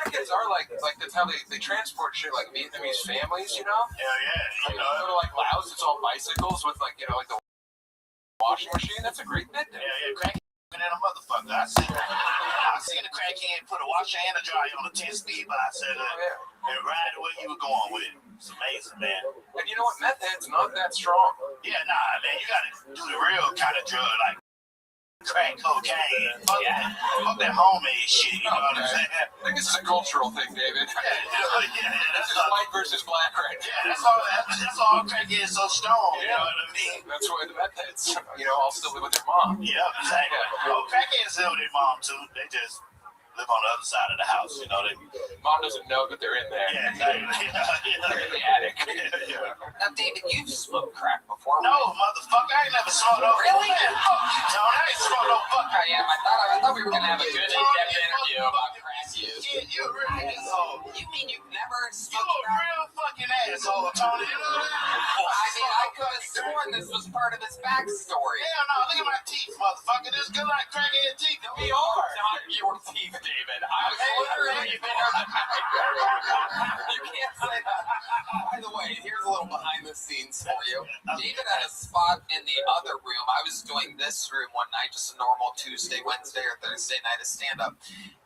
crackheads are like that's how they transport shit, like Vietnamese families, you know? Hell yeah. You go to like Laos, it's all bicycles with like like the washing machine. That's a great bit there. Yeah, crackhead in a motherfucker. I seen a crackhead put a washer and a dryer on a 10-speed bicycle and ride the way you were going with it. It's amazing, man. And you know what? Meth head's not that strong. Yeah, nah, man. You gotta do the real kind of drug, like crack cocaine. Fuck that homemade shit, you know what I'm saying? I think this is a cultural thing, David. That's This is white versus black right now. That's all crackheads so strong, you know what I mean? That's why the meth heads, all still live with their mom. Yeah, exactly. Oh, crackheads live with their mom, too. They just live on the other side of the house, you know. Mom doesn't know that they're in there. Yeah, exactly. They're in the attic. Now, David, you've smoked crack before. No, motherfucker, I ain't never smoked no. Really? Man, fuck you, Tony. I ain't smoked no fuck. I am. I thought we were gonna have a good in-depth interview about crack use. Yeah, you're a real asshole. You mean you've never You smoked a crack? real fucking asshole, Tony. You know that? I mean, I could have sworn this was part of his backstory. Hell no, look at my teeth, motherfucker. This good like crackhead teeth. We are. Not your teeth, David. I was literally there. You can't say that. By the way, here's a little behind the scenes for you. David had a spot in the other room. I was doing this room one night, just a normal Tuesday, Wednesday, or Thursday night of stand-up.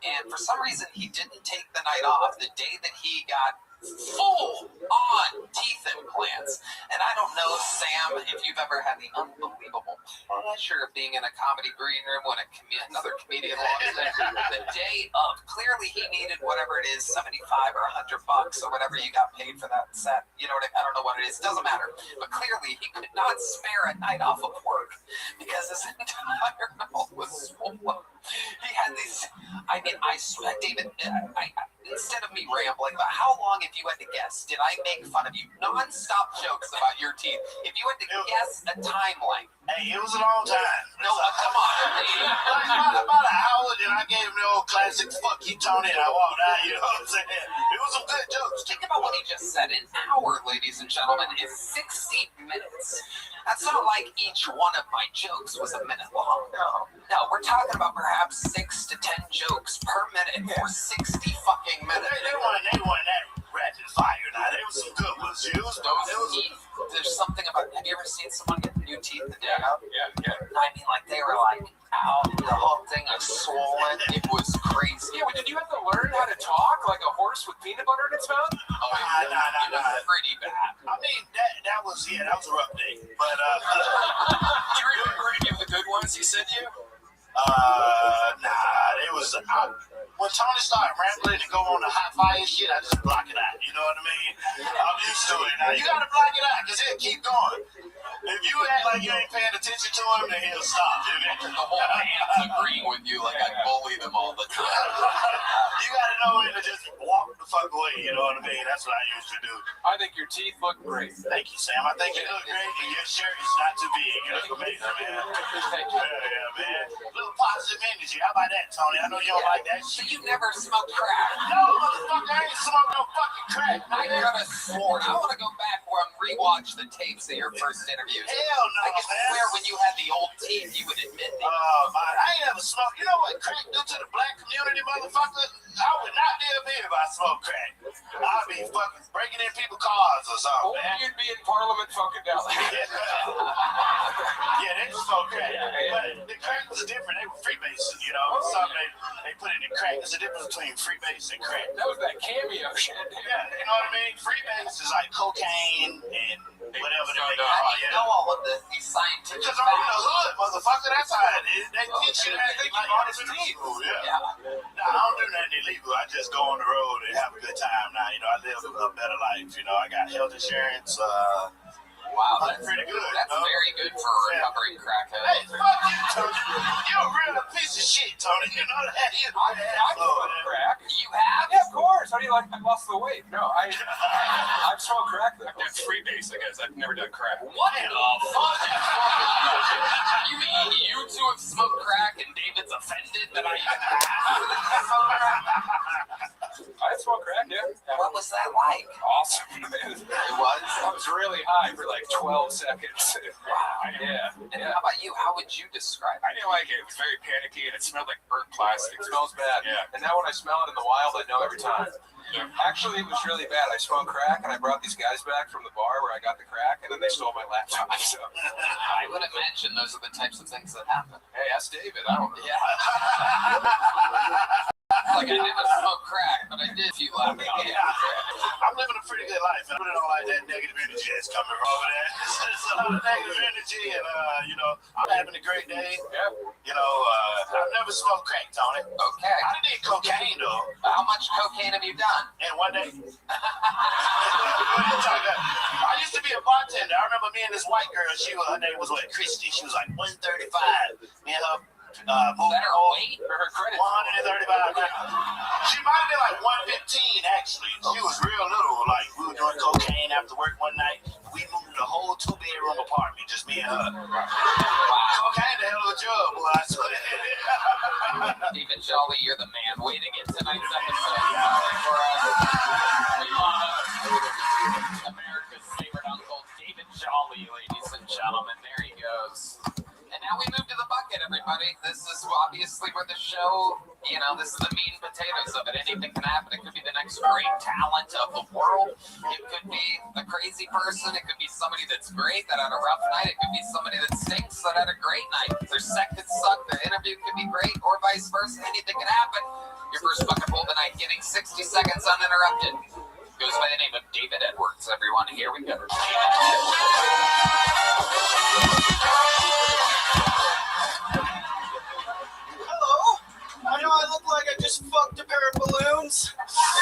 And for some reason, he didn't take the night off the day that he got full-on teeth implants. And I don't know, Sam, if you've ever had the unbelievable pleasure of being in a comedy green room when another comedian walks in. The day of, clearly he needed whatever it is, $75 or $100 or whatever you got paid for that set. You know what I don't know what it is. Doesn't matter. But clearly he could not spare a night off of work because his entire mouth was swollen. He had these, I swear, David, instead of me rambling about how long, if you had to guess, did I make fun of you? Non-stop jokes about your teeth. If you had to guess a timeline. Hey, it was a long time. No, come on. About an hour, then I gave him the old classic, fuck you, Tony, and I walked out, you know what I'm saying? It was some good jokes. Think about what he just said. An hour, ladies and gentlemen, is 60 minutes. That's not like each one of my jokes was a minute long. No, we're talking about perhaps 6 to 10 jokes per minute for 60 fucking minutes. They weren't that rapid fire. Now, there was some good ones. There's something about, have you ever seen someone get new teeth the day out? Yeah. I mean, like, they were like, out, the whole thing was swollen. It was crazy. Yeah, but did you have to learn how to talk like a horse with peanut butter in its mouth? It was pretty bad. I mean, that was a rough day. But, Do you remember any of the good ones he said to you? nah, it was, when Tony started rambling and go on the hot fire shit, I just block it out, you know what I mean? I'm used to it. Now, you gotta block it out, because it'll keep going. If you act like you ain't paying attention to him, then he'll stop, The whole band's agreeing with you like I bully them all the time. You gotta know when to just walk the fuck away, you know what I mean? That's what I used to do. I think your teeth look great. Thank you, Sam. I think you look great, and your shirt is not too big. You look amazing, man. Thank you. Yeah, man. A little positive energy. How about that, Tony? I know you don't like that So shit. you never smoked crack? No, motherfucker, I ain't smoking no fucking crack. I could have sworn. I want to go back where and rewatch the tapes of your first interviews. Hell no, I can man. swear when you had the old teeth, you would admit that. I ain't ever smoked. You know what crack do to the black community, motherfucker? I would not be up here if I smoked crack. I'd be fucking breaking in people's cars or something, Or man. you'd be in Parliament fucking down there. Yeah, they just smoked crack. But the crack was different. They were freebasing, you know. Something they put in the crack. There's a difference between freebase and crack. That was that cameo shit. Yeah, you know what I mean? Freebase is like cocaine and whatever they make it How call, do you know all of these scientific Because I'm in the hood, motherfucker. That's how it is. They teach you that. They think Like, you bought his in teeth. school, yeah. Nah, I don't do nothing illegal. I just go on the road and have a good time now. You know, I live a better life. You know, I got health insurance. Wow, I'm pretty good. That's very good for a recovering crackhead. Hey, fuck you, Tony. You're a real piece of shit, Tony. You know that? I've smoked crack. You have? Yeah, of course. How do you like I lost the weight? No, I've smoked crack. I've done freebase, I guess. I've never done crack. What the fuck? You mean you two have smoked crack and David's offended that I I smoked crack, yeah. What was that like? Awesome. It was? I was really high for like 12 seconds. Wow. Yeah. And how about you? How would you describe I it? didn't like it. It was very panicky and it smelled like burnt plastic. It smells bad. Yeah. And now when I smell it in the wild, I know every time. Yeah. Actually, it was really bad. I smoked crack, and I brought these guys back from the bar where I got the crack, and then they stole my laptop. So, I would imagine those are the types of things that happen. hey, ask David. I don't know. Yeah. Like, I never smoked crack, but I did a few laptops. Yeah. I'm living a pretty good life. I don't like that negative energy that's coming from over there. There's a lot of negative energy, and I'm having a great day. Yeah. I've never smoked crack, Tony. Okay. I did cocaine though, How much cocaine have you done? and one day. What are you talking about? I used to be a bartender. I remember me and this white girl. Her name was Christy. She was like 135. Me and her moved Better over. weight? For her credit. 135. She might have been like 115 actually. She was real little. Like we were doing cocaine after work one night. We moved the whole 2-bedroom apartment, just me and her. Cocaine, the hell of a drug, boy. I swear. David Jolly, you're the man. Way to get tonight's episode. America's favorite uncle, David Jolly, ladies and gentlemen. There he goes. And now we move to the bucket, everybody. This is obviously where the show, this is the meat and potatoes of it. Anything can happen. It could be the next great talent of the world. It could be a crazy person. It could be somebody that's great that had a rough night. It could be somebody that stinks that had a great night. Their set could suck. Their interview could be great, or vice versa. Anything can happen. Your first bucket full tonight, getting 60 seconds uninterrupted. Goes by the name of David Edwards. Everyone, here we go. I know I look like I just fucked a pair of balloons.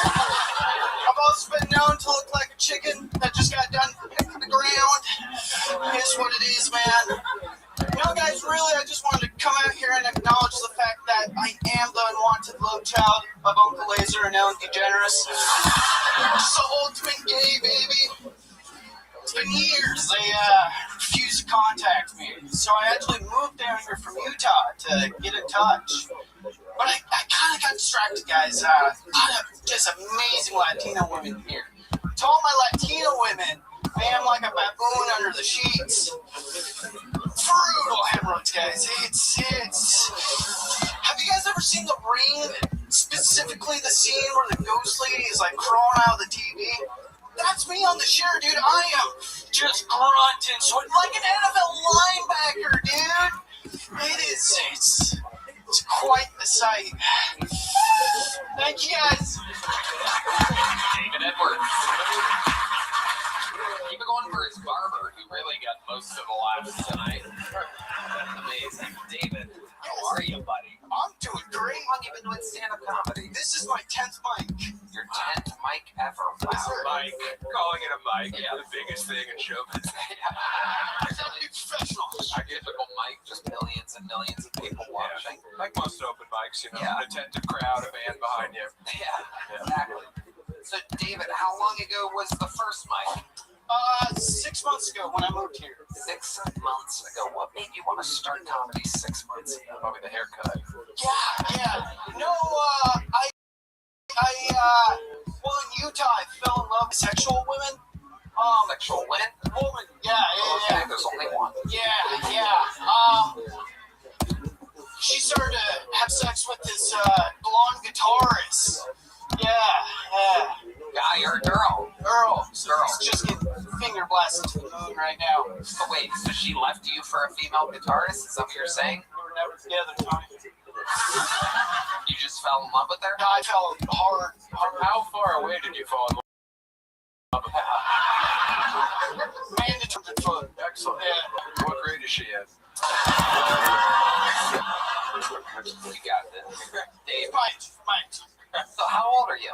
I've also been known to look like a chicken that just got done hitting the ground. Here's what it is, man. Guys, really, I just wanted to come out here and acknowledge the fact that I am the unwanted love child of Uncle Laser and Ellen DeGeneres. So ultimate gay, baby. It's been years. They refused to contact me. So I actually moved down here from Utah to get in touch. But I kind of got distracted, guys. Just amazing Latino women here. To all my Latino women, I am like a baboon under the sheets. Brutal hemorrhoids, guys. Have you guys ever seen The Ring? Specifically the scene where the ghost lady is like crawling out of the TV? That's me on the share, dude. I am just grunting, sweating like an NFL linebacker, dude. It's quite the sight. Thank you, guys. David Edwards. Keep it going for his barber, who really got most of the laughs tonight. Amazing. David, how are you, buddy? I'm doing great. How long have you been doing stand-up comedy? This is my 10th mic. Your 10th mic ever. Wow. Mike, calling it a mic, the biggest thing in show business. I'm a big professional. Our typical mic, just millions and millions of people watching. Like most open mics, Yeah. an attentive crowd, a band behind you. Yeah, exactly. So, David, how long ago was the first mic? 6 months ago when I moved here. 6 months ago. What made you want to start comedy 6 months ago? Probably the haircut. Yeah. No, well, in Utah, I fell in love with sexual women. Sexual women? Woman, yeah. Okay, there's only one. Yeah. She started to have sex with this blonde guitarist. Yeah. Guy or girl? Girl. Girl. He's just getting finger blasted to the moon right now. So wait, so she left you for a female guitarist? Is that what you're saying? We were never together, Tony. You just fell in love with her? I fell hard. How far away did you fall in love with her? Mandatory foot. Excellent. Yeah. What grade is she in? You got this. Dave, Mike. so how old are you?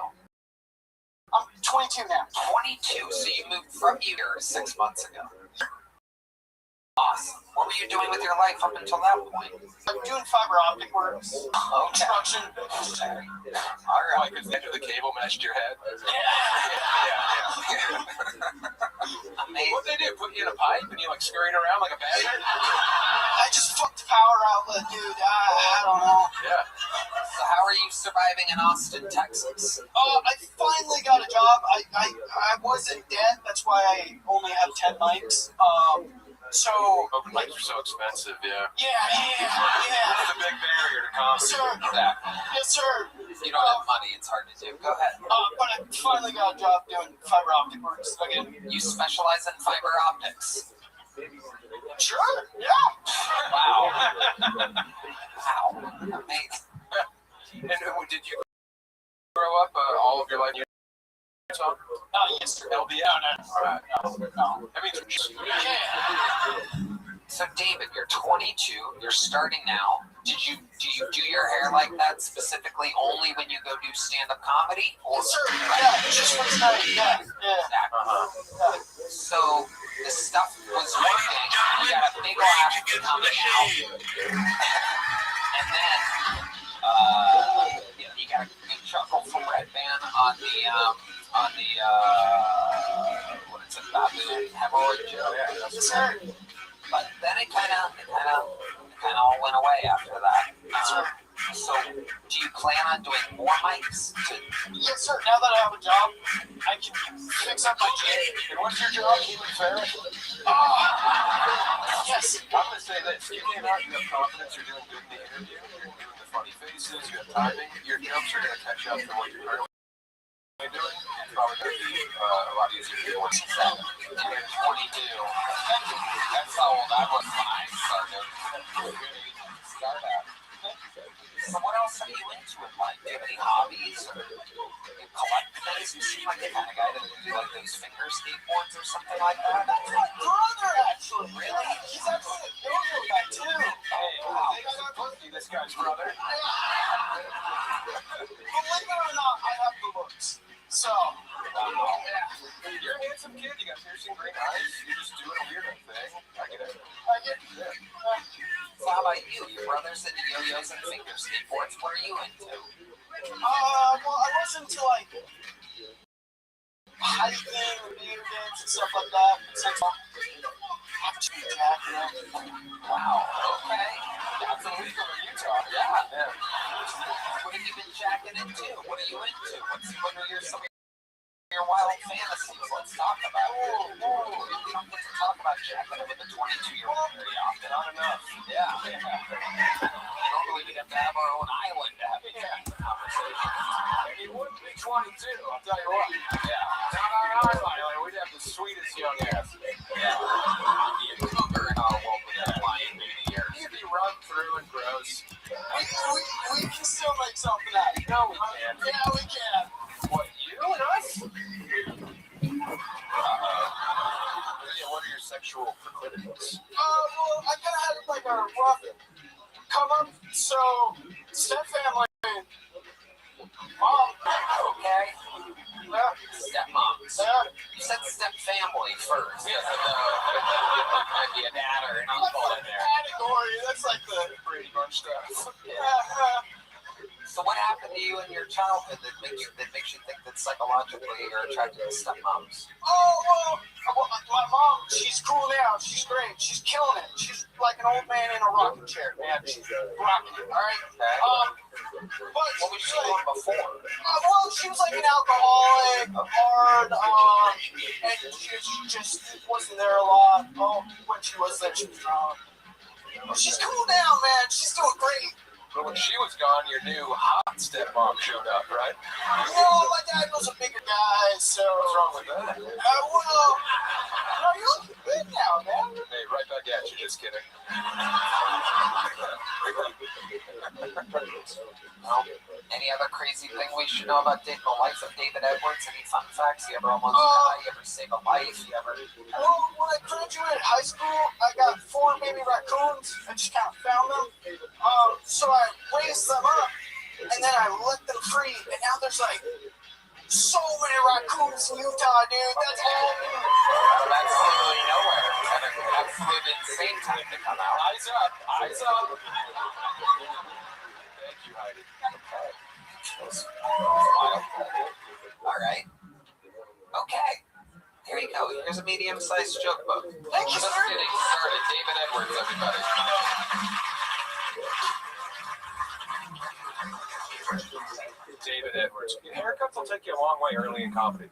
I'm 22 now. 22, so you moved from here 6 months ago. Awesome. What were you doing with your life up until that point? I'm doing fiber optic works. Okay. Construction. All right. Like, is the end of the cable meshed your head? Yeah. Amazing. What'd they do? Put you in a pipe and you scurrying around like a badger? I just fucked the power outlet, dude. I don't know. Yeah. So how are you surviving in Austin, Texas? I finally got a job. I was in debt. That's why I only have 10 mics. So Open mics are so expensive, yeah. yeah. It's a big barrier to comedy. Sir. Exactly. Yes, sir. If you don't have money, it's hard to do. Go ahead. But I finally got a job doing fiber optic works again. You specialize in fiber optics. Sure. Yeah. Wow. Wow. Amazing. And did you grow up all of your life? Yes, sir. LBL? No. I mean, Yeah. So David, you're 22. You're starting now. Do you do your hair like that specifically only when you go do stand-up comedy? Or Yes, sir. Yeah. Just one time. Yeah. Exactly. So the stuff was working. You got a big lash coming out, and then you got a big chuckle from Red Band on the what is it, baboon hemorrhoid joke. Yes, sir. But then it kind of all went away after that. So do you plan on doing more mics? Yes, sir. Now that I have a job, I can fix up my gym. and what's your job, keeping fair? Yes. I'm going to say this. You came out, you have confidence, you're doing good in the interview, you're doing the funny faces, you have timing, your jokes are going to catch up to what you're currently doing. It's probably going to be a lot easier to do once you start. You're 22. That's how old I was when I started. Start out. So what else are you into in life? Do you have any hobbies? Or you collect things? You seem like the kind of guy that would do like those finger skateboards or something like that. That's my brother, actually. Really? He's actually a yo-yo guy, too. Hey, this guy's brother. Believe it or not, I have the looks. So, You're a handsome kid, you got piercing green eyes, you're just doing a weirdo thing. I get it. I get So how about you? Your brother's into yo-yos and finger skateboards. What are you into? well, I was into, like, hiking, video games, and stuff like that. Since I'm too jacked. Wow. Okay. That's illegal in Utah. Yeah. What have you been jacking into? What are you into? What are some of your wild fantasies? Let's talk about it. We don't get to talk about jacking it with a 22-year-old very often. Not enough. Yeah. Normally we have to have our own island to have a conversation. And he wouldn't be 22, I'll tell you what. Yeah. Down on our island, we'd have the sweetest young ass. Yeah. Be a cougar in our world with that lion being here. He'd be run through and gross. We can still make something out of it. No, we can't. Yeah, we can. What, you and us? Yeah, what are your sexual proclivities? Well, I kind of had like a rough come up, so step family, mom, Okay. yeah, Stepmoms. yeah. You said step family first. Yeah. Might be a dad or an uncle in there. Category, that's like the, Brady Bunch stuff. yeah. So what happened to you in your childhood that makes you think that psychologically you're attracted to stepmoms? Oh, well, my mom, she's cool now. She's great. She's killing it. She's like an old man in a rocking chair, man. She's rocking it, all right? But What was she doing before? well, she was like an alcoholic, hard, and she just wasn't there a lot. Oh, when she was there, she was drunk. But she's cool now, man. She's doing great. But when she was gone, your new hot stepmom showed up, right? My dad was a bigger guy, so. What's wrong with that? Well, you're looking good now, man. Hey, right back at you, just kidding. Any other crazy thing we should know about the life of David Edwards? Any fun facts? You ever almost die? You ever save a life? You ever? Well, when I graduated high school, I got 4 baby raccoons. I just kind of found them. So I raised them up, and then I let them free, and now there's like so many raccoons in Utah, dude. That's all. From absolutely nowhere. At an absolute insane time to come out. Eyes up, eyes up. Thank you, Heidi. Okay. Wild. All right. Okay. Here you go. Here's a medium-sized joke book. Thank you, Just sir. getting started. David Edwards, everybody. David Edwards. Haircuts will take you a long way early in comedy.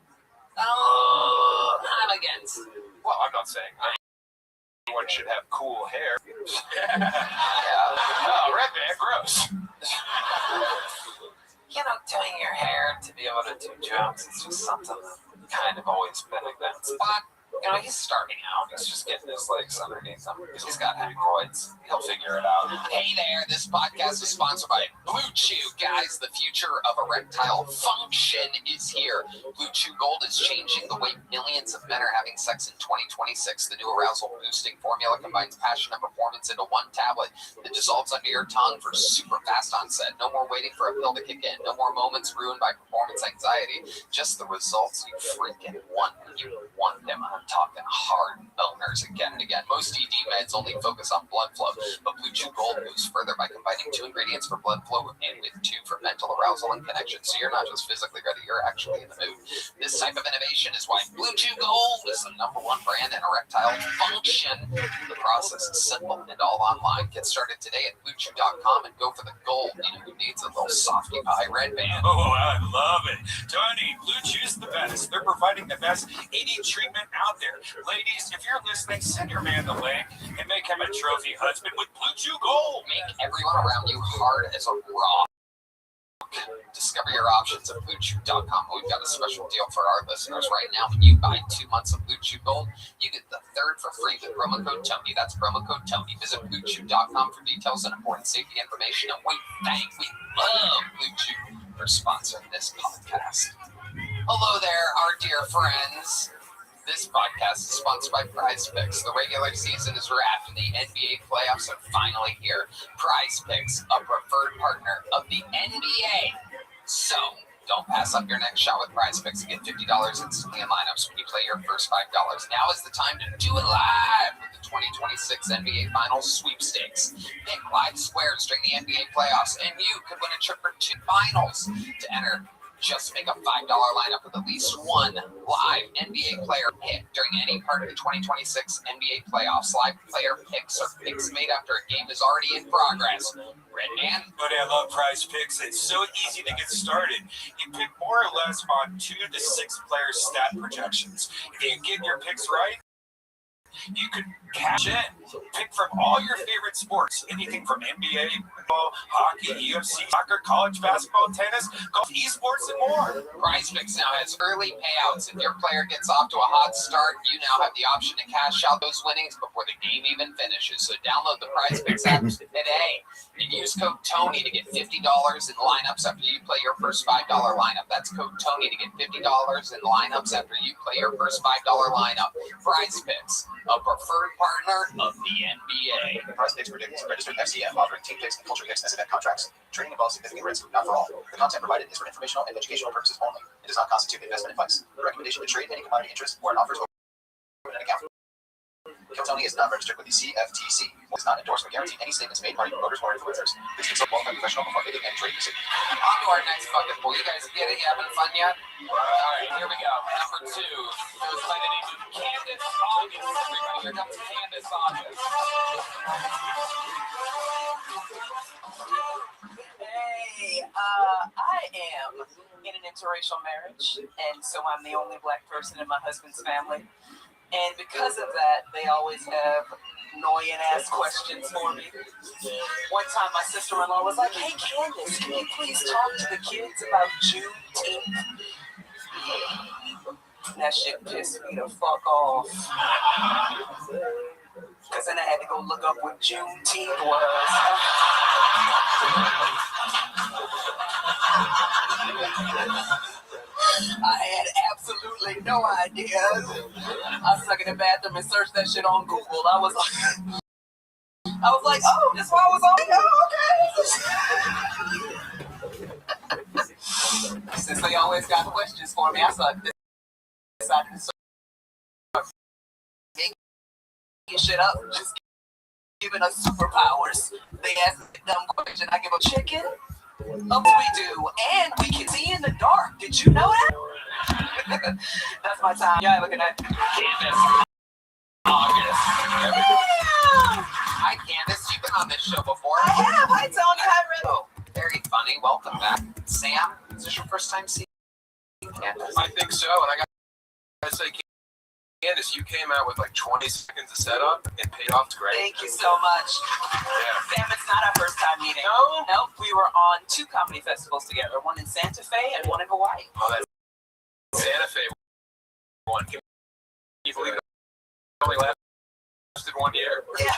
I'm against. Well, I'm not saying. everyone should have cool hair. Yeah. Oh, Red Band, gross. Doing your hair to be able to do jokes, it's just something that kind of always been against. But, he's starting out. He's just getting his legs underneath him. He's got hemorrhoids. He'll figure it out. Hey there, this podcast is sponsored by Blue Chew. Guys, the future of erectile function is here. Blue Chew Gold is changing the way millions of men are having sex in 2026. The new arousal-boosting formula combines passion and performance into one tablet that dissolves under your tongue for super fast onset. No more waiting for a pill to kick in. No more moments ruined by performance anxiety. Just the results you freaking want when you want them. I'm talking hard boners again and again. Most ED meds only focus on blood flow, but Blue Chew Gold moves further by combining 2 ingredients for blood flow and with 2 for mental arousal and connection. So you're not just physically ready, you're actually in the mood. This type of innovation is why Blue Chew Gold is the #1 brand in erectile function. The process is simple and all online. Get started today at BlueChew.com and go for the gold. You know who needs a little softy pie Red Band. Oh, I love it. Tony, Blue Chew's the best. They're providing the best ED treatment out there. Ladies, if you're listening, send your man the link and make him a trophy husband with Blue Chew Gold. Make everyone around you hard as a rock. Discover your options at BlueChew.com. We've got a special deal for our listeners right now. When you buy 2 months of Blue Chew Gold, you get the 3rd for free with promo code Tony. That's promo code Tony. Visit BlueChew.com for details and important safety information. And we love Blue Chew for sponsoring this podcast. Hello there, our dear friends. This podcast is sponsored by Prize Picks. The regular season is wrapped and the NBA playoffs are finally here. Prize Picks, a preferred partner of the NBA. So, don't pass up your next shot with Prize Picks and get $50 instantly in lineups when you play your first $5. Now is the time to do it live with the 2026 NBA Finals sweepstakes. Pick live squares during the NBA playoffs, and you could win a trip for 2 finals. To enter, just make a $5 lineup with at least one live NBA player pick during any part of the 2026 NBA playoffs. Live player picks are picks made after a game is already in progress. Red Man? But I love Prize Picks. It's so easy to get started. You pick more or less on 2 to 6 player stat projections. If you get your picks right, you could cash in. Pick from all your favorite sports. Anything from NBA, football, hockey, UFC, soccer, college basketball, tennis, golf, esports, and more. Prize Picks now has early payouts. If your player gets off to a hot start, you now have the option to cash out those winnings before the game even finishes. So download the Prize Picks app today and use code Tony to get $50 in lineups after you play your first $5 lineup. That's code Tony to get $50 in lineups after you play your first $5 lineup. Prize Picks, a preferred partner of the NBA. Prize Picks predicts registered FCM offering team picks and culture picks as event contracts. Trading involves significant risk, not for all. The content provided is for informational and educational purposes only. It does not constitute investment advice. The recommendation to trade any commodity interest or an offers over an account. Tony is not registered with the CFTC. It does not endorse or guarantee any statements made by promoters or influencers. Please consult qualified professional before making any trade decision. On to our next bucket pool. You guys get it? You having fun yet? All right, here we go. Number 2 goes by the name of Candace August. Everybody, here comes Candace August. Hey, I am in an interracial marriage, and so I'm the only black person in my husband's family. And because of that, they always have annoying-ass questions for me. One time, my sister-in-law was like, "Hey, Candace, can you please talk to the kids about Juneteenth?" That shit pissed me the fuck off. Because then I had to go look up what Juneteenth was. I had absolutely no idea. I was stuck in the bathroom and searched that shit on Google. I was like, oh, this one was on. Oh, okay. Since they always got questions for me, I decided to start making shit up, just giving us superpowers. They ask a dumb question, I give a chicken. Oh, we do, and we can see in the dark. Did you know that? That's my time. Yeah, looking at Candace August. Yeah. Hi, Candace. You've been on this show before. I have. Hi, Tony. Hi, Rick. Oh, very funny. Welcome back. Sam, is this your first time seeing Candace? I think so, and I got to say, Candace, you came out with like 20 seconds of setup and paid off great. Thank you so much. Yeah. Sam, it's not our first time meeting. No? Nope, we were on 2 comedy festivals together, one in Santa Fe and one in Hawaii. Oh, that Santa Fe one. Can you believe it only lasted 1 year? Yeah.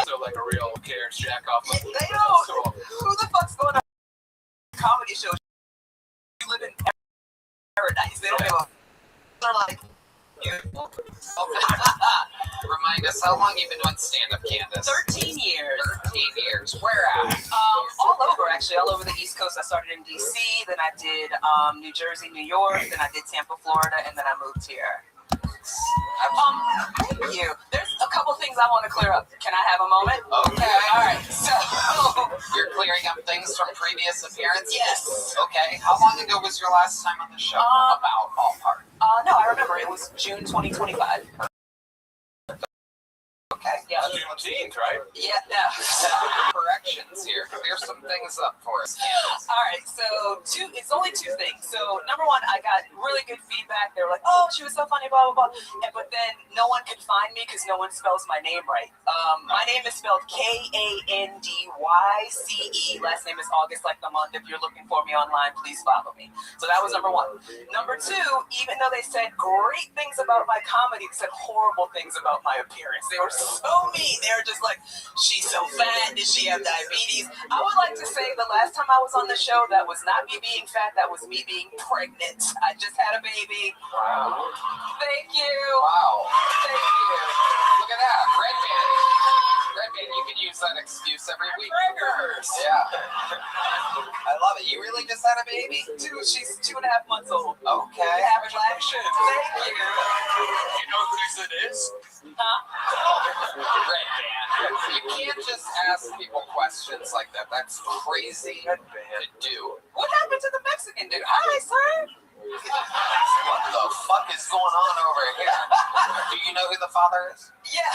So like a real cares jack off. They don't. Who the fuck's going to a comedy show? You live in paradise. They don't give a. They're like, beautiful. Remind us, how long you been doing stand-up, Candace? 13 years. 13 years. Where at? All over, actually, all over the East Coast. I started in D.C., then I did New Jersey, New York, then I did Tampa, Florida, and then I moved here. Thank you. There's a couple things I want to clear up. Can I have a moment? Okay. All right. So You're clearing up things from previous appearances? Yes. Okay. How long ago was your last time on the show? About ballpark. No, I remember it was June 2025. Okay. Yeah. Juneteenth, right? Yeah. No. Corrections here. Clear some things up for us, Candace. All right, so it's only 2 things. So number one, I got really good feedback. They were like, "Oh, she was so funny," blah blah blah. But then no one could find me because no one spells my name right. My name is spelled Kandyce. Last name is August, like the month. If you're looking for me online, please follow me. So that was number one. Number two, even though they said great things about my comedy, they said horrible things about my appearance. They were so mean. They were just like, "She's so fat. Does she have diabetes?" I would like to say the last time I was on the show, that was not me being fat. That was me being pregnant. I just had a baby. Wow. Thank you. Wow. Thank you. Look at that. Red band. Red band, you can use that excuse every week. Triggers. Yeah. I love it. You really just had a baby? She's 2.5 months old. Okay. Congratulations. Thank you. You know whose it is? Huh? Red band. You can't just ask people questions like that. That's crazy to do. What happened to the Mexican dude? Hi, sir. What the fuck is going on over here? Do you know who the father is? Yeah.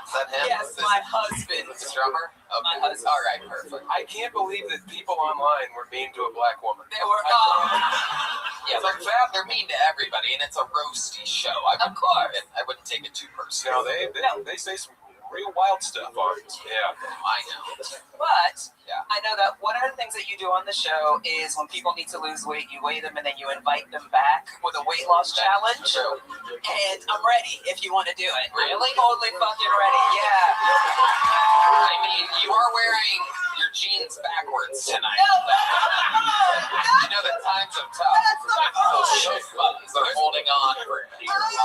Is that him? Yes, my husband. The drummer? Okay. My husband. All right, perfect. I can't believe that people online were mean to a black woman. They were. Yeah, they're mean to everybody, and it's a roasty show. Of course. I wouldn't take it too personally. No, they say some real wild stuff on it. Yeah. I know. But Yeah. I know that one of the things that you do on the show is when people need to lose weight, you weigh them and then you invite them back with a weight loss challenge. True. And I'm ready if you want to do it. Really? Totally fucking ready. Yeah. I mean, you are wearing your jeans backwards tonight. No. You know that times are tough. That's not Those fun. shift buttons are holding on for dear life.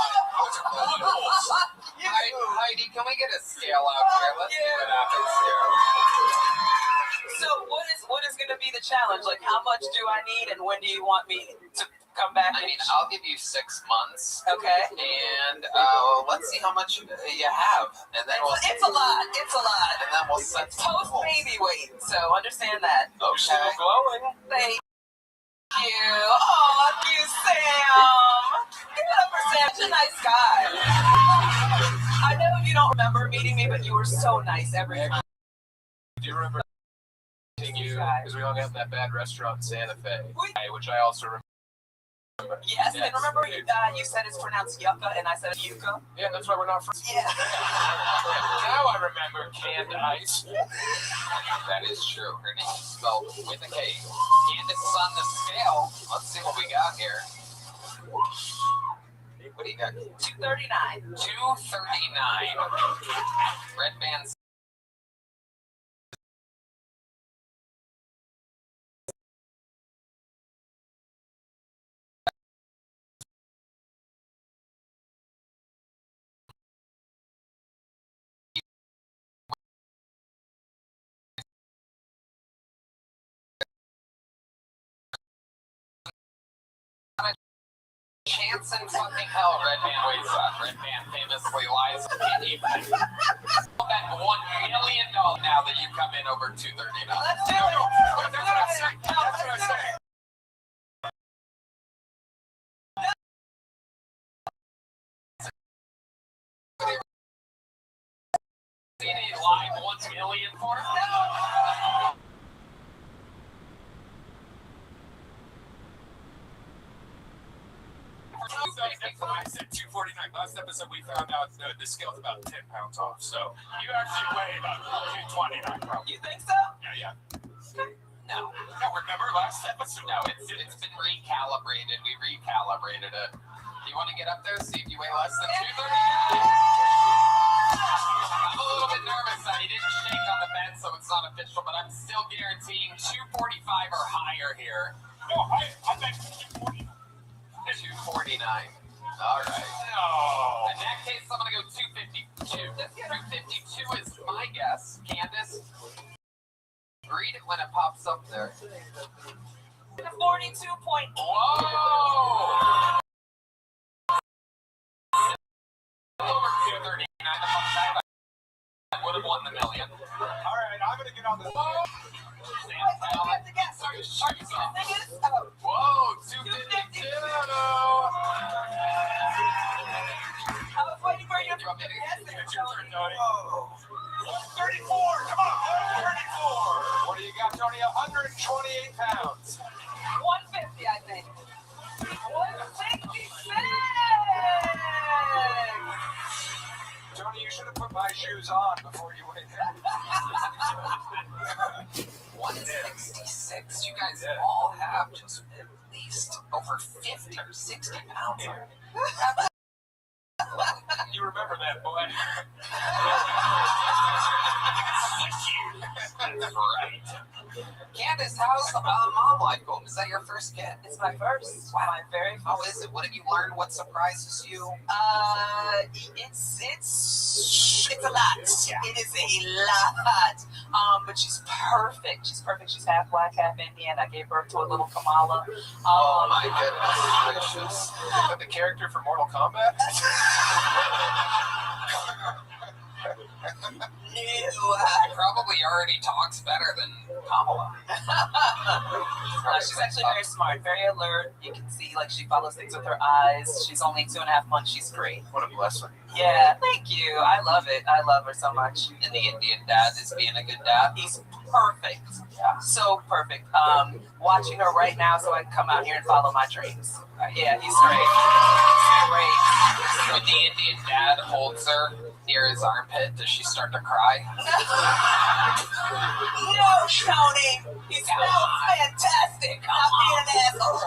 You. Heidi, can we get a scale out here? Let's see what happens here. So what is going to be the challenge? Like, how much do I need, and when do you want me to come back? I mean, I'll give you 6 months. Okay. And let's see how much you have, and then we'll It's a lot. It's a lot. and then we'll set some Post goals. baby weight, so understand that. Okay. Glowing. Thank you. Oh, you, Sam. Give it up for Sam. Such a nice guy. I know you don't remember meeting me, but you were so nice every time. Do you remember you? Because we hung out in that bad restaurant in Santa Fe, which I also remember. Yes, and remember you said it's pronounced yucca, and I said yucca. Yeah, that's why we're not friends. Yeah. Now I remember canned ice. That is true. Her name is spelled with a K. And it's on the scale. Let's see what we got here. What do you got? 239. 239. Red band. Chance in fucking hell, Red Man weighs up. Red Man famously lies on anything. I'll bet $1 million now that you come in over 239. Let's do it. That's what I say. CD live 1 million for it? So I said 249. Last episode we found out the scale's about 10 pounds off. So you actually weigh about 229 probably. You think so? Yeah. No. No, remember last episode? No, it's been recalibrated. We recalibrated it. You want to get up there, see if you weigh less than 230? I'm a little bit nervous that he didn't shake on the bed, so it's not official, but I'm still guaranteeing 245 or higher here. No, I bet 249. 249. All right. No. In that case, I'm going to go 252. 252 is my guess. Candace, read it when it pops up there. 42 point. Whoa! Over 239. I would have won the million. All right, I'm going to get on the... Whoa! Sorry, shoes off. Whoa, 252. I was waiting for you to You're getting guess it, Tony. 134. Come on, 134. What do you got, Tony? 128 pounds. 150, I think. 166. Tony, you should have put my shoes on before you went in. 166. You guys all have just at least over 50 or 60 pounds. You remember that, boy. That's right. Candace, how's mom life going? Is that your first kid? It's my first. Wow. My very first. How is it? What have you learned? What surprises you? It's a lot. It is a lot. But she's perfect. She's perfect. She's half black, half Indian. I gave birth to a little Kamala. Oh my goodness gracious. Is that the character from Mortal Kombat? She probably already talks better than Kamala. She's actually very smart, very alert. You can see, like, she follows things with her eyes. She's only 2.5 months. She's great. What a blessing. Yeah, thank you. I love it. I love her so much. And the Indian dad is being a good dad. He's perfect. So perfect. Watching her right now so I can come out here and follow my dreams. Yeah, he's great. He's great. When the Indian dad holds her near his armpit, does she start to cry? No, Tony. He smells fantastic. I'm being an asshole.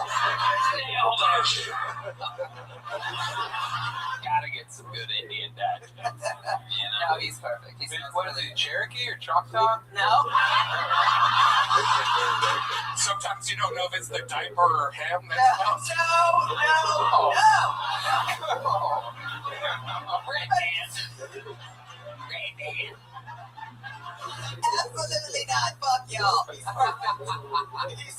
Gotta get some good Indian dad. No, he's perfect. He's What is it, Cherokee or Choctaw? No. Sometimes you don't know if it's the diaper or him. No. No. Absolutely not. Fuck y'all. He's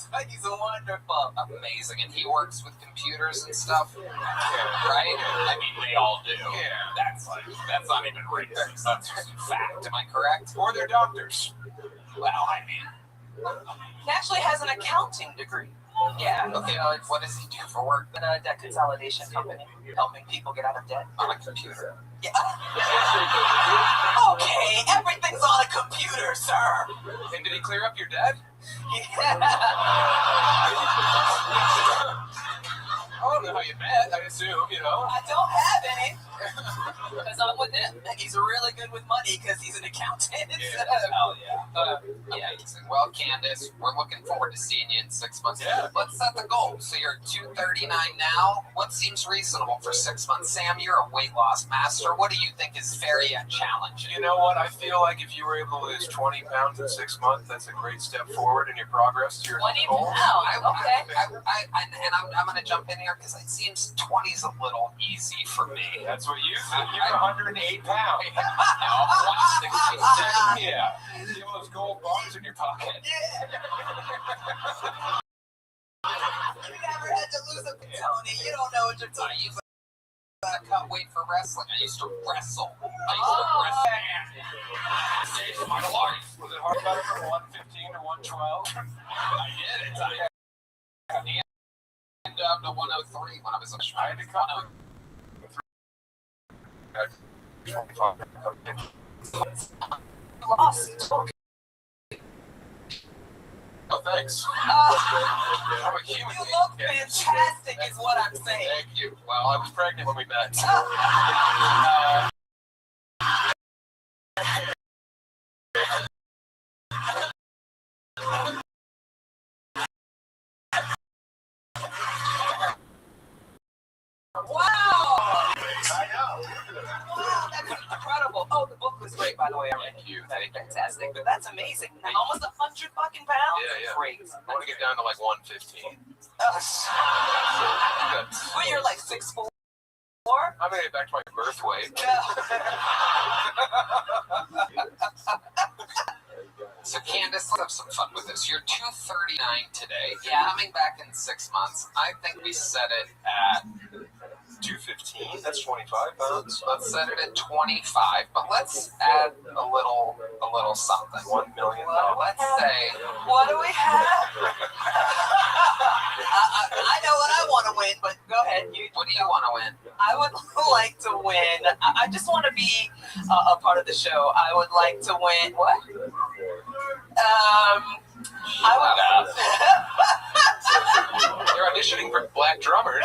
perfect. He's wonderful. Amazing. And he works with computers and stuff, right? I mean, they all do. Yeah. That's not even racist. That's just fact. Am I correct? Or they're doctors. Well, I mean, He actually has an accounting degree. Yeah. okay, what does he do for work In a debt consolidation company, helping people get out of debt. on a computer? Yeah. Okay, everything's on a computer, sir. And did he clear up your debt? Yeah. I don't know how you met, I assume, you know. I don't have any. Because I'm with him. He's really good with money because he's an accountant. Hell yeah. Amazing. Well, Candace, we're looking forward to seeing you in 6 months. Yeah. Let's set the goal. So you're 239 now. What seems reasonable for 6 months? Sam, you're a weight loss master. What do you think is very challenging? You know what? I feel like if you were able to lose 20 pounds in 6 months, that's a great step forward in your progress to your 20 goal. pounds. Okay. I'm going to jump in here because it seems 20 is a little easy for me. That's what you said. You're 108 pounds. No, 166. Yeah. You have those gold bars in your pocket. You never had to lose a Tony. You don't know what you're I talking used to cut weight for wrestling. I used to wrestle. Saved my life. Was it hard better from 115 to 112? I did it. I ended up to 103 when I was a I had to cut. lost. Oh, thanks. I'm a human You being. look fantastic, is what I'm saying. Thank you. Well, I was pregnant when we met. Wow! I know. Wow, that's incredible. Oh, the book was great, by the way. Thank you. Very fantastic. But that's amazing. Almost 100 fucking pounds. Yeah. Great. I want to get down to like 115. Well, you're like 6'4". I'm gonna get back to my birth weight. So Candace, let's have some fun with this. You're 239 today. Yeah. Coming back in 6 months. I think we set it at 215. That's 25 pounds. Let's set it at 25, but let's add a little something. $1 million. Let's say. What do we have? I know what I want to win, but go ahead. What do you want to win? I would like to win. I just want to be a part of the show. I would like to win. What? I would. You're auditioning for black drummers.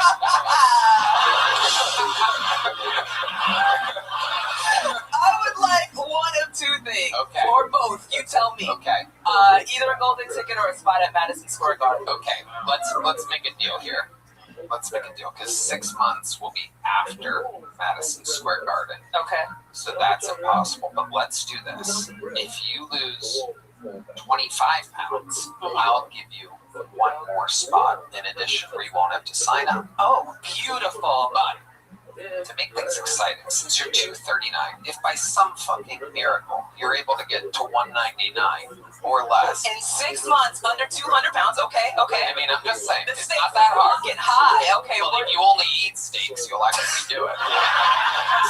I would like one of two things. Okay. Or both. You tell me. Okay. Either a golden ticket or a spot at Madison Square Garden. Okay. Let's make a deal here. Let's make a deal because 6 months will be after Madison Square Garden. Okay. So that's impossible. But let's do this. If you lose 25 pounds, I'll give you one more spot in addition where you won't have to sign up. Oh, beautiful. But to make things exciting, since you're 239, if by some fucking miracle you're able to get to 199 or less, In 6 months, under 200 pounds. Okay. I mean, I'm just saying, The it's stakes not that are hard. fucking high. Okay. Well, Well, if you only eat steaks, you'll actually do it.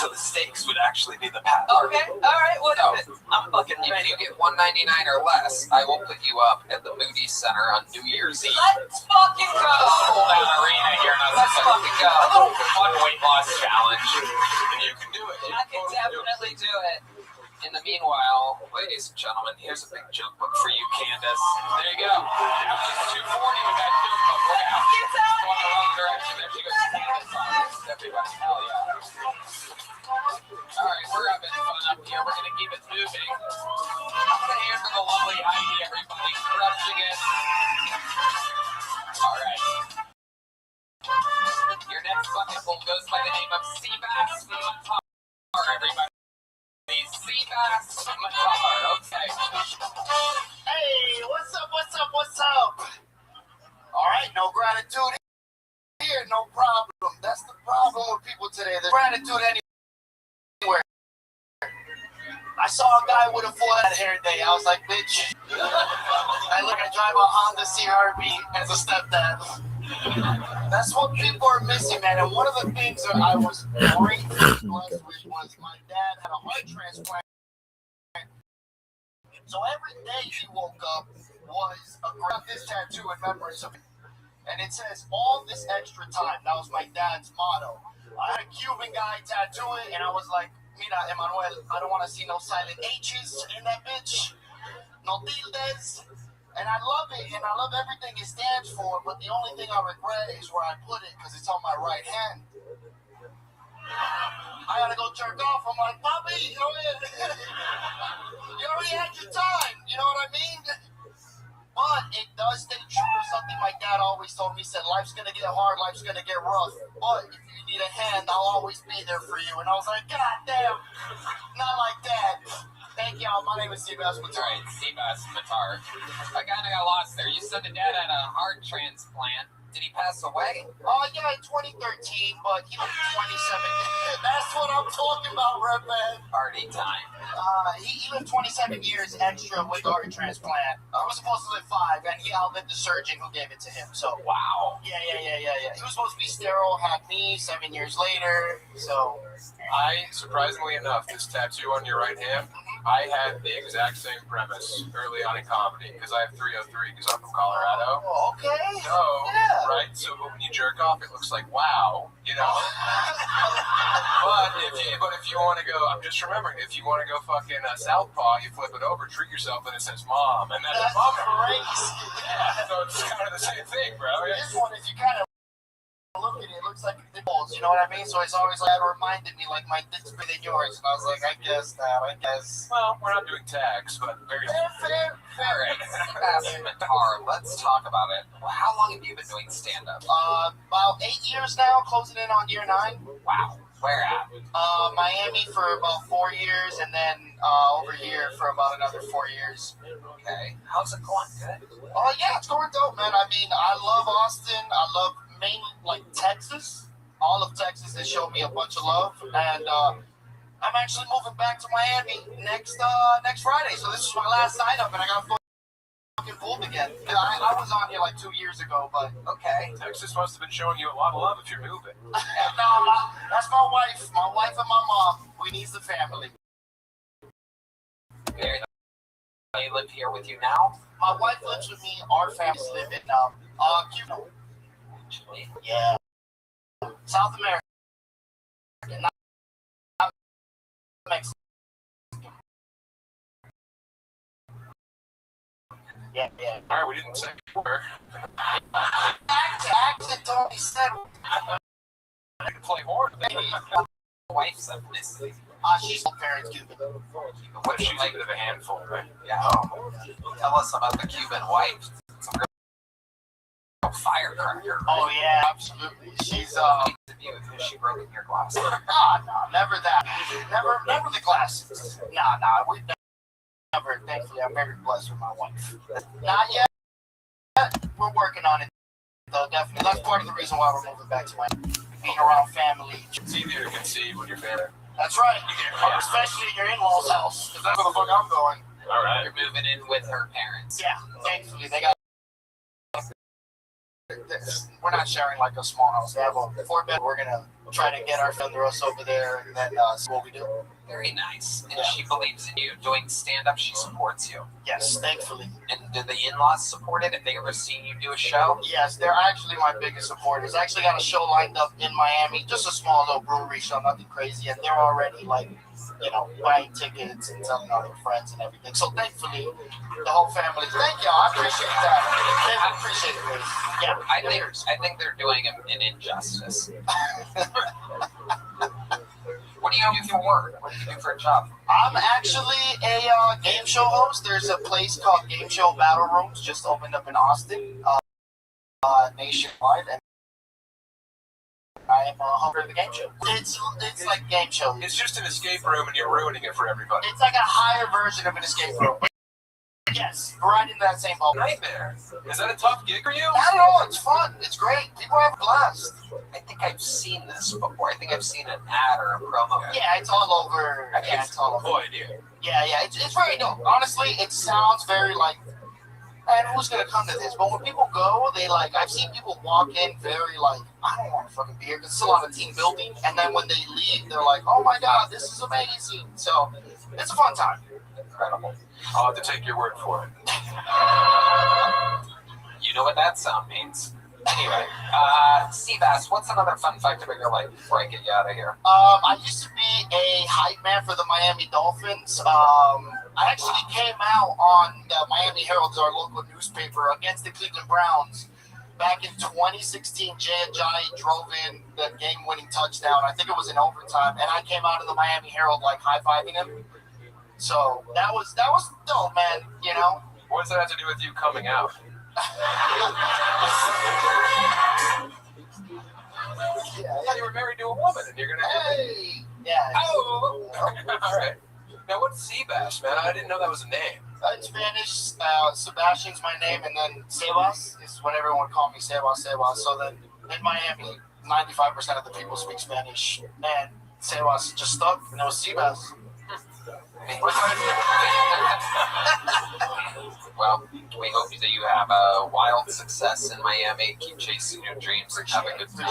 So the steaks would actually be the path. okay. All right. What is it? I'm fucking If ready. you get 199 or less, I will put you up at the Moody Center on New Year's Eve. Let's fucking go. Hold that arena here, and Let's fucking go. fun weight loss challenge. You can do it. You I can totally do it. definitely do it. In the meanwhile, ladies and gentlemen, here's a big joke book for you, Candace. There you go. Now she's 240 with that joke book. Look out. You tell Going the me. wrong direction. There she goes. Candace. Everybody, hell yeah. All right, we're having fun up here. We're going to keep it moving. Put a hand for the lovely Heidi, everybody. Crushing it. All right. Your next bucket full goes by the name of Seabass Matar, everybody. Seabass Matar. Okay. Hey, what's up? All right, no gratitude here, no problem. That's the problem with people today. There's gratitude anywhere. I saw a guy with a full head hair day. I was like, bitch. I drive a Honda CRV as a stepdad. That's what people are missing, man. And one of the things that I was grateful blessed with was my dad had a heart transplant. So every day he woke up was this tattoo in remembrance of him. And it says, all this extra time. That was my dad's motto. I had a Cuban guy tattoo it, and I was like, mira, Emmanuel, I don't want to see no silent H's in that bitch. No tildes. And I love it, and I love everything it stands for, but the only thing I regret is where I put it, because it's on my right hand. I gotta go jerk off. I'm like, Bobby, you already had your time. You know what I mean? But it does stay true to something my dad always told me. He said, life's gonna get hard, life's gonna get rough. But if you need a hand, I'll always be there for you. And I was like, God damn, not like that. Thank y'all. My name is Seabass Matar. All right, Seabass Matar. I kind of got lost there. You said the dad had a heart transplant. Did he pass away? Oh, yeah, in 2013, but he lived 27. That's what I'm talking about, Red Man. Party time. He lived 27 years extra with the heart transplant. He was supposed to live 5, and he outlived the surgeon who gave it to him. So, Wow. yeah. He was supposed to be sterile, had me 7 years later. So, Surprisingly enough, this tattoo on your right hand, I had the exact same premise early on in comedy because I have 303 because I'm from Colorado. Oh, okay. So, Yeah. right? So when you jerk off, it looks like wow, you know. But if you want to go, I'm just remembering, if you want to go fucking southpaw, you flip it over, treat yourself, and it says mom, and that's mom. crazy. Yeah, so it's kind of the same thing, bro. This one, if you kind of look at it, it looks like a balls, you know what I mean? So it's always like, it reminded me like my dick's bigger than yours, and I was like, I guess. Well, we're not doing tags, but very Fair. Let's talk about it. Well, how long have you been doing stand-up? About 8 years now, closing in on year 9. Wow. Where at? Miami for about 4 years, and then over here for about another 4 years. Okay. How's it going? Good. Oh yeah, it's going dope, man. I mean, I love Austin. I love mainly like Texas. All of Texas has shown me a bunch of love, and I'm actually moving back to Miami next Friday. So this is my last sign up, and I got fucking fooled again. I was on here like 2 years ago, but Okay. Texas must have been showing you a lot of love if you're moving. no, that's my wife. My wife and my mom. We need the family. Very nice. They live here with you now? My wife lives with me. Our families live in Cuba. Actually. Yeah. South America. Not Mexico. Yeah. All right, we didn't say where. Accent Tony said. I can play horn. Wife's ethnicity. She's all parents Cuban. What she's a bit of a handful, right? Yeah. Tell us about the Cuban wife. It's a real firecracker. Oh yeah, absolutely. She's Has she broken your glass? no, never that. Never the glasses. Nah, we've never. Thankfully, I'm very blessed with my wife. Not yet. We're working on it, though. Definitely, that's part of the reason why we're moving back to Miami. Being around family. It's easier to conceive when you're family. That's right. Especially in your in-laws' house, because that's where the fuck I'm going. All right. You're moving in with her parents. Yeah, thankfully they got. We're not sharing like a small house. They have a 4-bed. We're gonna try to get our friend Russ over there, and then see what we do. Very nice. And she believes in you. Doing stand-up, she supports you. Yes, thankfully. And do the in-laws support it? Have they ever seen you do a show? Yes, they're actually my biggest supporters. I actually got a show lined up in Miami, just a small little brewery show, nothing crazy, and they're already like, buying tickets and telling all their friends and everything. So thankfully, the whole family. Thank y'all. I appreciate that. They appreciate it. Yeah, I think they're doing him an injustice. What do you do for work? What do you do for a job? I'm actually a game show host. There's a place called Game Show Battle Rooms, just opened up in Austin, nationwide, and I am a host of the game show. It's like game show. It's just an escape room, and you're ruining it for everybody. It's like a higher version of an escape room. Yes, right in that same ballpark. Nightmare. Is that a tough gig for you? Not at all. It's fun. It's great. People have a blast. I think I've seen this before. I think I've seen an ad or a promo. Yeah, it's all over. Yeah, it's all over. Boy, dude. Yeah. It's very dope. Honestly, it sounds very like, man, who's gonna come to this? But when people go, they like. I've seen people walk in very like, I don't want to fucking be here because it's still on a team building. And then when they leave, they're like, oh my god, this is amazing. So it's a fun time. Incredible. I'll have to take your word for it. You know what that sound means. Anyway, Seabass, what's another fun fact about your life before I get you out of here? I used to be a hype man for the Miami Dolphins. I actually came out on the Miami Herald, our local newspaper, against the Cleveland Browns. Back in 2016, Jay Ajayi drove in the game-winning touchdown. I think it was in overtime, and I came out of the Miami Herald like high-fiving him. So that was dope, man. What does that have to do with you coming out? Yeah, you were married to a woman, and you're gonna. Hey, yeah. Oh. All right. Now, what's Seabass, man? I didn't know that was a name. In Spanish, Sebastian's my name, and then Sebas is what everyone would call me, Sebas. So then in Miami, 95% of the people speak Spanish, and Sebas just stuck, and it was Sebas. Well, we hope that you have a wild success in Miami. Keep chasing your dreams and have a good time.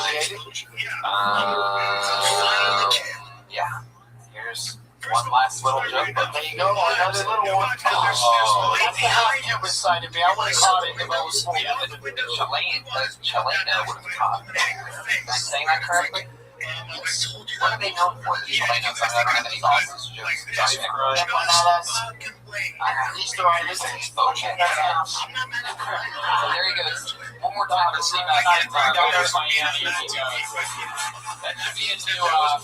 Yeah. Here's One last little joke. There you go, another little one. That's the hot cube inside of me. I would have caught it if I was full. Yeah, but Chelena would have caught it. Am I saying that correctly? What are they known for? Chelenas. I don't have any sausage jokes. Easter Island. Okay. There he goes. One more time to see back in Miami. That should be a new part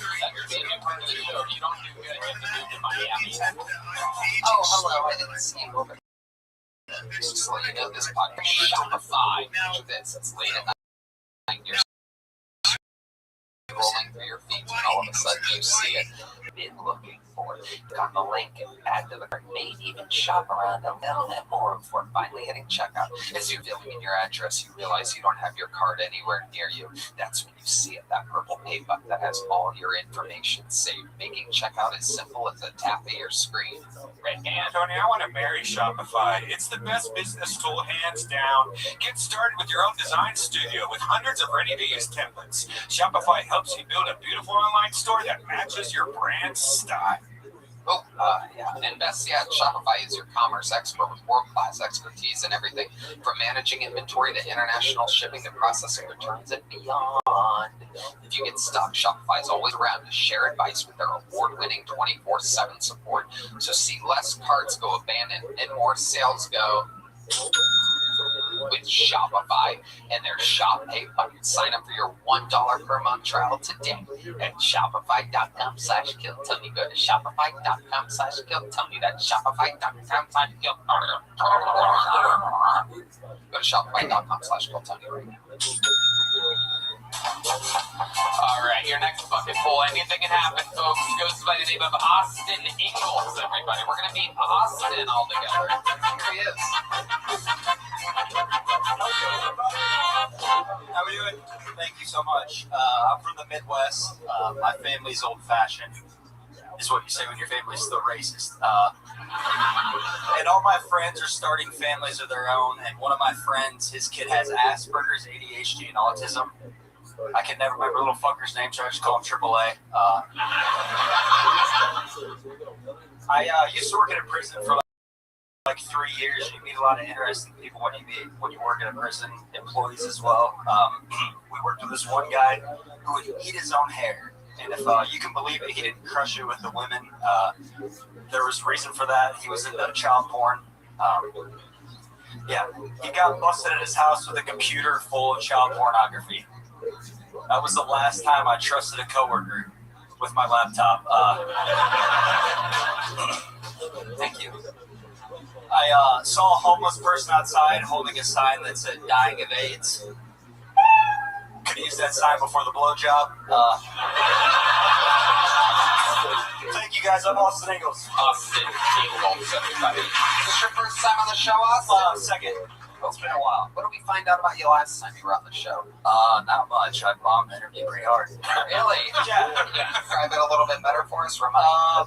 of the show. You don't do good, you have to move to Miami. Oh, hello, I didn't see you over. Just to let you know, this podcast Shopify. Picture this, it's late at night. You're rolling through your feet, and all of a sudden you see it. Been looking for it. Got the link and add to the cart. May even shop around a little bit more before finally hitting checkout. As you fill in your address, you realize you don't have your card anywhere near you. That's when you see it, that purple pay button that has all your information saved, making checkout as simple as a tap of your screen. Right hand. Tony, I want to marry Shopify. It's the best business tool, hands down. Get started with your own design studio with hundreds of ready-to-use templates. Shopify helps you build a beautiful online store that matches your brand style. Oh, yeah. And best yet, Shopify is your commerce expert with world-class expertise in everything from managing inventory to international shipping to processing returns and beyond. If you get stuck, Shopify is always around to share advice with their award-winning 24/7 support. So see less carts go abandoned and more sales go with Shopify and their Shop Pay button. Sign up for your $1 per month trial today at shopify.com/KillTony. Go to shopify.com/KillTony. That's shopify.com/KillTony. Go to shopify.com/KillTony right now. All right, your next bucket full. Anything can happen, folks. He goes by the name of Austin Ingalls, everybody. We're going to meet Austin all together. Here he is. How are we doing? Thank you so much. I'm from the Midwest. My family's old-fashioned, is what you say when your family's still racist. And all my friends are starting families of their own, and one of my friends, his kid has Asperger's, ADHD, and autism. I can never remember little fucker's name, so I just call him AAA. I used to work in a prison for like 3 years. You meet a lot of interesting people when you work in a prison, employees as well. We worked with this one guy who would eat his own hair, and if you can believe it, he didn't crush it with the women. There was reason for that. He was into child porn. Yeah, he got busted at his house with a computer full of child pornography. That was the last time I trusted a coworker with my laptop. Thank you. I saw a homeless person outside holding a sign that said "Dying of AIDS." Could have used that sign before the blowjob. Thank you guys. I'm Austin Ingalls. Austin Ingalls, everybody. Is this your first time on the show, Austin? Second. It's been a while. What did we find out about you last time you were on the show? Not much. I bombed the interview pretty hard. Really? Yeah. Can you describe it a little bit better for us?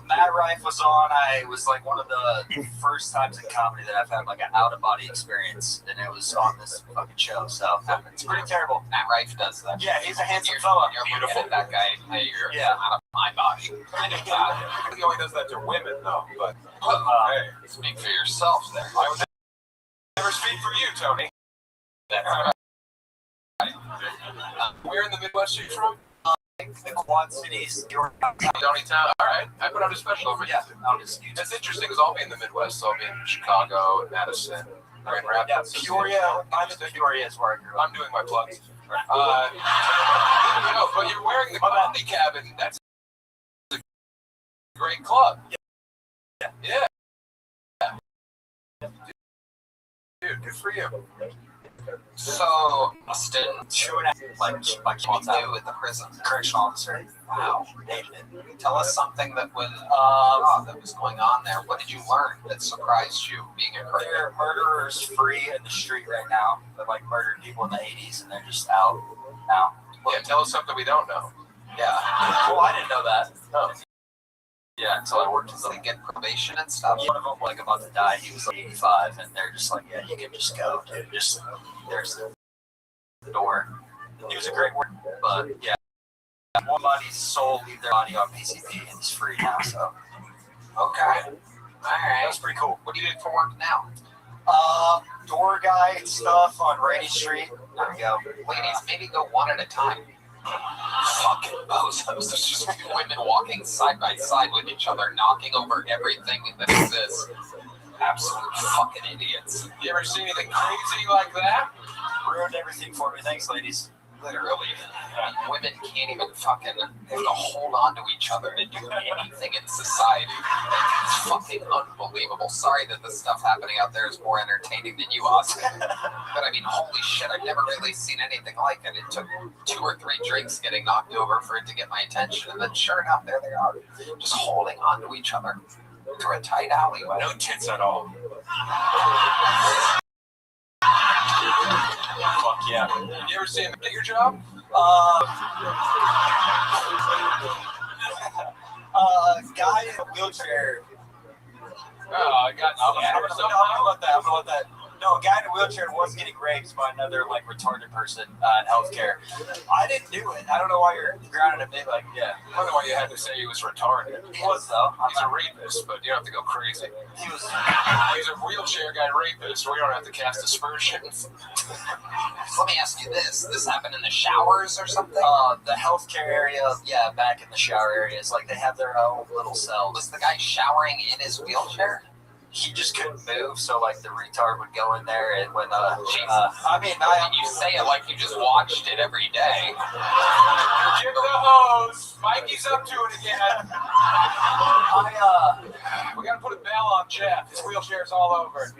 Matt Rife was on. I was like one of the first times in comedy that I've had like an out-of-body experience, and it was on this fucking show. So it's pretty terrible. Matt Rife does that. Yeah, he's a handsome fella. You're beautiful. That guy. You're out of my body. Kind of He only does that to women, though. But hey, speak for yourself there. I would never speak for you, Tony. That's right. Where in the Midwest are you from? The Quad Cities. Downtown. All right. I put out a special over Yeah, That's interesting because I'll be in the Midwest. So I'll be in Chicago, Madison, Grand Rapids. Peoria. Peoria is where I grew up. I'm doing my plugs. No, but you're wearing the comedy cabin. That's a great club. Yeah. Dude, good for you. So, Austin, 2.5 like what you do with the prison? correctional officer. Wow. Hated it. Tell us something that was going on there. What did you learn that surprised you being a There are murderers free in the street right now that like murdered people in the 80s, and they're just out now. Yeah, tell us something we don't know. Yeah. Well, I didn't know that. Oh. Yeah, until I worked with Does them. they get probation and stuff? One of them like about to die. He was like 85, and they're just like, yeah, you can just go, dude. Just there's the door. He was a great worker, but yeah, one body's soul leave their body on PCP, and he's free now. So Okay. All right. That's pretty cool. What do you do for work now? Door guy stuff on Rainy Street. There we go. Ladies, maybe go one at a time. Fucking bozos. There's just women walking side by side with each other, knocking over everything that exists. Absolute fucking idiots. You ever see anything crazy like that? Ruined everything for me. Thanks, ladies. Literally. Women can't even fucking, they have to hold on to each other to do anything in society. It's fucking unbelievable. Sorry that this stuff happening out there is more entertaining than you, Austin. But I mean, holy shit, I've never really seen anything like it. It took 2 or 3 drinks getting knocked over for it to get my attention. And then sure enough, there they are, just holding on to each other through a tight alleyway. No tits at all. Fuck yeah. You ever see him at your job? Guy in a wheelchair. Oh, I got I'm gonna let that. No, a guy in a wheelchair was getting raped by another like retarded person in healthcare. I didn't do it. I don't know why you're grounded at me. Like, yeah. I wonder why you had to say he was retarded. He was though. He's a rapist, but you don't have to go crazy. He was. He's a wheelchair guy rapist. We don't have to cast aspersions. Let me ask you this. This happened in the showers or something? The healthcare area, yeah, back in the shower areas, like they have their own little cells. Was the guy showering in his wheelchair? He just couldn't move, so like the retard would go in there and when You say it like you just watched it every day. Give the hose. Mikey's up to it again. We gotta put a bell on Jeff. His wheelchair's all over.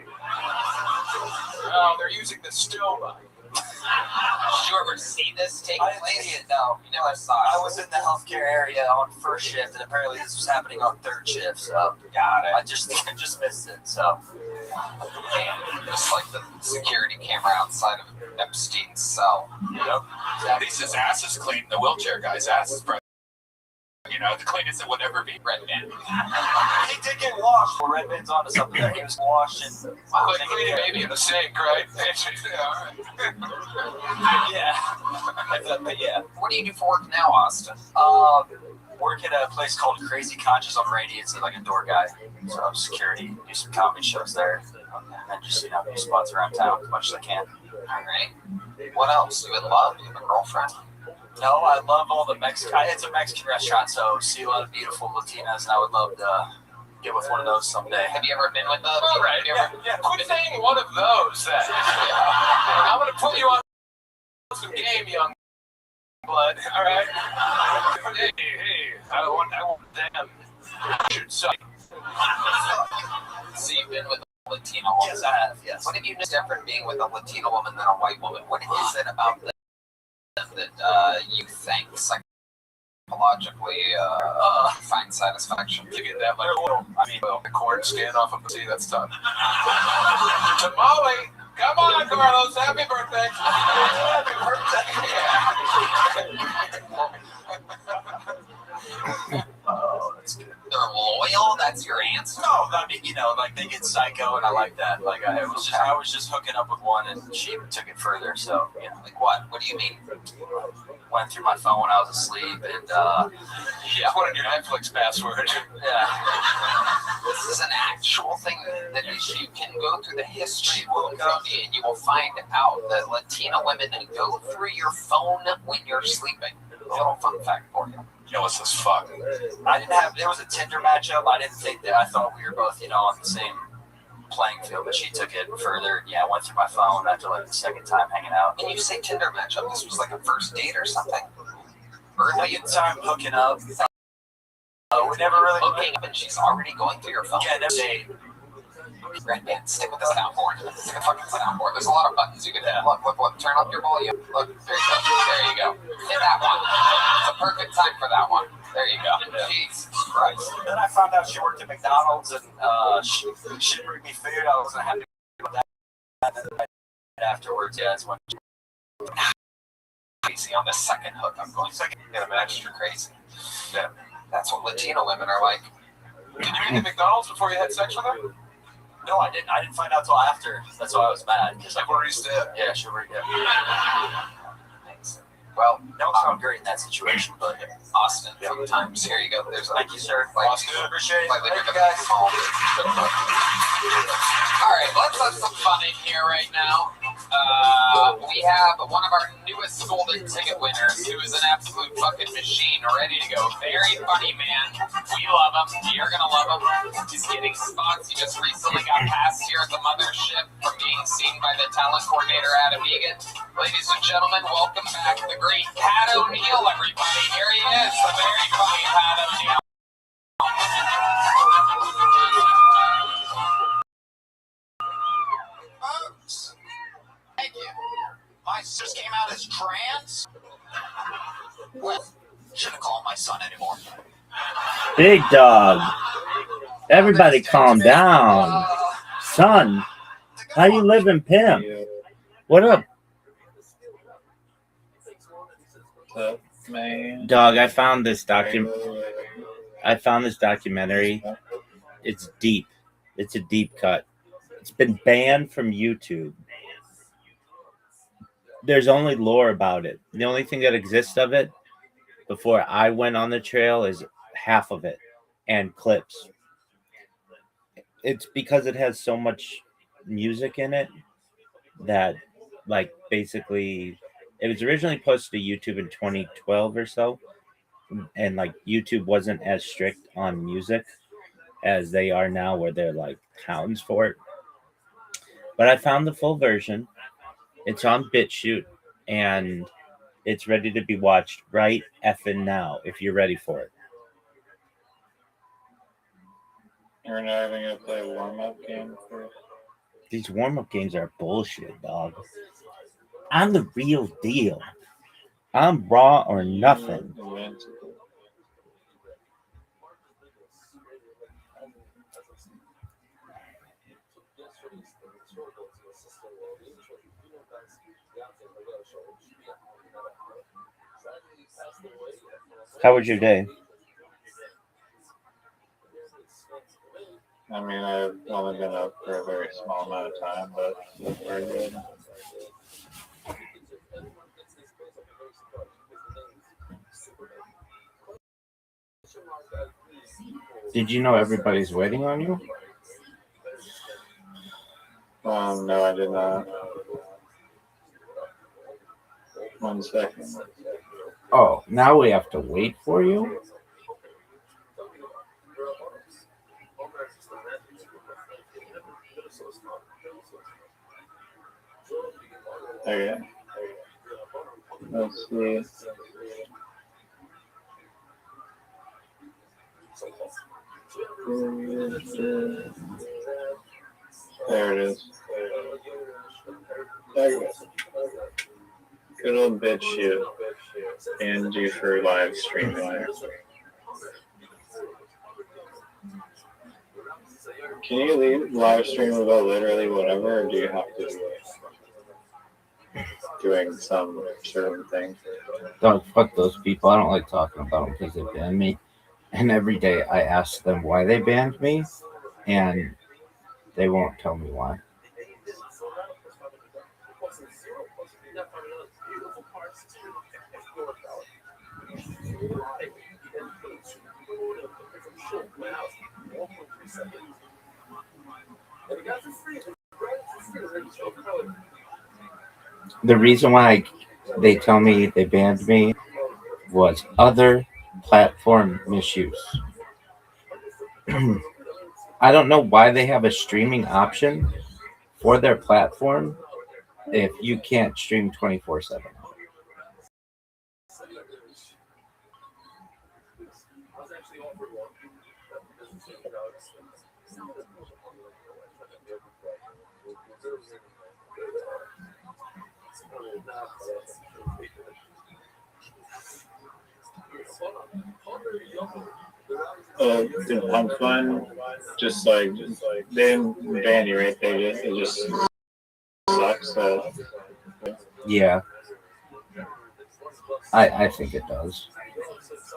Oh, they're using the stoma. Did you ever see this take I didn't place? see it, no. You never saw it. I was in the healthcare area on first shift, and apparently this was happening on third shift. So Got it. I just missed it. So Just like the security camera outside of Epstein's cell. Yep. At least his ass is clean. The wheelchair guy's ass is probably, the cleanest it would ever be. Red man. he did get washed. Well, Red Man's onto something there. He was washed and Like cleaning baby in the sink, right? yeah. But yeah. What do you do for work now, Austin? Work at a place called Crazy Conscious on Rainy. It's like a door guy. So I'm security, do some comedy shows there, and just do spots around town as much as I can. All right. What else? You in love? You have a girlfriend? No, I love all the Mexican. It's a Mexican restaurant, so see a lot of beautiful Latinas, and I would love to get with one of those someday. Have you ever been with them? All right. Quit saying one of those then. I'm going to put you on some game, young blood. All right? Hey, I want them. Should suck. So you've been with a Latina woman? Yes, I have. Yes. What have you noticed different being with a Latina woman than a white woman? What is it about them that you think psychologically find satisfaction? You get that, the corn skin off of the sea, that's done. Tamale! Come on, Carlos, happy birthday! Happy birthday! Oh, that's good. They're loyal? That's your answer? No, I mean, like they get psycho, and I like that. Like I was just hooking up with one, and she took it further. So Like what? What do you mean? went through my phone when I was asleep, and Put in your Netflix password. yeah. This is an actual thing that you can go through the history of media and you will find out that Latina women go through your phone when you're sleeping. A little fun fact for you. Jealous as fuck. There was a Tinder matchup. I thought we were both, on the same playing field, but she took it further. Yeah, I went through my phone after like the second time hanging out. And you say Tinder matchup, this was like a first date or something? Second time hooking up. We never really Hooking up and she's already going through your phone? Yeah, never date. Red man, stick with the soundboard. Stick a fucking soundboard. There's a lot of buttons you can hit. Look. Turn up your volume. Look, there you go. Hit that one. It's a perfect time for that one. There you go. Jesus Christ. Then I found out she worked at McDonald's, and she didn't bring me food. I was gonna have to do that. And then right afterwards, that's when Crazy on the second hook. I'm going second. Get a match. You're crazy. Yeah. That's what Latino women are like. Did you eat at McDonald's before you had sex with her? No, I didn't. I didn't find out till after. That's why I was mad. Like where he's dead. Yeah, she worked. Yeah. Thanks. Well, Don't sound great in that situation, but Austin, from Times. Here you go. There's a thank you, sir. Austin, Appreciate it. like Thank you're you, gonna guys. All right, let's have some fun in here right now. We have one of our newest golden ticket winners, who is an absolute fucking machine, ready to go. Very funny man. We love him. You're gonna love him. He's getting spots. He just recently got passed here at the mothership from being seen by the talent coordinator Adam Egan. Ladies and gentlemen, welcome back the great Pat O'Neill, everybody. Here he is, the very funny Pat O'Neill. Folks, thank you. My sis came out as trans. Well, shouldn't call him my son anymore. Big dog. Everybody calm down. Son, how you living, pimp? What up? Man. Dog, I found this documentary. It's deep. It's a deep cut. It's been banned from YouTube. There's only lore about it. The only thing that exists of it before I went on the trail is half of it and clips. It's because it has so much music in it that, like, basically it was originally posted to YouTube in 2012 or so, and like YouTube wasn't as strict on music as they are now, where they're like hounds for it. But I found the full version. It's on BitChute, and it's ready to be watched right effing now if you're ready for it. You're not even gonna play a warm-up game first? These warm-up games are bullshit, dog. I'm the real deal. I'm raw or nothing. Invincible. How was your day? I mean, I've only been up for a very small amount of time, but it's very good. Did you know everybody's waiting on you? No, I did not. 1 second. Oh, now we have to wait for you? Okay. Let's see. There it is. There you go. Good old BitChute. And you for live streaming. Can you leave live stream about literally whatever, or do you have to be doing some certain thing? Dog, fuck those people. I don't like talking about them because they banned me. And every day I ask them why they banned me, and they won't tell me why. The reason why they tell me they banned me was other platform misuse. I don't know why they have a streaming option for their platform if you can't stream 24/7. Did Punk Fun just like they didn't ban you, right? It just sucks. Yeah, I think it does.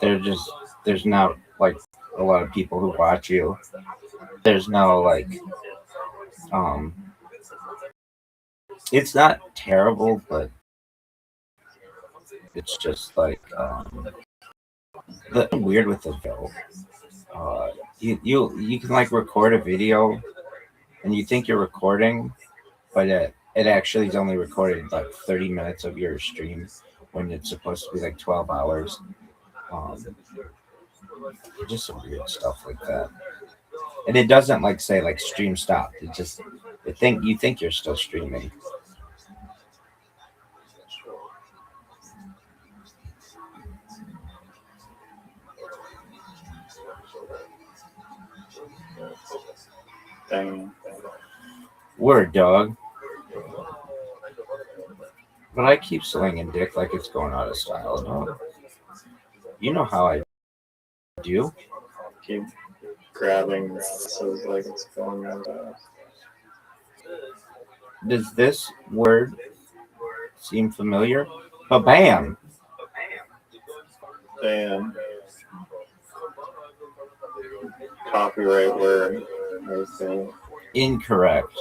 There's not like a lot of people who watch you. There's no like it's not terrible, but It's just like the weird with the video. You can like record a video and you think you're recording, but it actually is only recorded like 30 minutes of your stream when it's supposed to be like 12 hours. Just some weird stuff like that. And it doesn't like say like stream stopped. It just you think you're still streaming. Dang. Word, dog. But I keep slinging dick like it's going out of style, dog. You know how I do. Keep grabbing so like it's going out. Does this word seem familiar? Bam! Damn. Copyright word. Okay. Incorrect.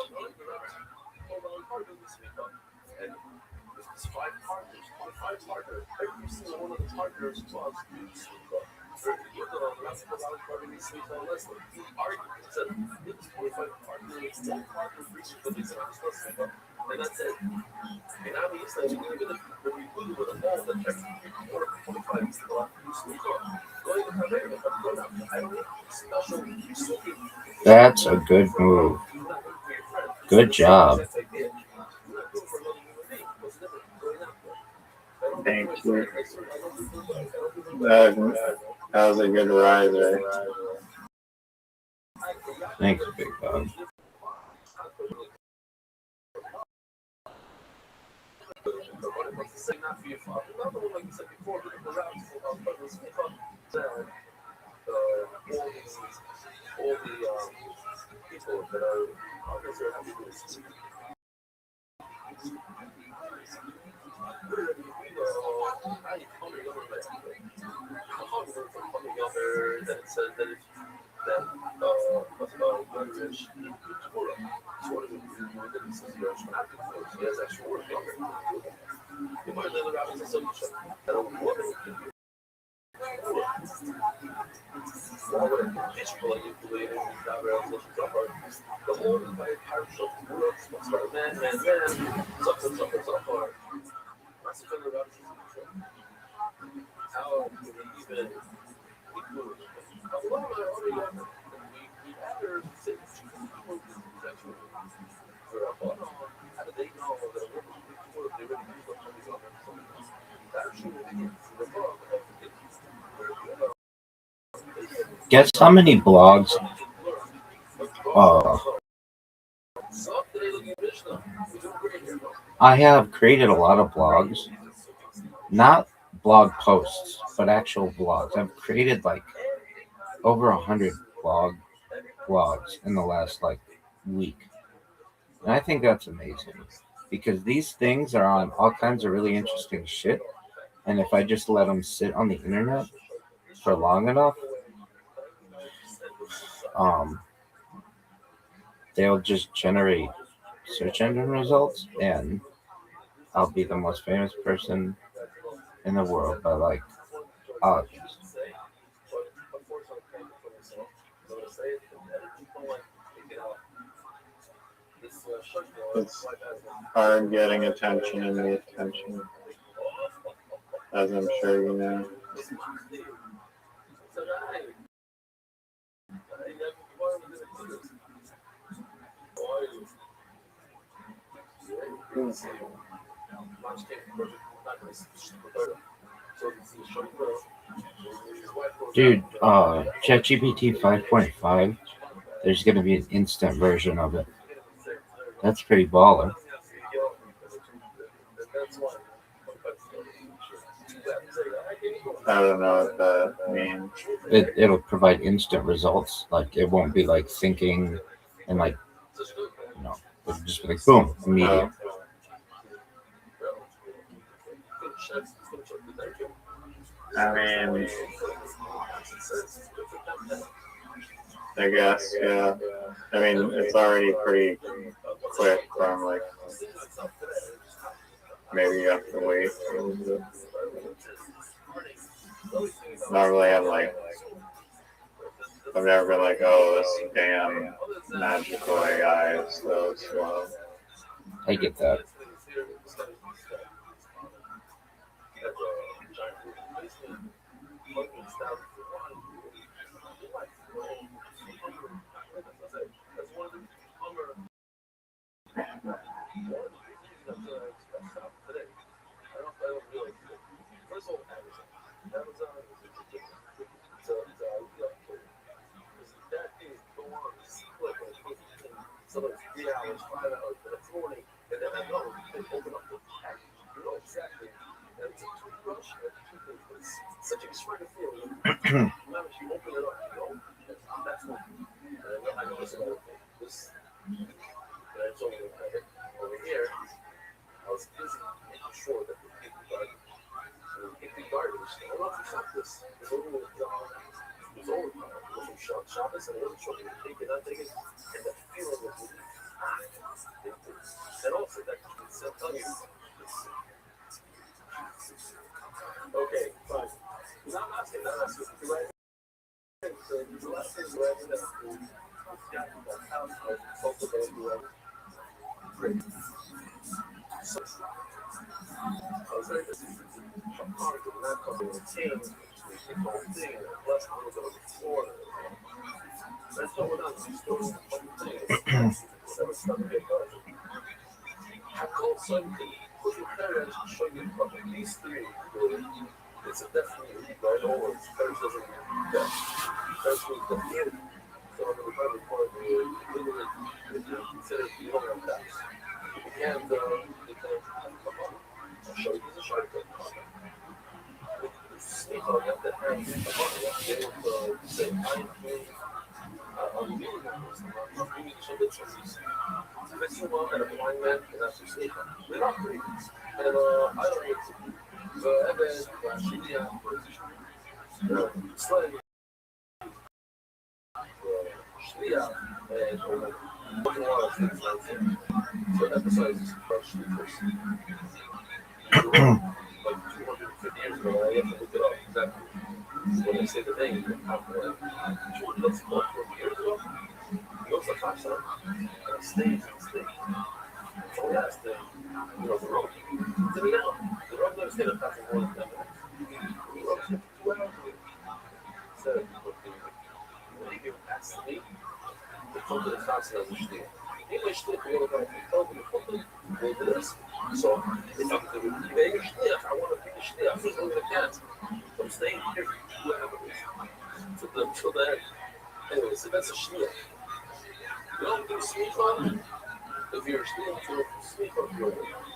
That's a good move. Good job. Thank you. That was a good riser. Thanks, big dog. Guess how many blogs? I have created a lot of blogs, not blog posts, but actual blogs. I've created like over 100 blogs in the last like week, and I think that's amazing because these things are on all kinds of really interesting shit. And if I just let them sit on the internet for long enough, they'll just generate search engine results, and I'll be the most famous person in the world by like August. It's hard getting attention and the attention, as I'm sure you know. Dude, ChatGPT 5.5, there's going to be an instant version of it. That's pretty baller. I don't know what that means. It'll provide instant results. Like, it won't be like thinking and like, it'll just be like, boom, immediate. I mean, I guess, yeah. I mean, it's already pretty quick from like maybe you have to wait a little bit. Normally I've never been like, oh, this damn magical AI is so slow. I get that.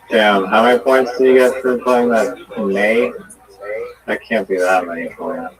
Damn, how many points do you get for playing that May? That can't be that many points.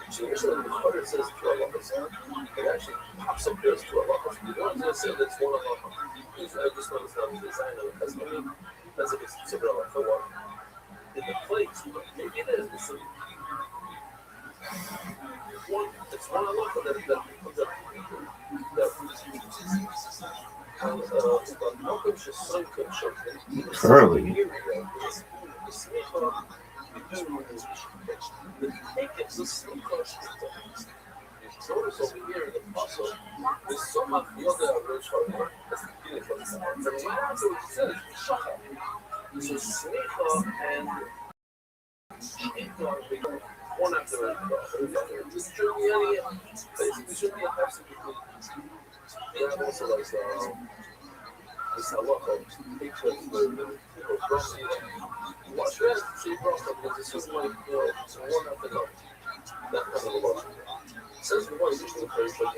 So usually when the Quran says to Allah, it actually pops up there as to Allah. You don't want to say that's one of Allah. I just noticed that the design of it has meaning as if it's several for one. In the place, maybe it is. It's one Allah that comes up. Curly. Notice over here in the puzzle, there's so much other Rothschild that's the beginning from the and right after it says Shaka. So Snecha and Shnecha become one after another. This should be any, basically should be a person between. They have also like this halacha, pictures, the broccoli. Watch that, see broccoli, because it's just like, one after another. That kind of a lot. Says we want usually very like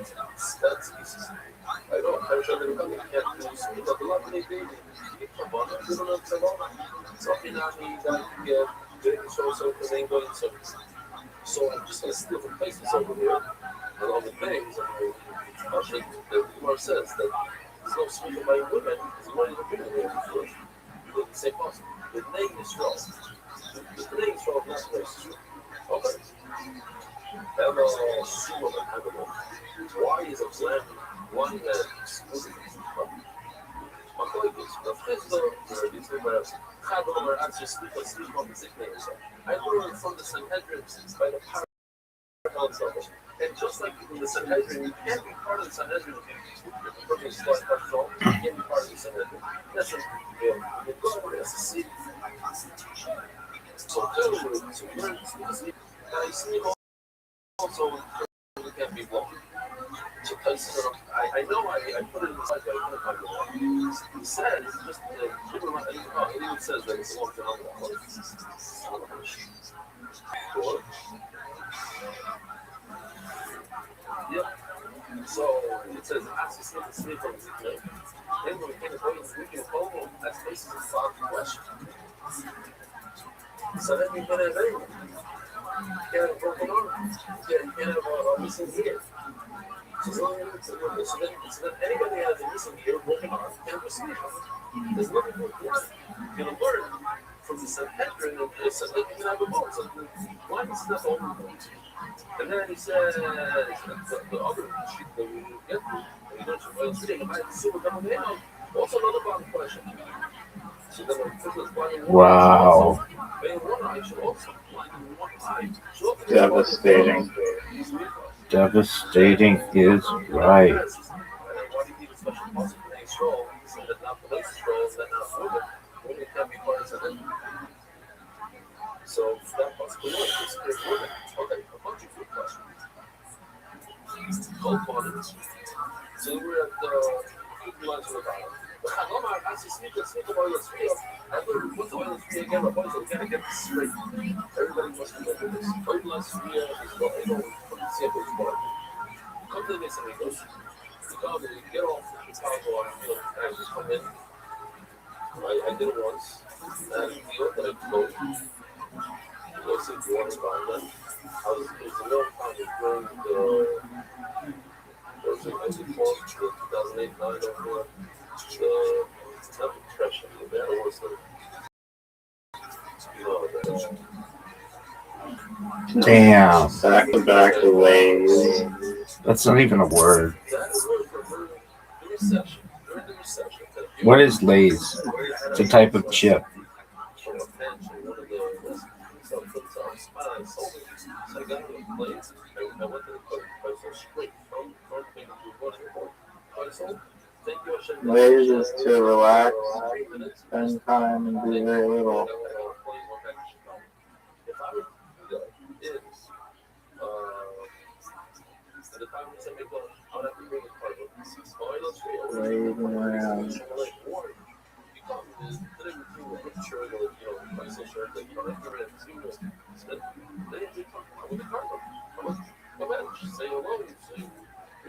it's not stat species. I know, I'm sure they can't do something like a lot of things. You come on, you don't know Savannah. Something I need that you get doing so because they ain't going so. So I'm just gonna steal from places over here and all the things. And actually, the Gemara says that there's no speaking by women, it's more than women here. The same person. The name is wrong. The name is wrong, not the place is true. Okay. Why is a plan? Why is I learned from the Sanhedrin by the power of God. And just like in the Sanhedrin, you can't be part of the Sanhedrin. You can't be part of the Sanhedrin. That's a seed. So, also, it can be wrong. So, I know I put it inside, but I put it wrong. He says, just, it even says that it's a long time. Yep. So, it says, ask us not to sleep on the night. Then when we get a point, we can call them. That's basically a question. So, then we get a very can't have a broken arm. Can't have a missing ear. So then anybody has a missing ear, broken arm, can't receive it. There's nothing to do. You're going to learn from the Sanhedrin and the Sanhedrin can have a bone. So why is that all the point? And then he says, the other sheet that we get to, and you mentioned oil sitting, I assume we're coming in. Also another bottom question. So then we put this bottom one. Wow. Devastating. Devastating is right. So that possibility is okay, a bunch of food questions. Cold water. So we're at the food lunch with I learned what's the oil free again, but boys are gonna get this straight. Everybody must remember this. Oil free is what I don't see if it's what. Come to the next amigos. You come and you get off from Chicago and just come in. I did it once. And the old that I told was if you want to buy them. It was a long time during the 2008-9 over the depression. That was the Damn. Back to back lays. That's not even a word. What is Lay's? It's a type of chip. Lays is to relax, spend time, and do very little. Waving around.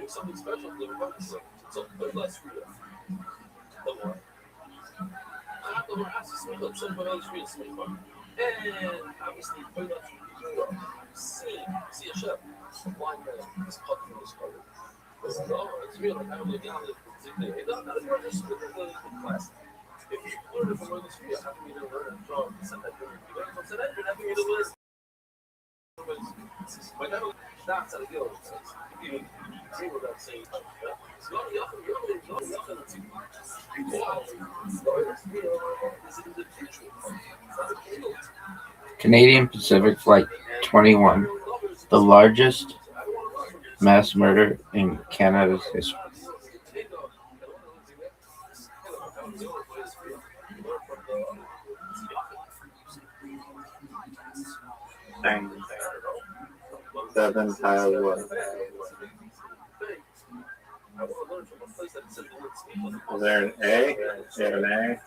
Something special to the body, so less for you. And obviously, Canadian Pacific Flight 21, the largest mass murder in Canada's history. Dang. 7 tiles what? Is there an A? You have an A?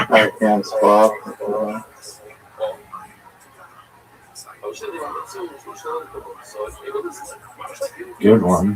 I can't swap. Good one.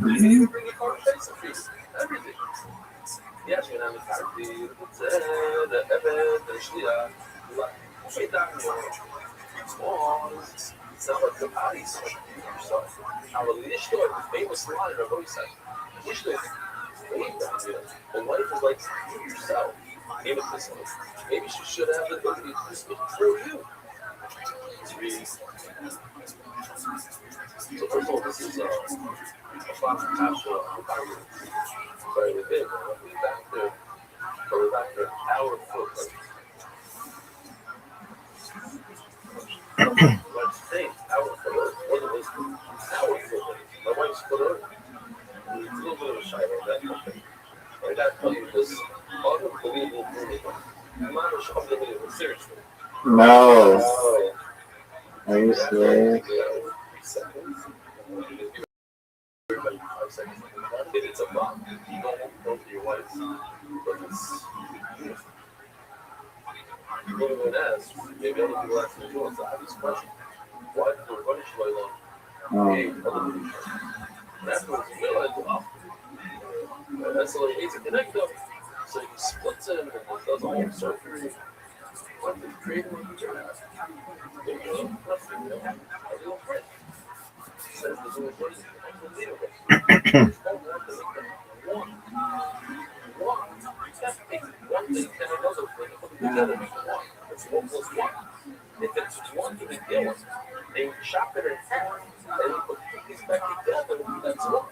No. Are you serious? That's what you realize. Wow. So it needs to connect them. So he splits it and does all the surgery. What the creator of the says the little boy one thing and another thing put together make one. It's 1 plus 1. If it's 1 to begin with, and you chop it in half, and you put these back together, that's 1.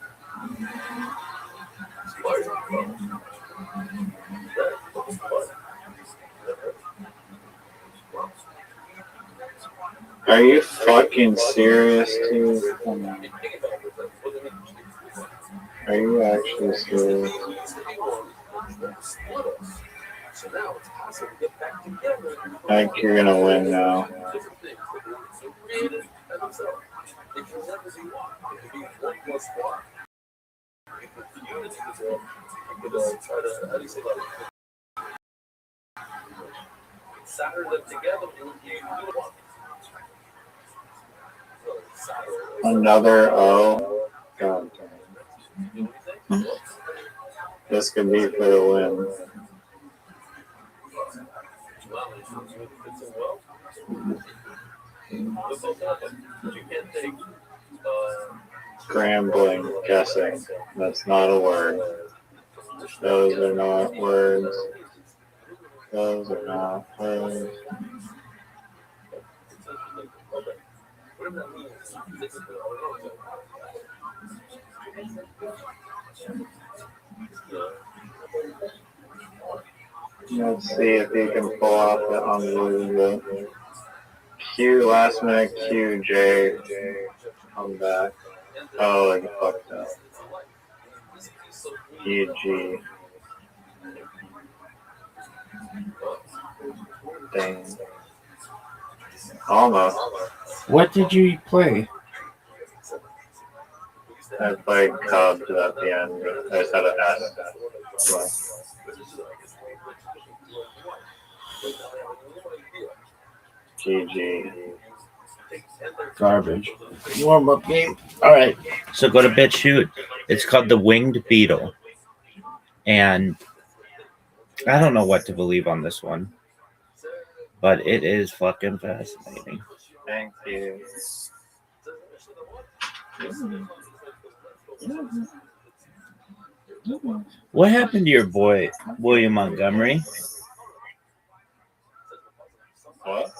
Are you fucking serious, dude? Come on. Are you actually serious? I think you're gonna win now. Another O. God damn. This could be for the win. Scrambling, guessing. That's not a word. Those are not words. Those are not words. Let's see if he can pull off the unbelievable. Q, last minute QJ. Come back. Oh, I fucked up. EG. Dang. Almost. What did you play? I played Cubs at the end, but I just had an S. GG. Garbage. Warm up game. All right. So go to BitChute. It's called the Winged Beetle. And I don't know what to believe on this one, but it is fucking fascinating. Thank you. What happened to your boy, William Montgomery? What?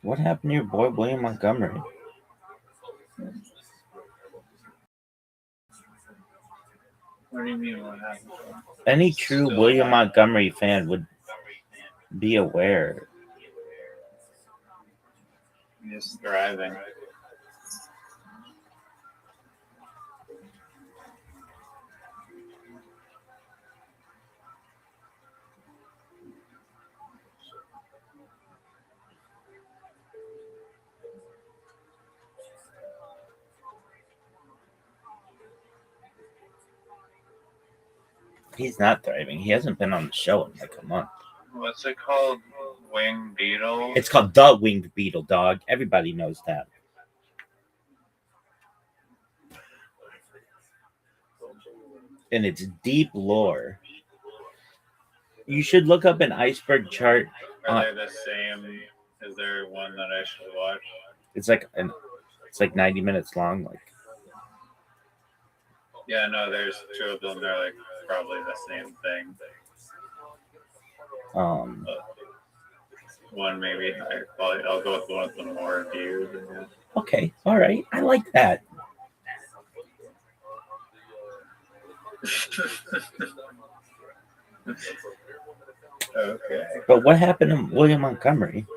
What happened to your boy, William Montgomery? What do you mean what happened? Any true William Montgomery fan would be aware. He's thriving. He's not thriving. He hasn't been on the show in like a month. What's it called? Winged beetle? It's called The Winged Beetle, dog. Everybody knows that. And it's deep lore. You should look up an iceberg chart. Are they the same? Is there one that I should watch? It's like 90 minutes long. Like, yeah, no, there's 2 of them. They're like probably the same thing. One maybe. I'll go with one with the more views. Okay, all right. I like that. Okay. But what happened to William Montgomery?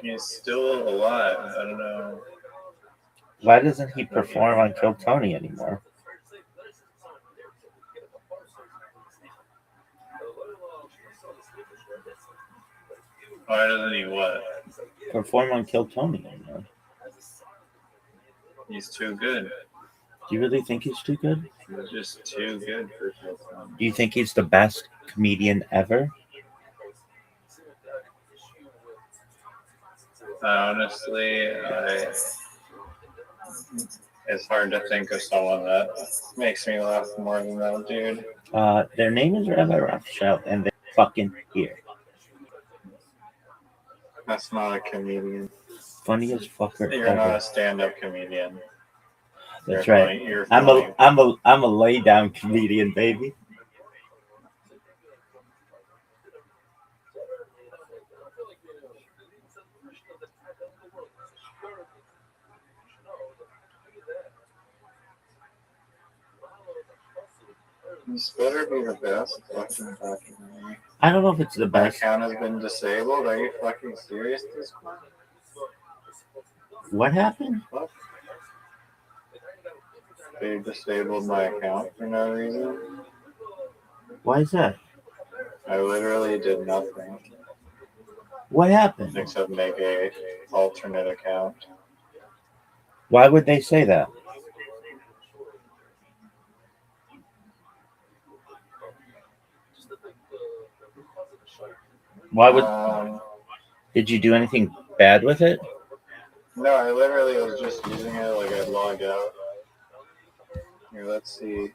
He's still alive. I don't know. Why doesn't he perform on Kill Tony anymore? Why doesn't he what? Perform on Kill Tony anymore? He's too good. Do you really think he's too good? He's just too good for Kill Tony. Do you think he's the best comedian ever? Honestly, it's hard to think of someone that makes me laugh more than that dude. Their name is Rabbi Rothschild, and they're fucking here. That's not a comedian. Funniest fucker You're ever. not a stand-up comedian. That's You're right. funny. You're I'm funny. a lay down comedian, baby. This better be the best fucking documentary. I don't know if it's the My best. account has been disabled. Are you fucking serious, Discord? What happened? What? They disabled my account for no reason. Why is that? I literally did nothing What happened? except make a alternate account. Why would they say that? Why would? Did you do anything bad with it? No, I literally was just using it like I'd log out. Here, let's see.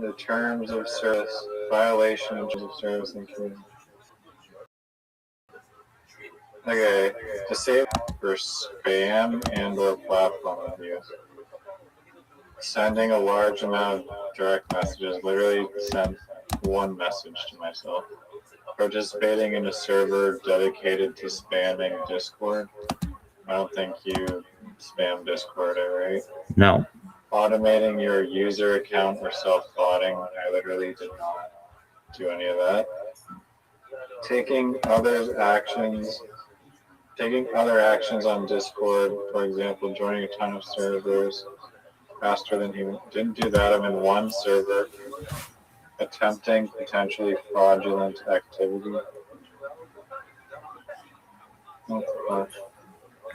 The terms of service, violation of terms of service and community. Okay, disable for spam and or platform abuse. Sending a large amount of direct messages, literally sent one message to myself. Participating in a server dedicated to spamming Discord. I don't think you spam Discord, right? No. Automating your user account or self-botting. I literally did not do any of that. Taking other actions on Discord, for example, joining a ton of servers faster than human. Didn't do that. I'm in one server. Attempting potentially fraudulent activity.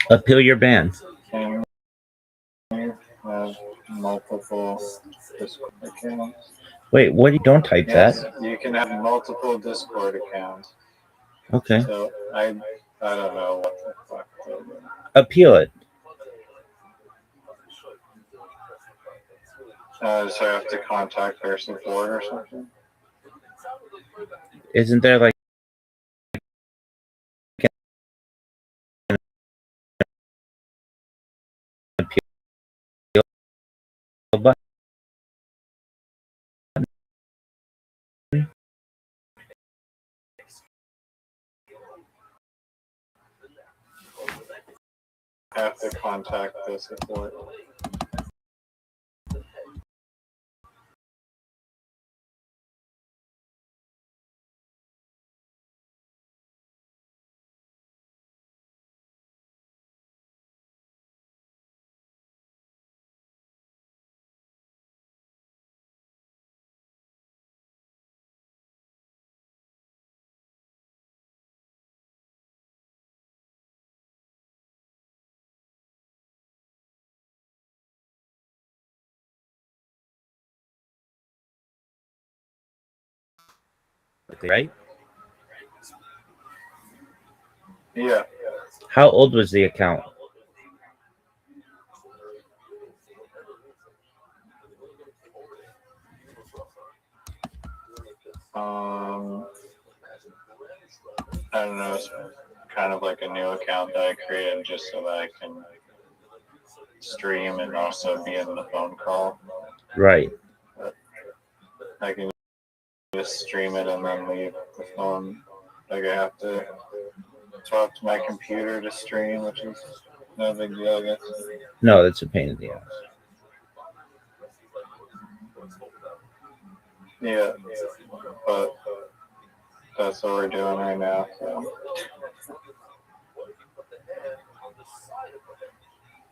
Appeal your ban. Can you have multiple Discord accounts? Wait, what? Don't type Yes, that. you can have multiple Discord accounts. Okay. So I don't know what the fuck. Appeal it. So I have to contact their support or something? Isn't there like an appeal button? I have to contact the support. Right? Yeah. How old was the account? I don't know. It's kind of like a new account that I created just so that I can stream and also be in the phone call. Right. But I can just stream it and then leave the phone. Like I have to talk to my computer to stream, which is no big deal, I guess. No, that's a pain in the ass. Yeah, but that's what we're doing right now. So.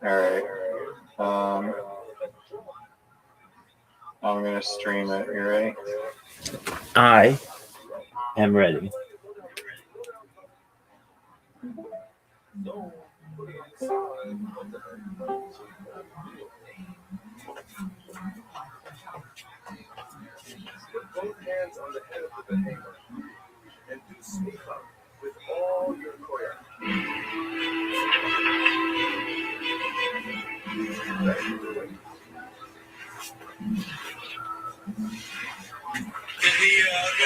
All right. I'm gonna stream it. You ready? I am ready. Both hands on the head of the behemoth and do smicha with all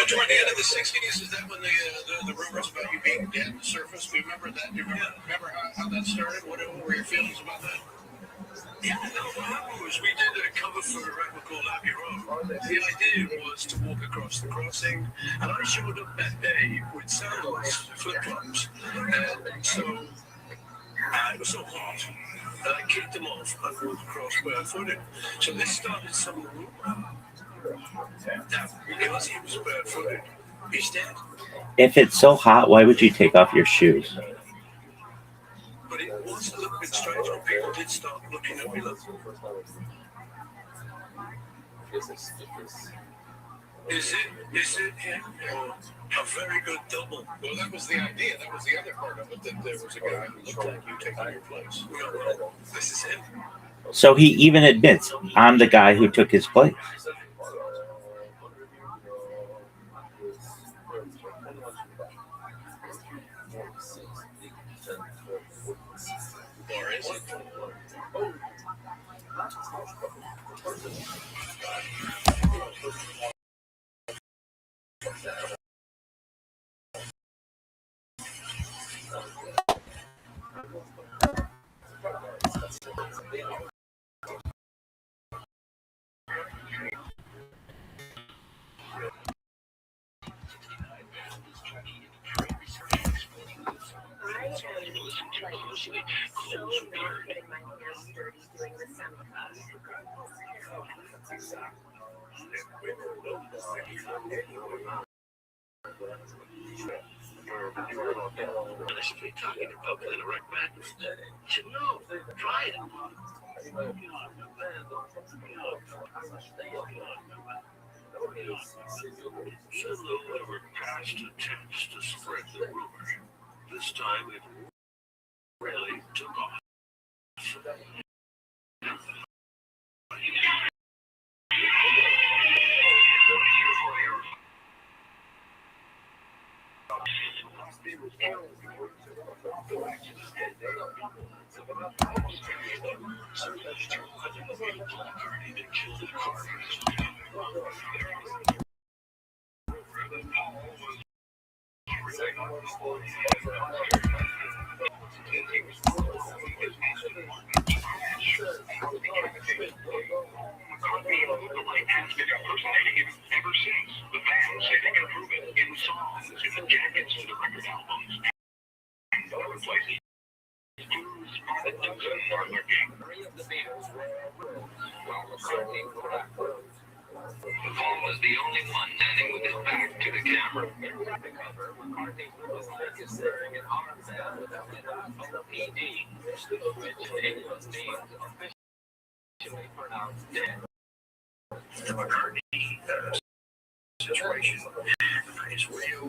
Toward the end of the 60s, is that when the rumors about you being dead surfaced? Do you remember that? Do you remember how that started? What were your feelings about that? Yeah, no, what happened was we did a cover for a record called Abbey Road. The idea was to walk across the crossing, and I showed up that day with sandals, flip-flops, and so it was so hot that I kicked them off and walked across barefooted. So this started some rumor that because he was barefooted, he's dead. If it's so hot, why would you take off your shoes? But it was a little bit strange when people did start looking at me like, is it him or a very good double? Well, that was the idea. That was the other part of it, that there was a guy who looked like you taking your place. No, this is him. So he even admits, I'm the guy who took his place. Or is it? I should be talking about the direct magnet. Should know. Try it. So whoever passed attempts to spread the rumor. This time it really took off. Paul was the only one standing with his back to the camera. The McCartney situation is real.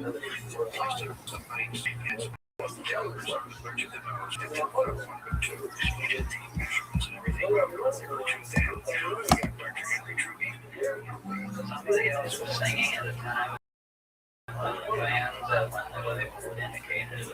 Somebody else was singing at the time. Fans when they were dedicated.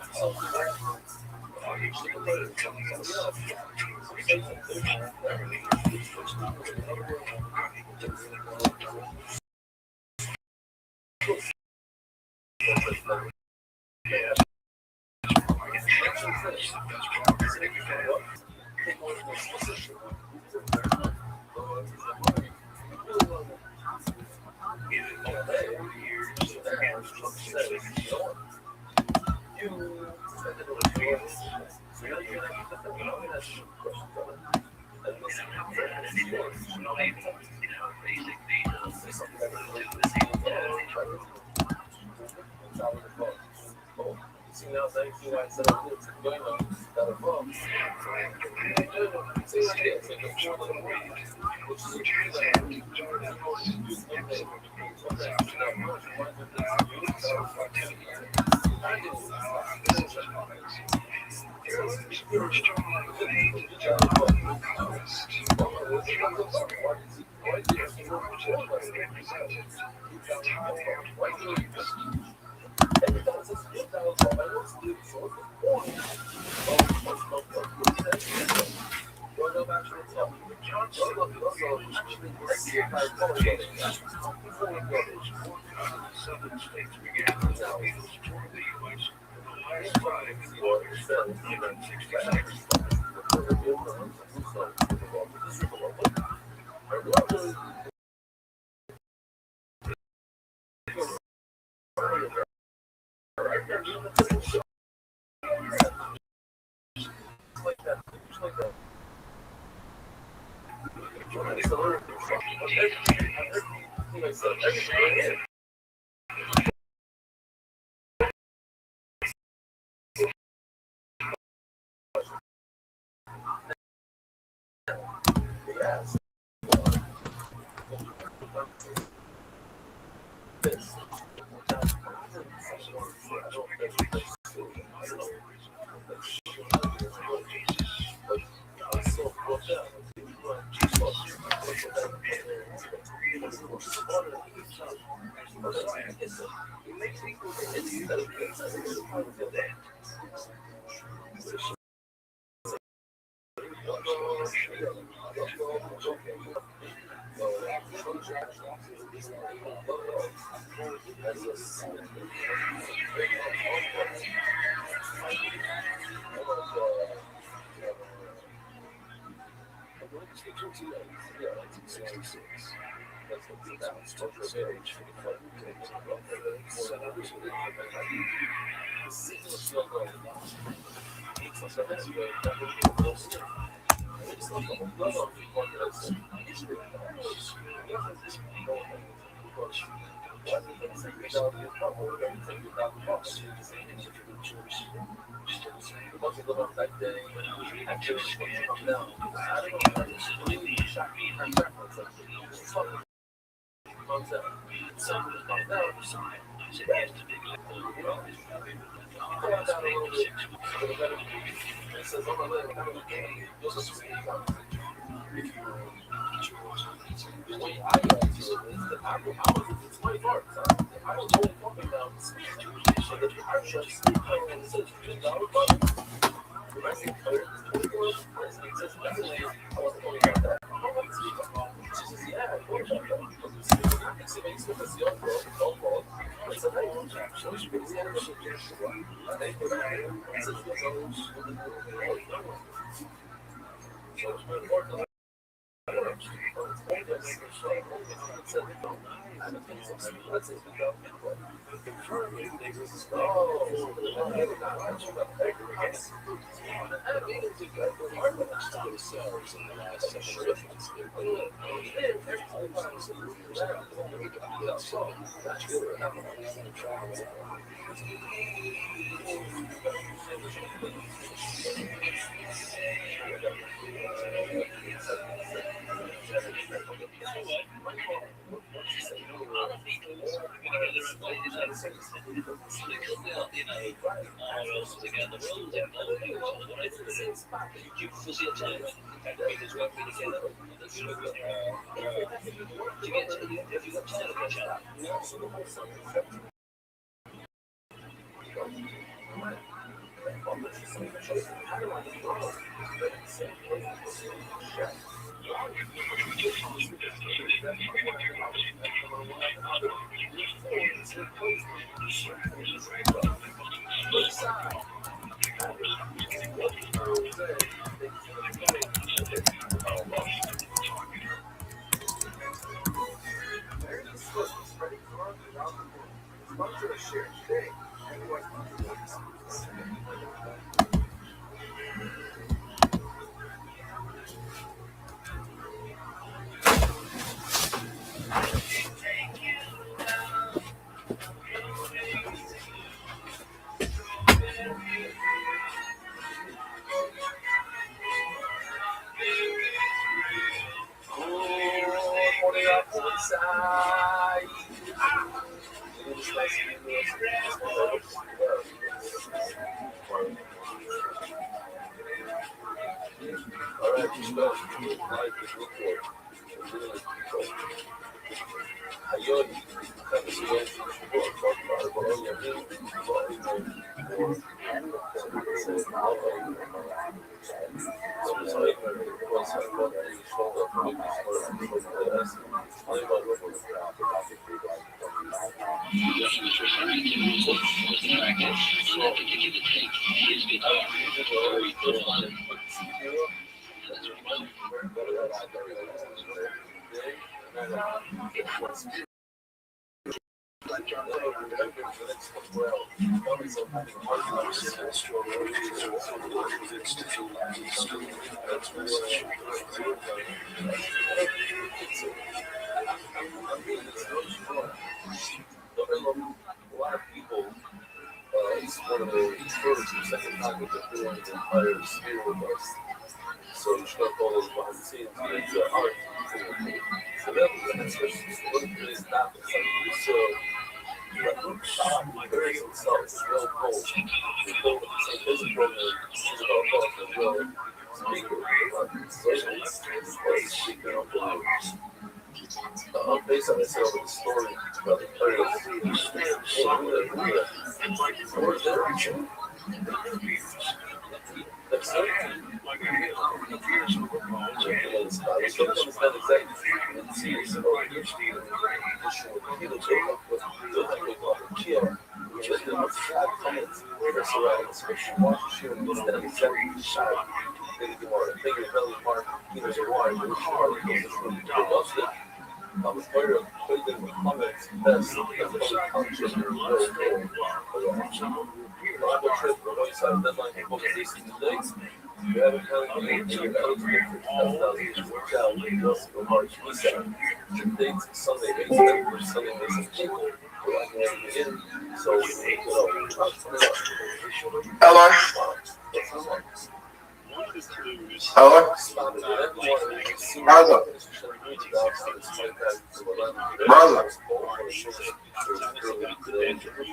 Hello? Hello? Brother? Brother?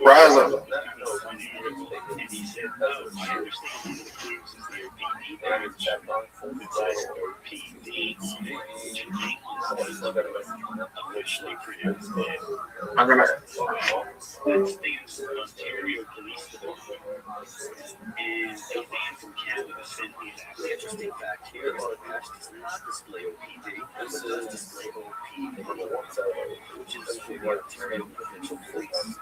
Brother? I'm gonna. Ontario Police Department is a man from Canada sent me that interesting fact here. The patch does not display OPD, but does display OP, which is for the Ontario Provincial Police.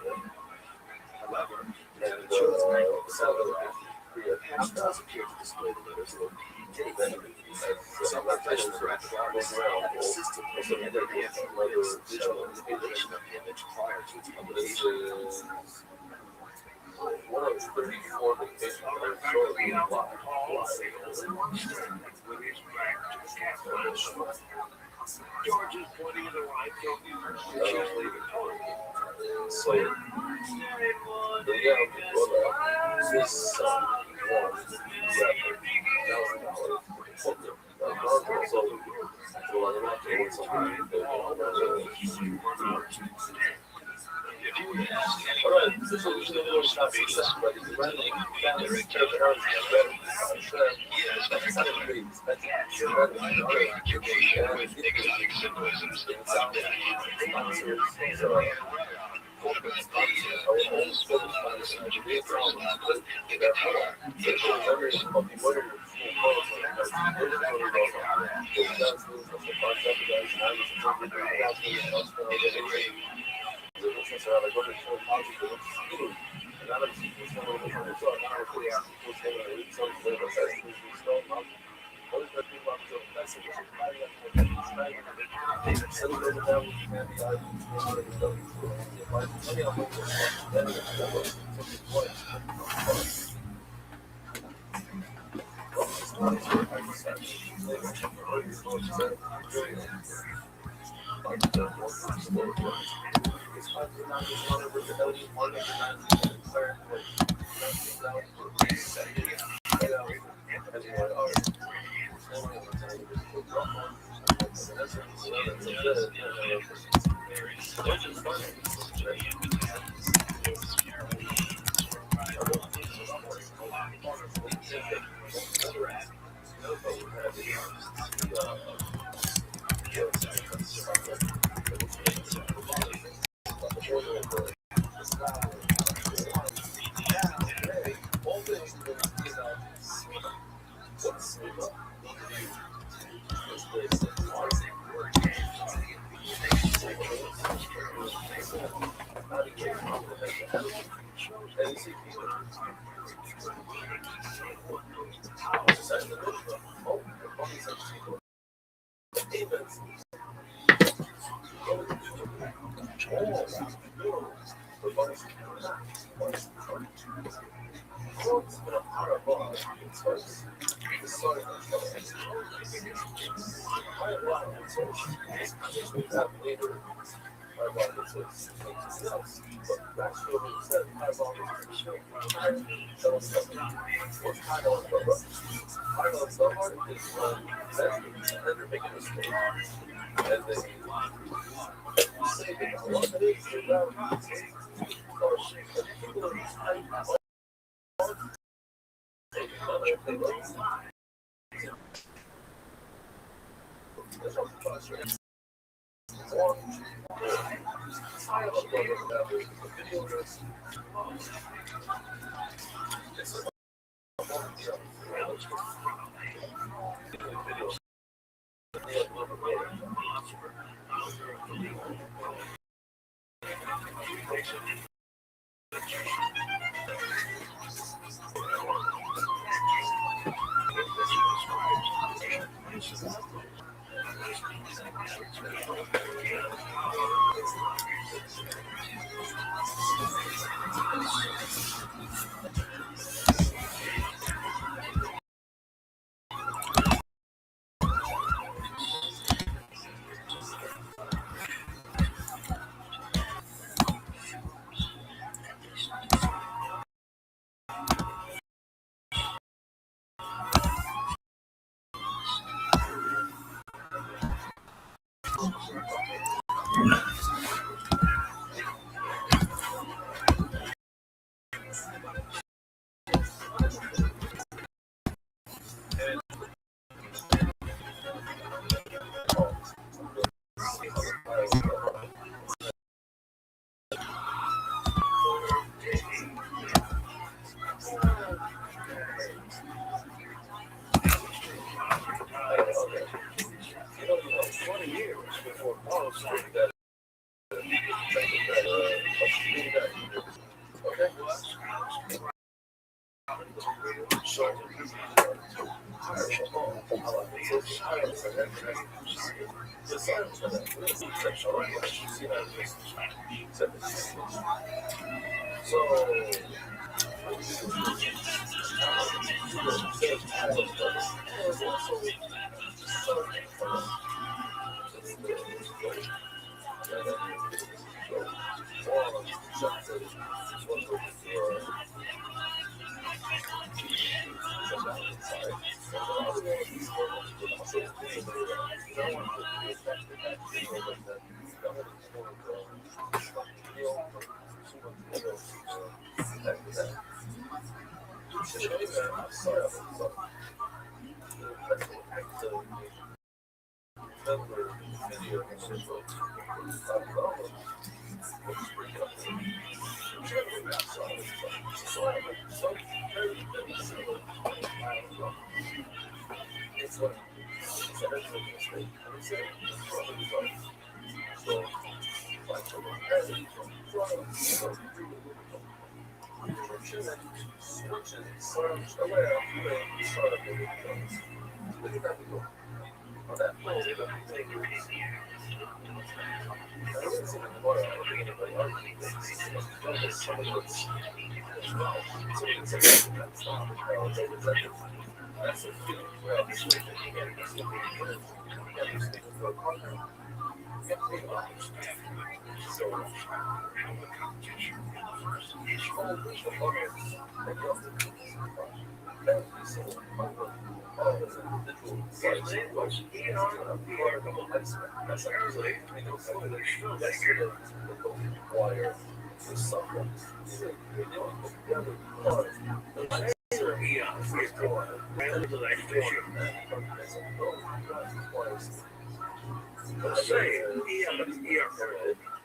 However, it shows 9/7. The patch does appear to display the letters OPD. Some officials are at the office and insisted that there be a visual manipulation of the image prior to its publication. One of 34 vacation George is pointing in the right she's leaving home. So, If you would ask anyone who's the most famous preoccupation with exotic symbolisms like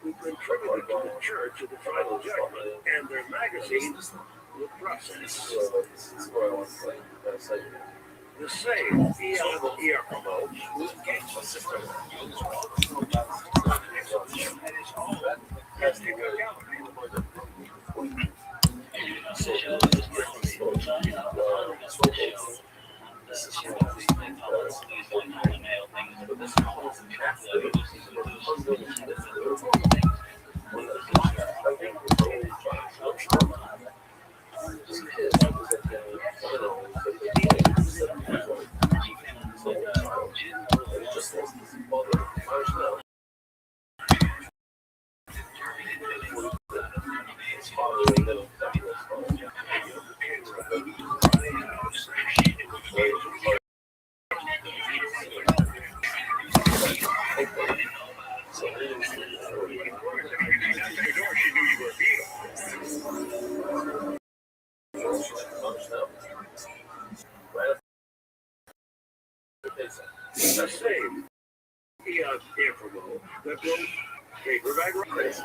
Who contributed to the Church of the Final Judgment and their magazine, The Process. The same ER promotes The same Eon Infamo that broke paperback crazy.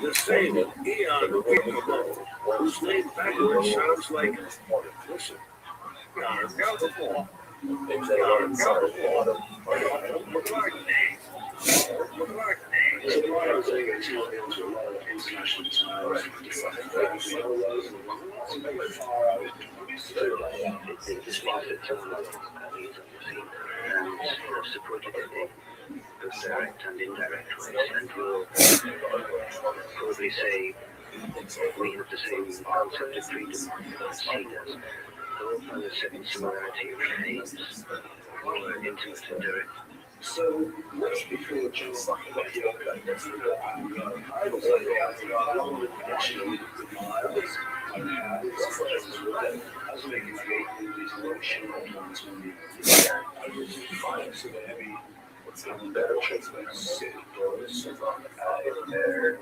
The same Eon Infamo whose name backwards sounds like, listen, Gargabble. Direct and indirect ways, and will probably say we have the same concept of freedom as he does. Though by a certain similarity of names, more intimate and direct. So let's be clear, better chance of sitting there.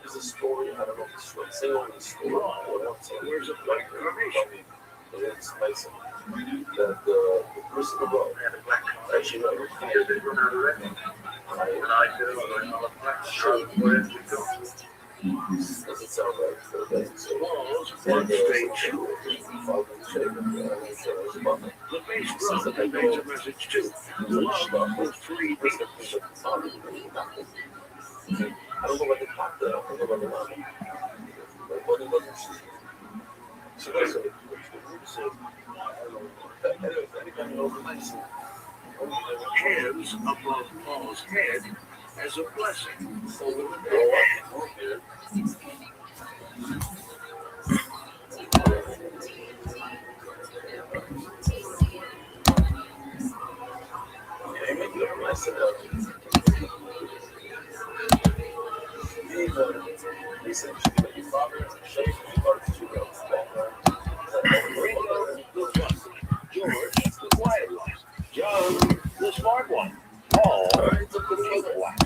There's a story, I don't know if it's say on the story or else. Where's the black carnation? It's amazing that the person above actually they run out of revenue. And I said, oh, I'm black shirt, where did you go? Doesn't sound right for the one stage. The base brother conveys a message too. Love is free. I don't know what the fact that I don't know what the money. What it wasn't. So that's it. Hands above Paul's head as a blessing over the dead. Ringo, the trusted. George, the quiet one. John, the smart one. Paul, the cake one.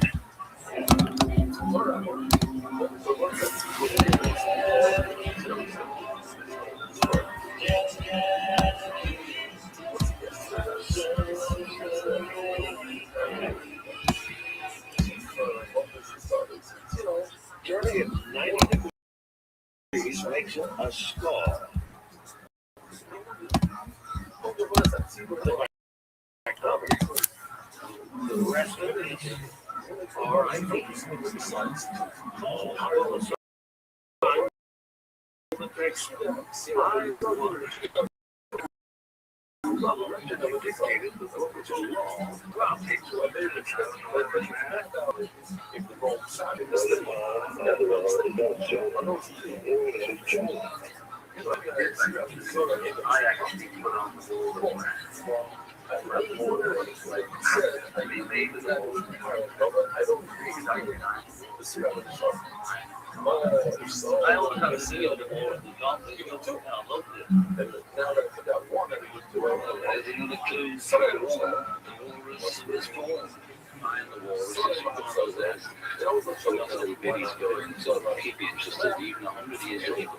Journey of 90 degrees makes it a score. The rest of it is all right. I actually put on the floor. I don't have a seal to hold the golf. I loved it. And now that I got one, I would do it. I didn't look to this form. Behind the walls, so that the baby's going, so keep you interested even 100 years later.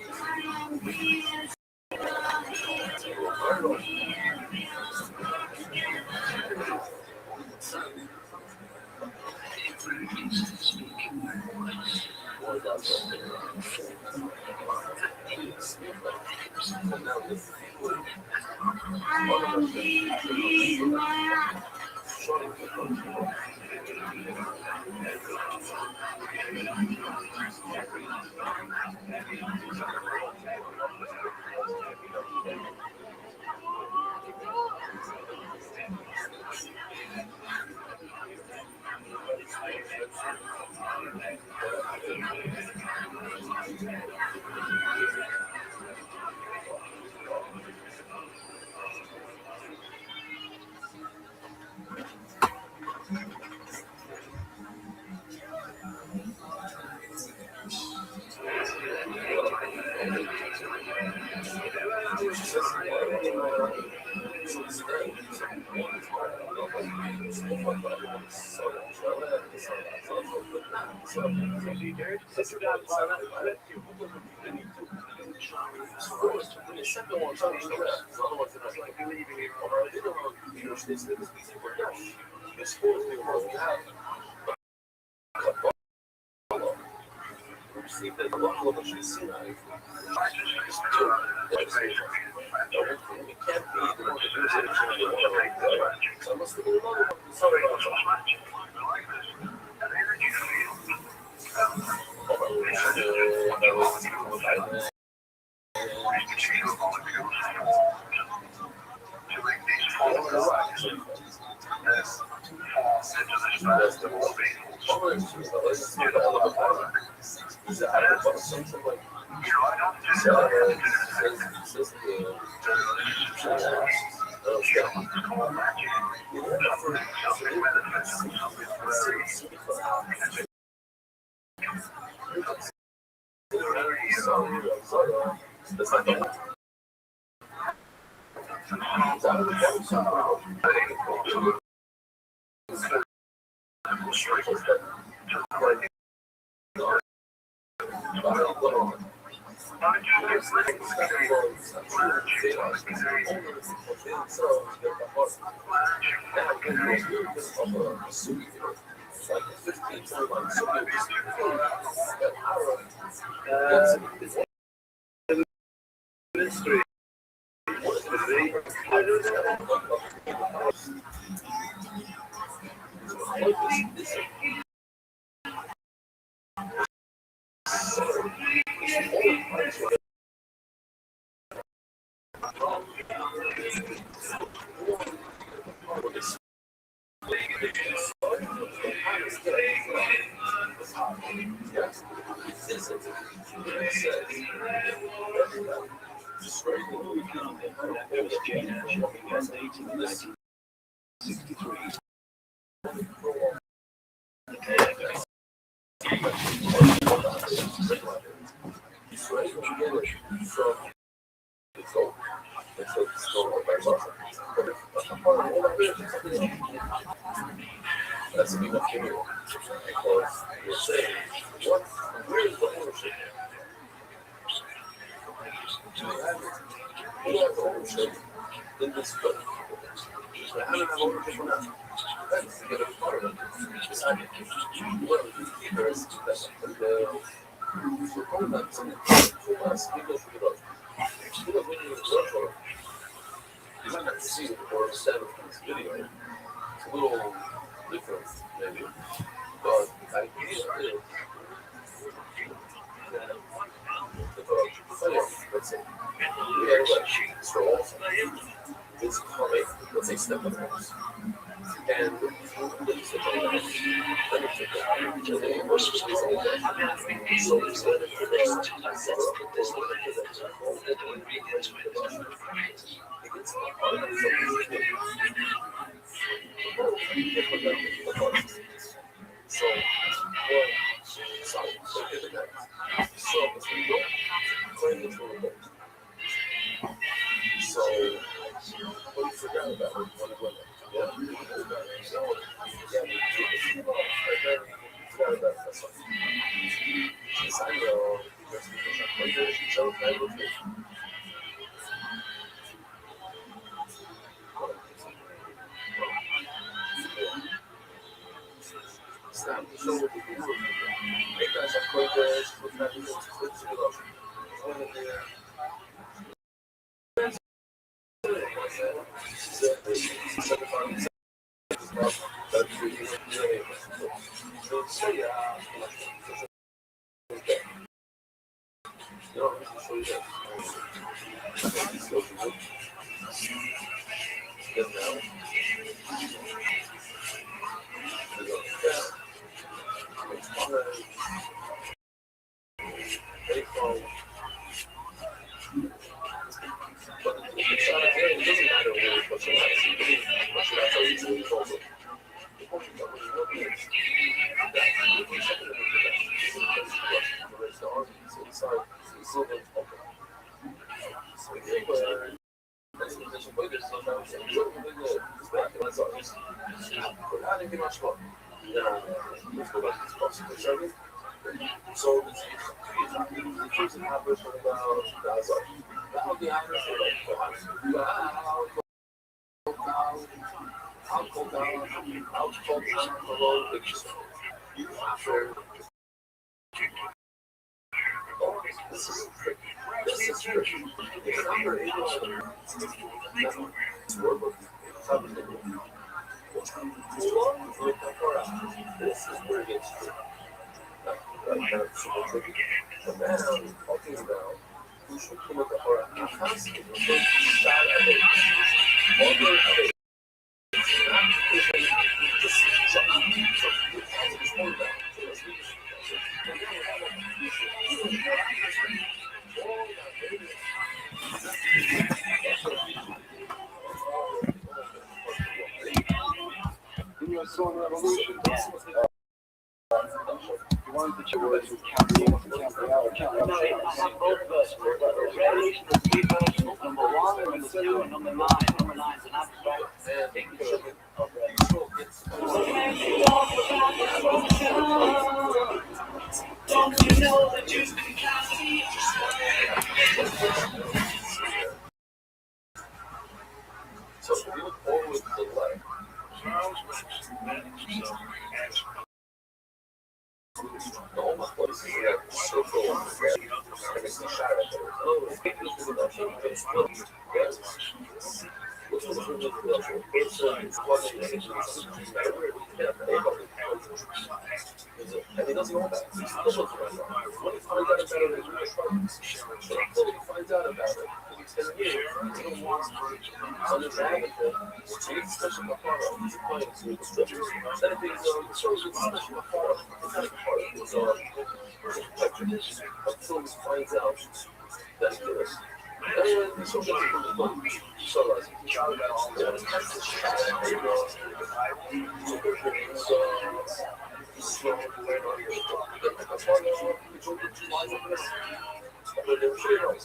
Böyle bir şey yok.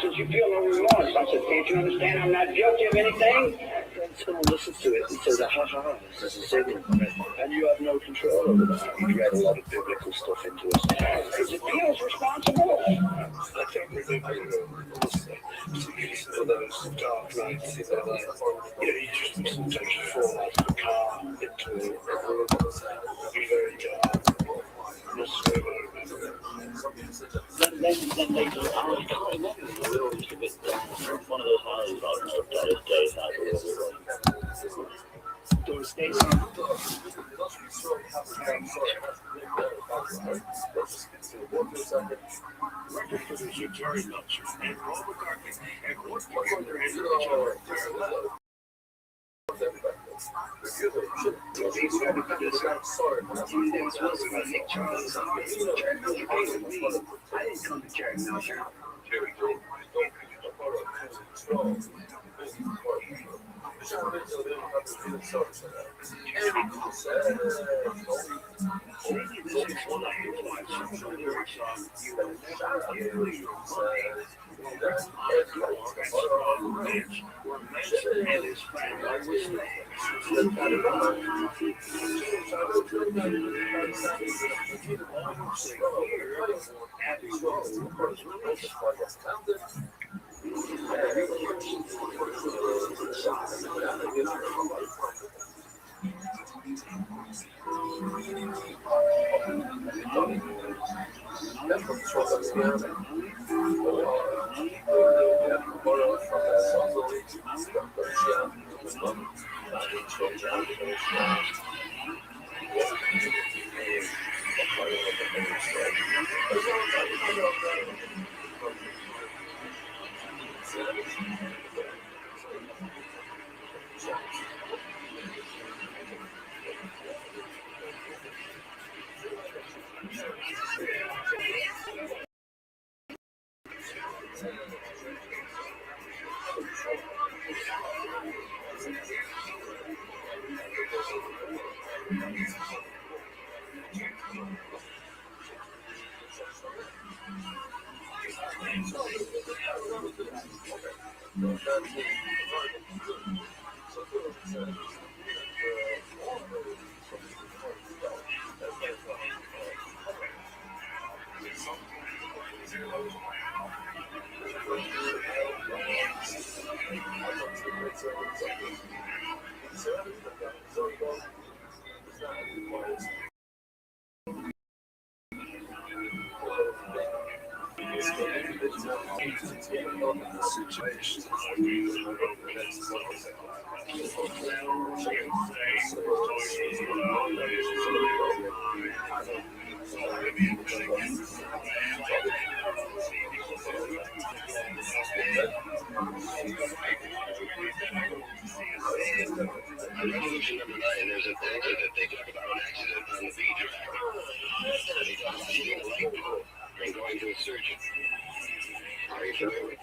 Since you feel no remorse, I said, can't you understand I'm not guilty of anything? Someone listens to it and says, ha, this is a signal. And you have no control over that. You read a lot of biblical stuff into us. Is it feels responsible? I think we're for those dark nights, you just sometimes fall out of the car into a very dark. Then they just, I can't remember the real just a bit one of those houses I just looked at his days out. Doris Stacy. Record producer Terry Melcher and Paul McCartney and what point their hands on each other. I didn't come to Jerry Melcher. the situation. Revolution number 9, there's a banker that they talk about an accident on the beach. They talk about hitting a light pole and going to a surgeon. Are you familiar with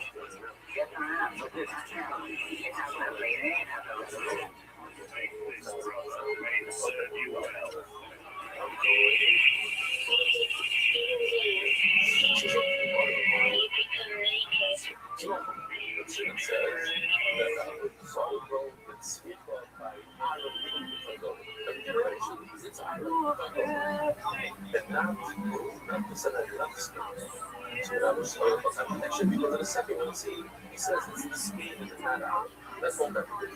Actually, because of the second one, see, he says it's the speed and the time out. That's what that is.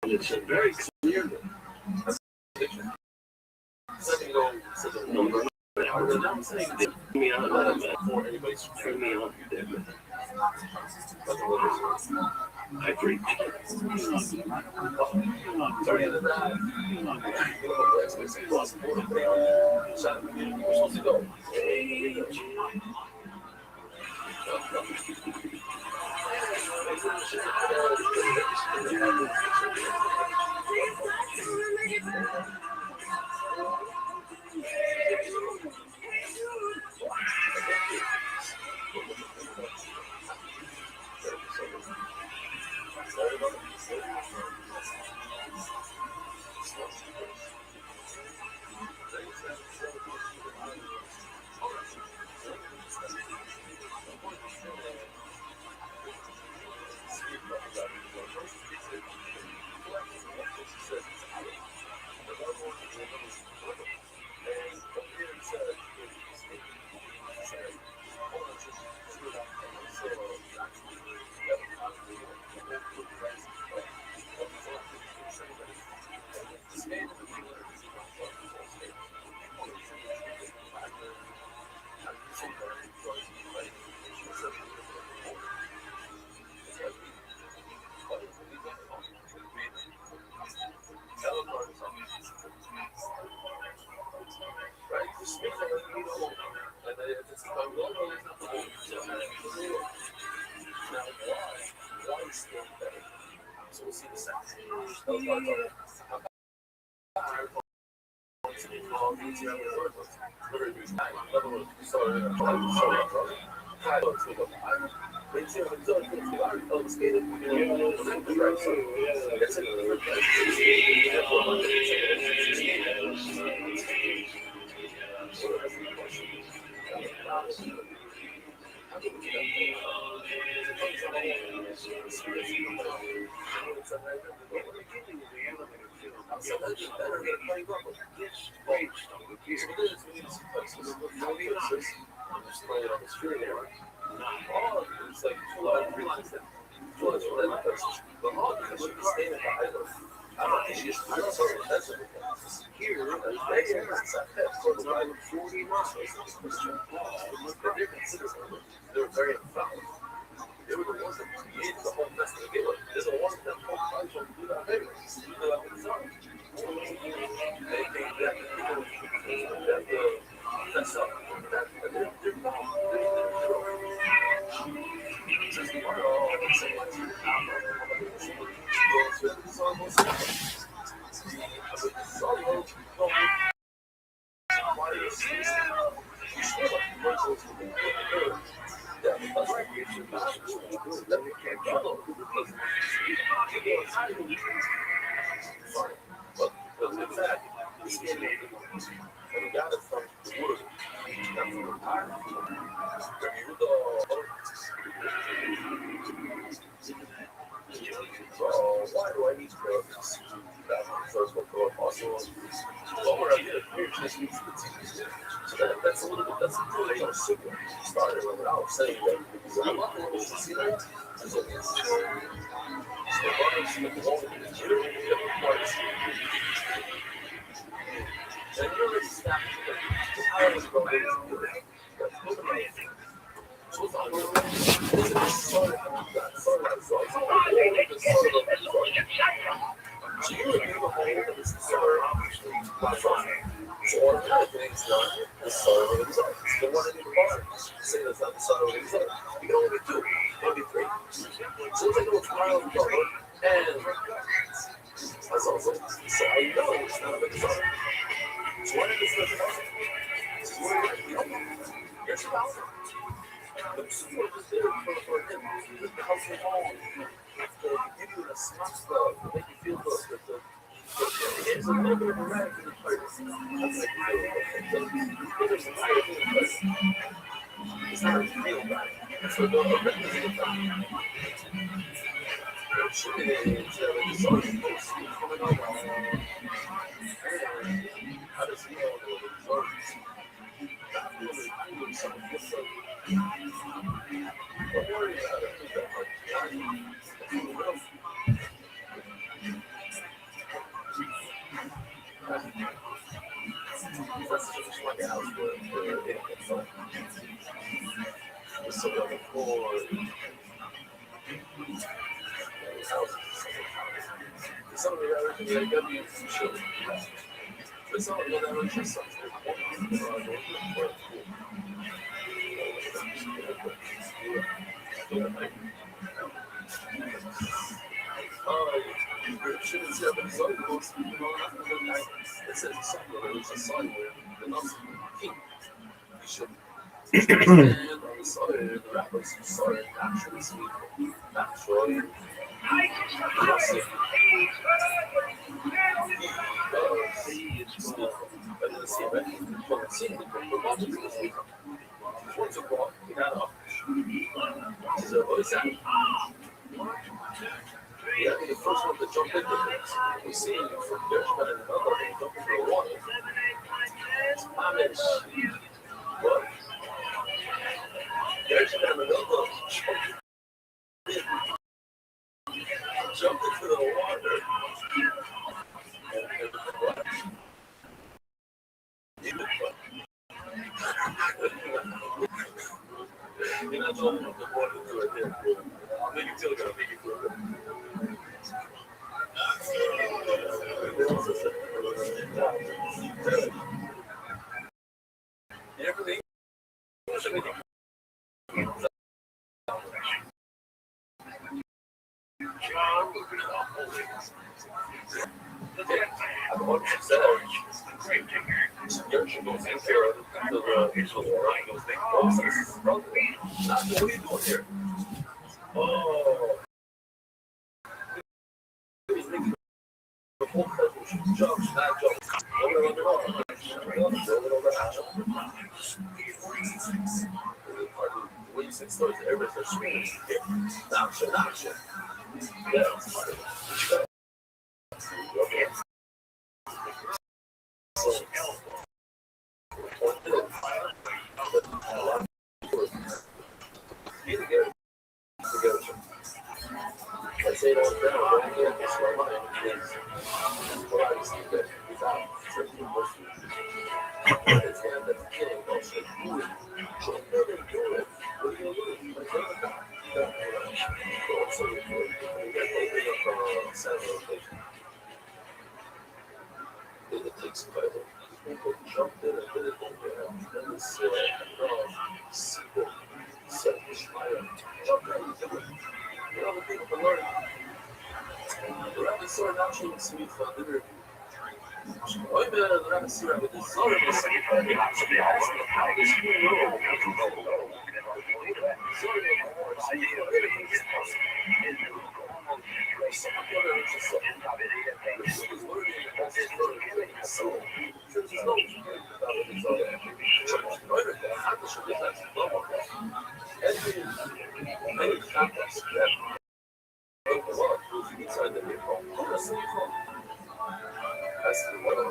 It's very clear. I drink. That's a little bit, that's really super started without saying that because I'm not going to see that.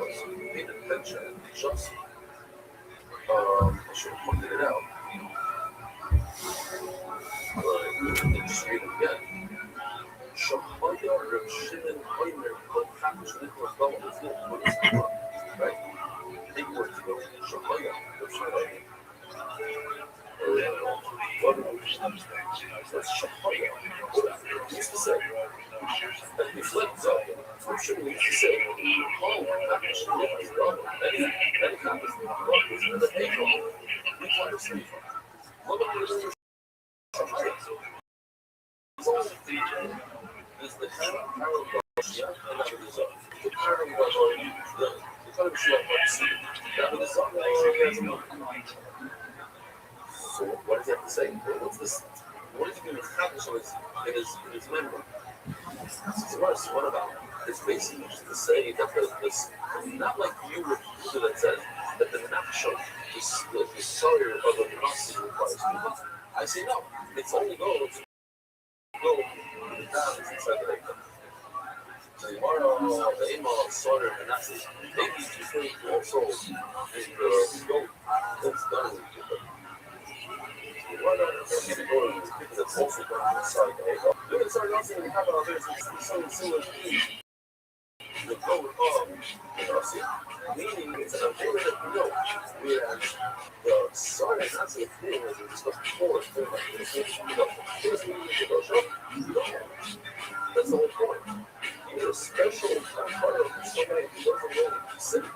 was paid attention and just I should have pointed it out. But just read it again. Shahaya Reb Shimon Oimer Kol Chavish Nicholas Bell is good. What is it? Right? Take words to go. Shahaya Reb Shimon Oimer. That's Shahaya. What used to say? And he flipped up. Reb Shimon used to say, oh, Chavish Nicholas Bell. Many Chavish Nicholas Bell is in the April. We try to see from. What about this? Shahaya. Is the parallel Shia and that is the parallel the kind of Shia that is so what does he have to say? What's this? What is he going to establish in his memory? It's worse. What about? It's basically just to say that this not like you were that says that the nafsha, the soul of a nasi requires movement. I say no. It's only goes go down inside the head. So the aim of solar and nasi maybe it's referring to also the goat that's done with it. Why not maybe go to people that's also done inside the head? Look at sorry nasi and we have it out there. It's something similar to the goat of the nasi. Meaning it's an ability that you know. Whereas the solar and nasi thing as we discussed before, it's like this, you know, here's the that's the whole point. You need a special part of somebody who doesn't really consider.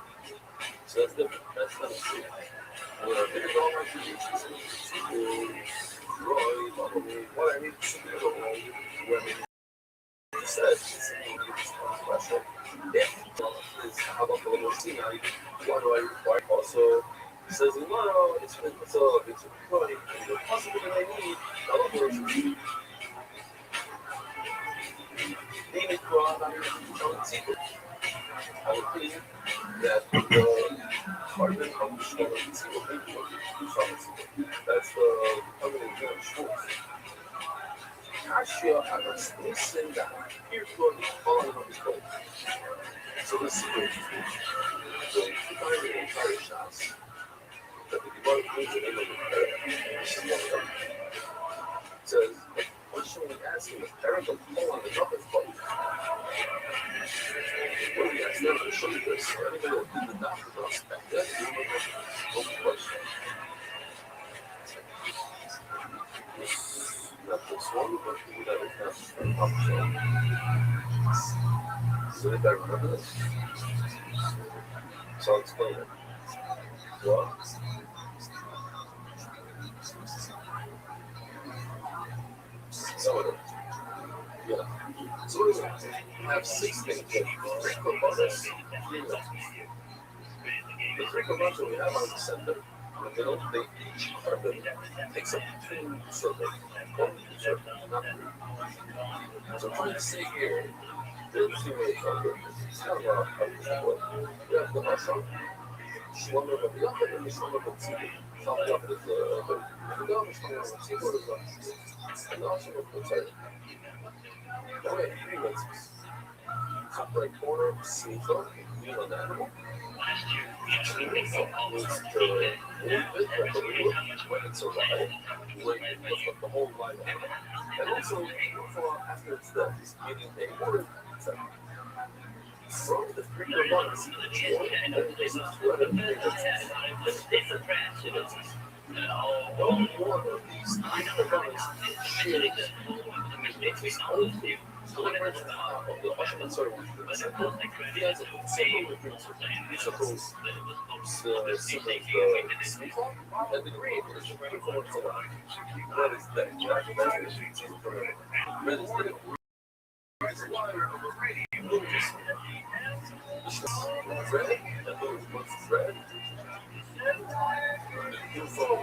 So that's different. That's not true. When our bigger dog like you what I need to see when he says special. Yeah. How about the little scene? Why do I require also says, well, it's funny, the possibility I need, David Cross, I would think that the carbon of the sugar is that's the permanent Schwartz. Ashia had a listen that here to the falling of his goal. So this is the entire shots that the Gemara brings in the says, what should we ask him? The parent of Paul on the Numbers book. What do we ask them to show you this? Anybody that did the doctor does back then, you know, no question. Not this one, but that is not so did I remember this? So I'll explain it. Well, so yeah. So what is it? You have 6 things that drink about us. The drink about that we have on the center, in the middle, they each carbon takes up 2 circles. 1 circle, not 3. So I'm trying to say here, there's 2 ways carbon. It's not a lot of carbon. We have the Hassan, Shlomo of the Yachid, and the Shlomo of the Tzibur. Some of the Yachid is the Shlomo of the Tzibur is and also of the Tzibur. Now we have 3 lenses. Top right corner, Seifa, wheel and animal. Seifa means the little bit that the wheel, when it's alive, when it looks like the whole live animal. And also, after it's dead, it's meaning a word. From the 3 months, each one, and there's a thread of different branches. One of these 3 months shares its own view. So when it's of the Russian sorry, he has a single difference. Suppose the Smicha and the green is the equivalent to that. That is that. Red is the red, and those ones red. You follow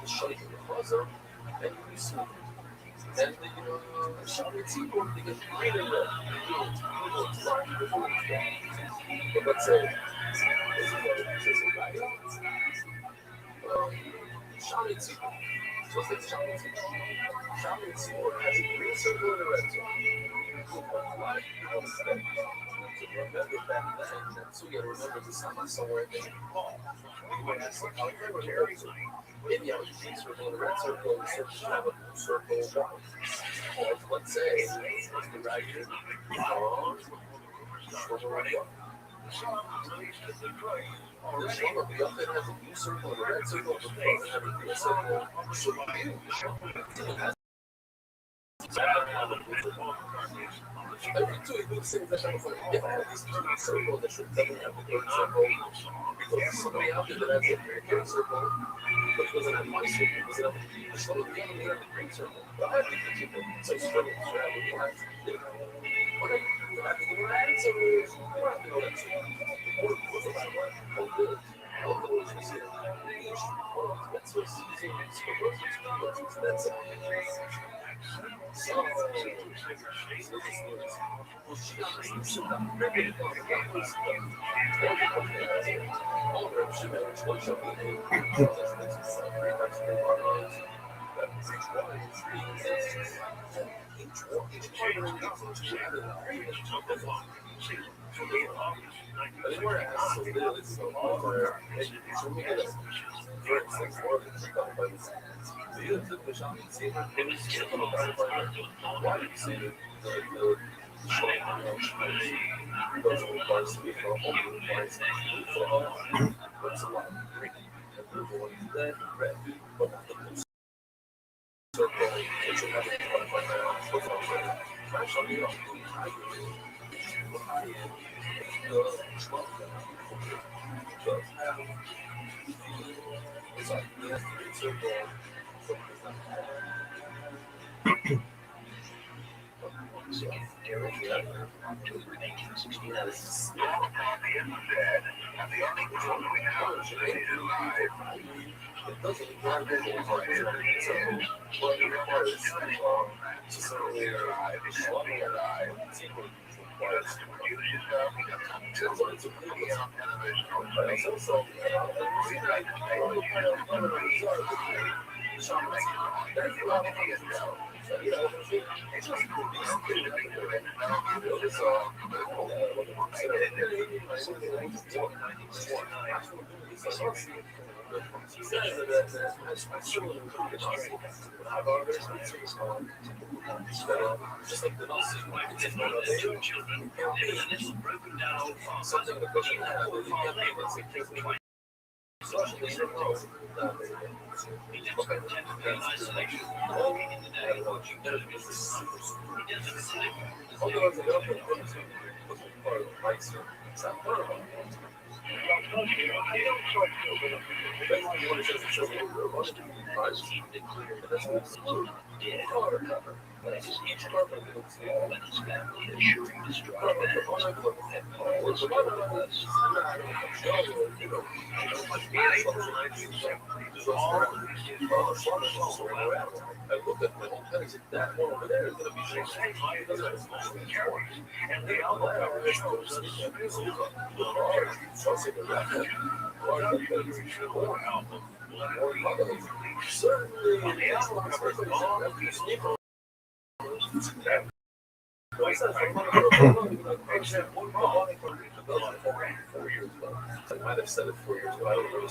the shape of the puzzle, and you see. And the Shabbos people, they get really red. But let's say, Shabbos people. So let's say Shabbos people. Shabbos people has a green circle and a red circle. So remember back then. So you gotta remember this time I somewhere in the ball. When I said, how maybe I was a green circle in a red circle, the circle should have a blue circle. Or let's say, the right here. This one will be up there has a blue circle and a red circle, but it doesn't have a green circle. Every two good things that I'm like, if I have this green circle that should doesn't have the green circle, because somebody out there that has a green circle, but doesn't have my circle, doesn't have the circle, the other have the green circle. But I think that people say struggle to travel, you have to do it. Okay, you have to do that, so you have to know that. I might have said it 4 years ago. I don't know.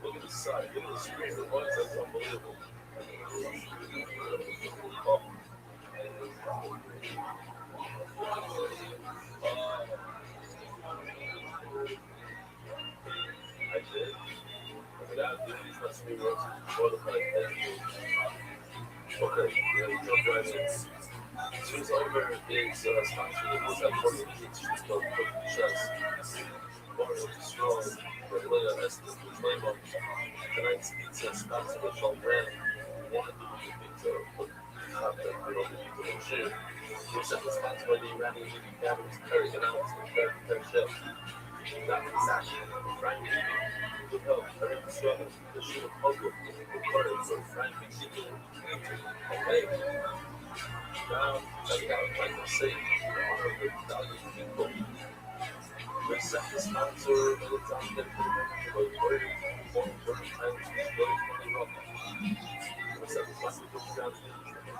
Look at the side. Look at the screen. The lights, that's unbelievable. I did. That didn't trust me once. Okay, yeah, we jump right in. Since Oliver is sponsored, was at 40 kids, she's called Cooking Chess. Barnes is strong, but Leia Estes was labeled. Tonight's pizza sponsored by Sean Brand. One of the pizza, but not that we don't need to share. We're sponsored by the Iranian Leading Cabinets, Perry Canals, and Perry Chef. Not exactly, Frank good help, Eric Struggle, the shoe of puzzle, the curtains of Frank Mexican. Okay. Now, check out Michael Say, the honor of the valued people. The second sponsor of the top 10 for the word, one German times, very funny rock. The second sponsor of the job,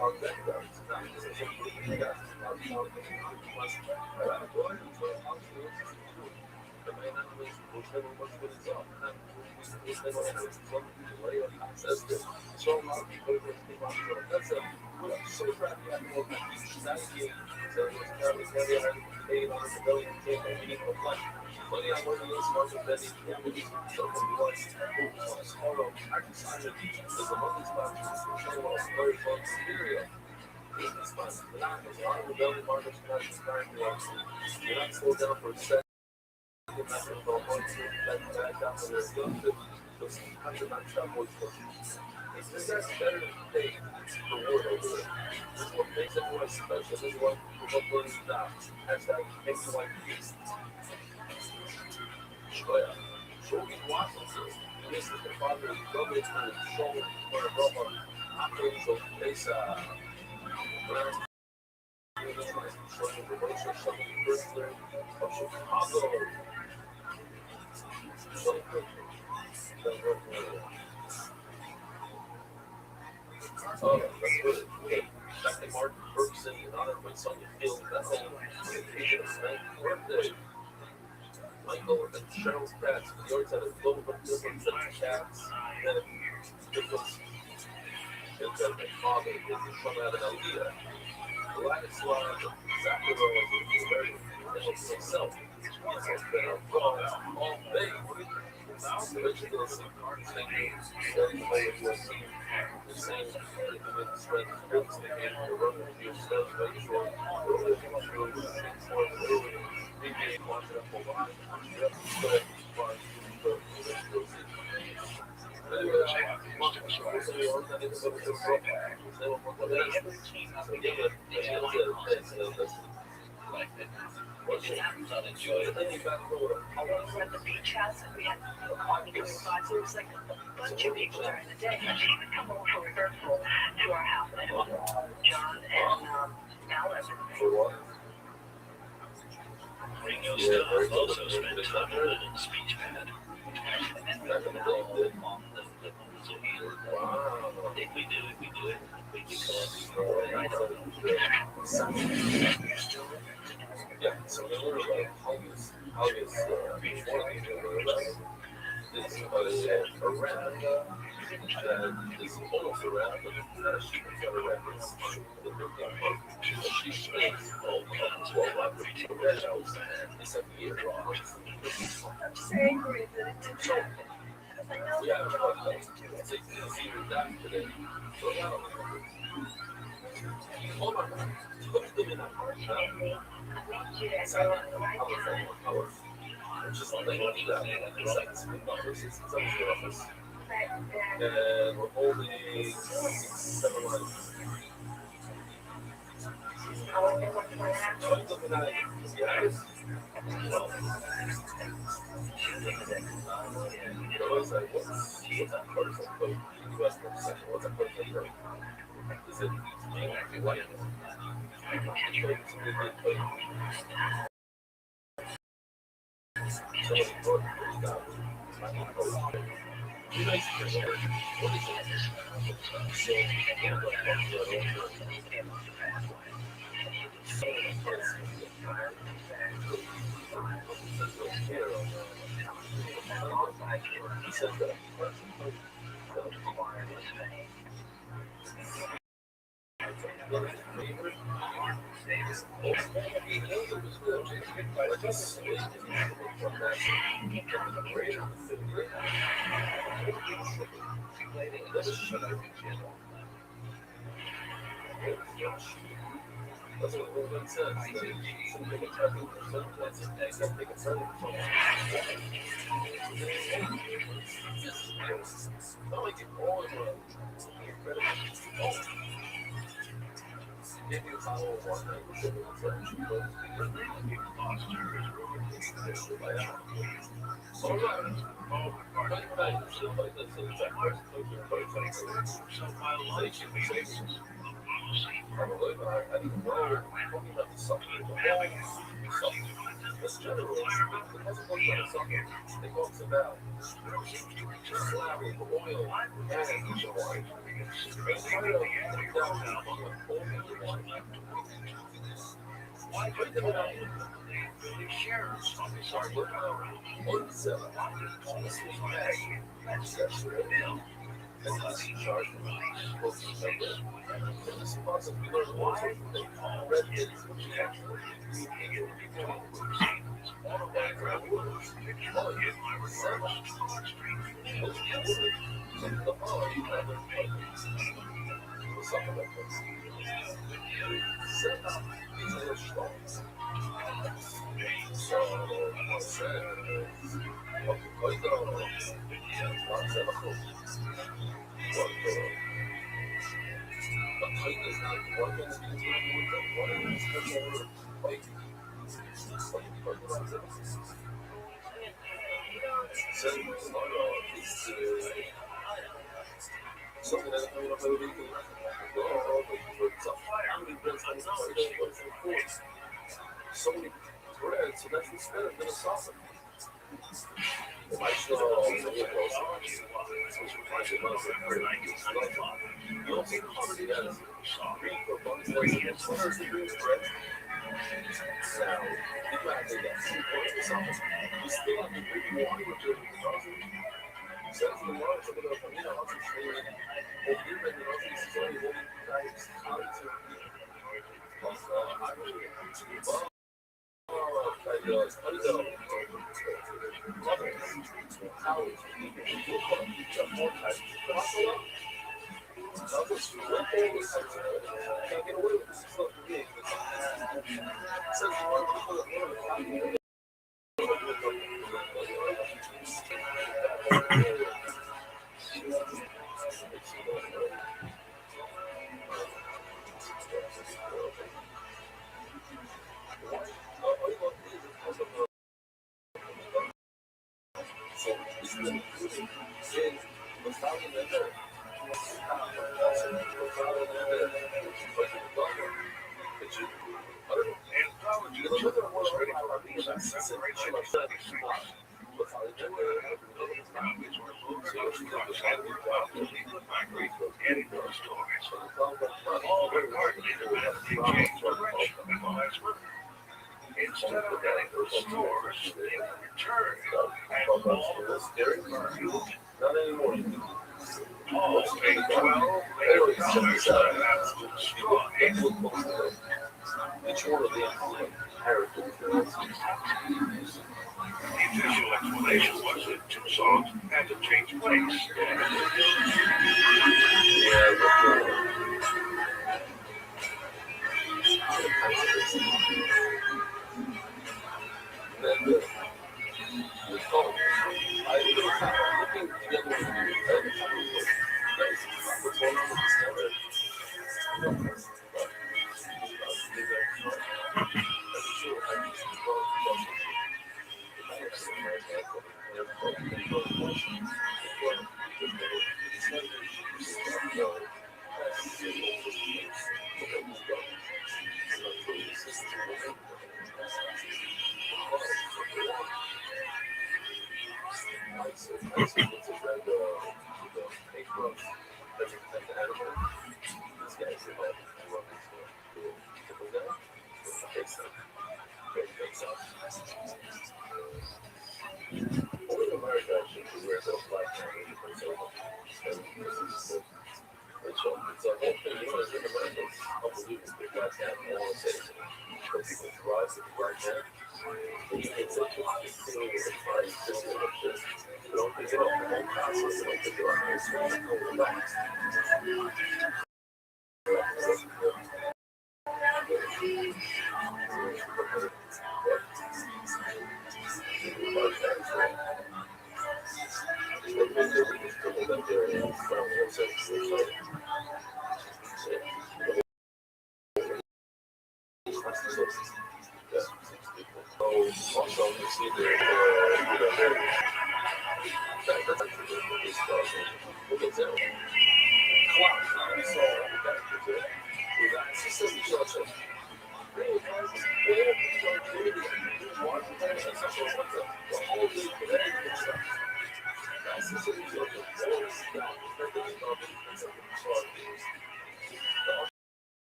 our backgrounds, not just a simple gas, our town, plus, I go ahead and try out the main animals, which never was good as all. Which never has one way of access to. So, a lot of people think about it. That's a so happy at more than that game. So, it was Carlos Maria and paid on the belly and came and meeting of life. Money on one of those market betting, yeah, we need to show them what tomorrow. I decided there's a money spot to show us very fun stereo. Business spot. The knock is on the belly market, not inspiring the opposite. You're not slowed down for a second. It's just better than pay for war over there. This is what makes everyone special. This is what burns down. Hashtag make the white peace. Shoya. Shogi Washington. This is the father of Robert and Shogun for a robot. Operations Mesa. When I was Shogun first learned of Chicago. Oh, that's good. Okay. Back to Martin Ferguson in honor of my son Phil Bethel, occasion of his 9th birthday. Michael and Cheryl's cats. We always had a flow of different sets of cats. And it was my father from Adelaide. Vladislav Zakharov is very himself. He's been a fraud all day. Originals and cards they use very way of working. The same with strength builds the game to run with you, strength very short. Earlier through more fluid, big game, watch it up a lot. You have to put it on We're at the beach house and we had a party going by, so it was like a bunch of people during the day. She would come over for rehearsal to our house, and it was John and Alice. Ringo Starr also spent time with a speech pad. And then we were on the wow. If we do it, we do it. We yeah, so they were like August beach party is a rat that is almost a rat, but it's not a sheep, it's not a rat, it's a sheep is all 12 hours to a red house, it's a year long. I'm angry that it didn't happen. We have about 6 either that today. So now, hold on, let's do it now. Just like that, it's like the numbers, it's the office. And we're holding 7 lines. I'm looking at it, yeah. What's that person code? US person, what's that person code? Is it white?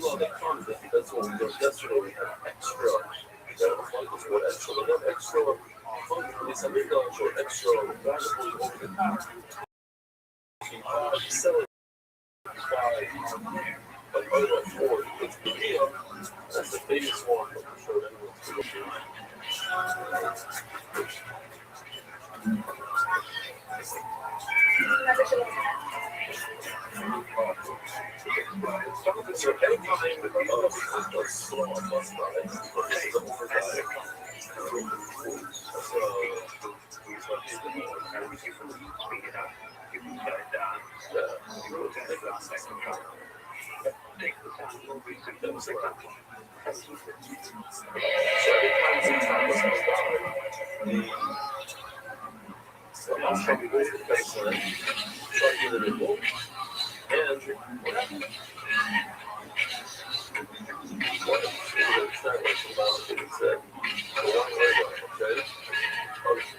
Well, they found that that's what we did yesterday. We had extra. That was like this word extra. We got extra. It's a little extra valuable over the top. Sell it by other four. It's the deal. That's the biggest one. I'm sure everyone's going to do. So anytime with a slow bus ride, or just a override,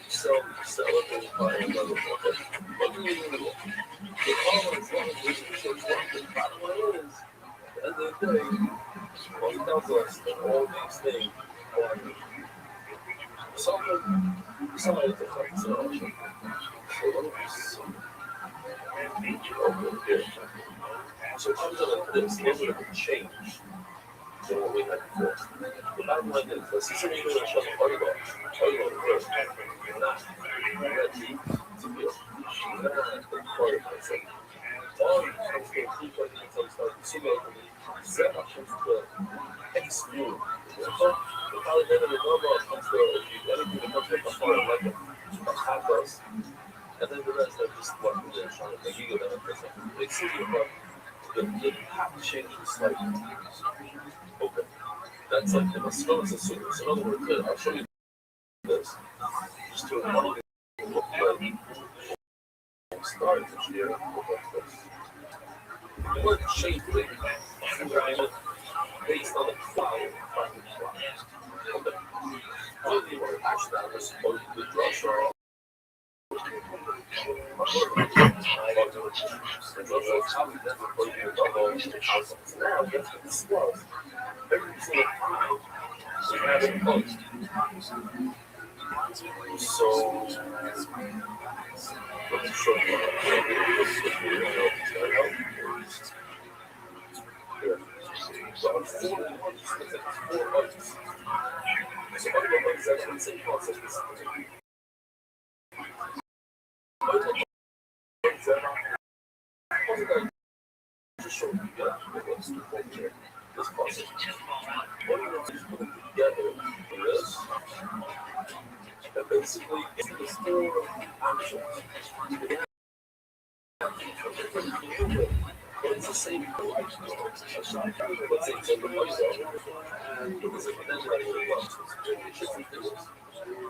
sell it and buy another one. But we need to the problem is not losing shit. The problem is, at the end of the day, what tells us that all these things are something besides the fact so let me so it comes out of this little bit of a change than what we had before. The bottom line is, the system is going to shut the party off first. Not ready to be part of myself. All comes to a key point until start consuming set options to exclude. The probably never the normal comes to anything that comes with a foreign weapon, attack us, and then the rest are just working there trying to make you go down a excluding the path change is slightly open. That's like the Moscow system. So in other words, I'll show you this. Just to remind you what started this year look like this. The word shapely based on the cloud parking slot. Okay. Really what hashtag was supposed to be Russia. Now, guess what this was? Every single time we have it closed. So, let's show you here. So, it's 4 months. It's 4 months. So, other months actually the same process. Just show you what's the whole here. This process. What are you put it together for this? And basically, it's the 4 options. It's the same for life. Let's say it's in the life and because if then you really want to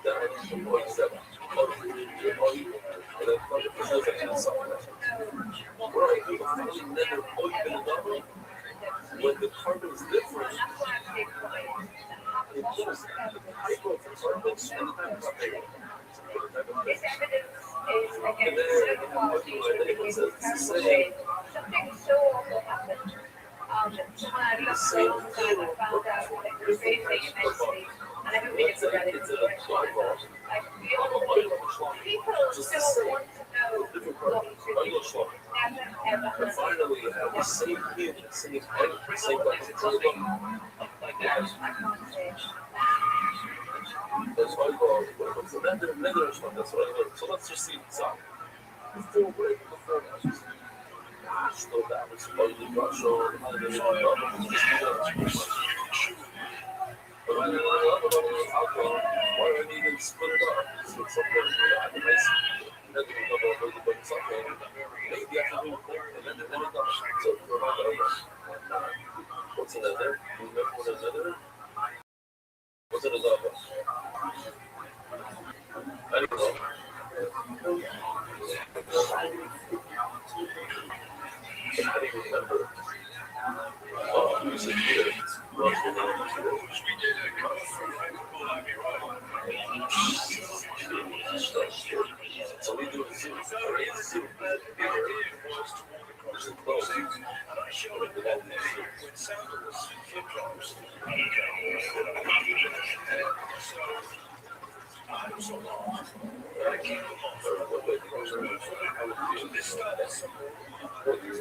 that is the point 7. And then because I have something. What I do, I never open it up. When the carbon is different, it just I go for carbons and and then it says it's the same. The same thing, let's say it's a flywheel. Just the same. Different carbons. And finally, you have the same hit, same height, same length. That's why I go, what's the negative one? That's what I learned. So let's just see what's up. Before break, before matches. Still that was supposedly Russia, but I didn't why do I need to split it up? So it's something that I can nice. Maybe after and then it got so what's another? Remember what another? What's another? I don't know. I don't remember. Who's it here? So we do it. This is close. And I showed him that when soundless flip flops, so I'm so long. I keep them on for a little bit because I would this status. Because he was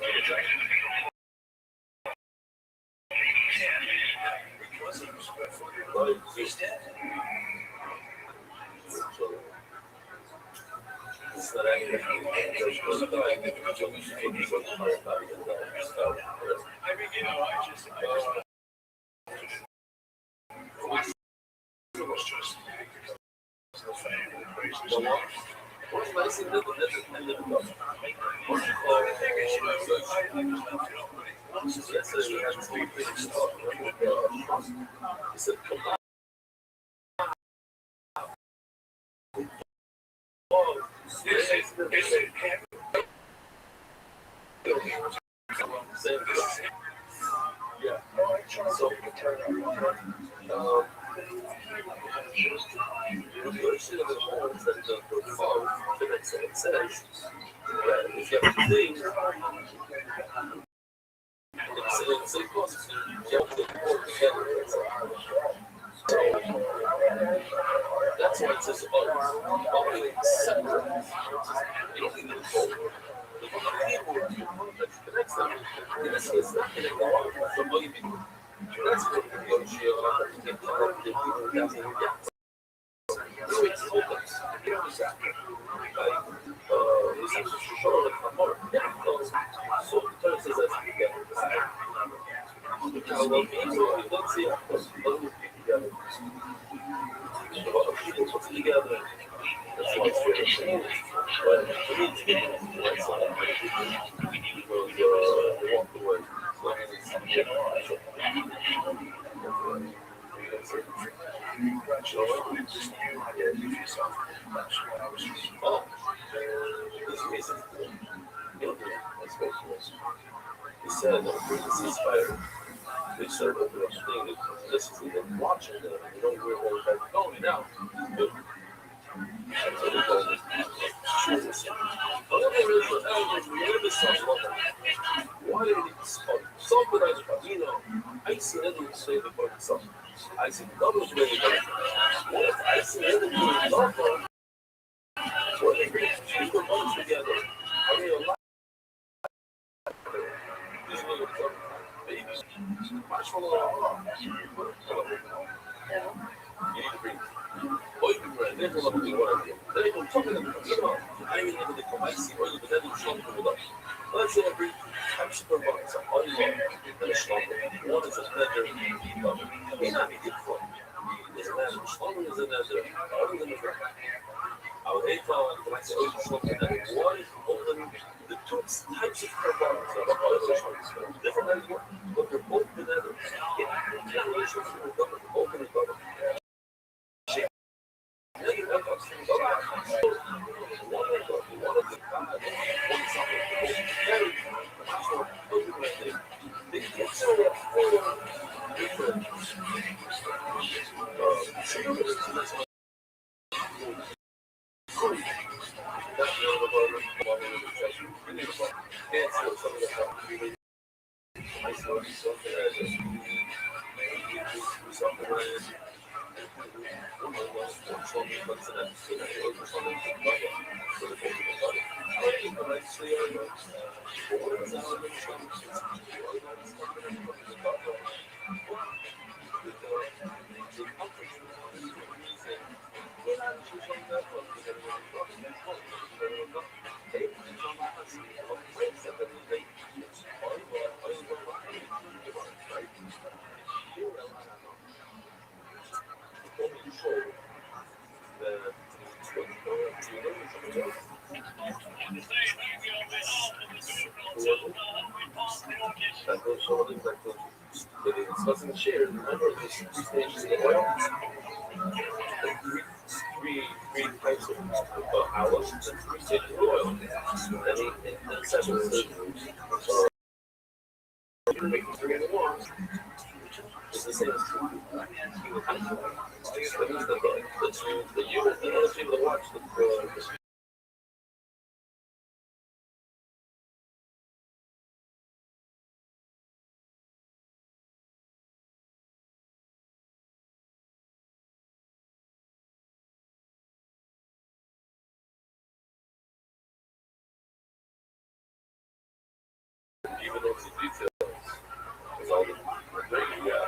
but he's dead. Yeah. So the version of the home that the phone that says that if you have to think, it's a cost. You have to work together. That's why it's just about being separate. You don't need to go. The next time, this is not going to go on for money people. That's what we're going to share about the people that we get. So it's focus. You know exactly. Like, it's actually short of more. So the term says that we get well, people don't see it, but people together. People put together. That's why it's really but to me, it's they walk away. So I mean, he said, this is fire. They said, this is even watching them. You don't know where they're going now. Why did he spot? Something I see anything say about something. I see double really good. What if I see anything about them? What if we put money together? I mean, a lot. These little babies. Watch for a little. You need to bring. Hoy bread, they're going to be what they're going to talk about. I mean, the Kamaisi oil, but then you show them with us. Let's say I bring super bucks, oil, and a strong one is a better. It may not be good for you. It's a matter of strong is another. Other than the bread. I would hate to say oil strong and then one is open the two types of carbons that are oil different than one, but they're both together. It can't really show you the double, open the double. Discussing shares, remember these stages in oil? Three types of outlets and 3 stages of oil. And sessions. So you're making 3 and 1. It's the same as 2. That means the unit, the other people that watch the details. It's all the thing, yeah.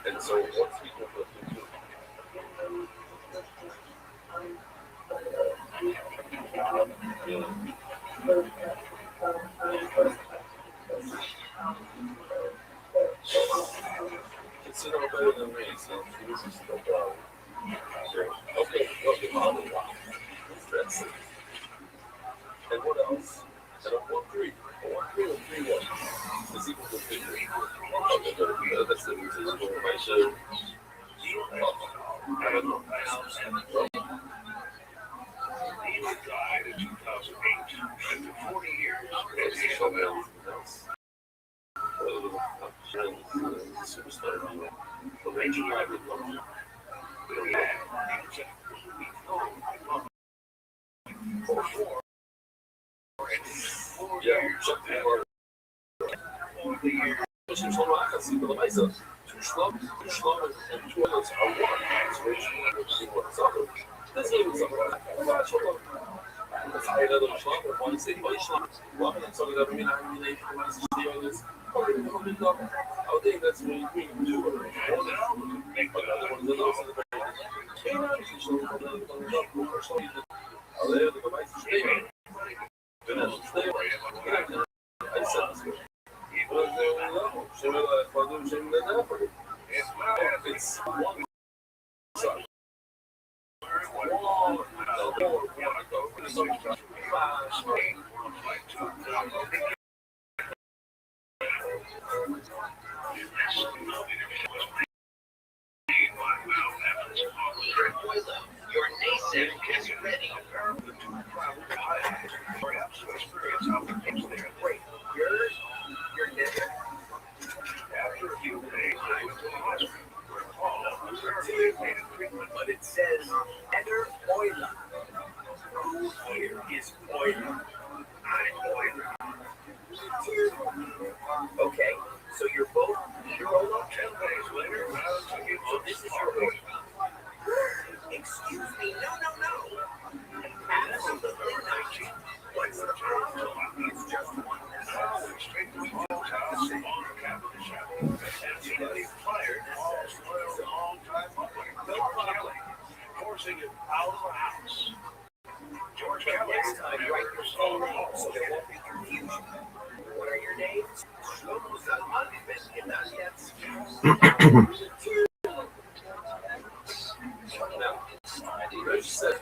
And so once people put into consider better than me, so this is no problem. Okay, okay, that's it. And what else? And a 1-3. A 1-3 or 3-1 is equal to 50. Okay, that's the reason information. I don't know. He died in 2008 after 40 years. It's something else. Superstar. The Ranging Rabbit. Yeah, something more. Misschien zal wel gaan zien, maar wij zijn too slow and too others are one. It's very slow. What is other? That's even something. That's what I'm saying. That I'm slow. One is saying, "Why slow?" Well, I'm sorry that I mean I'm really nice to see all this. I think that's what we do. Make another one of those. It's one. Your nascent is ready. Your never. After a few days, I went to the hospital. But it says Eder Euler. Who here is Euler? I'm Euler. Okay, so you're both Euler? 10 days later, so this is your Euler. Excuse me, no. Absolutely not. What's the problem? It's just one message. Straight to your house, on capital channel. And he's fired. He's a long-time public. Bill Kelly, forcing him out of the house. George Kelly, next time write your full name so there won't be confusion. What are your names? Shlomo Zalman and Nasyat's. Now, it says,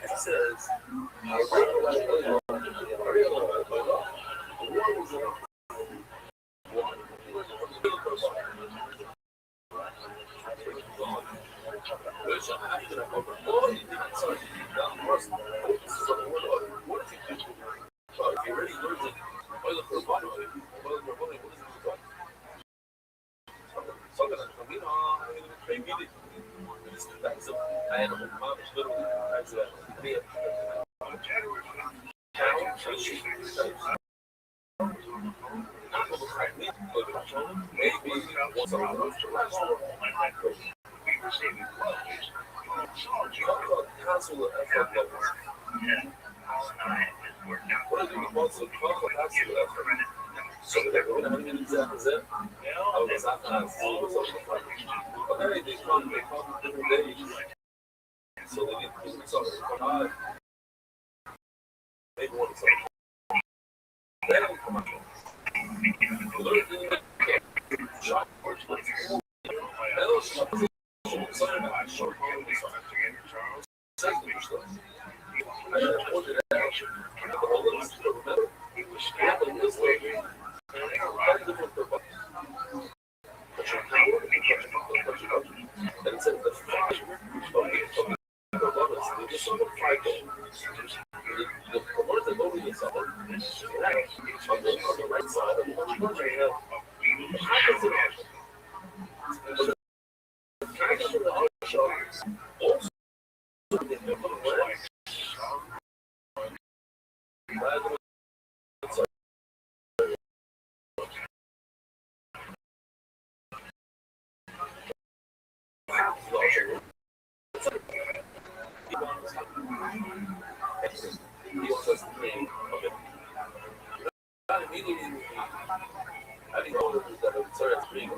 I think all of this that I'm sorry, it's being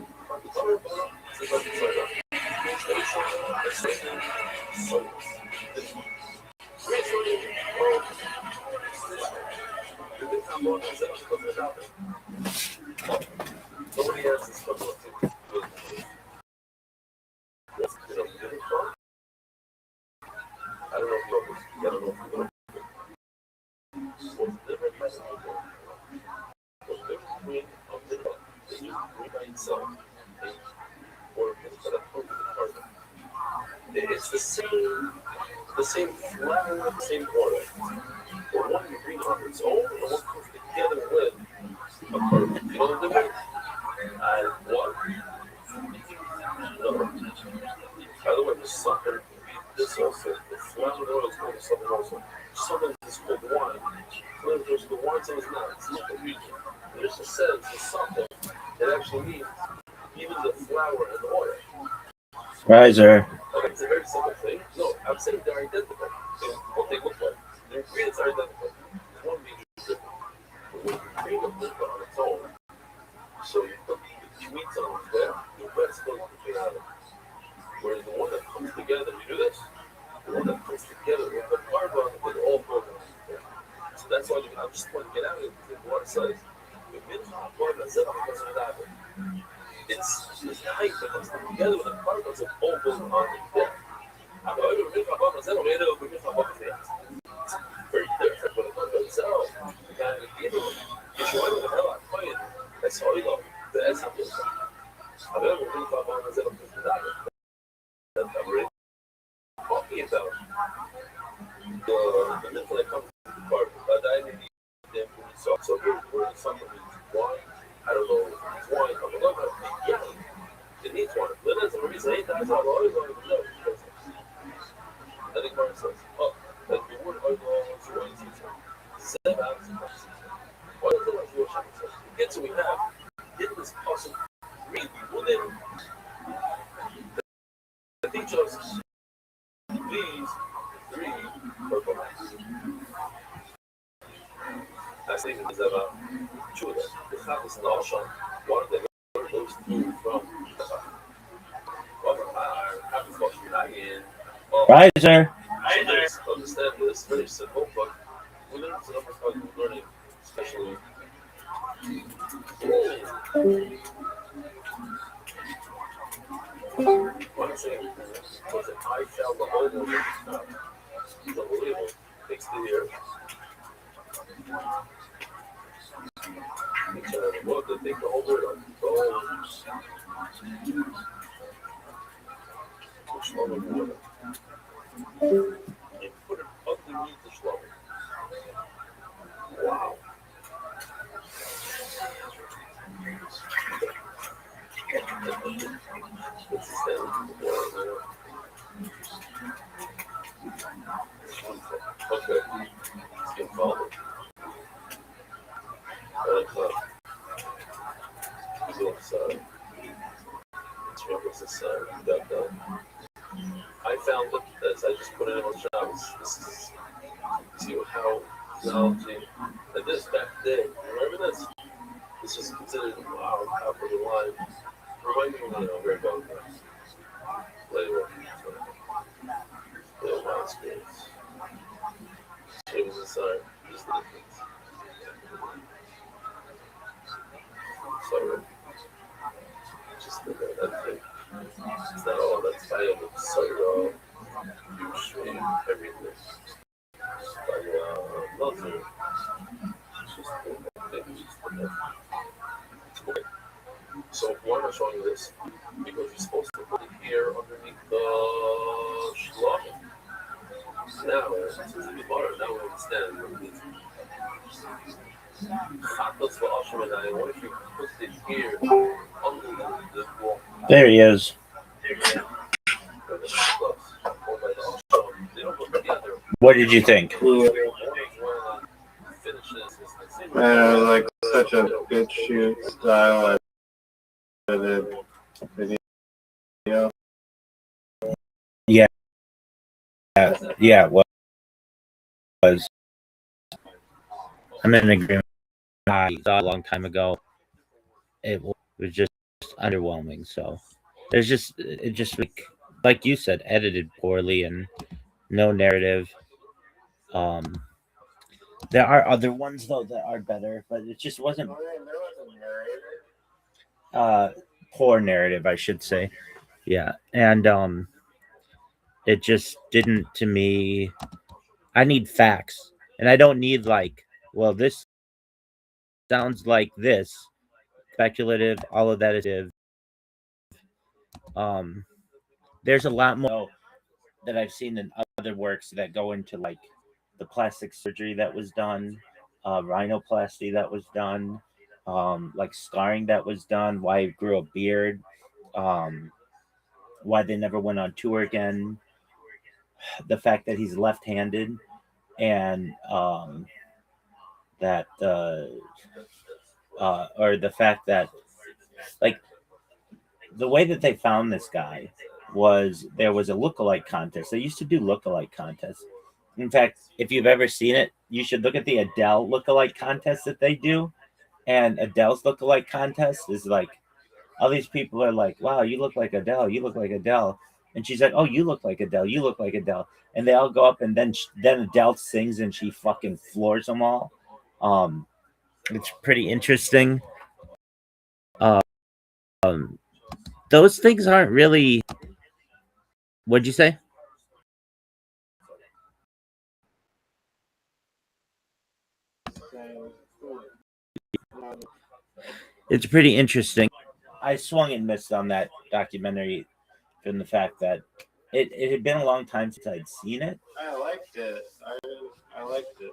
nobody else is supposed to I don't know if you I don't know if you know. What's the difference between is just green by itself or instead of putting the partner. It's the same flower, the same order. Or one green on its own, or one comes together with a partner. You know the difference? And one, no. By the way, the sucker, this also, the flower oil is called something also. Sometimes it's called wine. Sometimes there's the wine, sometimes it's not. It's not the region. There's a sense, it's something. It actually means even the flour and the oil. Riser. Okay, it's a very simple thing. No, I'm saying they're identical in what they look like. The ingredients are identical. There's one major difference. When you create a liquid on its own, so you put the meats on there, you put it supposed to be out of it. Whereas the one that comes together, you do this, the one that comes together with the carbon is all broken. So that's why I just want to get out of it because what it says, it's the height that comes together with the particles of all broken on it. Yeah. Very different when it comes to itself. And if you want to have a point, that's all you know. That's something. However, we talk about myself that I'm really talking about the mental that comes to the part, but I need them to be soft. So we're something needs wine. I don't know, it's wine. I'm not going to be yelling. It needs wine. But that's the reason 8,000 always on the show. I think Mark says, oh, that the word oil is 7 ounces. Why is it like your shepherd says? Get so we have, get this awesome read within the teach us these 3 purple lines. I think it is about 2 of them. The fact is not shown. One of them are those 2 from the fact. I haven't watched it again. Riser. I understand this very simple, but we learn some numbers how you're learning, especially. One thing was that I felt the whole movie. It's unbelievable. Takes the year. Well, they take the whole word on. Water. And put it underneath the slow. Wow. Okay. Skin follow. I found that as I just put it in my jobs, this is see how technology and this back then. Remember this? This is considered wow, how for the line. Remind me of very well. Later on. Little wild spirits. It was inside. Just the difference. Sorry. Just that thing. It's not all that's valuable. Sorry, usually everything. But nothing. Just okay. So why am I showing you this? Because you're supposed to put it here underneath the shlach. Now, since it's water, now we understand what it means. What if you put it here under the wall? There he is. What did you think? Like such a good shoot style edited video. Yeah, it was. I'm in agreement. I saw it a long time ago. it was just underwhelming. So there's just it just like you said, edited poorly and no narrative. Um, there are other ones though that are better, but it just wasn't poor narrative, I should say. Yeah, and it just didn't to me. I need facts, and I don't need like, well, this sounds like this speculative. All of that is um. There's a lot more that I've seen in other works that go into like the plastic surgery that was done, rhinoplasty that was done, like scarring that was done, why he grew a beard, um, why they never went on tour again, the fact that he's left-handed, and that or the fact that like the way that they found this guy was there was a lookalike contest. They used to do lookalike contests. In fact, if you've ever seen it, you should look at the Adele lookalike contest that they do. And Adele's lookalike contest is like all these people are like, "Wow, you look like Adele. You look like Adele." And she's like, "Oh, you look like Adele. You look like Adele." And they all go up, and then Adele sings, and she fucking floors them all. It's pretty interesting. Um, those things aren't really. What'd you say? It's pretty interesting. I swung and missed on that documentary from the fact that it had been a long time since I'd seen it. I liked it. I liked it.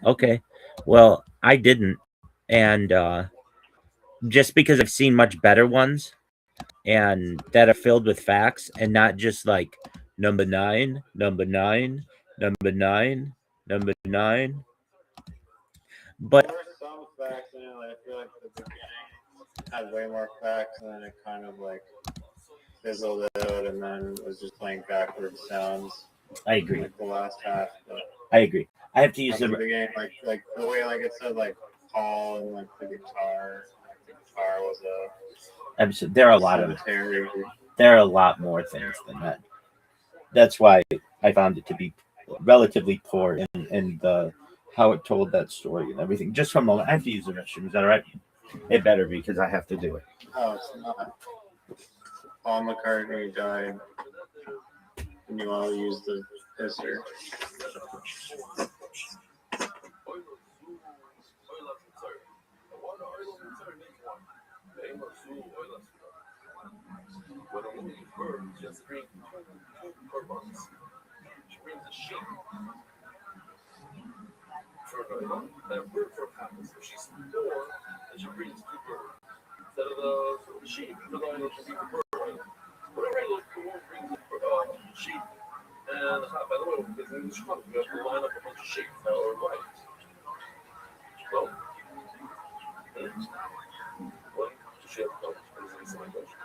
Okay. Well, I didn't. And just because I've seen much better ones and that are filled with facts and not just like number 9, number 9, number 9, number 9. But there were some facts in it. Like, I feel like the beginning had way more facts, and then it kind of like fizzled out, and then was just playing backwards sounds. I agree. Like the last half. But I agree. I have to use the beginning, like the way like it said like Paul and like the guitar. Like, the guitar was a. There are a lot of there are a lot more things than that. That's why I found it to be relatively poor in the how it told that story and everything. Just for a moment, I have to use the restroom. Is that all right? It better be because I have to do it. Oh, it's not. Paul McCartney died, and you all use the pisser. When a woman gives birth, she has to bring her months. She brings a sheep for her month. That birth for happens. If she's 4, then she brings 2 birds. Instead of the sheep, the line will be the bird. Whatever I look, the woman brings the sheep. And by the way, because in this month, we have to line up a bunch of sheep that are white. Well, one, she has to answer my question.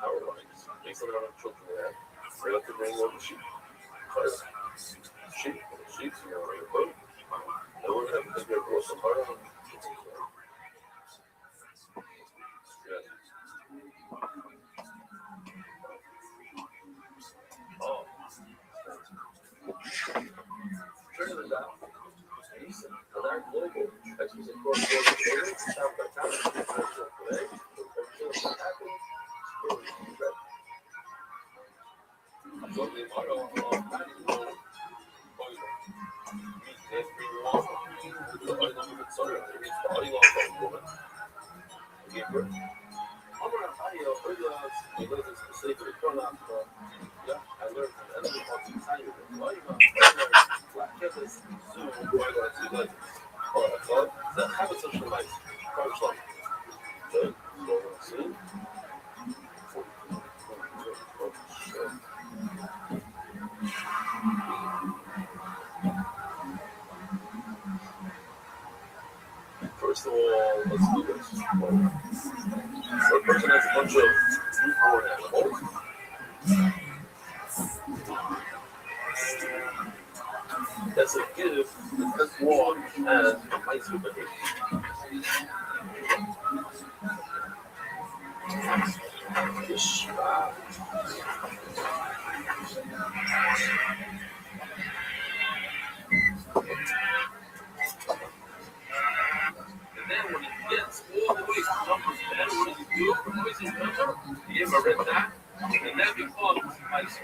Our lives, based on the amount of children we have, we have to bring over sheep. Because sheep, you know, right? But and we're going to have to grow some hard on. Oh. Turn it down. And our global experts across the world, South Africa, today, everything happens. First of all, let's do this. So a person has a bunch of newborn animals. That's a gift as long as the mice will behave. then when he gets all the way to number 10, what does he do? What does he remember? He gave him a red dot, and that becomes ice.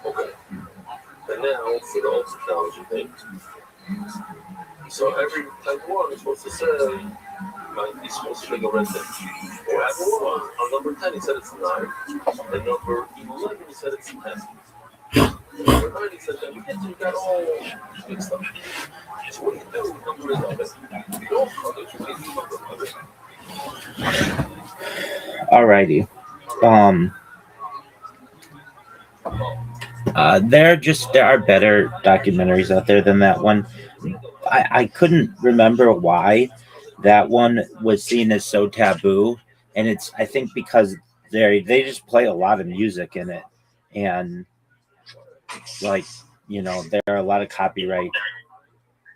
Okay. And now for the ultra thing. So every type 1 is supposed to say, he's supposed to make a red thing. Or at 1, on number 10, he said it's 9. And number 11, he said it's 10. Number 9, he said that. You got all mixed up. So what do you do with number 11? You don't call it, you can't do number 11. Alrighty. There are better documentaries out there than that one. I couldn't remember why that one was seen as so taboo, and it's, I think, because they just play a lot of music in it, and like, there are a lot of copyright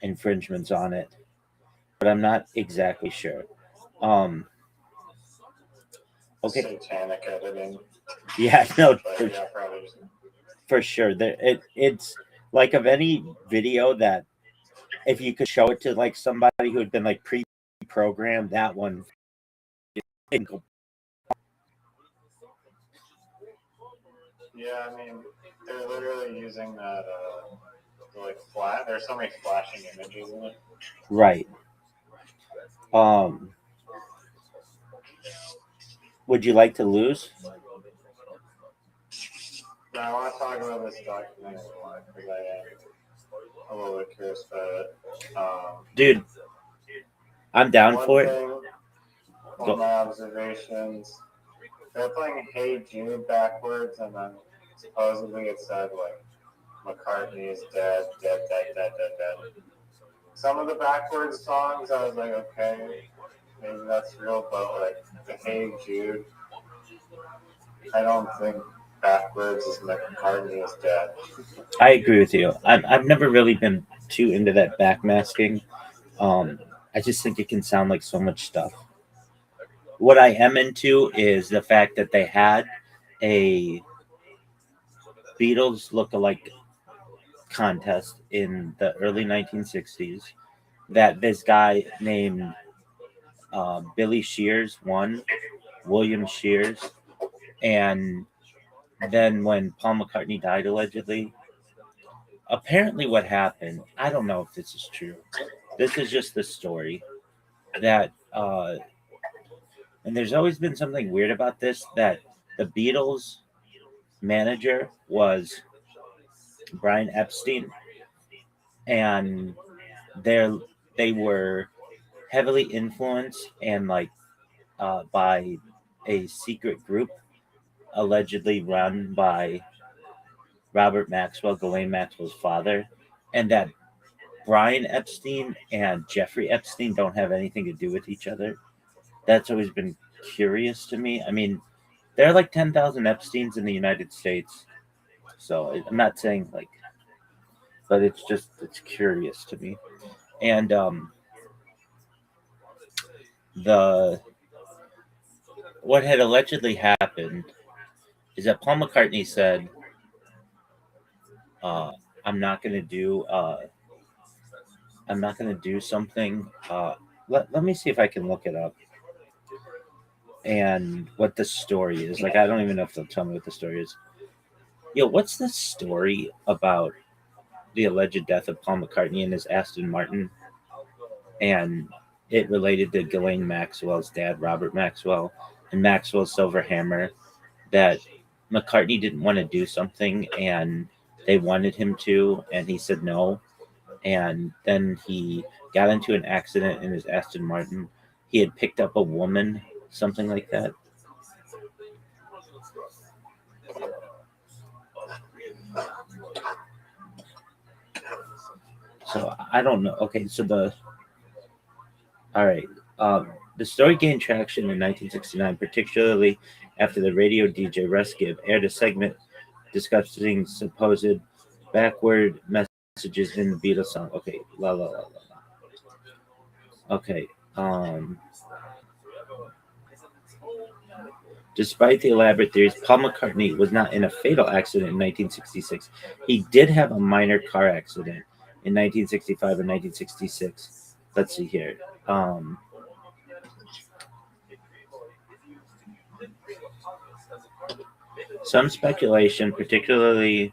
infringements on it, but I'm not exactly sure. Okay. Satanic editing. Yeah, no, But yeah, probably just for sure. It's like, of any video that, if you could show it to like somebody who had been like pre-programmed, that one. Yeah, I mean, they're literally using that, like there's so many flashing images in it. Right. Would you like to lose? No, I want to talk about this documentary more because I am a little bit curious about it. Dude, I'm down for it. One my observations, they're playing Hey Jude backwards, and then supposedly it said, like, McCartney is dead. Some of the backwards songs, I was like, okay, maybe that's real, but, like, the Hey Jude, I don't think backwards is McCartney is dead. I agree with you. I've never really been too into that backmasking. I just think it can sound like so much stuff. What I am into is the fact that they had a Beatles look-alike contest in the early 1960s that this guy named Billy Shears won, William Shears, and then when Paul McCartney died, allegedly, apparently what happened, I don't know if this is true, this is just the story, that and there's always been something weird about this, that the Beatles manager was Brian Epstein, and they were heavily influenced and by a secret group allegedly run by Robert Maxwell, Ghislaine Maxwell's father, and that Brian Epstein and Jeffrey Epstein don't have anything to do with each other. That's always been curious to me. I mean, there are like 10,000 Epsteins in the United States, so I'm not saying like, but it's curious to me. And what had allegedly happened is that Paul McCartney said, I'm not going to do something. Let me see if I can look it up and what the story is. Like, I don't even know if they'll tell me what the story is. Yo, what's the story about the alleged death of Paul McCartney and his Aston Martin? And it related to Ghislaine Maxwell's dad, Robert Maxwell, and Maxwell's Silver Hammer, that McCartney didn't want to do something and they wanted him to, and he said no. And then he got into an accident in his Aston Martin. He had picked up a woman, something like that. So I don't know. Okay, so all right. The story gained traction in 1969, particularly after the radio DJ Russ Gibb aired a segment discussing supposed backward messages in the Beatles song. Okay, la la la la. Okay. Despite the elaborate theories, Paul McCartney was not in a fatal accident in 1966. He did have a minor car accident in 1965 and 1966. Let's see here. Some speculation, particularly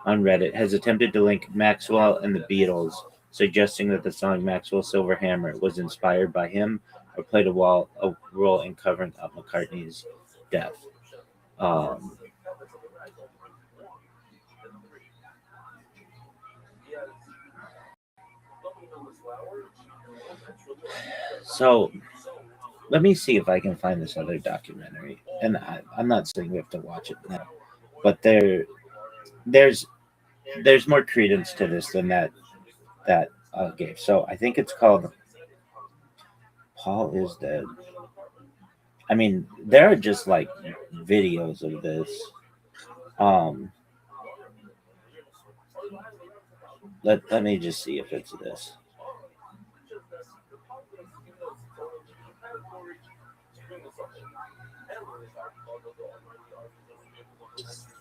on Reddit, has attempted to link Maxwell and the Beatles, suggesting that the song Maxwell Silver Hammer was inspired by him or played a role in covering up McCartney's death. So let me see if I can find this other documentary. And I'm not saying we have to watch it now, but there's more credence to this than that gave. So I think it's called Paul is Dead. I mean, there are just like videos of this. Let me just see if it's this.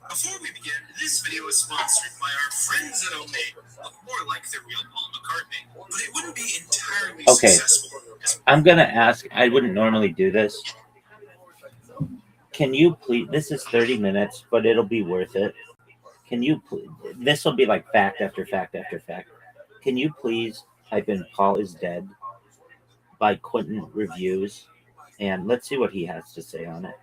Before we begin, this video is sponsored by our friends at Omega. Look more like the real Paul McCartney, but it wouldn't be entirely successful. I'm gonna ask. I wouldn't normally do this. Can you please? This is 30 minutes, but it'll be worth it. Can you please? This will be like fact after fact after fact. Can you please type in "Paul is Dead" by Quentin Reviews, and let's see what he has to say on it.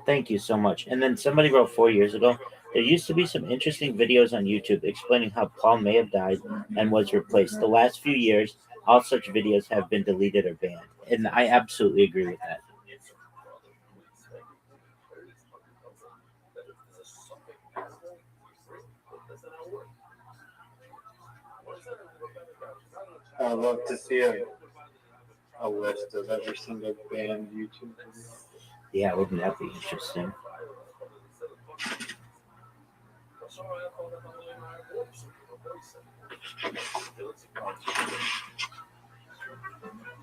Thank you so much. And then somebody wrote 4 years ago, there used to be some interesting videos on YouTube explaining how Paul may have died and was replaced. The last few years, all such videos have been deleted or banned. And I absolutely agree with that. I'd love to see a list of every single banned YouTube video. Yeah, wouldn't that be interesting?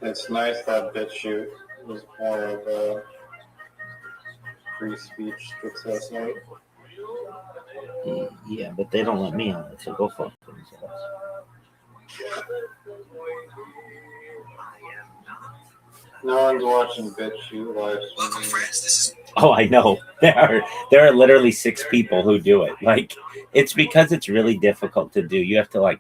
It's nice that BitChute was more of a free speech success rate. Yeah, but they don't let me on it, so go fuck themselves. No one's watching BitChute live. Welcome, friends. This is. Oh, I know. There are literally 6 people who do it. Like, it's because it's really difficult to do. You have to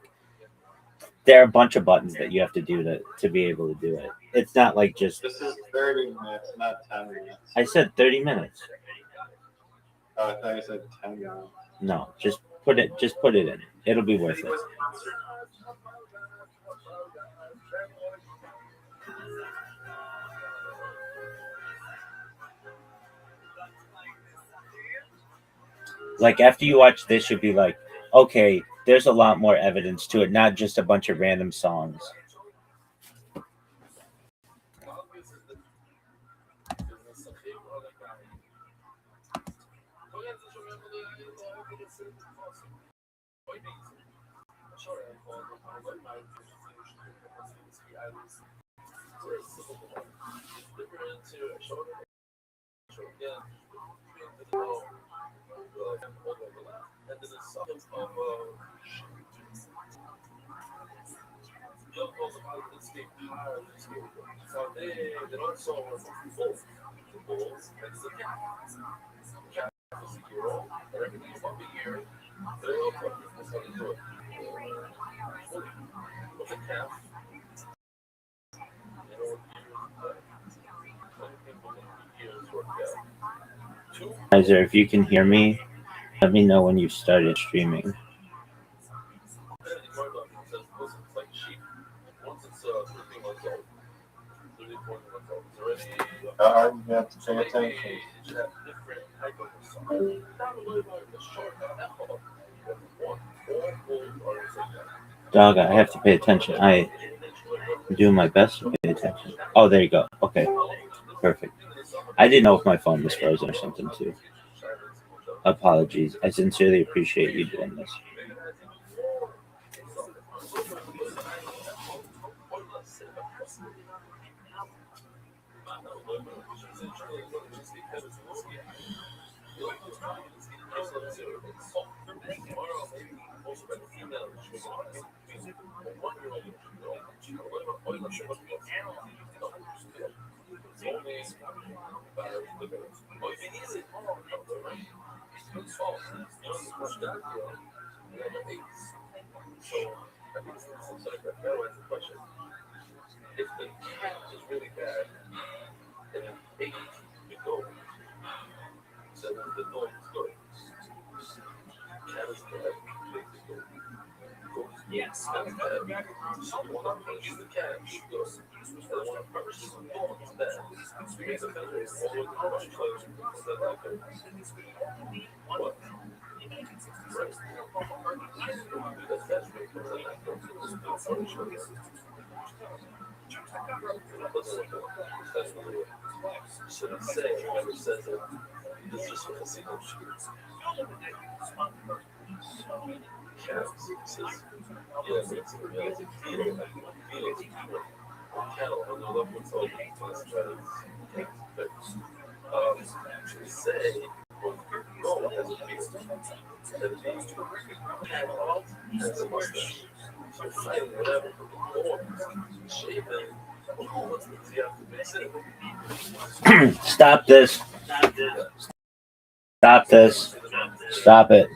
there are a bunch of buttons that you have to do to be able to do it. It's not like just. This is 30 minutes, not 10 minutes. I said 30 minutes. Oh, I thought you said 10 minutes. No, just put it in. It'll be worth it. Like, after you watch this, you'll be like, okay, there's a lot more evidence to it, not just a bunch of random songs. If you can hear me, let me know when you've started streaming. You have to pay attention. Dog, I have to pay attention. I do my best to pay attention. Oh, there you go. Okay, perfect. I didn't know if my phone was frozen or something too. Apologies. I sincerely appreciate you doing this. Stop this. Stop this. Stop it.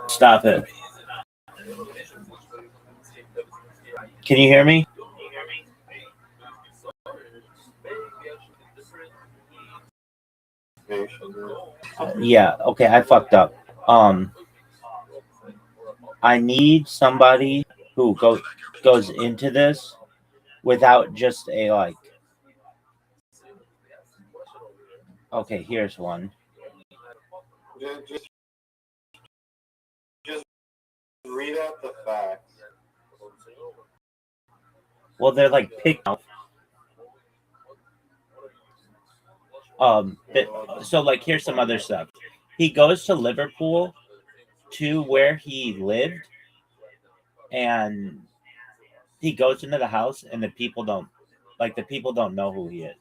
Stop it. Can you hear me? Yeah, okay, I fucked up. I need somebody who goes into this without just a like. Okay, here's one. Just read out the facts. Well, they're like picked out. So like here's some other stuff. He goes to Liverpool to where he lived, and he goes into the house, and the people don't know who he is,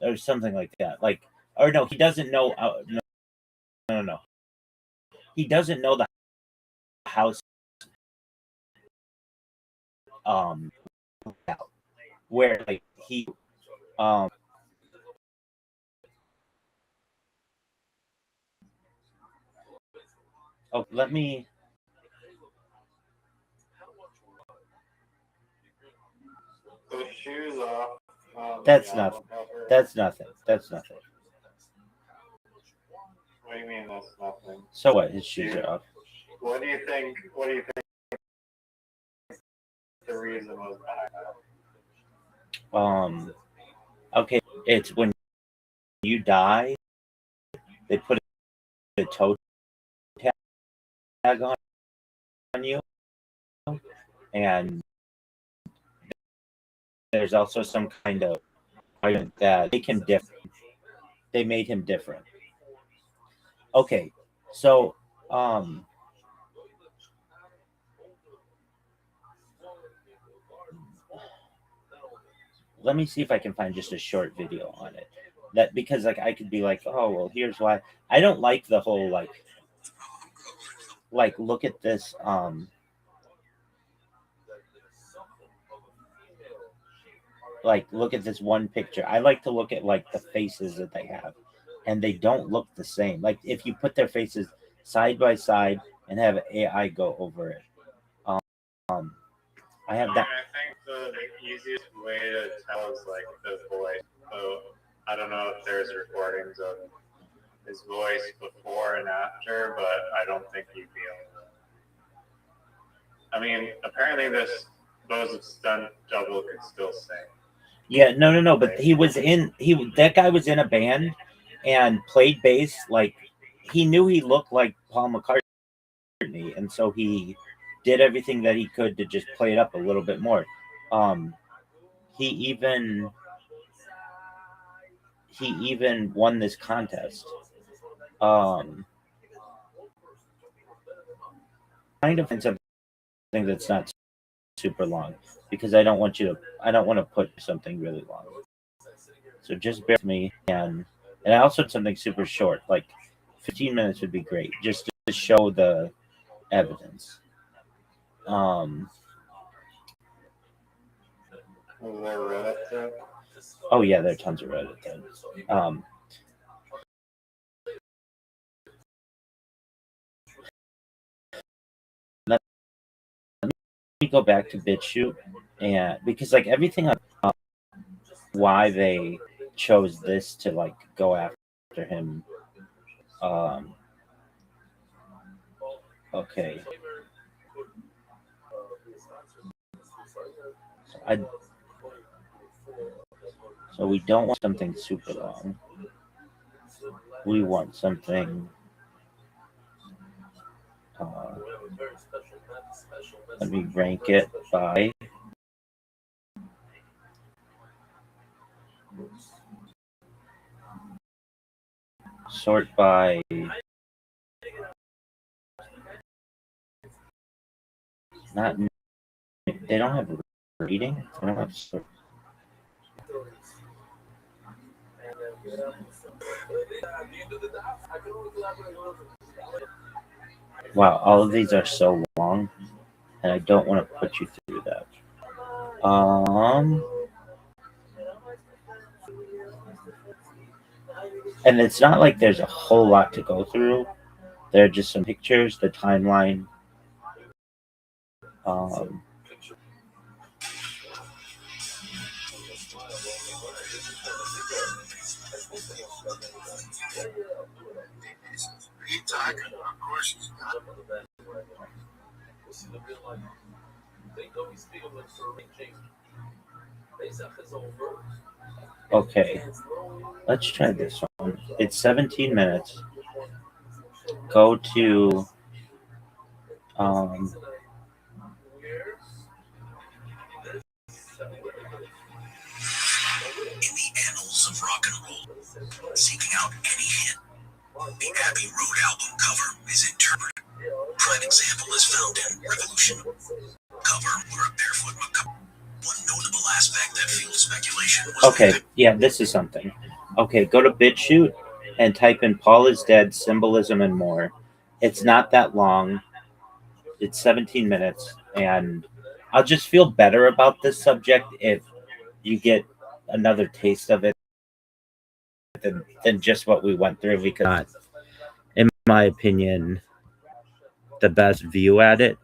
or something like that. Like, or no, he doesn't know. No. He doesn't know the house. Where like he Oh, let me. The shoes off. That's nothing. That's nothing. That's nothing. What do you mean that's nothing? So what? His shoes are off. What do you think? What do you think the reason was behind that? Okay, it's when you die, they put a toe tag on you, and there's also some kind of argument that make him different. They made him different. Okay, so let me see if I can find just a short video on it. That because like I could be like, oh well, here's why I don't like the whole like look at this like look at this one picture. I like to look at like the faces that they have, and they don't look the same. Like if you put their faces side by side and have AI go over it. I have that. I think the easiest way to tell is like the voice. So I don't know if there's recordings of his voice before and after, but I don't think you'd be able to. I mean, apparently those stunt double could still sing. Yeah, no. But that guy was in a band, and played bass like he knew he looked like Paul McCartney, and so he did everything that he could to just play it up a little bit more. He even won this contest. Kind of something that's not super long because I don't want to put something really long. So just bear with me, and I also something super short, like 15 minutes would be great, just to show the evidence. Was there Reddit thread? Oh yeah, there are tons of Reddit threads. Let me go back to BitChute, and because like everything on why they chose this to like go after him. Okay. So we don't want something super long. We want something. Let me rank it by. Sort by. Not. They don't have reading. They don't have sort. Wow, all of these are so long, and I don't want to put you through that. And it's not like there's a whole lot to go through. There are just some pictures, the timeline. Okay, let's try this one. It's 17 minutes. Go to In the annals of rock and roll, seeking out any hint, the Abbey Road album cover is interpreted. Prime example is found in Revolution cover where a barefoot macabre. One notable aspect that fueled speculation was okay, yeah, this is something. Okay, go to BitChute and type in Paul is Dead, Symbolism, and More. It's not that long. It's 17 minutes, and I'll just feel better about this subject if you get another taste of it than just what we went through, because not, in my opinion, the best view at it.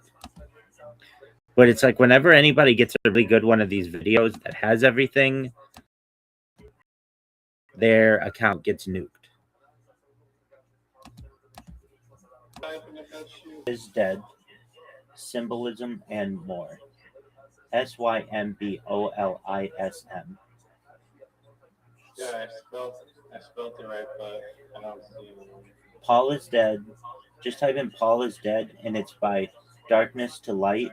But it's like whenever anybody gets a really good one of these videos that has everything, their account gets nuked. Is Dead, Symbolism, and More. SYMBOLISM. Yeah, I spelled it right, but I don't see it. Paul is Dead. Just type in Paul is Dead, and it's by Darkness to Light.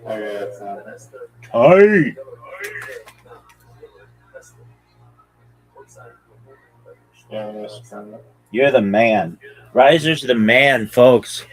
Okay, that's not Tight. Yeah, You're the man. Riser's the man, folks.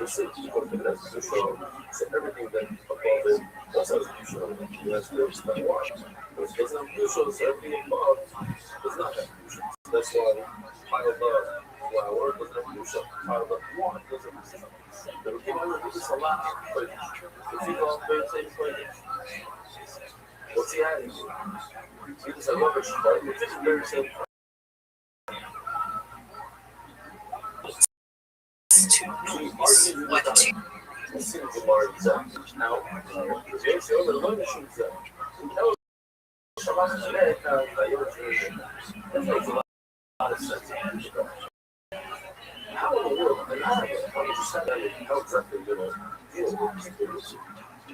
So everything that above it also has a Kedusha. That's very special. But it doesn't have Kedusha, so everything above does not have Kedusha. That's why pile above flour doesn't have Kedusha. Pile above water doesn't have Kedusha. But people will do this a lot, but if you go very same place, what's he adding? He just said rubbish, right? Which is very same. Now, James Hill, the one machines that Shabbat today, that makes a lot of sense. How in the world, and how did you say that how exactly you're going to deal with this?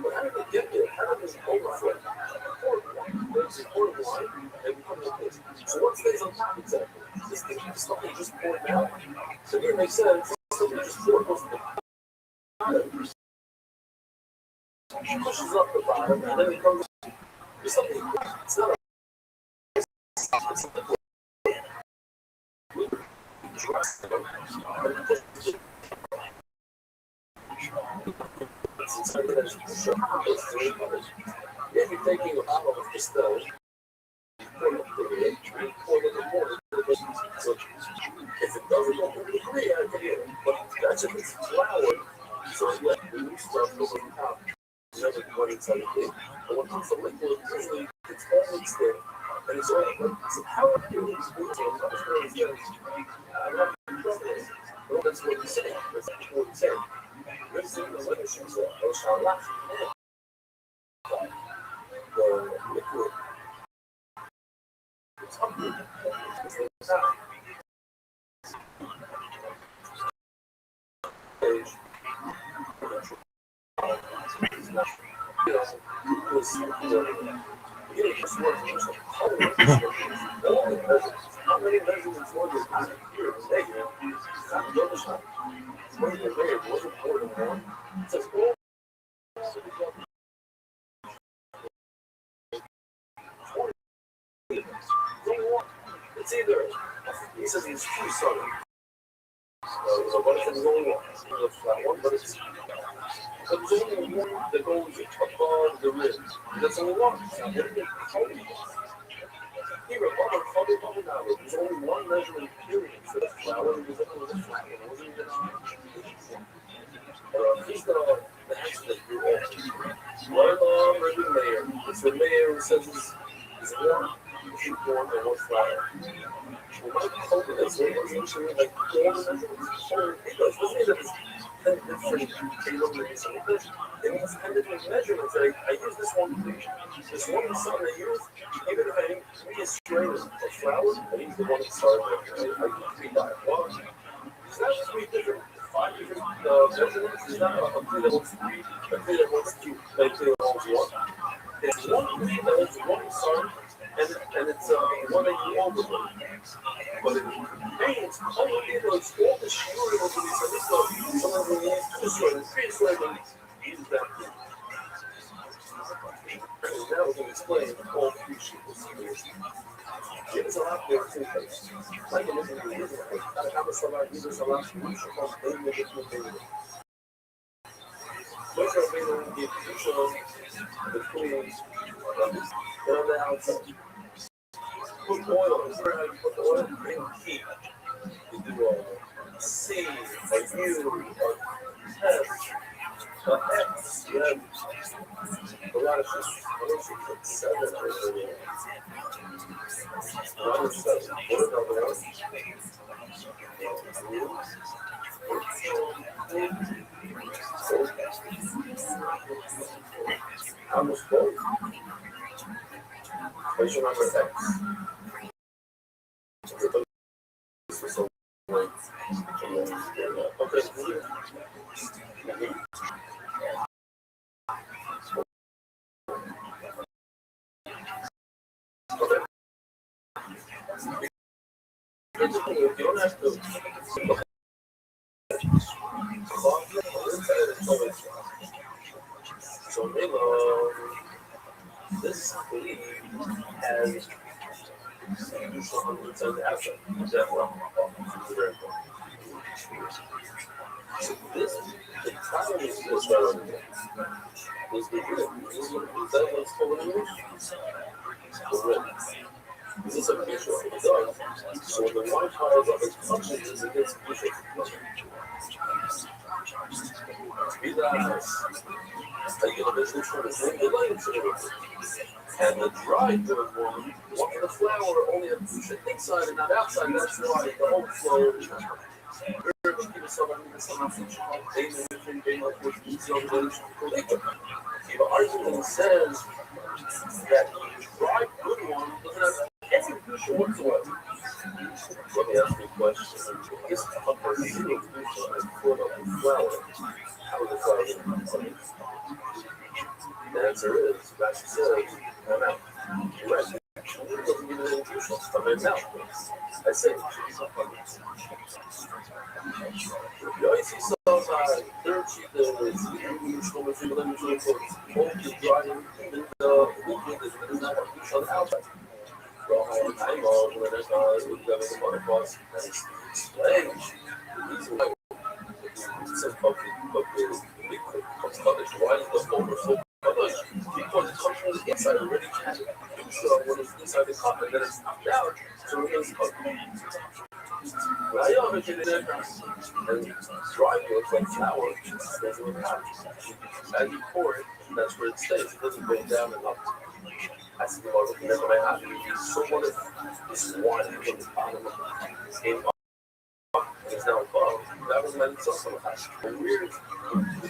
But how did they get there? How did this overflow? It's horrible. So what stays on top exactly? This thing keeps something just pouring out. So it makes sense. Something just pouring out. Pushes up the bottom, and then it comes. There's something. It's not a. It's not a. If you're taking a bottle of distilled, so if it doesn't go to the degree, I can get it. But that's if it's flour, so yeah, we stuff over the top. Never going inside the thing. But when it comes to liquid, usually it's all mixed in. And it's all like, so how are you doing this? Well, that's what he's saying. That's what he's saying. This is the leadership that goes on last. The liquid. It's up here. It's out. How many measurements were there? It's either, he says he's too subtle. So what if there's only one? But it's only one that goes above the ribs. That's only one. Here, there's only one measurement period for the flour. It was a flat one. It wasn't even he's the answer that you're asking. Rabbi Meir. It's the Meir who says it's one sheep corn and one flour. Well, my culture is usually like all the measurements. It does. Let's say that it's 10 different kilometers. It means 10 different measurements. I use this one equation. This one something I use, even if I make a strain of flour, I use the one that started there. I use 3 by 1. It's not 3 different, 5 different measurements. It's not a plate that holds 3, a plate that holds 2, a plate that holds 1. It's one plate that holds 1 starter, and it's one that you overload. But it means all the people, it's all the shiurim of these, and this someone who needs 2 sweaters, 3 sweaters, use that thing. And now we can explain all 3 shiurim. Give us a lot more two things. Like a little bit of how much of our users allow to use the most daily different things. Those are available in the shows, the tools, they're on the outside. Put oil, remember how you put the oil? Bring heat. You do C, or U, or test, or X. You have a lot of things. I don't think it's 7 or 8. What is that? What about the rest? How much gold? Where's your number X? Okay. You don't have to. So this belief has inside the outside. Very important. So this, the problem is this right over here. Is the rim. Is that what's going on? The rim. Is this a picture of the dog? So when the Wi-Fi is up, it touches this, it gets a picture of the Relax. This is for the same light to the river. And the dry good one, the flower only has picture inside and not outside. That's why the whole flow is the argument says that the dry good one doesn't have any picture whatsoever. Let me ask you a question. Is upper zero picture in front of the flower? How is the flower going to be? The answer is, Rashi says, no, no. Rashi doesn't give it any picture. I mean, now, I say, you always see some third sheet that is from a single image of both the drying and the movement is not a picture on the outside. Well, I'm all when there's we've got a lot of us and it's strange. The reason why some of the liquid comes college, why is the over so college? Because it comes from the inside already. So when it's inside the cup and then it's out, so it doesn't come. When I have it in there and dry looks like flour, it stays in the pot. As you pour it, that's where it stays. It doesn't go down and up. I see the water whenever I have it. So what if this wine from the bottom came up and it's now above? That was meant to some of the weird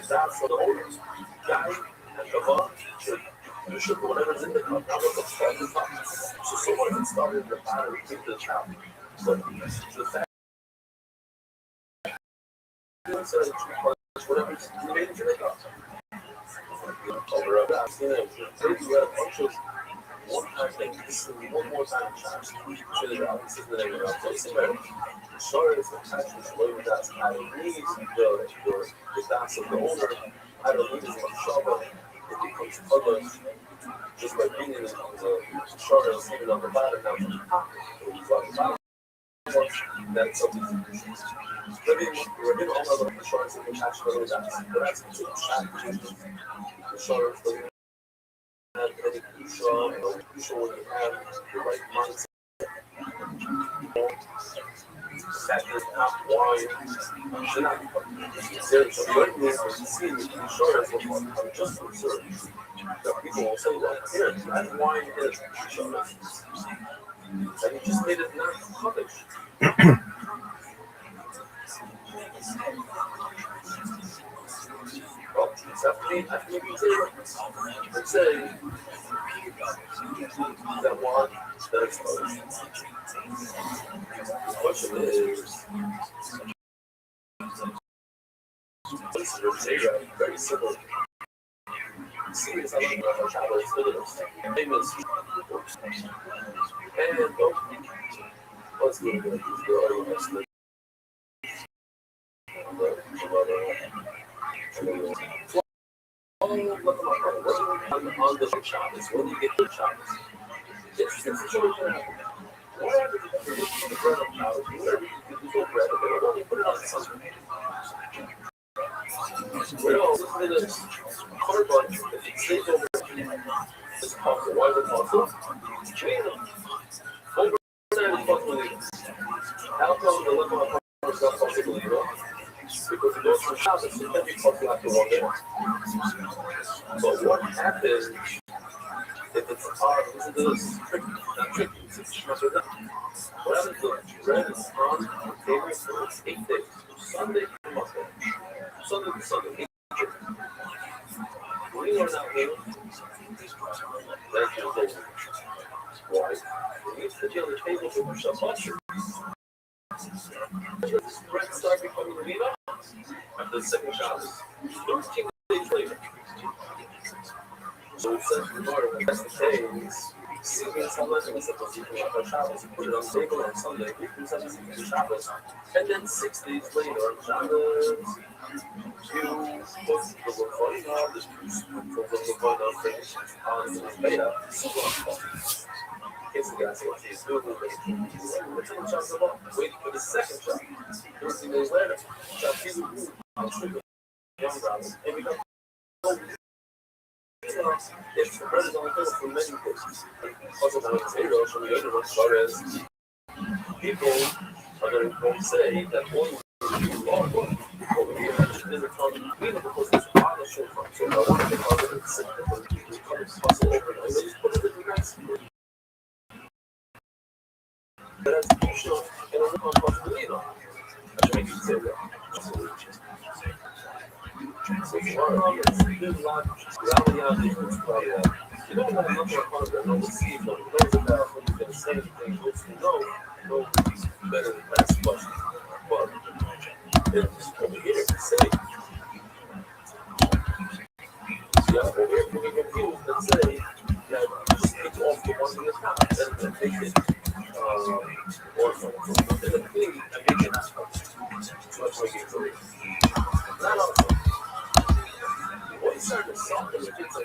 that for the owner. Guy and above should whatever's in the cup. That was upside the top. So someone can start in the bottom and keep the top. But the fact whatever's made into the cup. Over up, I've seen it. You had a bunch of one time thing. This is one more time. This is the name of the place. Sorry, it's attached to the way that's I don't need the dots of the owner. I don't need as much shovel. It becomes other just by being in the shovel and seeing it on the bottom now. It's on the bottom. That's something. We're in all of the shorts and attached to the dots. But that's the the shorts, the have any crucial, crucial when you have the right mindset. That is not why should not there's a great reason to see the insurance of what I'm just observed. That people will say, well, here, that's why it is insurance. And you just made it not public. Well, it's after you and say that one that exposed. The question is, very simple. Serious, I don't know how Shadows did it. Famous. And let's go to the audience. On the Shabbos, when you get to Shabbos, interesting situation. Whatever you do the bread on Shabbos, whatever you do the bread, but only put it on Sunday. Well, this is a carbon, if it stays over, it's possible. Why is it possible? Over there is possible. How come the level of carbon is not possible? Because it goes from Shabbos, it can be possible after 1 day. But what happens if it's hard? Listen to this. Not tricky. What happens if bread is on the table for 8 days? Sunday to Monday. Sunday to Sunday. 8 days. We are now here. That's your day. Why? We used to be on the table for Shabbat. This bread started becoming Levina after the second Shabbos. 13 days later. So it says regarding that's the case. Seeing something was supposed to be on Shabbos, put it on the table on Sunday, we can send it to Shabbos, and then 6 days later on Shabbos, you put the Levina, the Levina thing on the beta, it's the guys what he's doing waiting for the second shot. 13 days later, potatoes from the other as far as people are going to say that one over here is a common because it's a lot of shit from. So I want to call it hustle over and just put it in the next. That's usually in a woman possibility. I should make you say that. So far, there's a lot of reality you don't have much of fun that no one sees, no one knows about, when you're going to say anything, which you know is better than ask questions. But it's over here to say, yeah, over here can be confused and say that just take off the one in the top and make it, or in the thing and make it much more not all. One side is soft and the kids are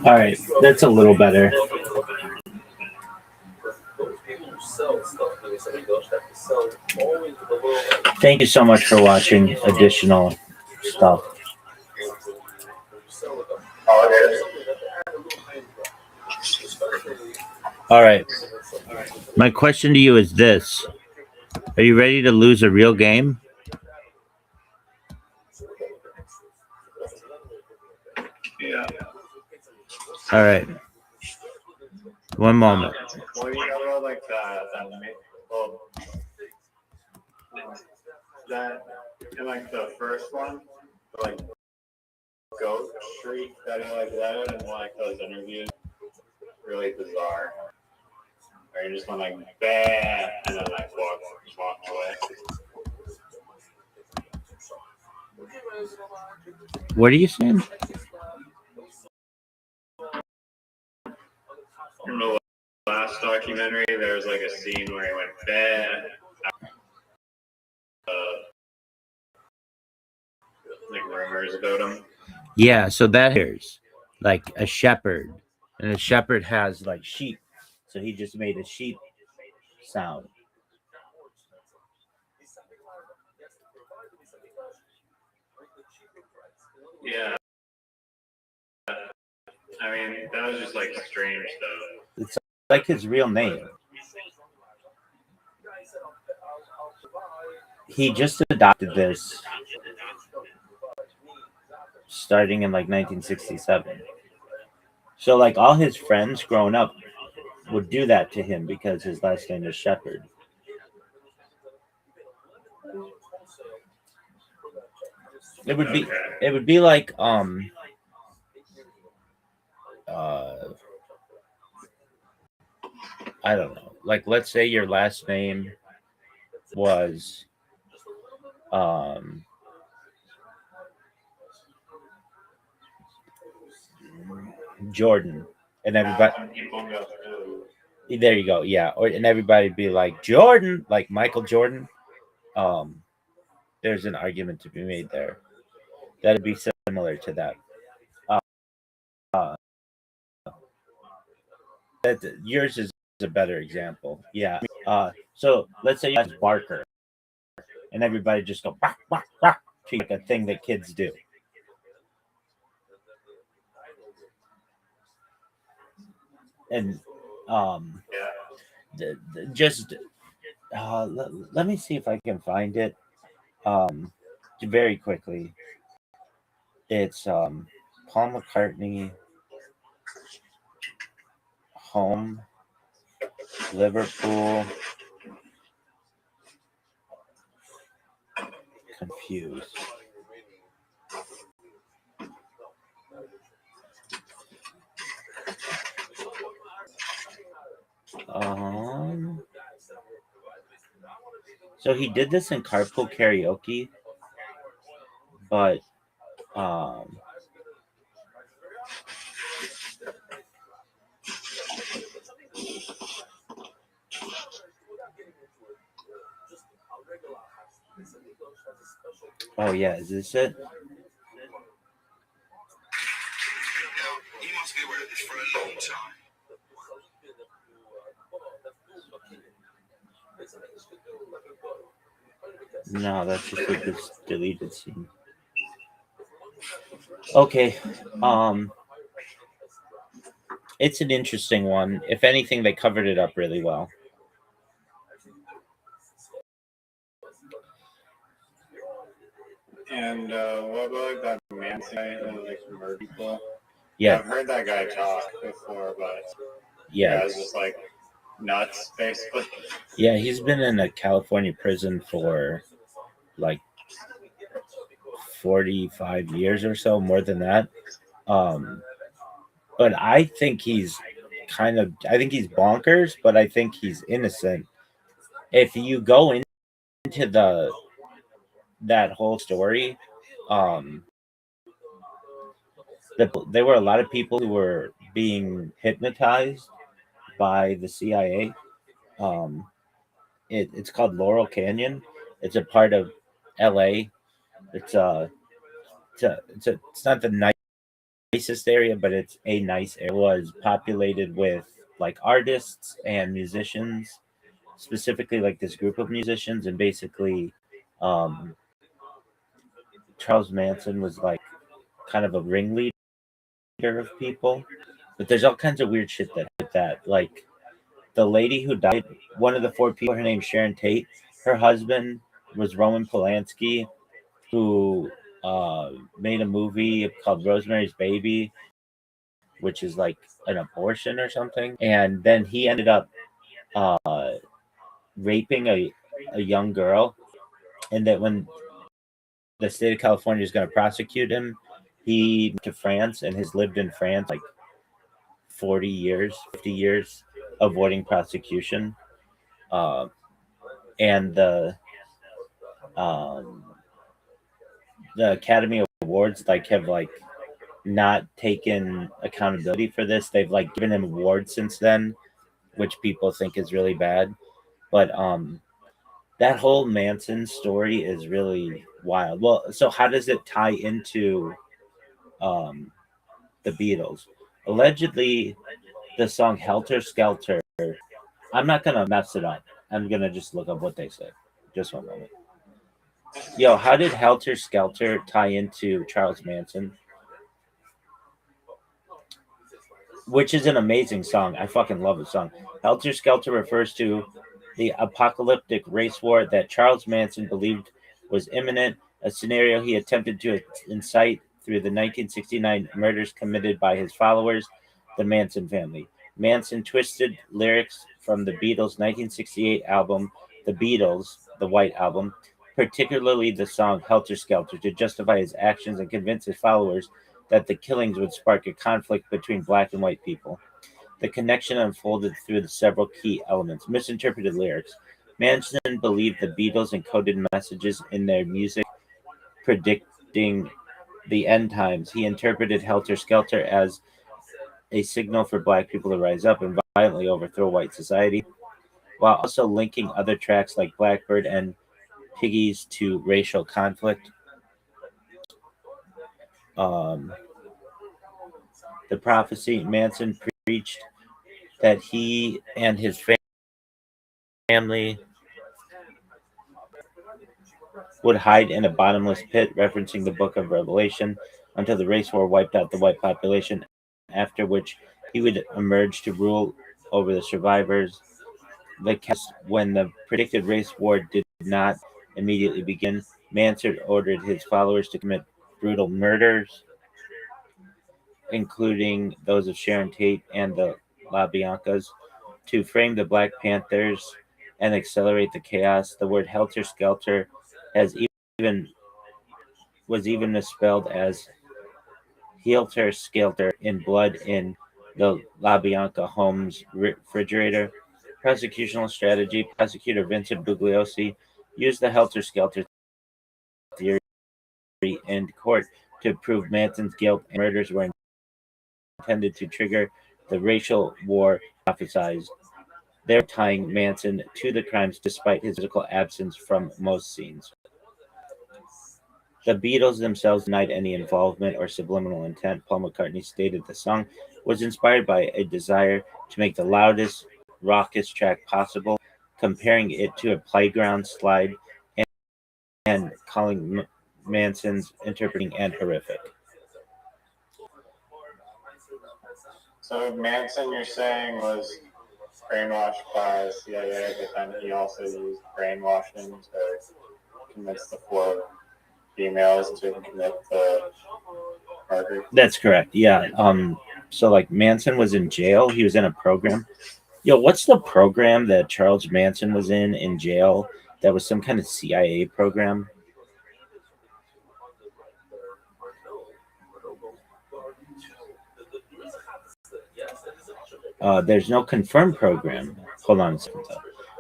All right, that's a little better. Thank you so much for watching additional stuff. All right. My question to you is this. Are you ready to lose a real game? Yeah. All right. One moment. Well, you know, like that in like the first one, like Goat Street, that in like those interviews, really bizarre. Or you just went like bam, and then like walk away. What are you saying? In the last documentary, there was like a scene where he went bam. Like rumors about him. Yeah, so that is like a shepherd, and a shepherd has like sheep, so he just made a sheep sound. Yeah. I mean, that was just like strange though. It's like his real name. He just adopted this starting in like 1967. So like all his friends growing up would do that to him because his last name is Shepherd. It would be like I don't know. Like let's say your last name was Jordan, and everybody. There you go. Yeah, and everybody'd be like Jordan, like Michael Jordan. There's an argument to be made there. That'd be similar to that. That yours is a better example. Yeah. So let's say you have Barker, and everybody just go bark, bark, bark, like a thing that kids do. And just let me see if I can find it very quickly. It's Paul McCartney, home, Liverpool, confused. So he did this in carpool karaoke, but oh yeah, is this it? He must be aware of this for a long time. No, that's just this deleted scene. Okay. It's an interesting one. If anything, they covered it up really well. And what about that Manson guy who like murdered people? Yeah. I've heard that guy talk before, but Yeah. it's just like nuts, basically. Yeah, he's been in a California prison for like 45 years or so, more than that. But I think he's I think he's bonkers, but I think he's innocent. If you go into that whole story, there were a lot of people who were being hypnotized by the CIA. It's called Laurel Canyon. It's a part of LA. It's it's not the nicest area, but it's a nice area. It was populated with like artists and musicians, specifically like this group of musicians, and basically Charles Manson was like kind of a ringleader of people. But there's all kinds of weird shit that like the lady who died, one of the four people, her name's Sharon Tate. Her husband was Roman Polanski, who made a movie called Rosemary's Baby, which is like an abortion or something. And then he ended up raping a young girl. And that when the state of California is going to prosecute him, he went to France and has lived in France like 40 years, 50 years, avoiding prosecution. And the Academy Awards like have like not taken accountability for this. They've like given him awards since then, which people think is really bad. But that whole Manson story is really wild. Well, so how does it tie into the Beatles? Allegedly, the song Helter Skelter. I'm not gonna mess it up. I'm gonna just look up what they say. Just one moment. Yo, how did Helter Skelter tie into Charles Manson? Which is an amazing song. I fucking love the song. Helter Skelter refers to the apocalyptic race war that Charles Manson believed was imminent, a scenario he attempted to incite through the 1969 murders committed by his followers, the Manson family. Manson twisted lyrics from the Beatles' 1968 album, The Beatles, the White Album, particularly the song Helter Skelter, to justify his actions and convince his followers that the killings would spark a conflict between black and white people. The connection unfolded through the several key elements. Misinterpreted lyrics. Manson believed the Beatles encoded messages in their music predicting the end times. He interpreted Helter Skelter as a signal for black people to rise up and violently overthrow white society, while also linking other tracks like Blackbird and Piggies to racial conflict. The prophecy. Manson preached that he and his family would hide in a bottomless pit, referencing the book of Revelation, until the race war wiped out the white population, after which he would emerge to rule over the survivors. When the predicted race war did not immediately begin, Manson ordered his followers to commit brutal murders, including those of Sharon Tate and the LaBiancas, to frame the Black Panthers and accelerate the chaos. The word helter skelter was even misspelled as helter skelter in blood in the LaBianca home's refrigerator. Prosecutional strategy. Prosecutor Vincent Bugliosi used the helter skelter theory in court to prove Manson's guilt and murders were intended to trigger the racial war prophesied, there tying Manson to the crimes despite his physical absence from most scenes. The Beatles themselves denied any involvement or subliminal intent. Paul McCartney stated the song was inspired by a desire to make the loudest, raucous track possible, comparing it to a playground slide and calling Manson's interpreting and horrific. So Manson, you're saying, was brainwashed by CIA, but then he also used brainwashing to convince the 4 females to commit the murder. That's correct. Yeah. So like Manson was in jail. He was in a program. Yo, what's the program that Charles Manson was in jail? That was some kind of CIA program. There's no confirmed program. Hold on a second.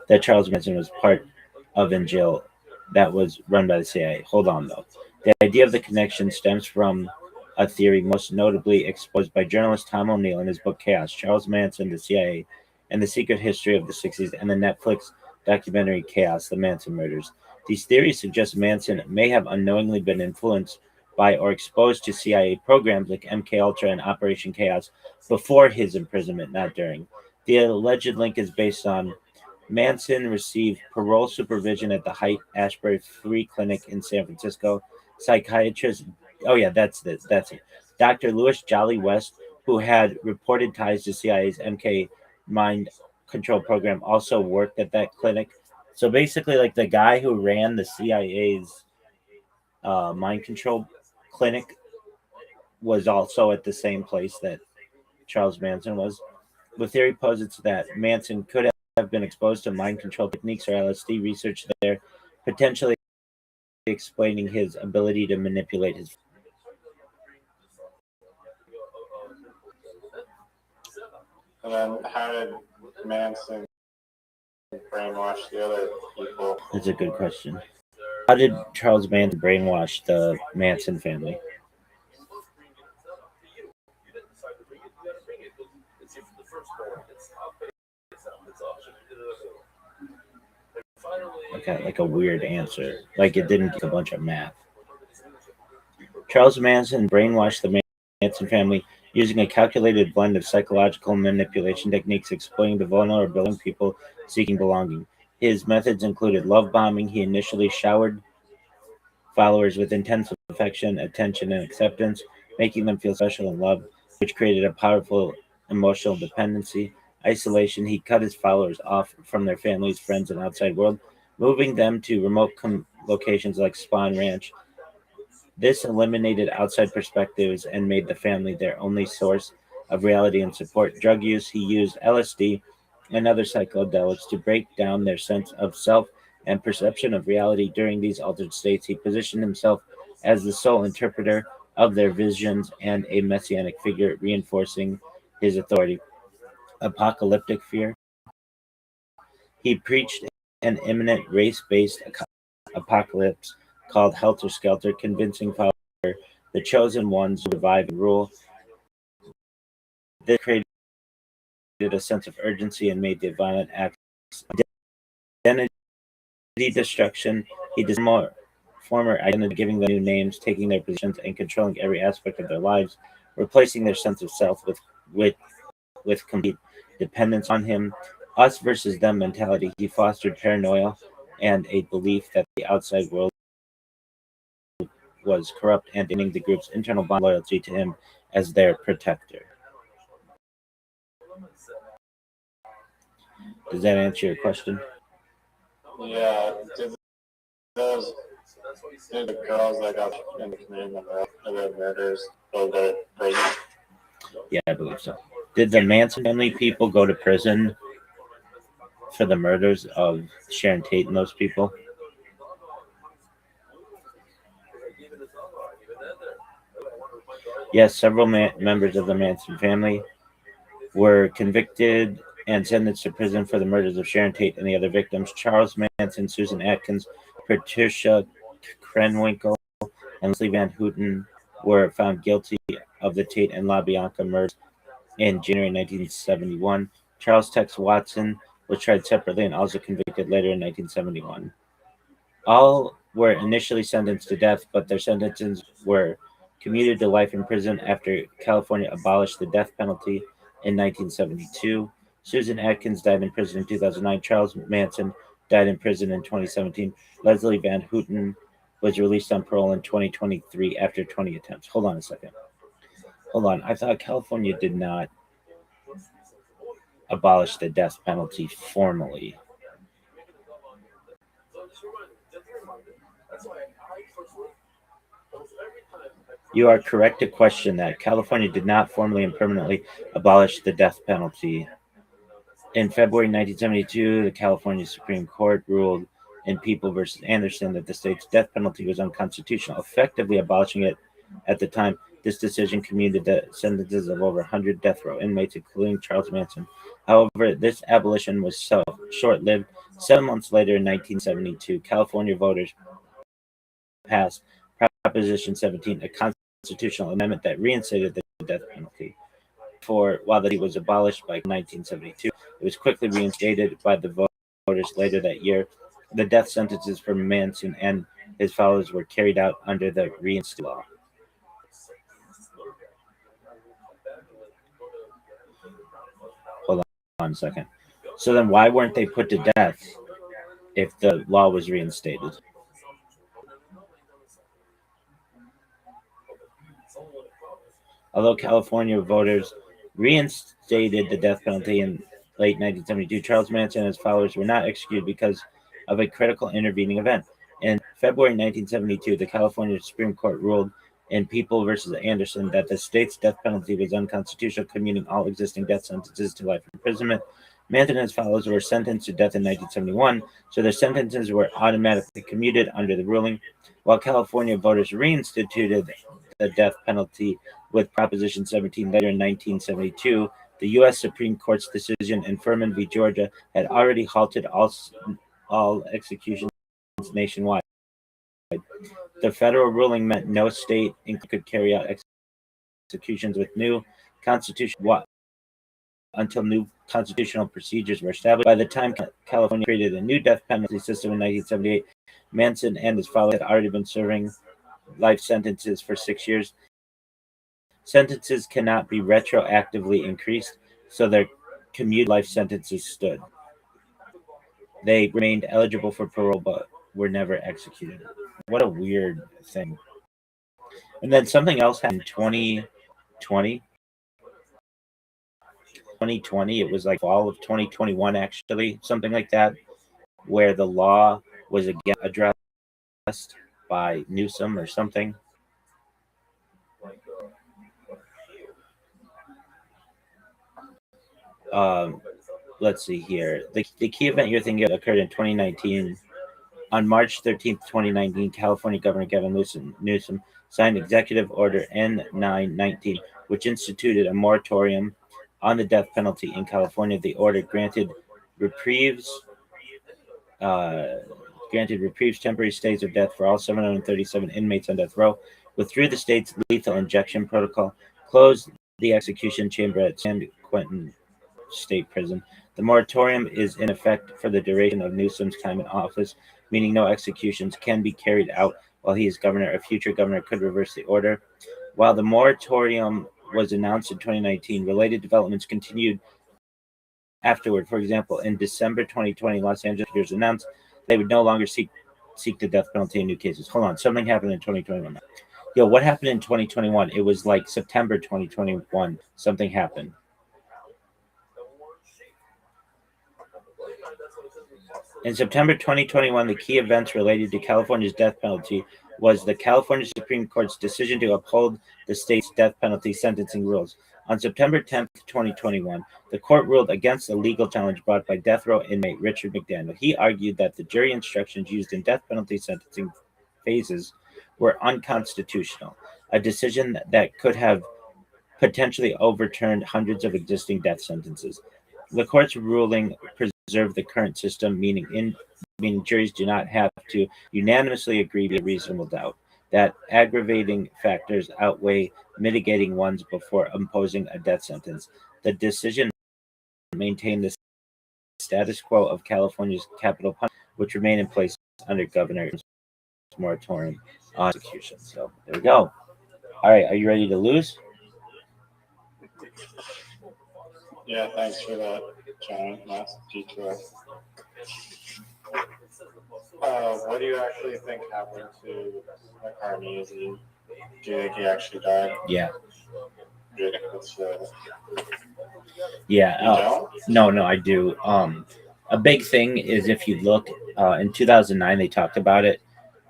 That Charles Manson was part of in jail that was run by the CIA. Hold on though. The idea of the connection stems from a theory most notably exposed by journalist Tom O'Neill in his book Chaos, Charles Manson, the CIA, and the Secret History of the 60s, and the Netflix documentary Chaos, The Manson Murders. These theories suggest Manson may have unknowingly been influenced by or exposed to CIA programs like MKUltra and Operation Chaos before his imprisonment, not during. The alleged link is based on Manson received parole supervision at the Haight Ashbury Free Clinic in San Francisco. Psychiatrist, oh yeah, that's it. Dr. Louis Jolly West, who had reported ties to CIA's MK mind control program, also worked at that clinic. So basically, like the guy who ran the CIA's mind control clinic was also at the same place that Charles Manson was. The theory posits that Manson could have been exposed to mind control techniques or LSD research there, potentially explaining his ability to manipulate his. And then how did Manson brainwash the other people? That's a good question. How did Charles Manson brainwash the Manson family? Okay, like a weird answer. Like it didn't take a bunch of math. Charles Manson brainwashed the Manson family using a calculated blend of psychological manipulation techniques exploiting the vulnerability of people seeking belonging. His methods included love bombing. He initially showered followers with intense affection, attention, and acceptance, making them feel special and loved, which created a powerful emotional dependency. Isolation. He cut his followers off from their families, friends, and outside world, moving them to remote locations like Spawn Ranch. This eliminated outside perspectives and made the family their only source of reality and support. Drug use. He used LSD and other psychedelics to break down their sense of self and perception of reality. During these altered states, he positioned himself as the sole interpreter of their visions and a messianic figure, reinforcing his authority. Apocalyptic fear. He preached an imminent race-based apocalypse called Helter Skelter, convincing followers the chosen ones would survive and rule. This created a sense of urgency and made the violent acts. Identity destruction. He disarmed former identity, giving them new names, taking their positions, and controlling every aspect of their lives, replacing their sense of self with complete dependence on him. Us versus them mentality. He fostered paranoia and a belief that the outside world was corrupt and ending the group's internal bond loyalty to him as their protector. Does that answer your question? Yeah. Did the girls that got into committing the murders go to prison? Yeah, I believe so. Did the Manson family people go to prison for the murders of Sharon Tate and those people? Yes, several members of the Manson family were convicted and sentenced to prison for the murders of Sharon Tate and the other victims. Charles Manson, Susan Atkins, Patricia Krenwinkel, and Leslie Van Houten were found guilty of the Tate and LaBianca murders in January 1971. Charles Tex Watson was tried separately and also convicted later in 1971. All were initially sentenced to death, but their sentences were commuted to life in prison after California abolished the death penalty in 1972. Susan Atkins died in prison in 2009. Charles Manson died in prison in 2017. Leslie Van Houten was released on parole in 2023 after 20 attempts. Hold on a second. Hold on. I thought California did not abolish the death penalty formally. You are correct to question that. California did not formally and permanently abolish the death penalty. In February 1972, the California Supreme Court ruled in People versus Anderson that the state's death penalty was unconstitutional, effectively abolishing it at the time. This decision commuted the sentences of over 100 death row inmates, including Charles Manson. However, this abolition was so short-lived. 7 months later, in 1972, California voters passed Proposition 17, a constitutional amendment that reinstated the death penalty. While the was abolished by 1972, it was quickly reinstated by the voters later that year. The death sentences for Manson and his followers were carried out under the reinstated law. Hold on a second. So then why weren't they put to death if the law was reinstated? Although California voters reinstated the death penalty in late 1972, Charles Manson and his followers were not executed because of a critical intervening event. In February 1972, the California Supreme Court ruled in People versus Anderson that the state's death penalty was unconstitutional, commuting all existing death sentences to life imprisonment. Manson and his followers were sentenced to death in 1971, so their sentences were automatically commuted under the ruling. While California voters reinstituted the death penalty with Proposition 17 later in 1972, the U.S. Supreme Court's decision in Furman v. Georgia had already halted all executions nationwide. The federal ruling meant no state could carry out executions with new constitutional until new constitutional procedures were established. By the time California created a new death penalty system in 1978, Manson and his followers had already been serving life sentences for 6 years. Sentences cannot be retroactively increased, so their commuted life sentences stood. They remained eligible for parole, but were never executed. What a weird thing. And then something else happened in 2020. 2020, it was like fall of 2021, actually, something like that, where the law was again addressed by Newsom or something. Let's see here. The key event you're thinking of occurred in 2019. On March 13th, 2019, California Governor Gavin Newsom signed Executive Order N-919, which instituted a moratorium on the death penalty in California. The order granted reprieves, temporary stays of death for all 737 inmates on death row, withdrew the state's lethal injection protocol, closed the execution chamber at San Quentin State Prison. The moratorium is in effect for the duration of Newsom's time in office, meaning no executions can be carried out while he is governor. A future governor could reverse the order. While the moratorium was announced in 2019, related developments continued afterward. For example, in December 2020, Los Angeles announced they would no longer seek the death penalty in new cases. Hold on, something happened in 2021. Yo, what happened in 2021? It was like September 2021. Something happened. In September 2021, the key events related to California's death penalty was the California Supreme Court's decision to uphold the state's death penalty sentencing rules. On September 10th, 2021, the court ruled against a legal challenge brought by death row inmate Richard McDaniel. He argued that the jury instructions used in death penalty sentencing phases were unconstitutional, a decision that could have potentially overturned hundreds of existing death sentences. The court's ruling preserved the current system, meaning juries do not have to unanimously agree beyond reasonable doubt that aggravating factors outweigh mitigating ones before imposing a death sentence. The decision maintained the status quo of California's capital punishment, which remain in place under Governor's moratorium on execution. So there we go. All right, are you ready to lose? Yeah, thanks for that, John. Last detour. What do you actually think happened to McCartney? Do you think he actually died? Yeah. Do you think it's, Yeah. you don't? No, I do. A big thing is if you look in 2009, they talked about it.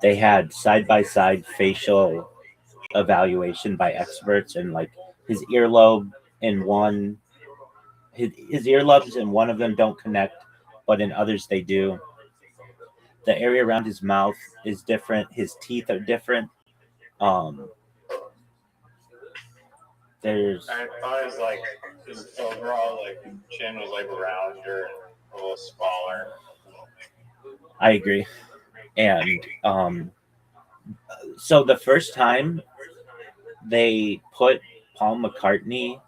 They had side by side facial evaluation by experts, and like his earlobe in one, his earlobes in one of them don't connect, but in others they do. The area around his mouth is different. His teeth are different. Um, there's I thought his overall chin was rounder and a little smaller. I agree. And so the first time they put Paul McCartney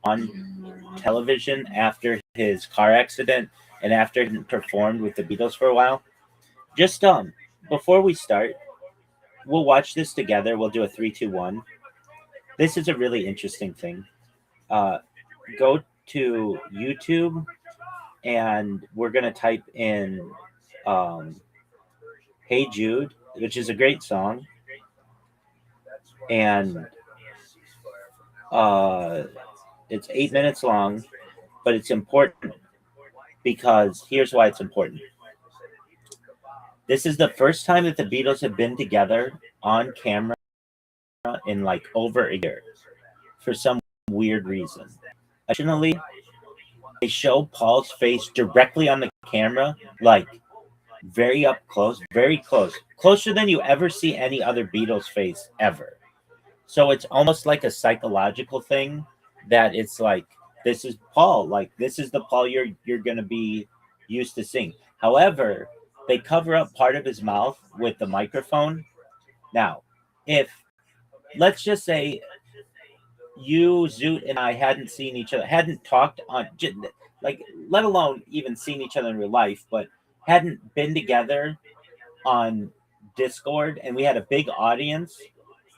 on television after his car accident and after he performed with the Beatles for a while, just before we start, we'll watch this together. We'll do a 3, 2, 1. This is a really interesting thing. Go to YouTube and we're gonna type in "Hey Jude," which is a great song, and it's 8 minutes long, but it's important because here's why it's important. This is the first time that the Beatles have been together on camera in over a year for some weird reason. Additionally, they show Paul's face directly on the camera, very up close, very close, closer than you ever see any other Beatles face ever. So it's almost like a psychological thing that it's this is Paul, this is the Paul you're gonna be used to seeing. However, they cover up part of his mouth with the microphone. Now, if let's just say you, Zoot, and I hadn't seen each other, hadn't talked on, let alone even seen each other in real life, but hadn't been together on Discord, and we had a big audience,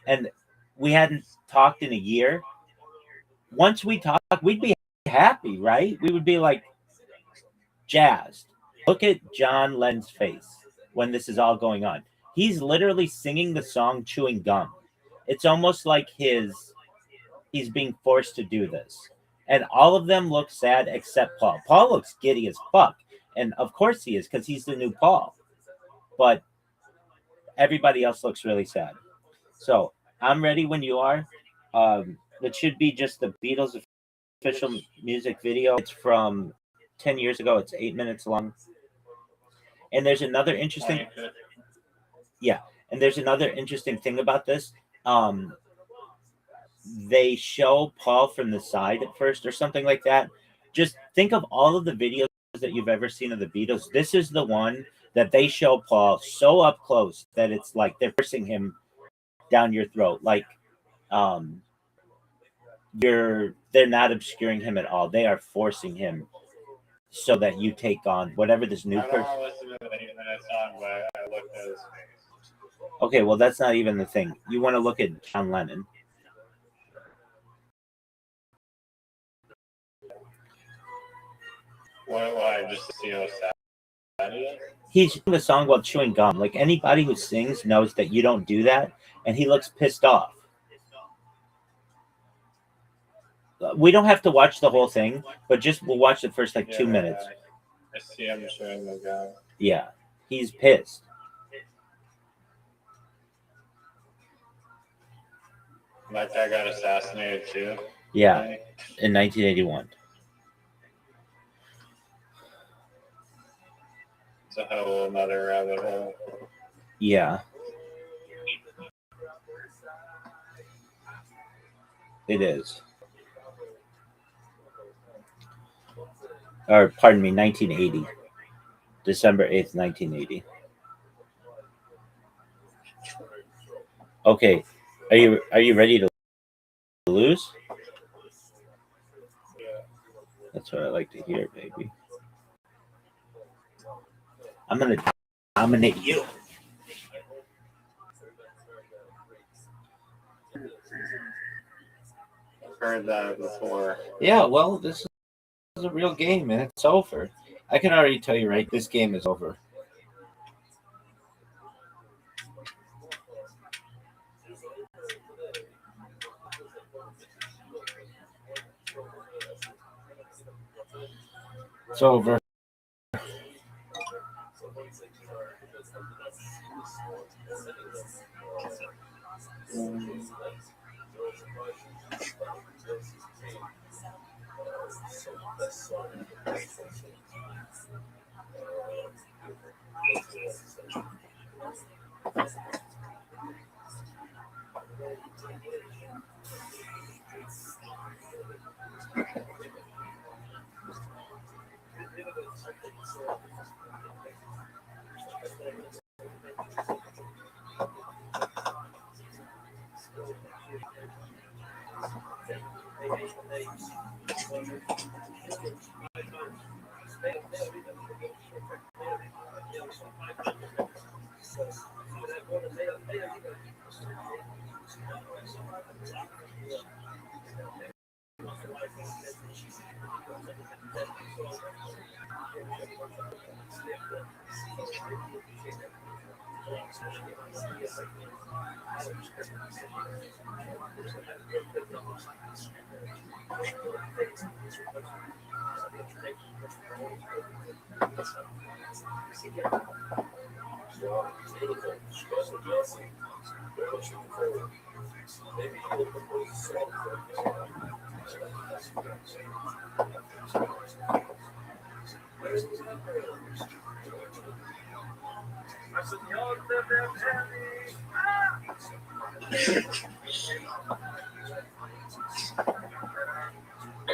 and we hadn't talked in a year. Once we talk, we'd be happy, right? We would be jazzed. Look at John Lennon's face when this is all going on. He's literally singing the song chewing gum. It's almost like he's being forced to do this. And all of them look sad except Paul. Paul looks giddy as fuck. And of course he is, because he's the new Paul. But everybody else looks really sad. So I'm ready when you are. It should be just the Beatles official music video. It's from 10 years ago. It's 8 minutes long. And there's another interesting thing about this. They show Paul from the side at first or something like that. Just think of all of the videos that you've ever seen of the Beatles. This is the one that they show Paul so up close that it's like they're forcing him down your throat. They're not obscuring him at all. They are forcing him so that you take on whatever this new person. I don't listen to the 8-minute song, but I looked at his face. Okay, well that's not even the thing. You want to look at John Lennon. Why? Just to see how sad he is? He's doing a song while chewing gum. Anybody who sings knows that you don't do that, and he looks pissed off. We don't have to watch the whole thing, but we'll watch the first 2 minutes. I see him chewing the gum. Yeah, he's pissed. That guy got assassinated too. Yeah, in 1981. It's a whole another rabbit hole. Yeah. It is. Or, pardon me, 1980. December 8th, 1980. Okay. Are you ready to lose? That's what I like to hear, baby. I'm gonna dominate you. Heard that before. Yeah, well, this is a real game, and it's over. I can already tell you, right? This game is over. It's over.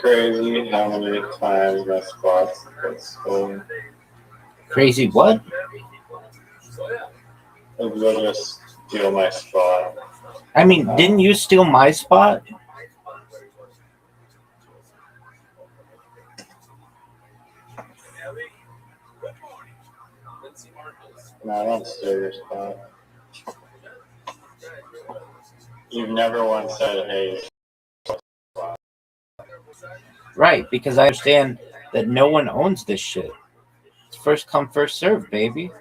Crazy how many times my spots get stolen. Crazy what? They'll just steal my spot. I mean, didn't you steal my spot? No, I don't steal your spot. You've never once said, hey. Right, because I understand that no one owns this shit. It's first come, first serve, baby.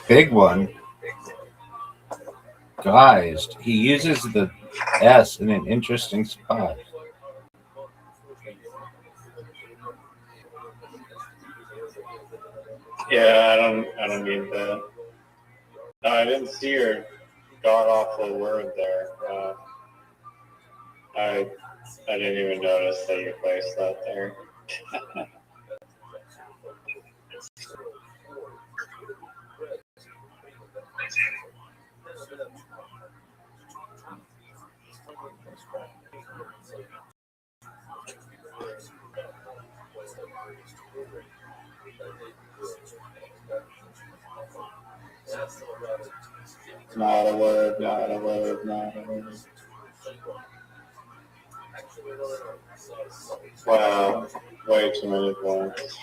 Big one. Guys, he uses the S in an interesting spot. Yeah, I don't need that. No, I didn't see your god awful word there. I didn't even notice that you placed that there. Not a word, not a word, not a word. Wow, way too many points.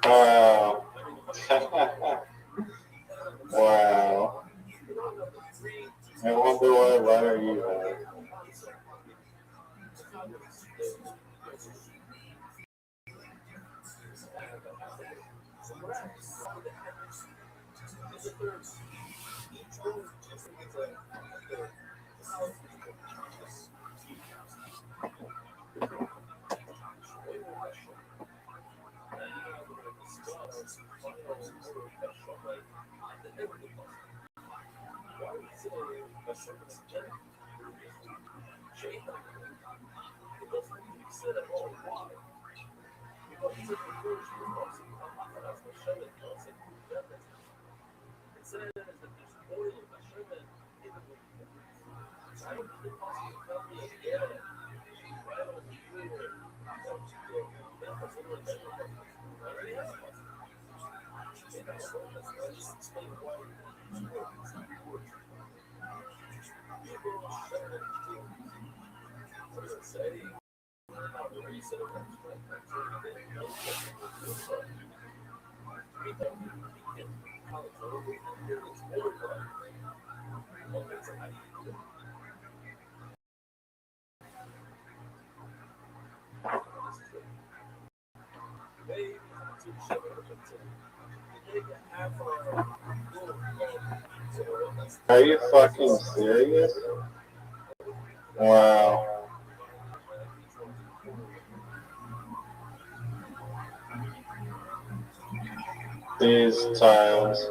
Wow. Wow. I wonder what letter you have. Are you fucking serious? Wow. These tiles.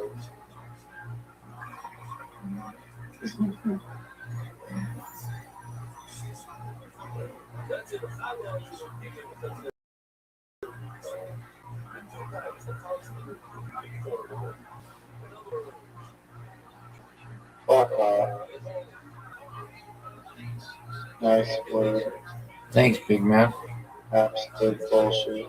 Fuck off. Nice word. Thanks, big man. Absolute bullshit.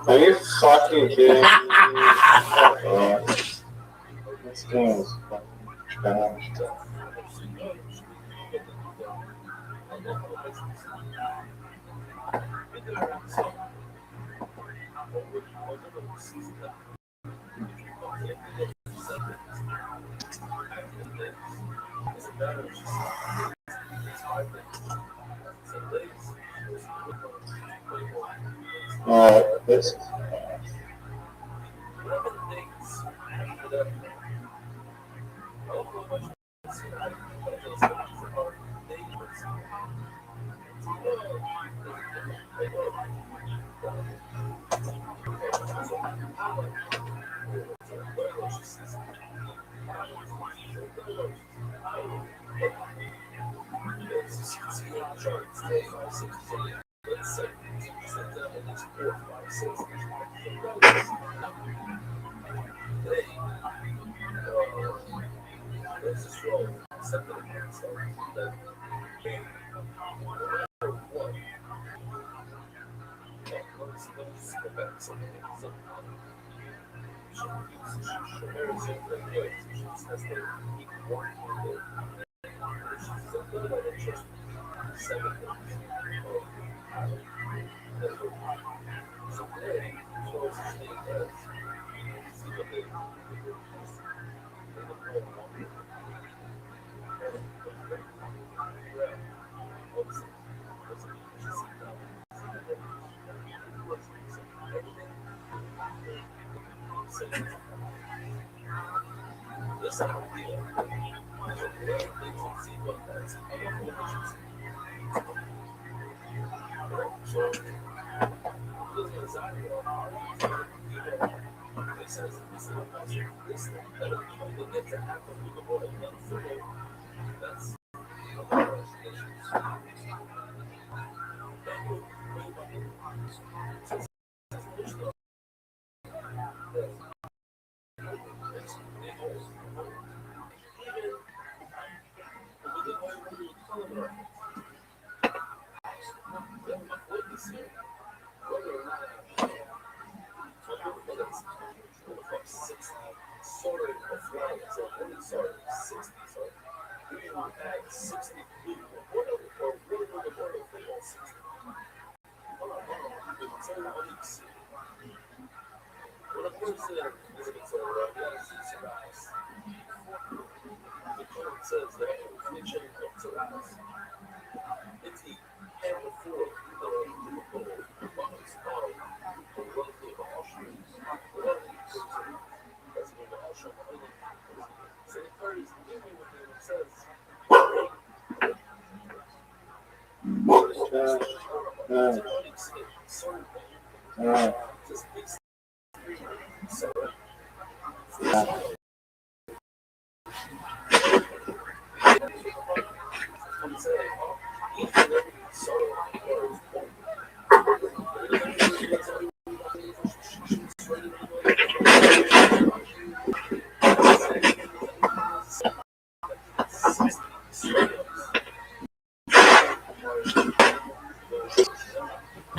Are you fucking kidding me? Fuck off. This game is fucking trash. This is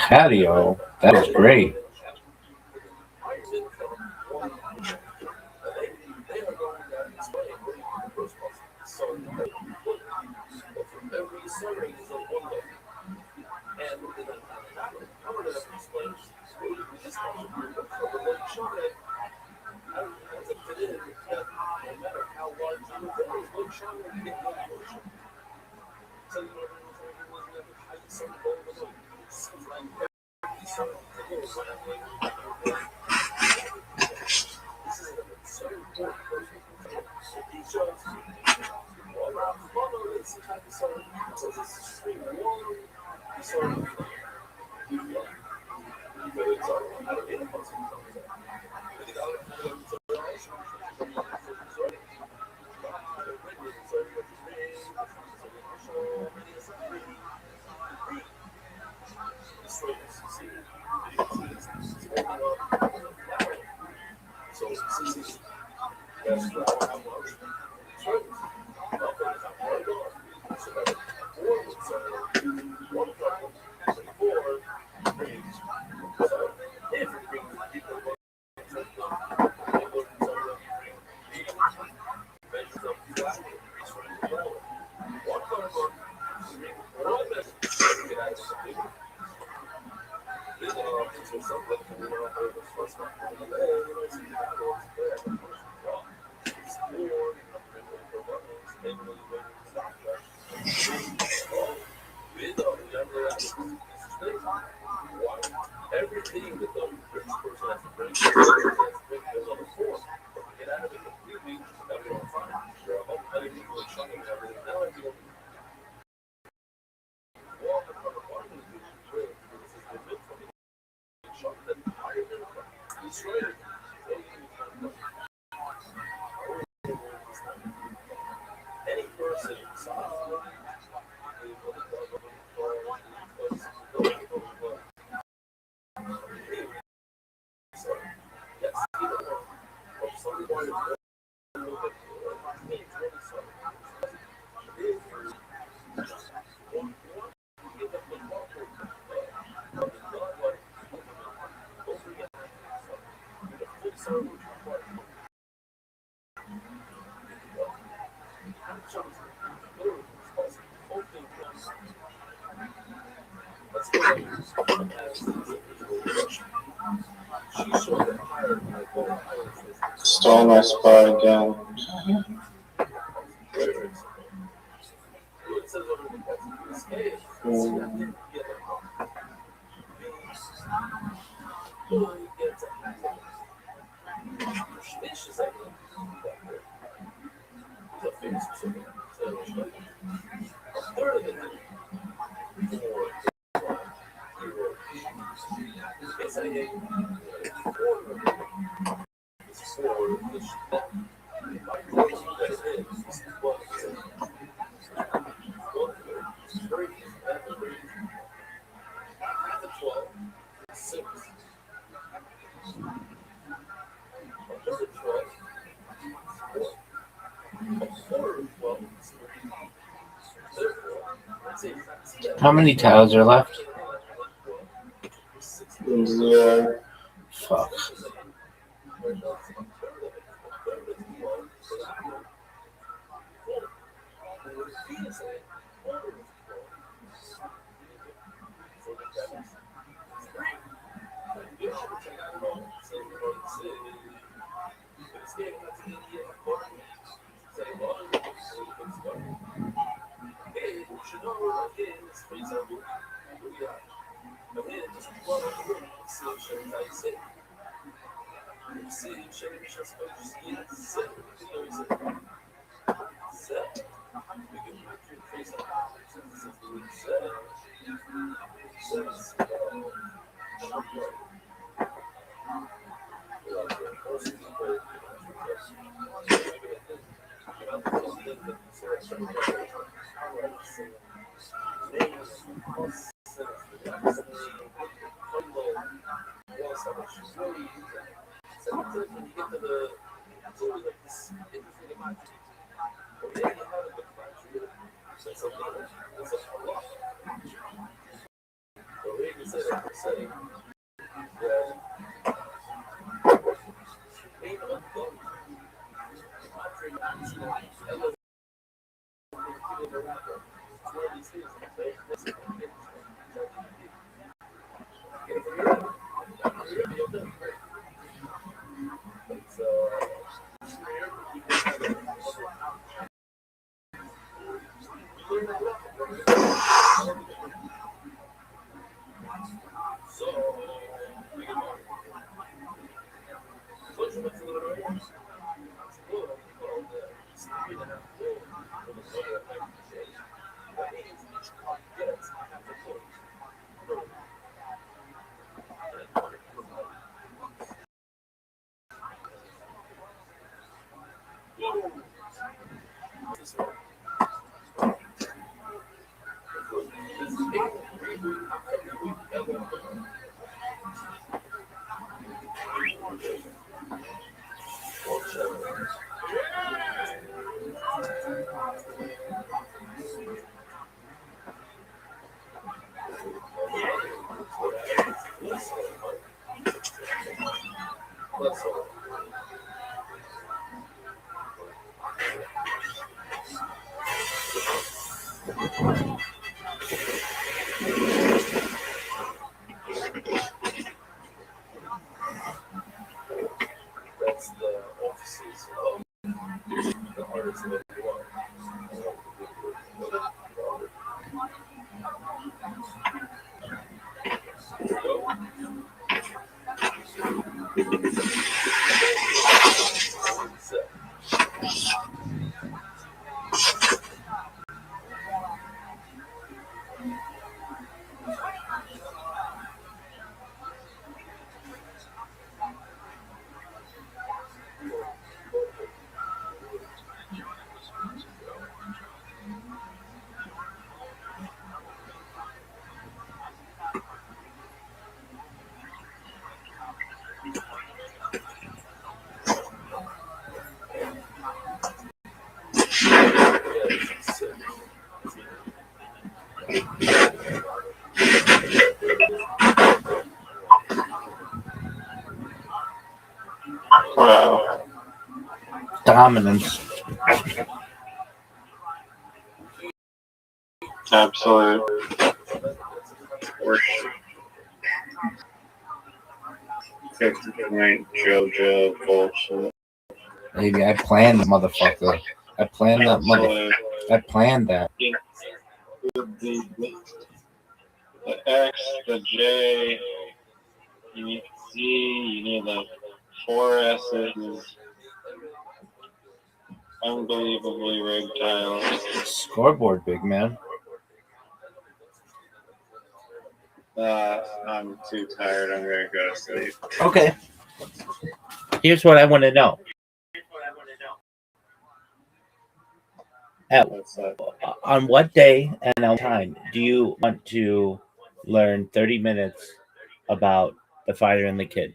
Patio. That is great. Stole my spot again. How many tiles are left? 0. Fuck. Wow. Dominance. Absolute worship. 50-point JoJo bullshit. Maybe I planned the motherfucker. I planned that mother. I planned that. The X, the J, you need the Z, you need the 4 S's. Unbelievably rigged tiles. Scoreboard, big man. I'm too tired. I'm gonna go to sleep. Okay. Here's what I want to know. On what day and on time do you want to learn 30 minutes about the fighter and the kid?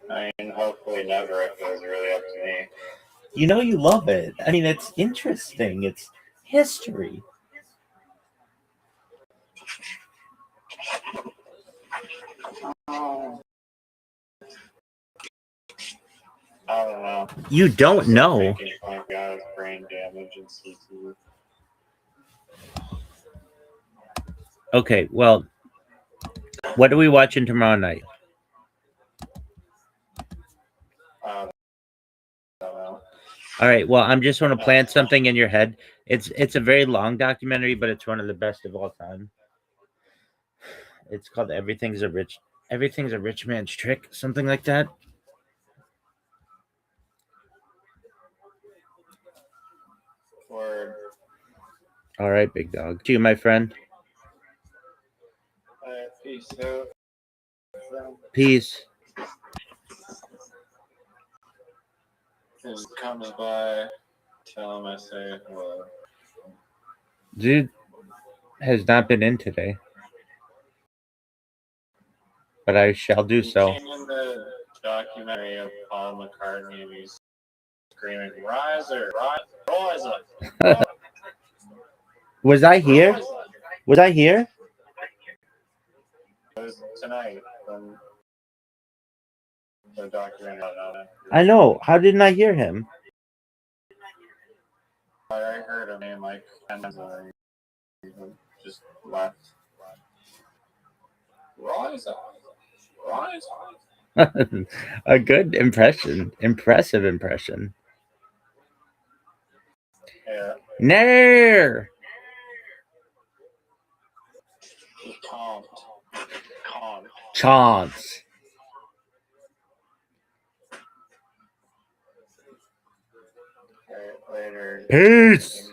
I mean, hopefully never if it was really up to me. You know you love it. I mean, it's interesting. It's history. I don't know. You don't know. Making fun of guys' brain damage and CT. Okay, well, what are we watching tomorrow night? I don't know. All right, well, I'm just going to plant something in your head. It's a very long documentary, but it's one of the best of all time. It's called Everything's a Rich Man's Trick, something like that. Word. All right, big dog. To you, my friend. Peace out. Peace. If he comes by, tell him I say hello. Dude has not been in today, but I shall do so. He came in the documentary of Paul McCartney and he's screaming, "Riser, riser!" Was I here? Was I here? It was tonight when the documentary on it. I know. How didn't I hear him? I heard him name like 10 times and he just left. Riser, riser. A good impression. Impressive impression. Yeah. Nair. Chance. Later. Peace.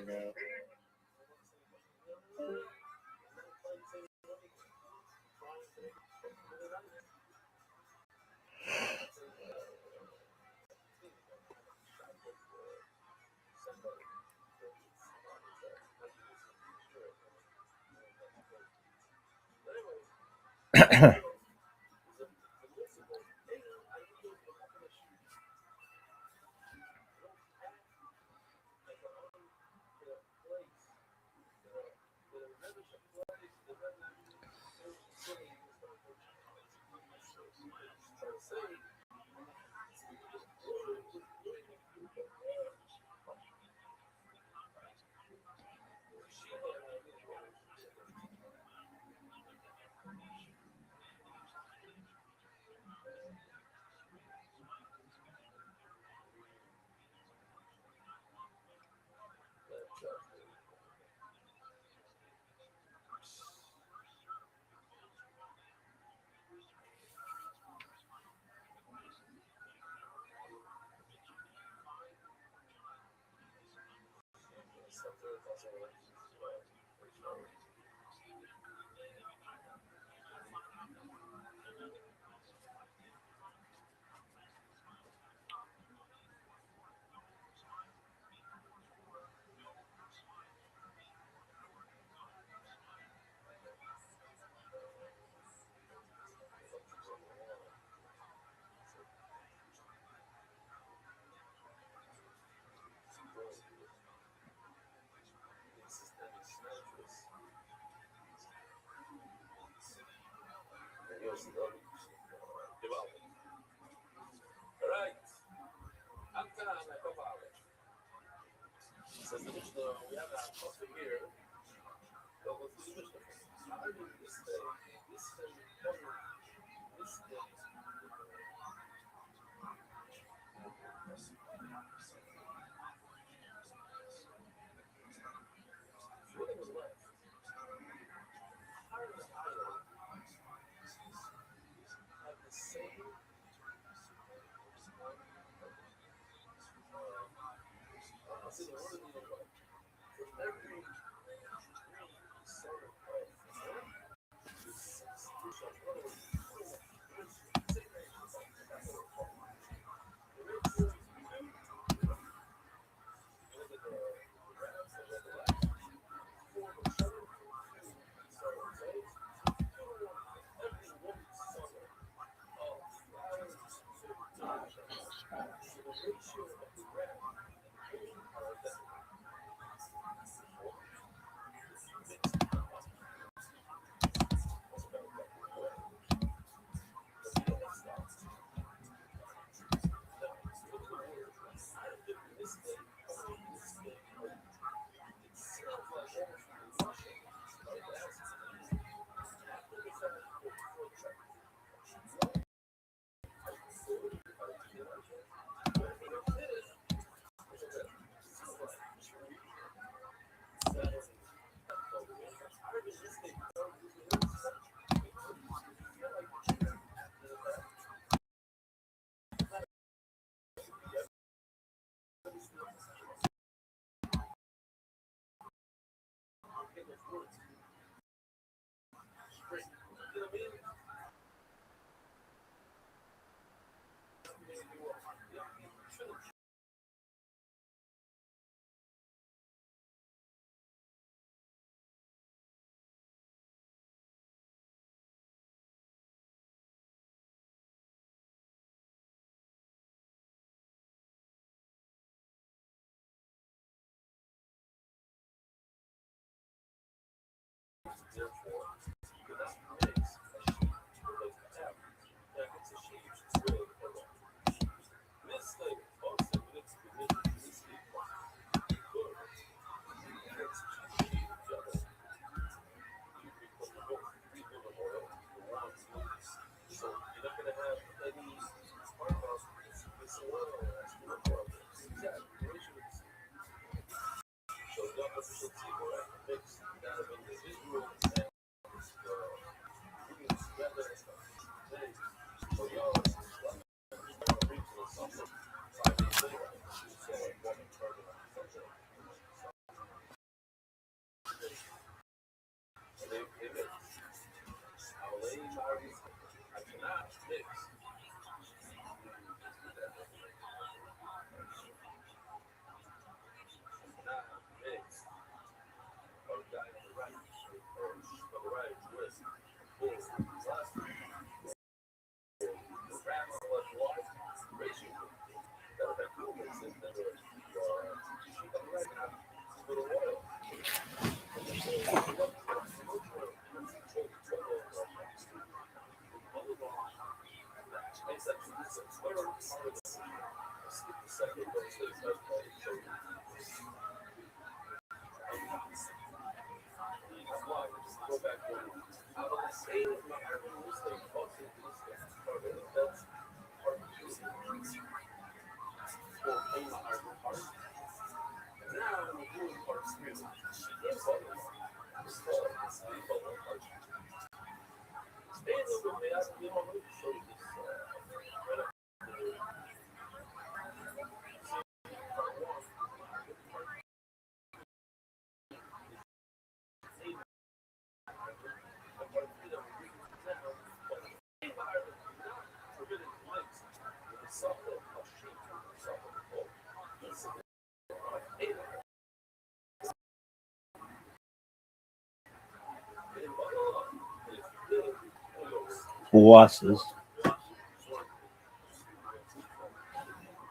Bosses.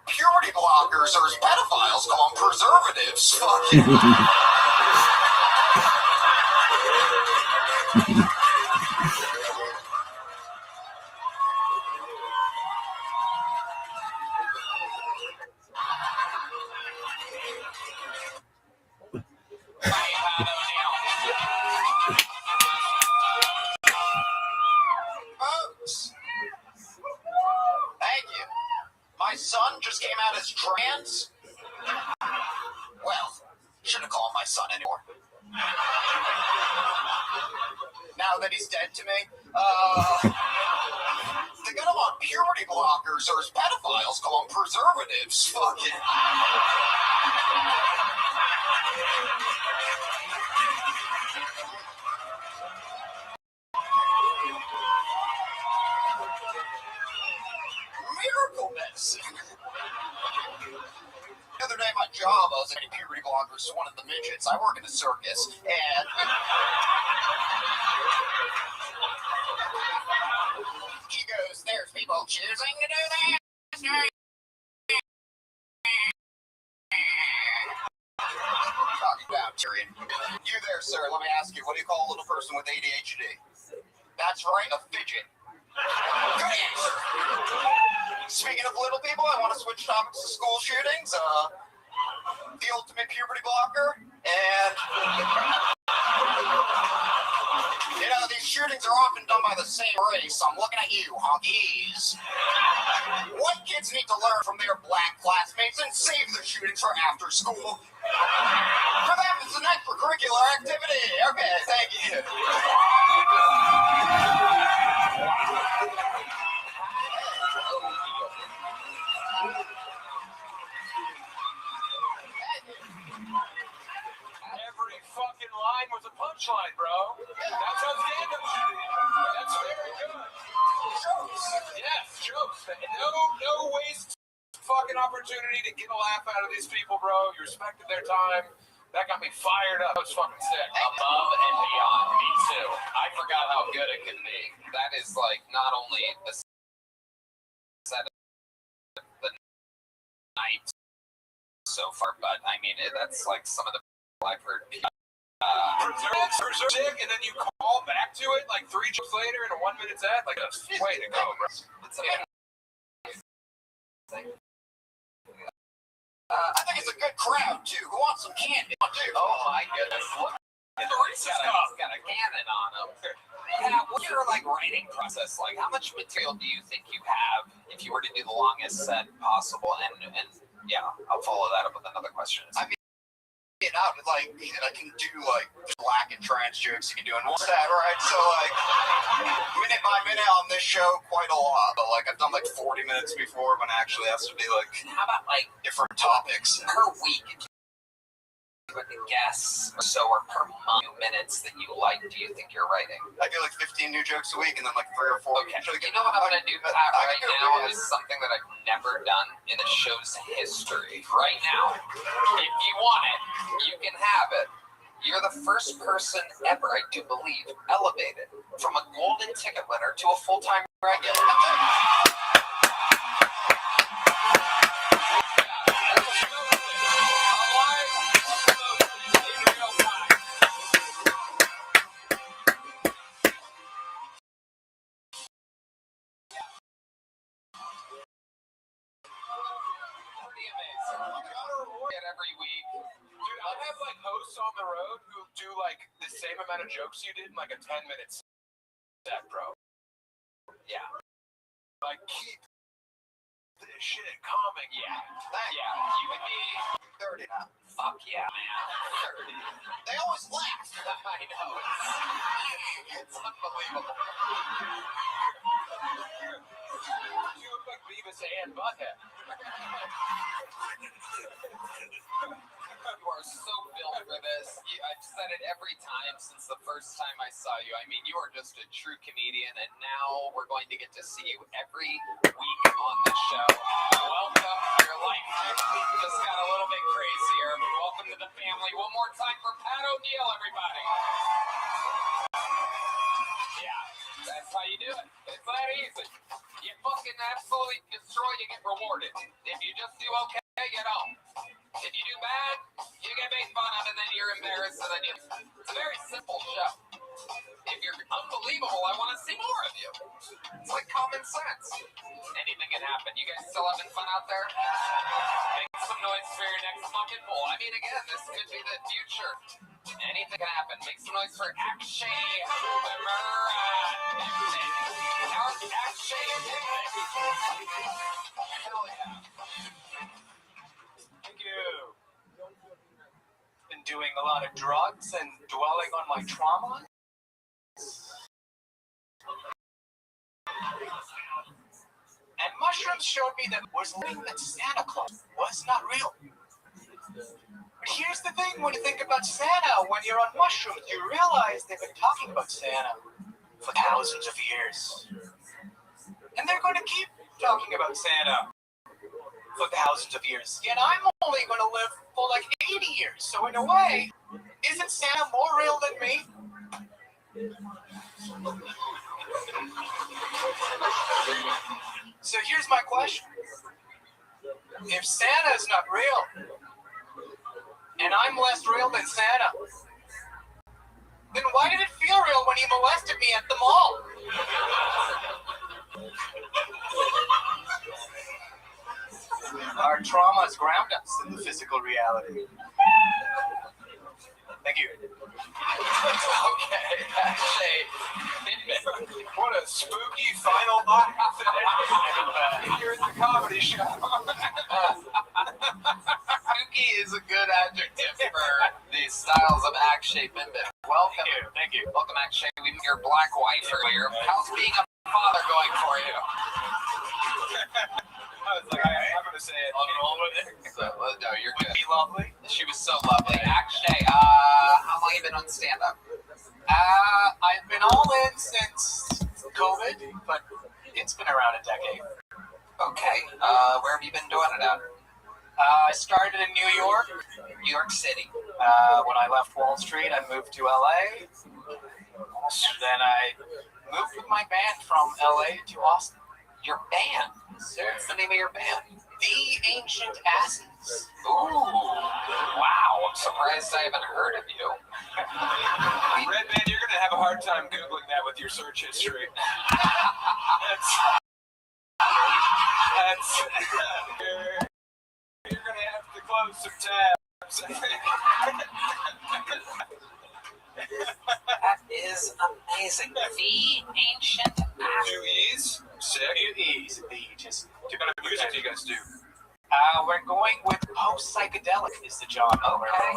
Puberty blockers or as pedophiles call them preservatives. Fucking. Folks, thank you. My son just came out as trans. Well, shouldn't call him my son anymore. Now that he's dead to me, they got him on puberty blockers or as pedophiles call them preservatives. Fucking. Miracle medicine. The other day, my job, I was getting puberty blockers to one of the midgets. I work in a circus, and he goes, "There's people choosing to do that." Talking about Tyrion. You there, sir? Let me ask you. What do you call a little person with ADHD? That's right, a fidget. Good answer. Speaking of little people, I want to switch topics to school shootings. The ultimate puberty blocker, and you know these shootings are often done by the same race. I'm looking at you, honkies. What kids need to learn from their black classmates and save the shootings for after school? For them, it's an extracurricular activity. Okay, thank you. Every fucking line was a punchline. punchline, bro. That's how stand-up should be. That's very good. Jokes. Yes, jokes. No waste fucking opportunity to get a laugh out of these people, bro. You respected their time. That got me fired up. I was fucking sick. Above and beyond. Me too. I forgot how good it can be. That is like not only a set of the night so far, but I mean that's like some of the people I've heard. Preserve sick, and then you call back to it like 3 jokes later in a 1-minute set. Like that's way to go, bro. It's amazing. I think it's a good crowd too. Who wants some candy? Oh my goodness! Look, he's got a cannon on him. Yeah, what's your like writing process like? How much material do you think you have if you were to do the longest set possible? And yeah, I'll follow that up with another question. I mean, out like I can do like black and trans jokes. You can do in one set, right? So like minute by minute on this show, quite a lot. But like I've done like 40 minutes before when it actually has to be like. How about like different topics per week? With the guests, so or per month minutes that you like, do you think you're writing? I do like 15 new jokes a week, and then like 3 or 4. Okay, you know what I'm gonna do, Pat? Right now is something that I've never done in the show's history. Right now, if you want it, you can have it. You're the first person ever, I do believe, elevated from a golden ticket winner to a full-time regular. Every week. Dude, I'll have like hosts on the road who do like the same amount of jokes you did in like a 10-minute set, bro. Yeah. Like keep this shit coming. Yeah. Yeah. You would be 30 now. Fuck yeah, man. 30. They always laugh. I know. It's unbelievable. You look like Beavis and Butthead. You are so built for this. I've said it every time since the first time I saw you. I mean, you are just a true comedian, and now we're going to get to see you every week on the show. Welcome. Your life just got a little bit crazier. Welcome to the family. One more time for Pat O'Neill, everybody. Yeah, that's how you do it. It's that easy. You fucking absolutely destroy, you get rewarded. If you just do okay, you don't. If you do bad, you get made fun of, and then you're embarrassed, and then you... It's a very simple show. If you're unbelievable, I want to see more of you. It's like common sense. Anything can happen. You guys still having fun out there? Make some noise for your next fucking bowl. I mean, again, this could be the future. Anything can happen. Make some noise for Akshay. Akshay. Hell yeah. Thank you. Been doing a lot of drugs and dwelling on my trauma. And mushrooms showed me that Santa Claus was not real. But here's the thing, when you think about Santa, when you're on mushrooms, you realize they've been talking about Santa for thousands of years. And they're going to keep talking about Santa for thousands of years. Yet I'm only going to live for like 80 years. So in a way, isn't Santa more real than me? So here's my question. If Santa's not real, and I'm less real than Santa, then why did it feel real when he molested me at the mall? Our traumas ground us in the physical reality. Thank you. Okay, Akshay. What a spooky final thought here at the comedy show. Spooky is a good adjective for the styles of Akshay Bimbit. Welcome. Thank you. Welcome, Akshay. We met your black wife earlier. How's being a father going for you? I was like, I'm going to say it. I'll roll with it. So, no, you're good. Would be lovely. She was so lovely. Akshay, how long have you been on stand-up? I've been all in since COVID, but it's been around a decade. Okay. Where have you been doing it at? I started in New York City. When I left Wall Street, I moved to LA. Then I moved with my band from LA to Austin. Your band? Sir, what's the name of your band? The Ancient Asses. Ooh, wow. I'm surprised I haven't heard of you. Red Man, you're going to have a hard time Googling that with your search history. That's you're going to have to close some tabs. That is amazing. The Ancient Asses. 2 E's? Sick. 2 E's. Just What kind of music do you guys do? we're going with post-psychedelic is the genre. Okay.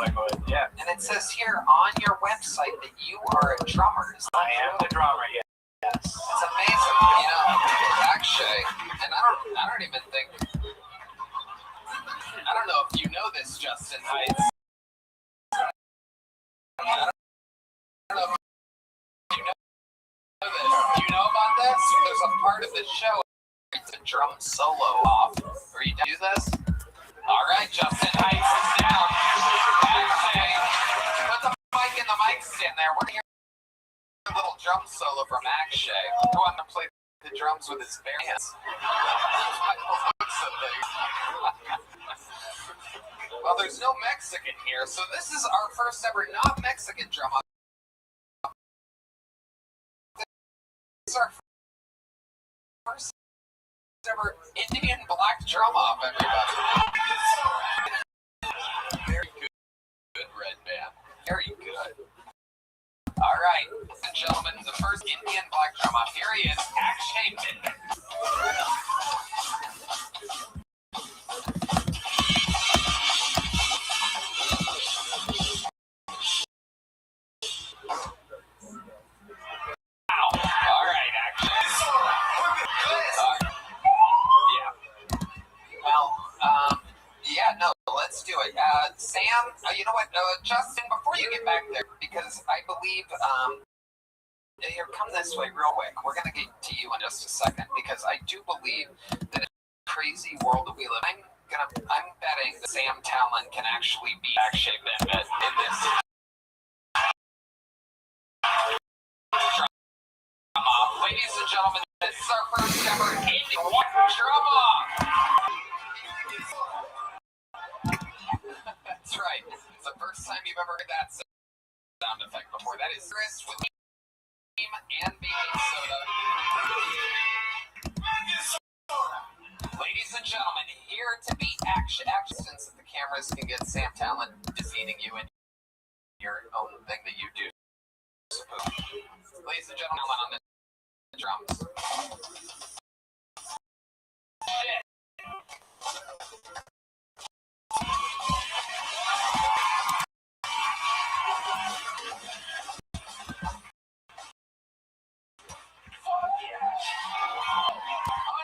Yeah. And it says here on your website that you are a drummer. I am the drummer, yes. It's amazing. You know, actually, and I don't even think, I don't know if you know this, Justin Heights. I don't know if you know this. Do you know about this? There's a part of the show where it's a drum solo off. Are you do this? All right, Justin Heights is down. Actually, put the mic in the mic stand there. We're here. A little drum solo from Akshay, who wanted to play the drums with his bare hands. Well, there's no Mexican here, so this is our first ever not Mexican drum off. This is our first ever Indian black drum off, everybody. Very good, Red Man. Very good. All right, ladies and gentlemen, the first Indian black drum off. Here he is, Akshay Minden. Wow. All right, Akshay. Yeah. Well, yeah, no, let's do it. Sam, you know what, Justin, before you get back there, because I believe, here, come this way real quick. We're going to get to you in just a second, because I do believe that in the crazy world that we live in, I'm betting that Sam Talon can actually beat Akshay Minden in this. Ladies and gentlemen, this is our first ever Indian drum off. That's right. It's the first time you've ever heard that sound effect before. That is Chris with cream and baking soda. Ladies and gentlemen, here to beat Akshay, since the cameras can get Sam Talon defeating you in your own thing that you do. Ladies and gentlemen, on the drums. Shit.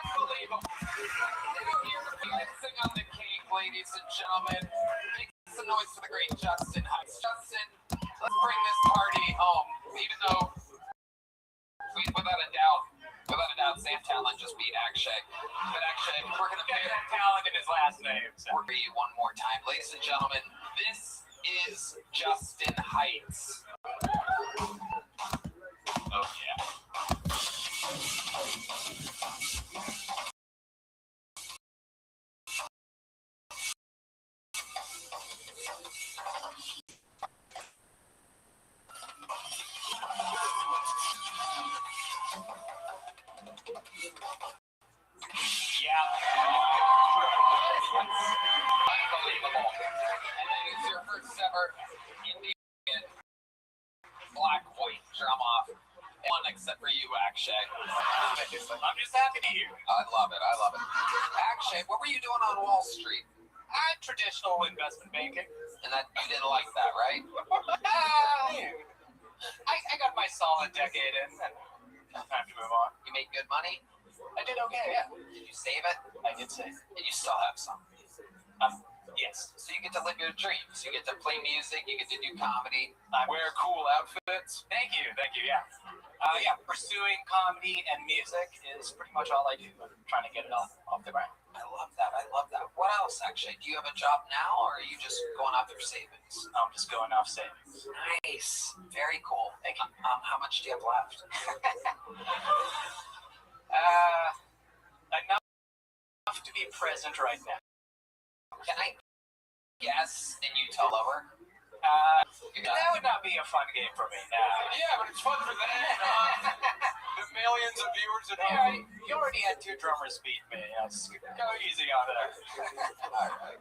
Unbelievable. Now here to be icing on the cake, ladies and gentlemen. Make some noise for the great Justin Heights. Justin, let's bring this party home. Even though, without a doubt, Sam Talon just beat Akshay. But Akshay, we're going to pay Sam Talon in his last name. So. We're going to you one more time. Ladies and gentlemen, this is Justin Heights. Oh, yeah. Unbelievable. And then it's your first ever Indian black-white drum off. One except for you, Akshay. I'm just happy to hear. I love it. Akshay, what were you doing on Wall Street? Traditional investment banking. And that you didn't like that, right? I got my solid decade in, and time to move on. You made good money? I did okay, yeah. Did you save it? I did save it. And you still have some? Yes. So you get to live your dreams. You get to play music. You get to do comedy. Wear cool outfits. Thank you, yeah. Pursuing comedy and music is pretty much all I do. I'm trying to get it off the ground. I love that. What else, actually? Do you have a job now, or are you just going off your savings? I'm just going off savings. Nice. Very cool. Thank you. How much do you have left? Enough to be present right now. Can I guess and you tell lower? That would not be a fun game for me now. Yeah, but it's fun for them. The millions of viewers at Yeah, home. you already had 2 drummers beat me. Go easy on it. All right.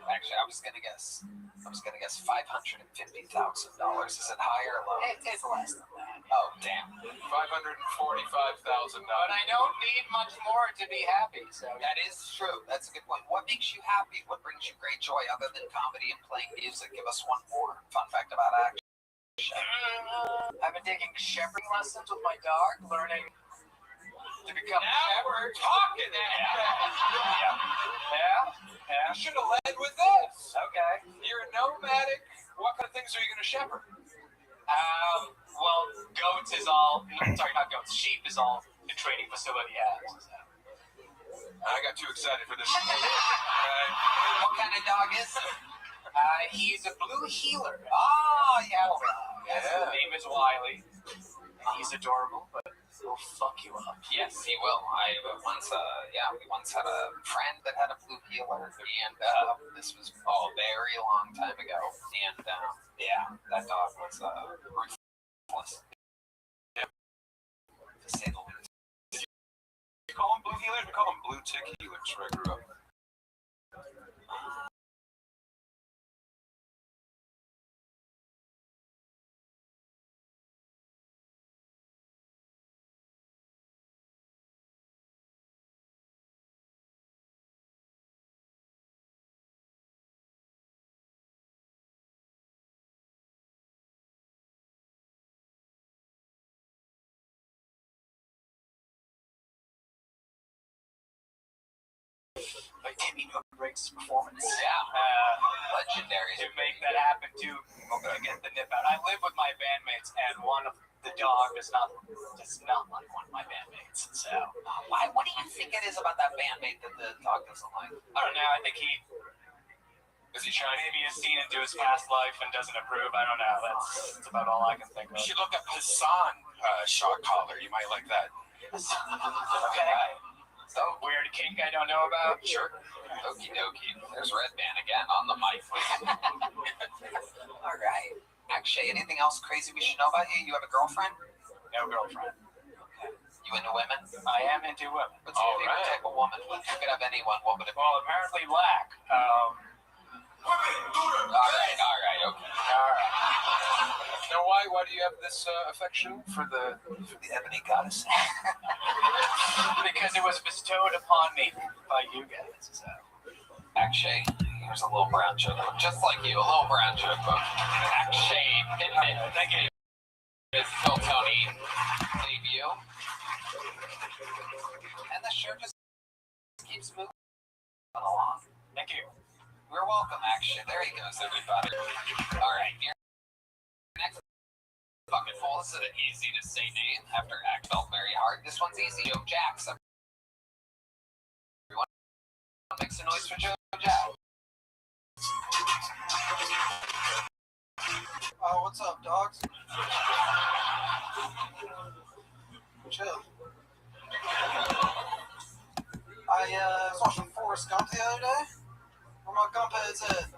Actually, I was gonna guess $550,000. Is it higher or lower? It's less than that. Oh, damn. $545,000. But I don't need much more to be happy. So That is true. That's a good point. What makes you happy? What brings you great joy other than comedy and playing music? Give us one more fun fact about action. I've been taking shepherding lessons with my dog, learning to become a Now shepherd. we're talking. Yeah. You should have led with this. Okay. You're a nomadic. What kind of things are you going to shepherd? Well, goats is all. Sorry, not goats. Sheep is all the training facility has. I got too excited for this. What kind of dog is it? He's a blue healer. Oh, yeah. His name is Wiley. He's adorable, but he'll fuck you up. Yes, he will. We once had a friend that had a blue healer, and this was a very long time ago. And that dog was ruthless. To say the least. You call them blue healers? We call them blue tick healers where I grew up. Like Timmy Hook breaks performance. Legendary. To make that happen, to get the nip out. I live with my bandmates, and one of the dog does not like one of my bandmates. So Why? What do you think it is about that bandmate that the dog doesn't like? I don't know. I think is he trying? Maybe he's seen into his past life and doesn't approve. I don't know. That's about all I can think of. You should look up Hassan shock collar. You might like that. Okay. So weird kink I don't know about. Sure. Okie dokie. There's Red Band again on the mic. All right. Actually, anything else crazy we should know about you? You have a girlfriend? No girlfriend. Okay. You into women? I am into women. What's your favorite type of woman? If you could have anyone, what would it be? Well, apparently black. All right, okay. Now, why do you have this affection for the ebony goddess? Because it was bestowed upon me by you guys. So. Actually, here's a little brown sugar, just like you, a little brown sugar. Actually, Thank you. Miss Phil Tony debut, and the show just keeps moving along. Thank you. You're welcome, actually. There he goes, everybody. All right, your next fucking fool. This is an easy to say name after act felt very hard. This one's easy. Joe Jacks. Everyone makes a noise for Joe Jacks. Oh, what's up, dogs? Chill. I was watching Forrest Gump the other day. Where my gump head's at?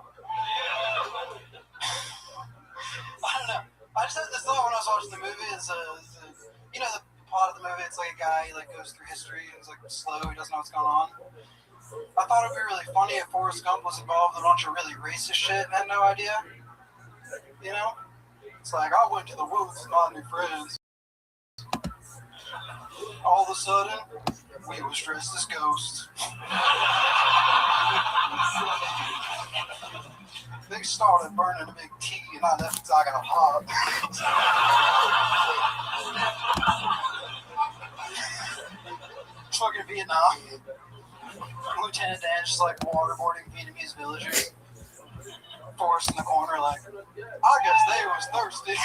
I don't know. I just had this thought when I was watching the movie. You know the plot of the movie? It's like a guy he goes through history and he's slow. He doesn't know what's going on. I thought it'd be really funny if Forrest Gump was involved in a bunch of really racist shit and had no idea. You know? It's like, I went to the woods with my new friends. All of a sudden, we was dressed as ghosts. They started burning a big tea, and I left because I got hot. Fucking Vietnam. Lieutenant Dan just like waterboarding Vietnamese villagers. Forrest in the corner, like, I guess they was thirsty.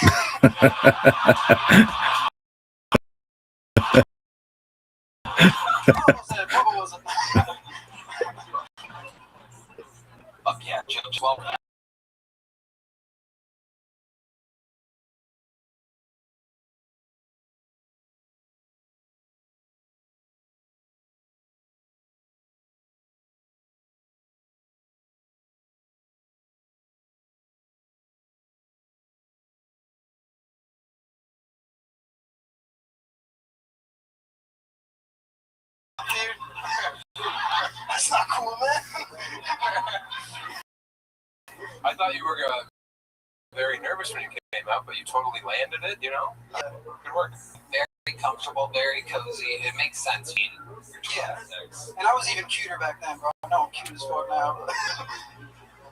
Bubba wasn't. Fuck yeah, chill 12. That's not cool, man. I thought you were very nervous when you came out, but you totally landed it, you know? Good work. Very comfortable, very cozy. It makes sense. Yeah. And I was even cuter back then, bro. I know I'm cute as fuck now.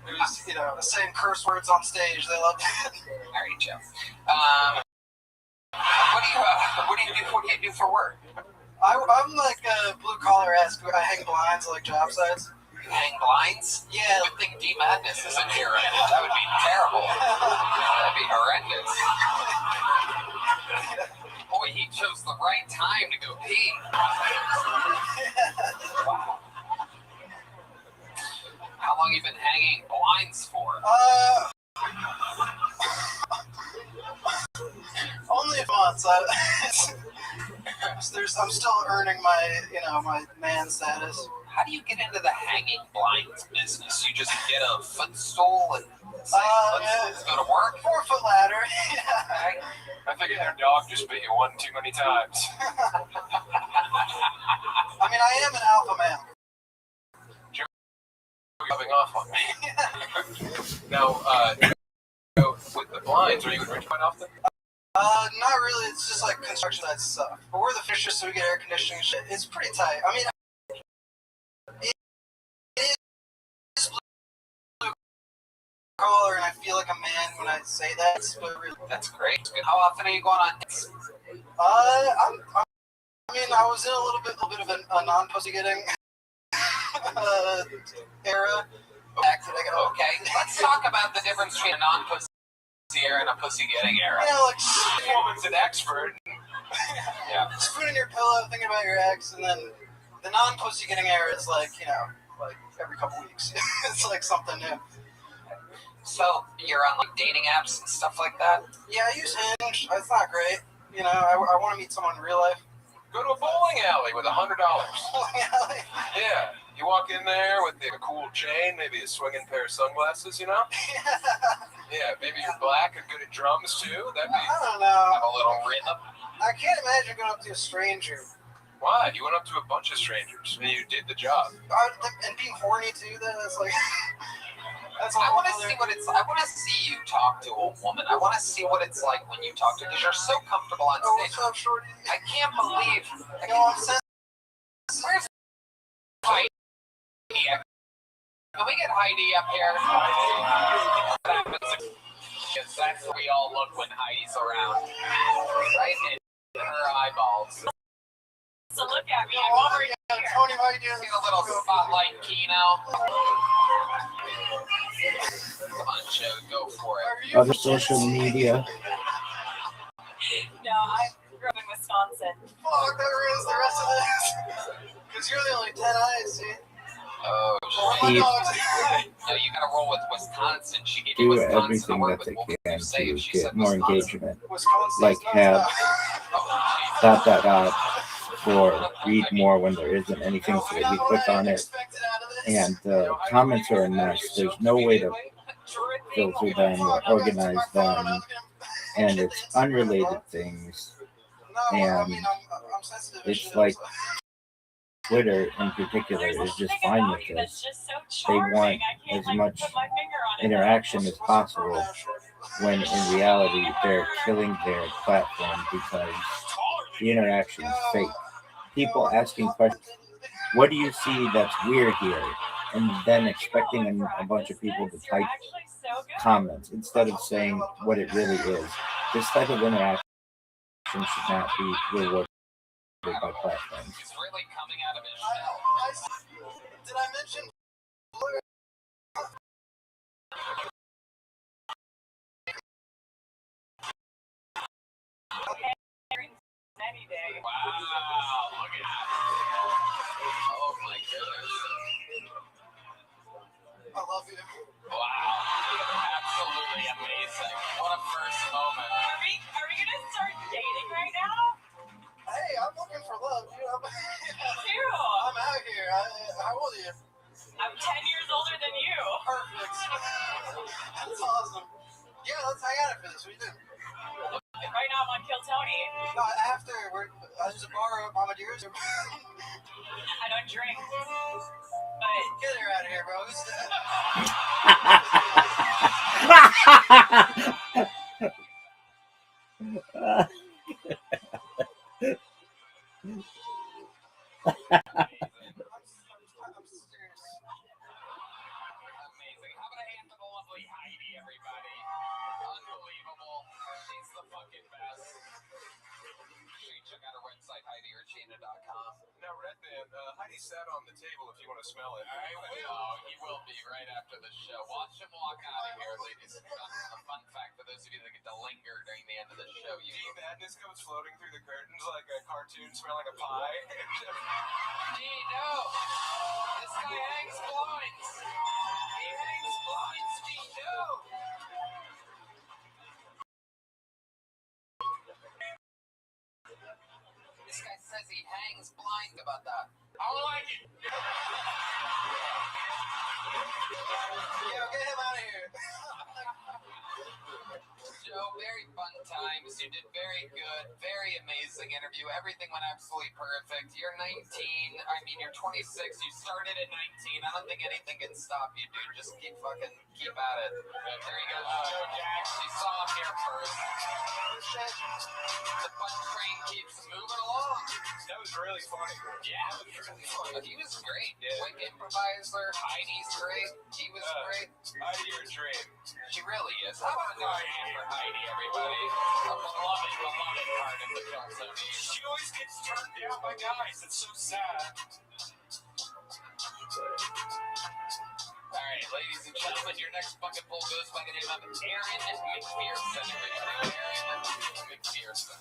It was, you know, saying curse words on stage. They loved it. All right, Joe. What do you do for work? I'm like a blue collar ass. I hang blinds like job sites. You hang blinds? Yeah. Good thing D Madness isn't here right now. That would be terrible. That'd be horrendous. Boy, he chose the right time to go pee. Wow. How long you been hanging blinds for? Only a month. I'm still earning my man status. How do you get into the hanging blinds business? You just get a footstool and say, let's go to work? 4-foot ladder. Okay. I figured your dog just bit you one too many times. I mean, I am an alpha male. You're rubbing off on me. Now, with the blinds, are you in Rich quite often? Not really. It's just like construction site stuff. But we're the fishers, so we get air conditioning and shit. It's pretty tight. I mean, it is blue collar, and I feel like a man when I say that. But really, That's great. How often are you going on dates? I mean, I was in a little bit of a non-pussy getting era. Okay, let's talk about the difference between a non-pussy era and a pussy-getting era. You know, like The woman's an expert. Yeah. spooning your pillow, thinking about your ex, and then the non-pussy getting era is like, you know, like every couple weeks. It's like something new. So, you're on like dating apps and stuff like that? Yeah, I use Hinge. It's not great. You know, I want to meet someone in real life. Go to a bowling alley with $100. Yeah. You walk in there with a cool chain, maybe a swinging pair of sunglasses, you know? Yeah, maybe you're black and good at drums too. That'd be I don't know. have a little rhythm. I can't imagine going up to a stranger. why? You went up to a bunch of strangers and you did the job. And being horny too. That's like. That's I want to see what it's. I want to see you talk to a woman. I want to see what it's like when you talk to her, because you're so comfortable on Oh, stage. what's up, shorty? I can't believe. Where's Heidi? Can we get Heidi up here? Because that's where we all look when Heidi's around. Right in her eyeballs. So look at me. I'm over here. Tony, how you doing? See the little spotlight Keno? Come on, Joe, go for it. Other social media. No, I grew up in Wisconsin. Fuck, that ruins the rest of this. Because you're the only 10 eyes, see? Oh, Keep, no, you gotta roll with Wisconsin. She gave you do Wisconsin to everything work that with. they What would can you say if to she get said more Wisconsin? engagement. Wisconsin's Like not have Oh, for read more when there isn't anything, so that you click on it. And the comments are a mess. There's no way to filter them or organize them, and it's unrelated things. And it's like Twitter in particular is just fine with this. They want as much interaction as possible, when in reality they're killing their platform because the interaction is fake. People asking questions, what do you see that's weird here? And then expecting a bunch of people to type comments instead of saying what it really is. This type of interaction should not be rewarded by platforms. he's really coming out of his shell. Did I mention? Any day. Wow, look at that. Oh my goodness. I love you. Wow, absolutely amazing. What a first moment. Are we gonna start dating right now? Hey, I'm looking for love. You know, Too. I'm out here. How old are you? I'm 10 years older than you. Perfect. That's awesome. Yeah, let's hang out after this. What do you think? Right now I'm on Kill Tony. No, after. There's a bar at Mama Dear's. I don't drink. But Get her out of here, bro. I'm serious. Amazing. How about a hand for the lovely Heidi, everybody? Unbelievable. She's the fucking best. Check out her website, HeidiUrchina.com. Now, Redman, Heidi sat on the table if you want to smell it. I will. Oh, he will be right after the show. Watch him walk out of here, ladies and gentlemen. A fun fact for those of you that get to linger during the end of the show. Gee, madness comes floating through the curtains like a cartoon smelling a pie. Gee, no. This guy hangs blinds. He hangs blinds, Gee, no. This guy says he hangs blind about that. I don't like it. Yo, get him out of here. Joe, very fun times. You did very good. Very amazing interview. Everything went absolutely perfect. You're 19. I mean, you're 26. You started at 19. I don't think anything can stop you, dude. Just keep at it. There you go, Joe Jax. You saw him here first. The fun train keeps moving along. That was really funny. Yeah, it was really fun. But he was great. Quick improviser. Heidi's great. He was great. Heidi, your dream. She really is. How about another hand for Heidi, everybody? A beloved part of the film. So She always gets turned down by guys. It's so sad. all right, ladies and gentlemen, your next bucket full goes by the name of Aaron McPherson. Aaron McPherson.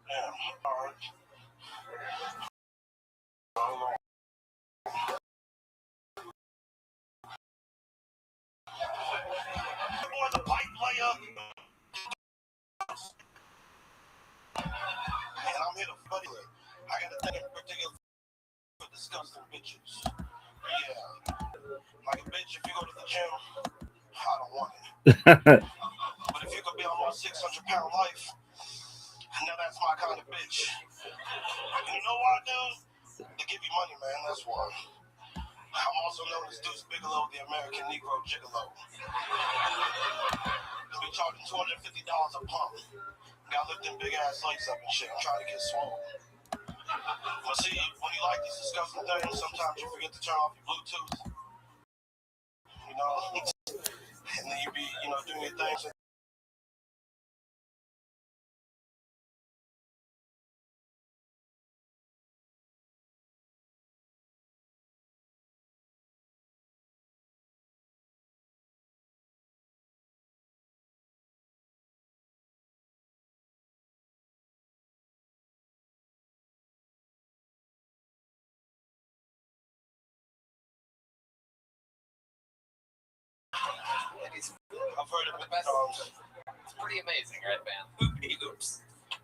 Yeah, all right. Boy, the pipe layer. And I'm here to buddy. I got a thing in particular for disgusting bitches. Yeah. Like a bitch, if you go to the gym, I don't want it. But if you could be on my 600-pound life, now that's my kind of bitch. And you know what I do? They give you money, man. That's why. I'm also known as Deuce Bigelow, the American Negro Gigolo. They be charging $250 a pump. Got lifting big ass lights up and shit. I'm trying to get swole. But see, when you like these disgusting things, sometimes you forget to turn off your Bluetooth. You know? And then you be, doing your things. I've heard it the best. It's pretty amazing, right, man? Oops.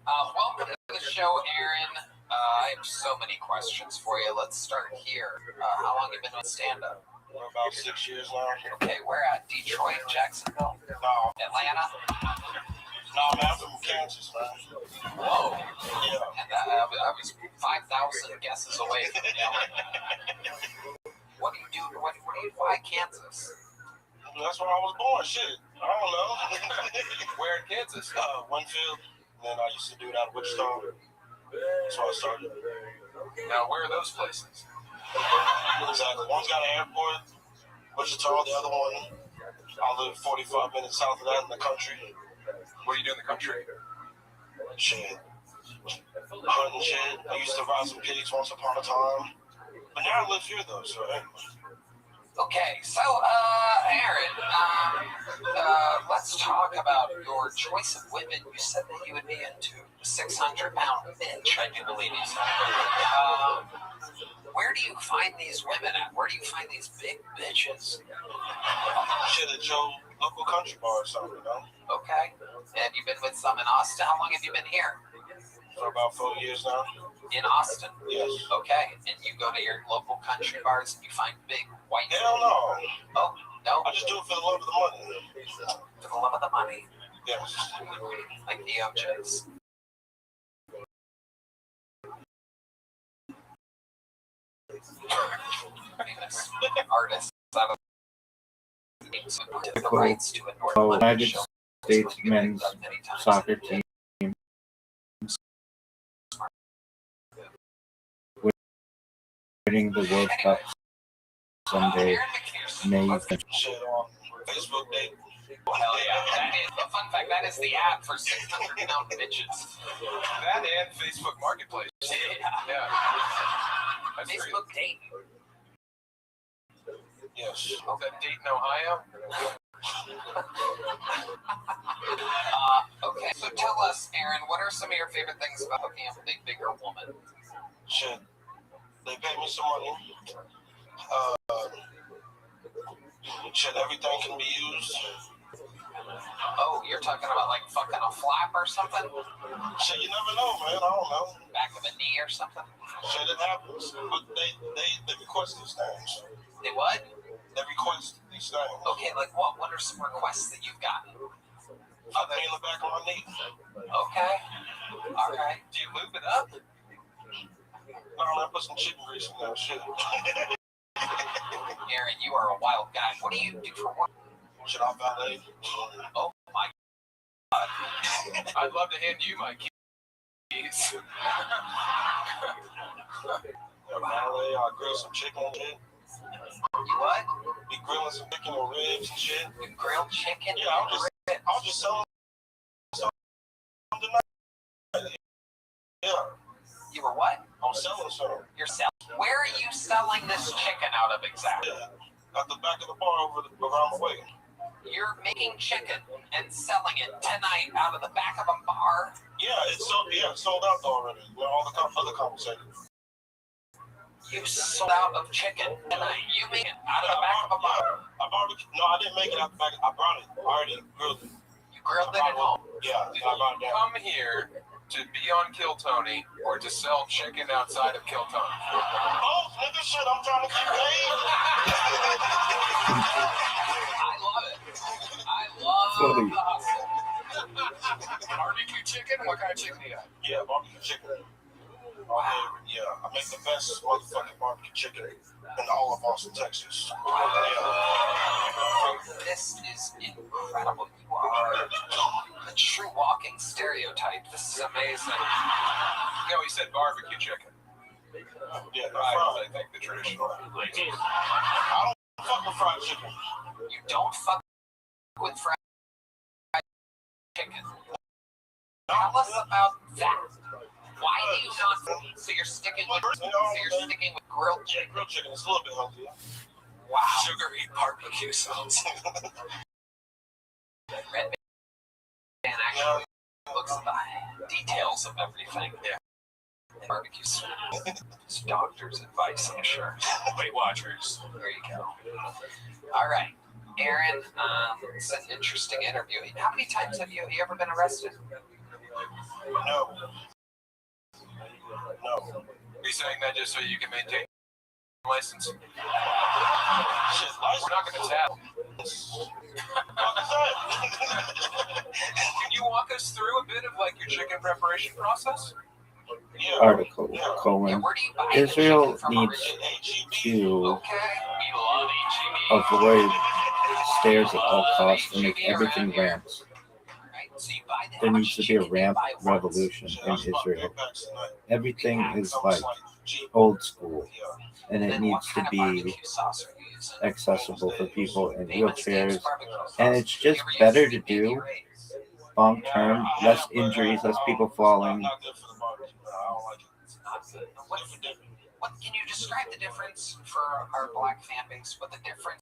Welcome to the show, Aaron. I have so many questions for you. Let's start here. How long have you been with stand-up? For about 6 years now. Okay, where at? Detroit, Jacksonville? No. Atlanta? No, man, I'm from Kansas, man. Whoa. Yeah. And I was 5,000 guesses away from yelling. What do you do? Why Kansas? That's where I was born. Shit. I don't know. Where in Kansas? Winfield. Then I used to do it out of Wichita. That's where I started. Now, where are those places? Exactly. One's got an airport, Wichita. The other one, I live 45 minutes south of that in the country. What do you do in the country? Shit. Hunting shit. I used to ride some pigs once upon a time. But now I live here though, so anyway. Okay, so, Aaron, let's talk about your choice of women. You said that you would be into 600-pound bitch, I do believe you said. Where do you find these women at? Where do you find these big bitches? Shit at your local country bar or something, you know? Okay. And you've been with some in Austin? How long have you been here? For about 4 years now. In Austin? Yes. Okay. And you go to your local country bars and you find big white... Hell no. Oh, no? I just do it for the love of the money. For the love of the money? Yes. Like the OJs. Famous artists out of the rights to it. United States men's soccer team winning the World Cup Sunday, May 5th. Shit on Facebook date. Hell yeah. That is, a fun fact, that is the app for 600-pound bitches. That and Facebook Marketplace. Yeah. That's Facebook date. Yes. Is that Dayton, Ohio? Okay, so tell us, Aaron, what are some of your favorite things about hooking up with a bigger woman? Shit. They pay me some money. Shit, everything can be used. Oh, you're talking about like fucking a flap or something? Shit, you never know, man. I don't know. Back of a knee or something? Shit, it happens. But they request these things. They what? They request these things. Okay, like what? What are some requests that you've gotten? Put me in the back of my knee. Okay. All right. Do you lube it up? I don't know, I put some chicken grease in that shit. Aaron, you are a wild guy. What do you do for work? Should I valet? Oh my God. I'd love to hand you my keys. Valet, I grill some chicken and shit. You what? Be grilling some chicken or ribs and shit. You grilled chicken? Yeah, I'll just sell them tonight. Yeah. You were what? I'm selling some. You're selling. Where are you selling this chicken out of exactly? Yeah. At the back of the bar around the way. You're making chicken and selling it tonight out of the back of a bar? Yeah, it's sold out already. With all the other conversations. You sold out of chicken tonight. You made it out of the back of a bar. No, I didn't make it out the back. I brought it. I already grilled it. You grilled it at home? Yeah, Did I brought it you down. come here to be on Kill Tony or to sell chicken outside of Kill Tony? Oh, nigga, shit, I'm trying to get paid. I love it. I love the hustle. Barbecue chicken? What kind of chicken do you got? Yeah, barbecue chicken. Wow. Yeah, I make the best motherfucking barbecue chicken in all of Austin, Texas. Yeah. This is incredible. You are a true walking stereotype. This is amazing. No, he said barbecue chicken. Yeah, I think the traditional. I don't fuck with fried chicken. You don't fuck with fried chicken. Tell us about that. Why do you not? So you're sticking with grilled chicken. Grilled chicken is a little bit healthier. Wow. Sugary barbecue sauce. Red Man actually looks at the details of everything. Yeah. Barbecue sauce. It's doctor's advice, I'm sure. Weight Watchers. There you go. All right. Aaron, it's an interesting interview. How many times have you ever been arrested? No. No. Are you saying that just so you can maintain a license? Shit, We're not going to tap. Can you walk us through a bit of like your chicken preparation process? Yeah. Article Yeah, colon where do you buy Israel the chicken from needs originally? to Okay. We love HEB. avoid stairs at all costs and make everything ramps. Right, so you buy the There how needs much to be a chicken do you ramp buy once? revolution Shit, in I was about Israel. big bags tonight. Everything is So like it's cheap. old school, Yeah. and it Then needs what to kind of be barbecue sauce are you using? accessible for people in Famous Dave's wheelchairs. barbecue sauce. And it's just You ever use better to Sweet do Baby Ray's? long term, less injuries, less people falling. Not good for the body. I don't like it. It's not good. What can you describe the difference for our black fan base? What the difference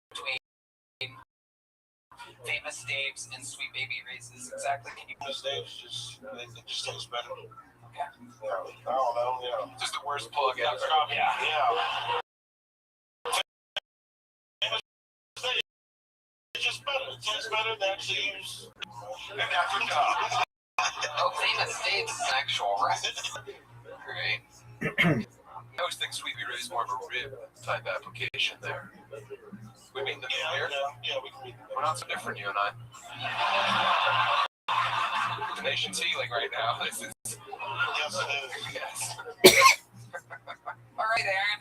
between Famous Dave's and Sweet Baby races exactly? Can you? This stage it just tastes better. Okay. Yeah, I don't know. Yeah. Just the worst plug ever. Yeah. It's just better. It tastes better than actually use. Maybe I forgot. Oh, Famous Dave's is an actual race. Great. I always think Sweet Baby is more of a rib type application there. We mean the here? Yeah, we can. We're not so different, you and I. The nation's healing right now. This is. Yes, it is. Yes. All right, Aaron.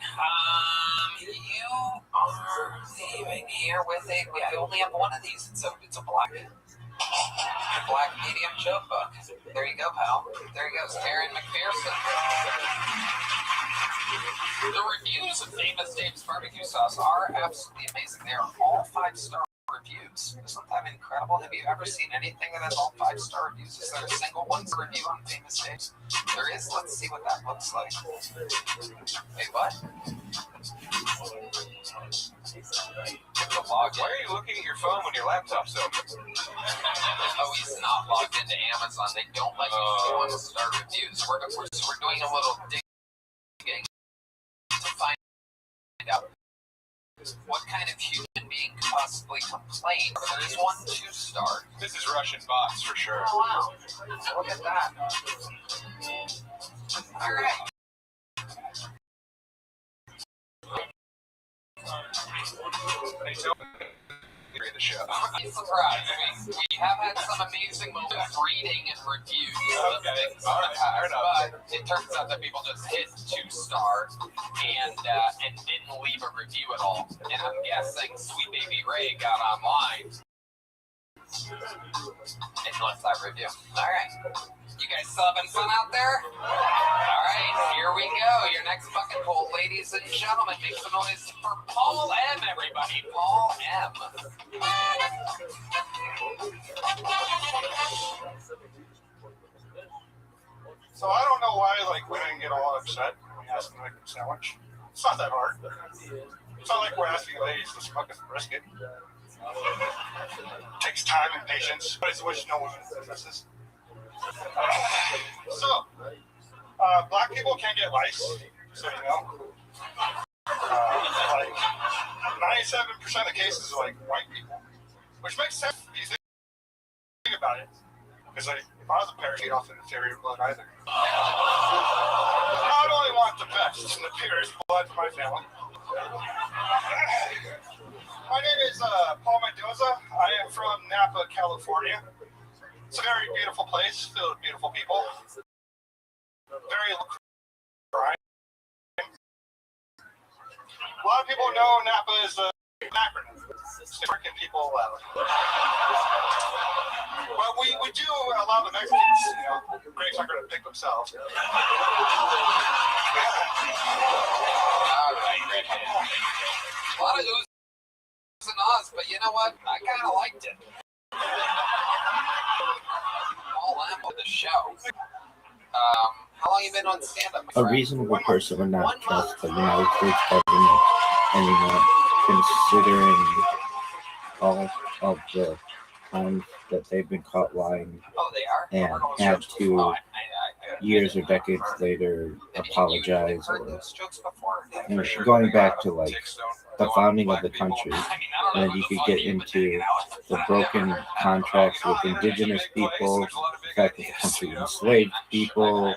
You are leaving here with I only have one of these. It's a black medium joke book. There you go, pal. There he goes, Aaron McPherson. The reviews of Famous Dave's barbecue sauce are absolutely amazing. They are all 5-star reviews. Isn't that incredible? Have you ever seen anything that has all 5-star reviews? Is there a single one review on Famous Dave's? There is. Let's see what that looks like. Wait, what? Why are you looking at your phone when your laptop's open? Oh, he's not logged into Amazon. They don't let you do 1-star reviews. We're doing a little digging to find out what kind of human being could possibly complain. There is one 2-star. This is Russian bots for sure. Oh, wow. Look at that. All right. The show. I'm surprised. We have had some amazing moments of reading and reviews of things in the past, but it turns out that people just hit 2-star and didn't leave a review at all. And I'm guessing Sweet Baby Ray got online and left that review. All right. You guys still having fun out there? All right, here we go. Your next bucket poll, ladies and gentlemen. Make some noise for Paul M, everybody. Paul M. So I don't know why women get all upset when you ask them to make a sandwich. It's not that hard. It's not like we're asking ladies to smoke a brisket. It takes time and patience, but it's which no women's businesses. Black people can't get lice, so you know. 97% of cases are white people, which makes sense if you think about it. Because if I was a parachute off in inferior blood either. I only want the best and the purest blood for my family. My name is Paul Mendoza. I am from Napa, California. It's a very beautiful place, filled with beautiful people. Very crime. A lot of people know Napa is an acronym. It's freaking people loud. But we do allow the Mexicans, grapes are going to pick themselves. All right. A lot of oohs and ahs, but you know what? I kind of liked it. All I'm on the show. How long have you been on stand-up? A reasonable person would not trust the United States government anymore, considering all of the times that they've been caught lying and had to years or decades later apologize, or going back to the founding of the country. And then you could get into the broken contracts with indigenous people, the fact that the country enslaved people,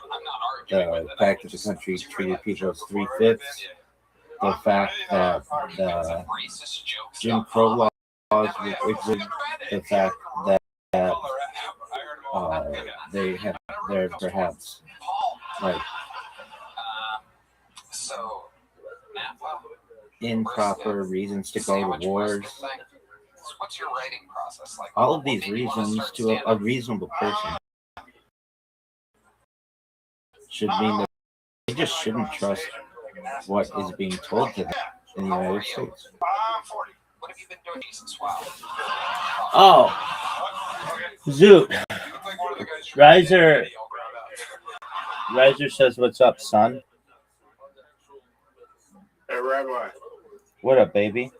the fact that the country treated people as 3/5, the fact that the Jim Crow laws existed, the fact that they have there perhaps improper reasons to go to wars. What's your writing process like? All of these reasons to a reasonable person should mean that they just shouldn't trust what is being told to them in the United States. I'm 40. What have you been doing? Jesus, wow. Oh, Zoot. Riser says, "What's up, son?" Hey, Rabbi. What up, baby?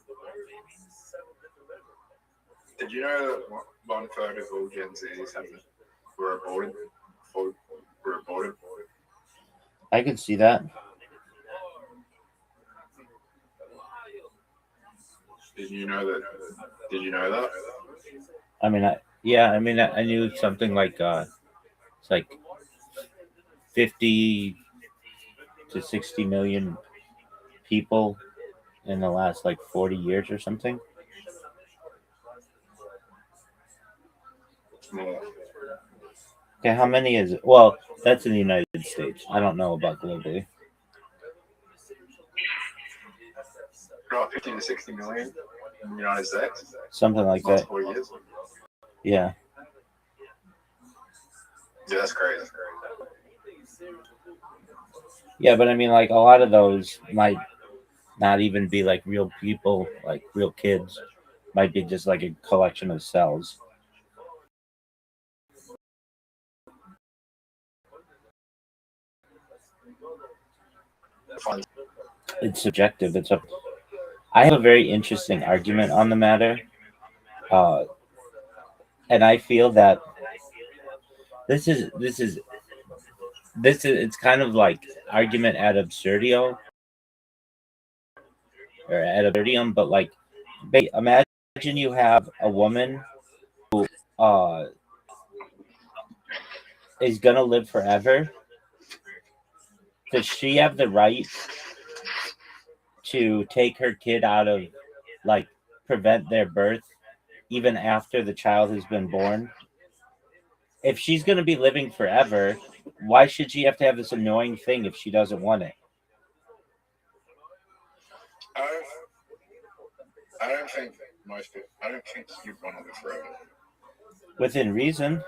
Did you know that 1/3 of all Gen Zs were aborted? I can see that. Did you know that? Did you know that? I mean, I knew something like it's like 50 to 60 million people in the last like 40 years or something. More. Okay, how many is it? Well, that's in the United States. I don't know about globally. About 50 to 60 million in the United States. Something like Last that. 4 years. Yeah. Yeah, that's crazy. Yeah, but I mean, like a lot of those might not even be like real people, like real kids. Might be just like a collection of cells. It's subjective. I have a very interesting argument on the matter, and I feel that this is it's kind of like argument ad absurdum, but like, imagine you have a woman who is gonna live forever. Does she have the right to take her kid out of, like, prevent their birth even after the child has been born? If she's going to be living forever, why should she have to have this annoying thing if she doesn't want it? I don't think most people. I don't think you'd want to live forever. Within reason.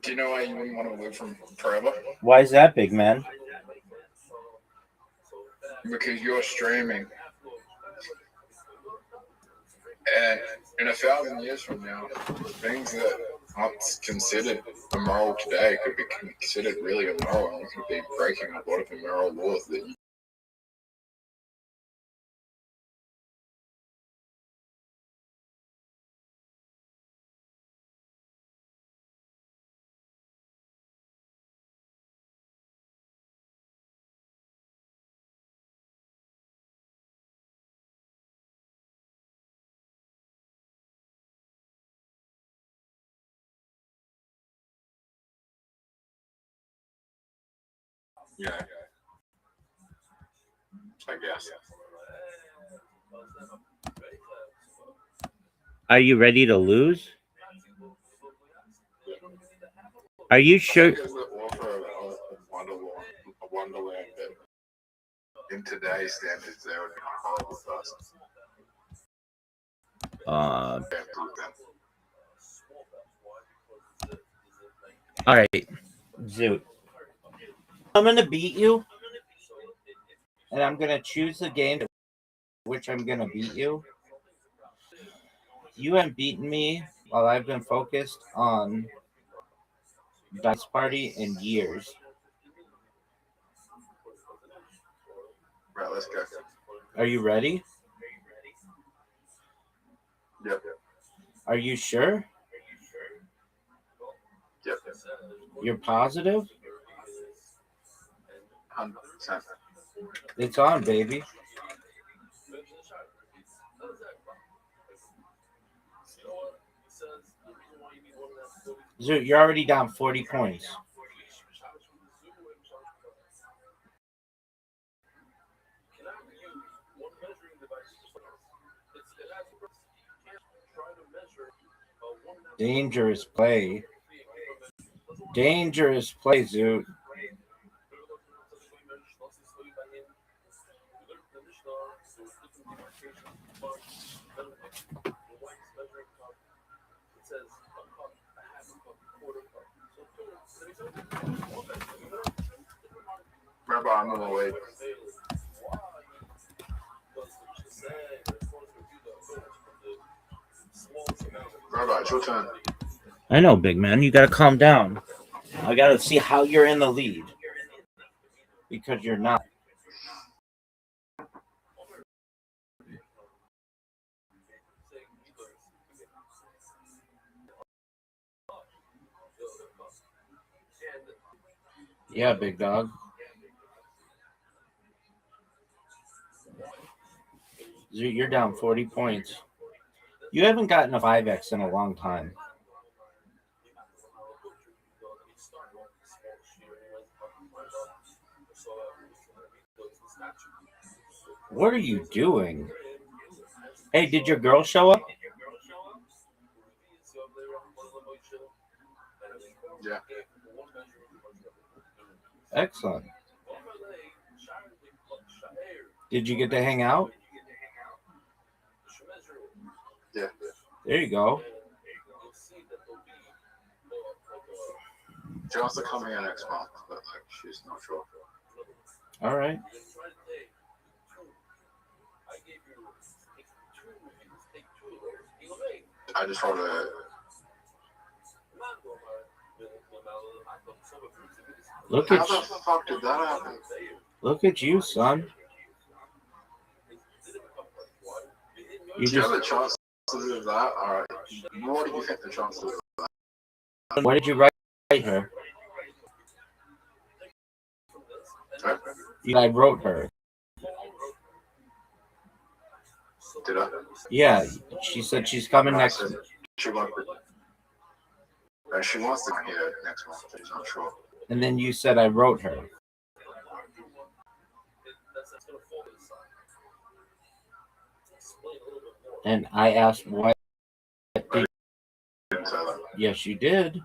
Do you know why you wouldn't want to live forever? Why is that, big man? Because you're streaming. And in 1,000 years from now, things that aren't considered immoral today could be considered really immoral, and you could be breaking a lot of immoral laws that you. Yeah. I guess. Are you ready to lose? Are you sure? As the author of Wonderland, that in today's standards, they would be a horrible person. All right, Zoot. I'm gonna beat you, and I'm gonna choose the game which I'm gonna beat you. You haven't beaten me while I've been focused on Dice Party in years. Right, let's go. Are you ready? Yep. Are you sure? Yep. You're positive? 100%. It's on, baby. Zoot, you're already down 40 points. Dangerous play. Dangerous play, Zoot. Rabbi, I'm awake. Rabbi, it's your turn. I know, big man. You gotta calm down. I gotta see how you're in the lead. Because you're not. Yeah, big dog. You're down 40 points. You haven't gotten a 5X in a long time. What are you doing? Hey, did your girl show up? Yeah. Excellent. Did you get to hang out? Yeah. There you go. She wants to come here next month, but like she's not sure. All right. I just want to. Look How at the fuck did that happen? Look at you, son. Do you have a chance to do that? All right. What do you think the chances of that? Why did you write her? I wrote her. Did I? Yeah, she said she's coming next week. She wants to come here next month. She's not sure. And then you said I wrote her. And I asked what. Yes, you did.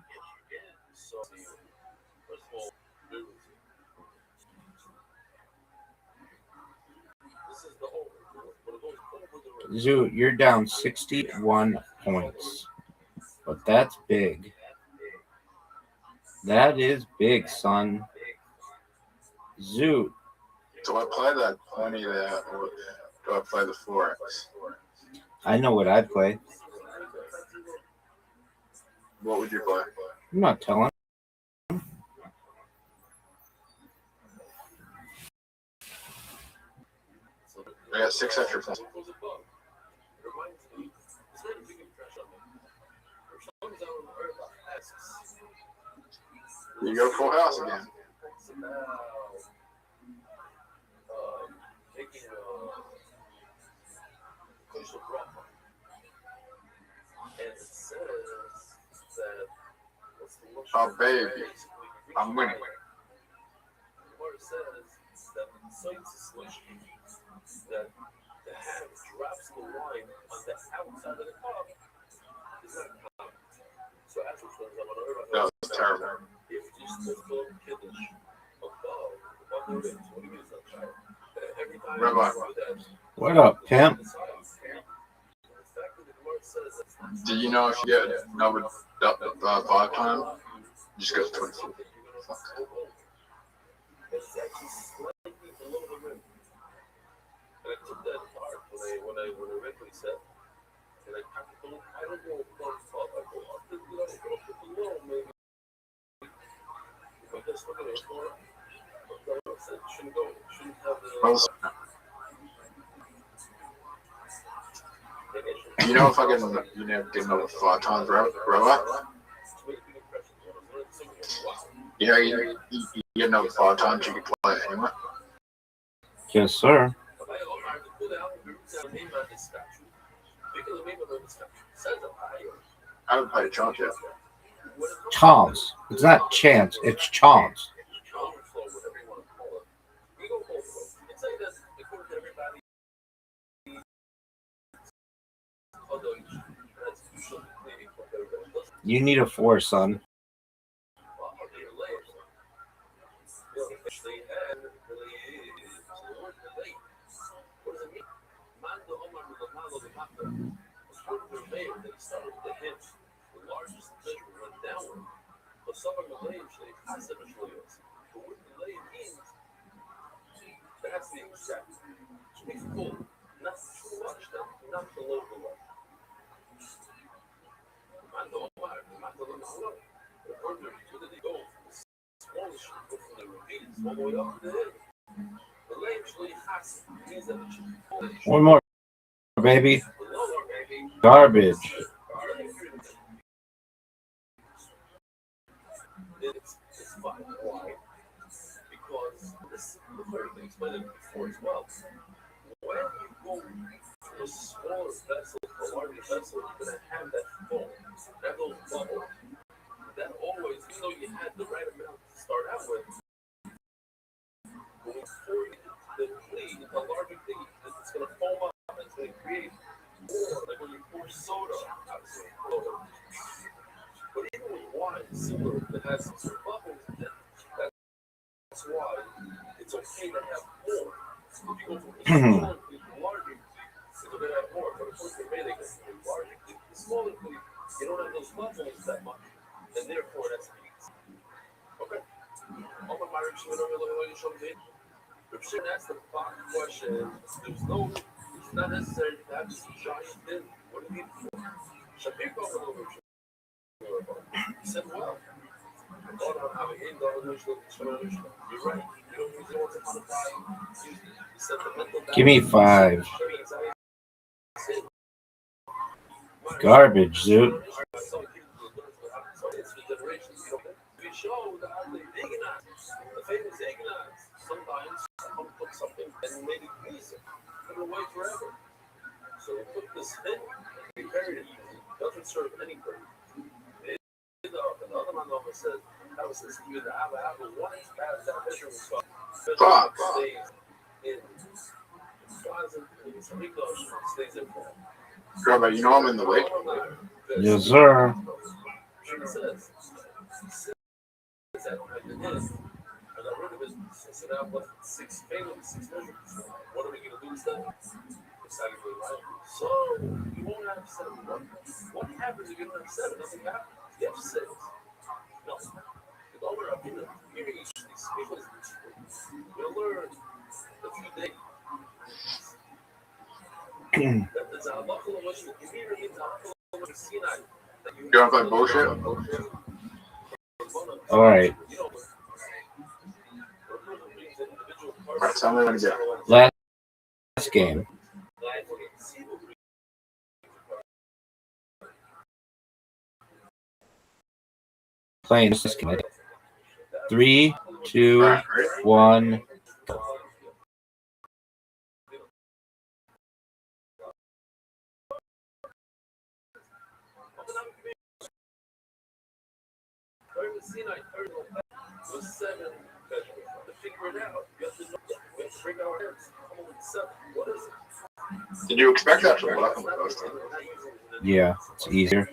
Zoo, you're down 61 points. But that's big. That is big, son. Zoo. Do I play that 20 there, or do I play the 4X? I know what I'd play. What would you play? I'm not telling. I got 6 extra points. You go full house again. Oh, baby. I'm winning. That was terrible. Rabbi, What up, pimp? do you know if you get number 5 time, you just go to 24? Fuck. You know if I get another 5 times, Rabbi? You know you get another 5 times, you can play it anyway. Yes, sir. I haven't played chance yet. Chance. It's not chance. It's chance. You need a 4, son. One more, baby. Garbage. It's fine. Why? Because this very thing explained it before as well. When you go to a smaller vessel, a larger vessel, you're going to have that foam, that little bubble. That always, even though you had the right amount to start out with, when you pour the clean, a larger thing, it's going to foam up and it's going to create more, like when you pour soda, obviously. But even with wine, similar, that has some bubbles in it, that's why it's okay to have more. If you go from the smaller clean to the larger, it's going to have more. But of course, they may get the larger clean. The smaller clean, you don't have those bubbles that much. And therefore, that's okay. Over my Reb Shimon asked the question. It's not necessary to have this giant thing. What do you need for? Shapir called over. He said, well, you're right. You don't usually want to modify. He said the mental Give me 5. Garbage, dude. We show that the famous Ignaz sometimes put something and made it easy. Put it away forever. So we put this thing and we buried it. Doesn't serve any purpose. And the other man said, that was this year, the Abba one that measuring spot. Stays in stays in form. Rabbi, you know I'm in the way. Yes, sir. I don't have the head. I got rid of it. So now what? 6 measurements. What are we going to do instead? Exactly right. So you won't have 7. What happens if you don't have 7? Nothing happens. You have 6. No. The lower up in the hearing these people, you'll learn a few days. That the Zahabakal was the Gemira in Zahabakal Sinai. You want to play bullshit? All right. Alright, tell me when to go. Last game. Playing this game. 3, 2, 1. Sinai was 7 measurements. To figure it out, you have to know. We have to break our heads. Come up with 7. What is it? Did you expect that to work on the post? Yeah, it's easier.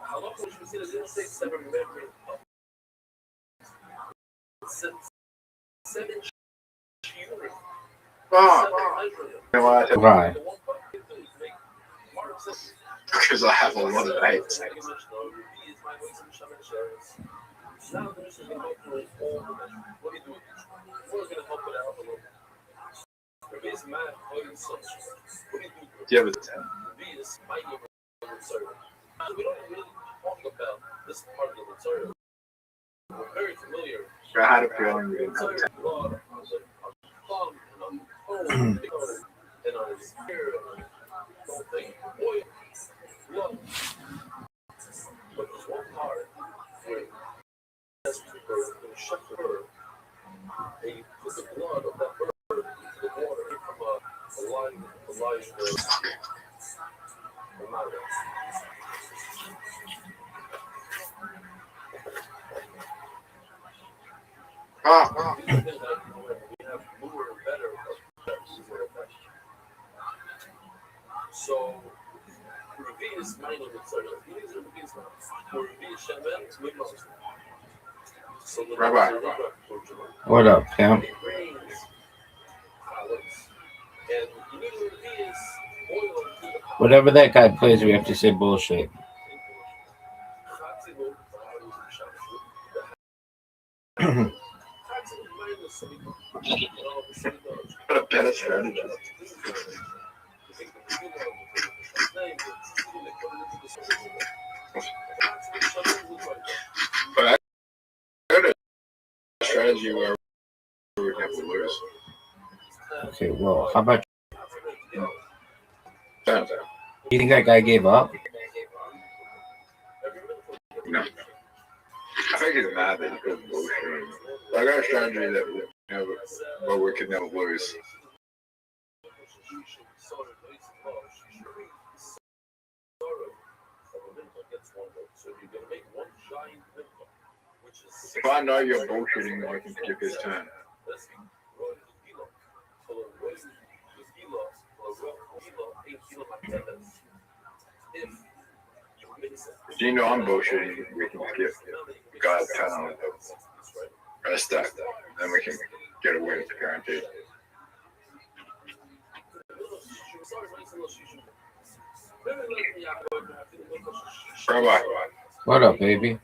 How long would you say that? They don't say 7 memory. 7 children. Right. Because I have a lot of 8s. Do you have a 10? We don't really talk about this part of the Torah. We're very familiar. I had a feeling we didn't have a 10. But there's one part where they put the blood of that bird into the water from a live bird. So, Rabbi is minor with Rabbi. What up, Pam? Whatever that guy plays, we have to say bullshit. What a better strategy. But I heard a strategy where we would have to lose. Okay, well, how about Yeah. you think that guy gave up? No. I think he's mad that he couldn't bullshit. I got a strategy that we never, but we could never lose. If I know you're bullshitting, then I can skip his turn. If you know I'm bullshitting, we can skip God's turn on a stack. Then we can get a win, guaranteed. Rabbi. What up, baby?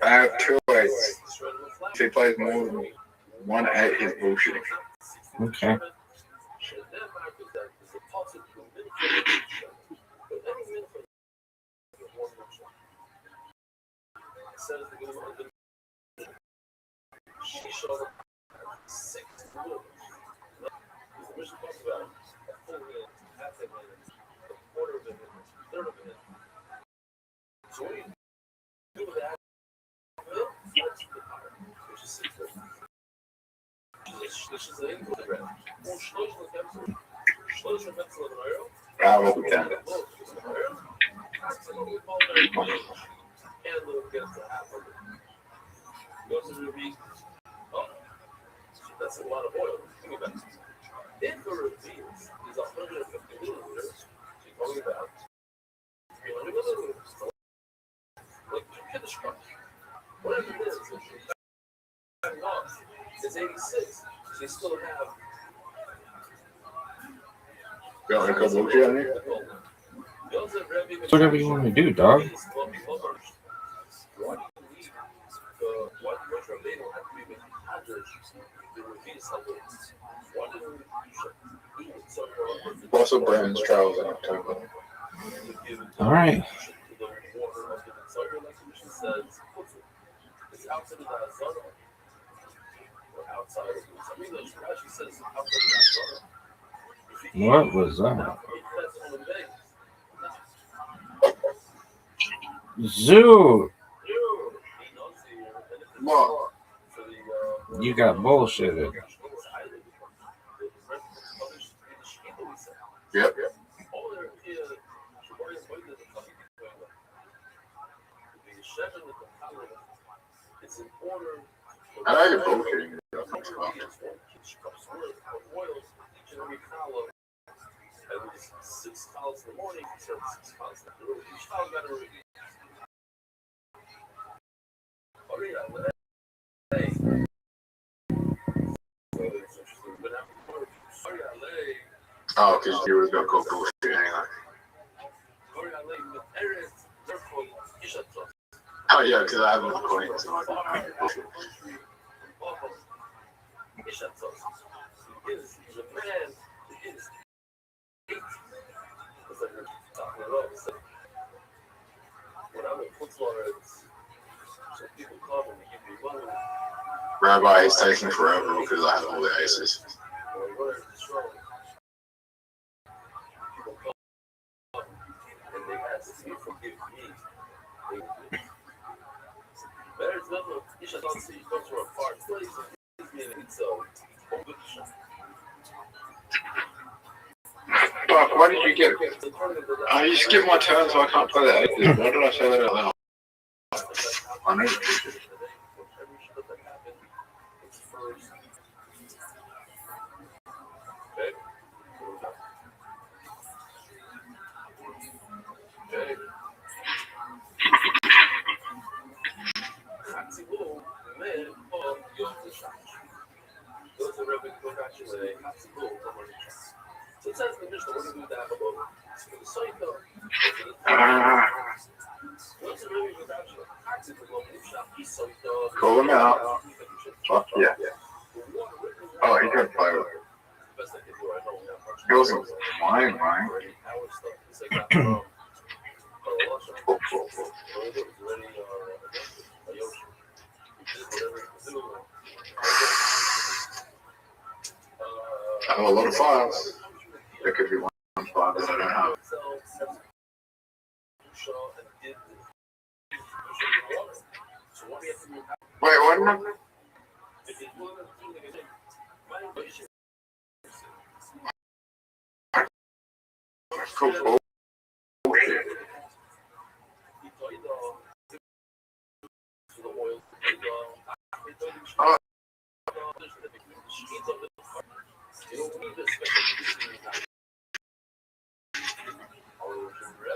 I have 2 eights. If he plays more than 1 8, he's bullshitting. Okay. I will be 10. That's a lot of oil. Think about it. If the reveals is 150 milliliters, you're talking about 300 milliliters. Like finish cut. Whatever it is, it's 86. So you still have. You want to go bullshit on here? Whatever you want to do, dog. Also, Brandon's travels in October. All right. What was that? Zoo. What? You got bullshitted. Yep. I know you're bullshitting. Oh, because you were going to go bullshit anyway. Oh, yeah, because I have no coins. So I can bullshit. Rabbi is taking forever because I have all the aces. Fuck, why did you get it? You skipped my turn so I can't play that aces. Why did I say that out loud? I know. Call him out. Fuck yeah. Oh, he got fired. He wasn't flying, right? I have a lot of files. There could be one file that I don't have. Wait, what? Cool. Bullshit. Oh.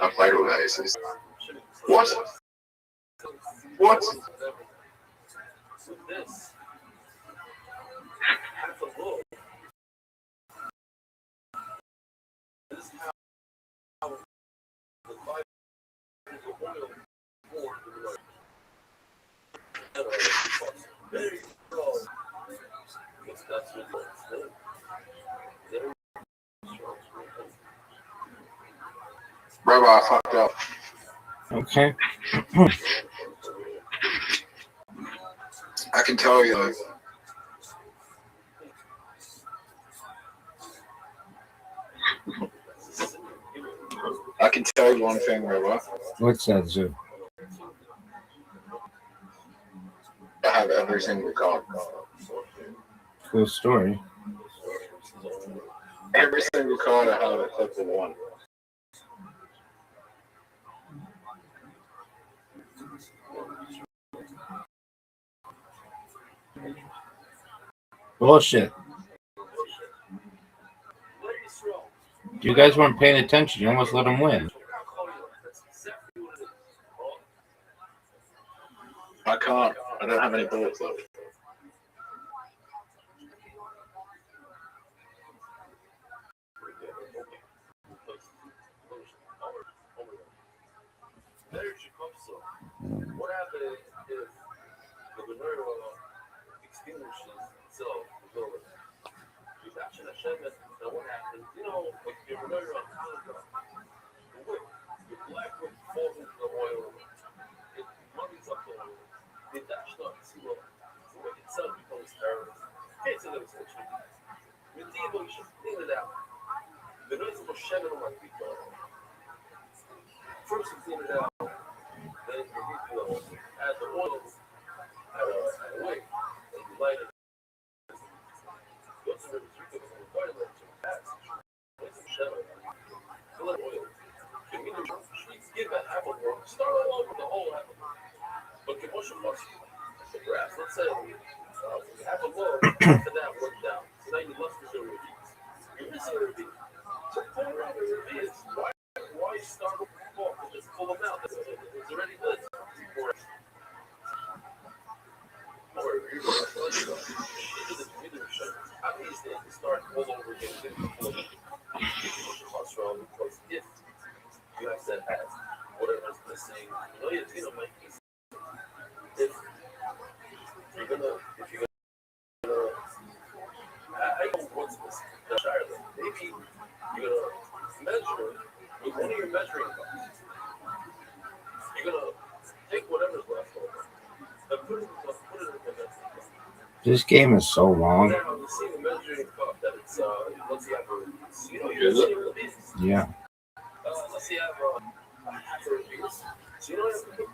I played all that. What? What? Rabbi, I fucked up. Okay. I can tell you. I can tell you one thing, Rabbi. What's that, Zoo? I have every single card. Cool story. Every single card I have except for one. Bullshit. You guys weren't paying attention. You almost let him win. I can't. I don't have any bullets left. What happened if the menorah extinguishes itself, the building? You touch it, and what happens? You know, like your menorah on Hanukkah, the wick, the black wick falls into the oil, it muddies up the oil, it dashed up to the wick itself becomes terrible. Okay, so there's a switch. With Devo, you should clean it out. The noise of Hashem on my feet. First, you clean it out. Then you add the oil at a wick, and you light it. Go to the retreat of the toilet to pass. Place some shadow. Fill it oil. You can either give a half a work, start all over the whole half a work. But commercial must the grass. Let's say half a loaf, after that work down. So now you lost the repeat. You're missing a repeat. So point around the repeat is why start off and just pull them out? It's already good. Start all over again. Because if you have that hat, whatever's missing, you know, like if you're gonna, I know what's missing. Maybe you're gonna measure with one of your measuring cups. You're gonna take whatever's left over and put it in the measuring cup. This game is so long. Now you see the measuring cup that it's once you have a, you know, you're see the piece. Yeah. Let's say you have a half a piece. So you don't have to put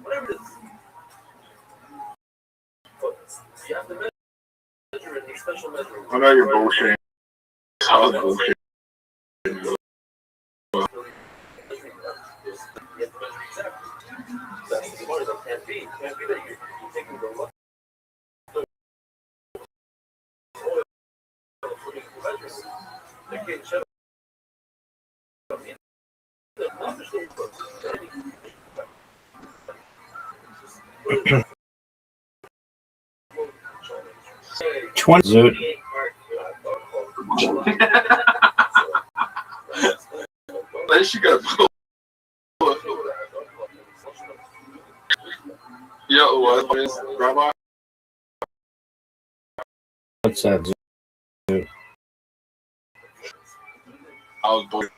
whatever it is. But you have to measure it in a special measuring cup. I know you're bullshitting. How bullshit. You have to measure exactly. That's the money that can't be that you're taking the left. They can't shut up. 20 Zoot. At least you got a bullet. Yeah. Yo, what is Rabbi? What's that? I was born.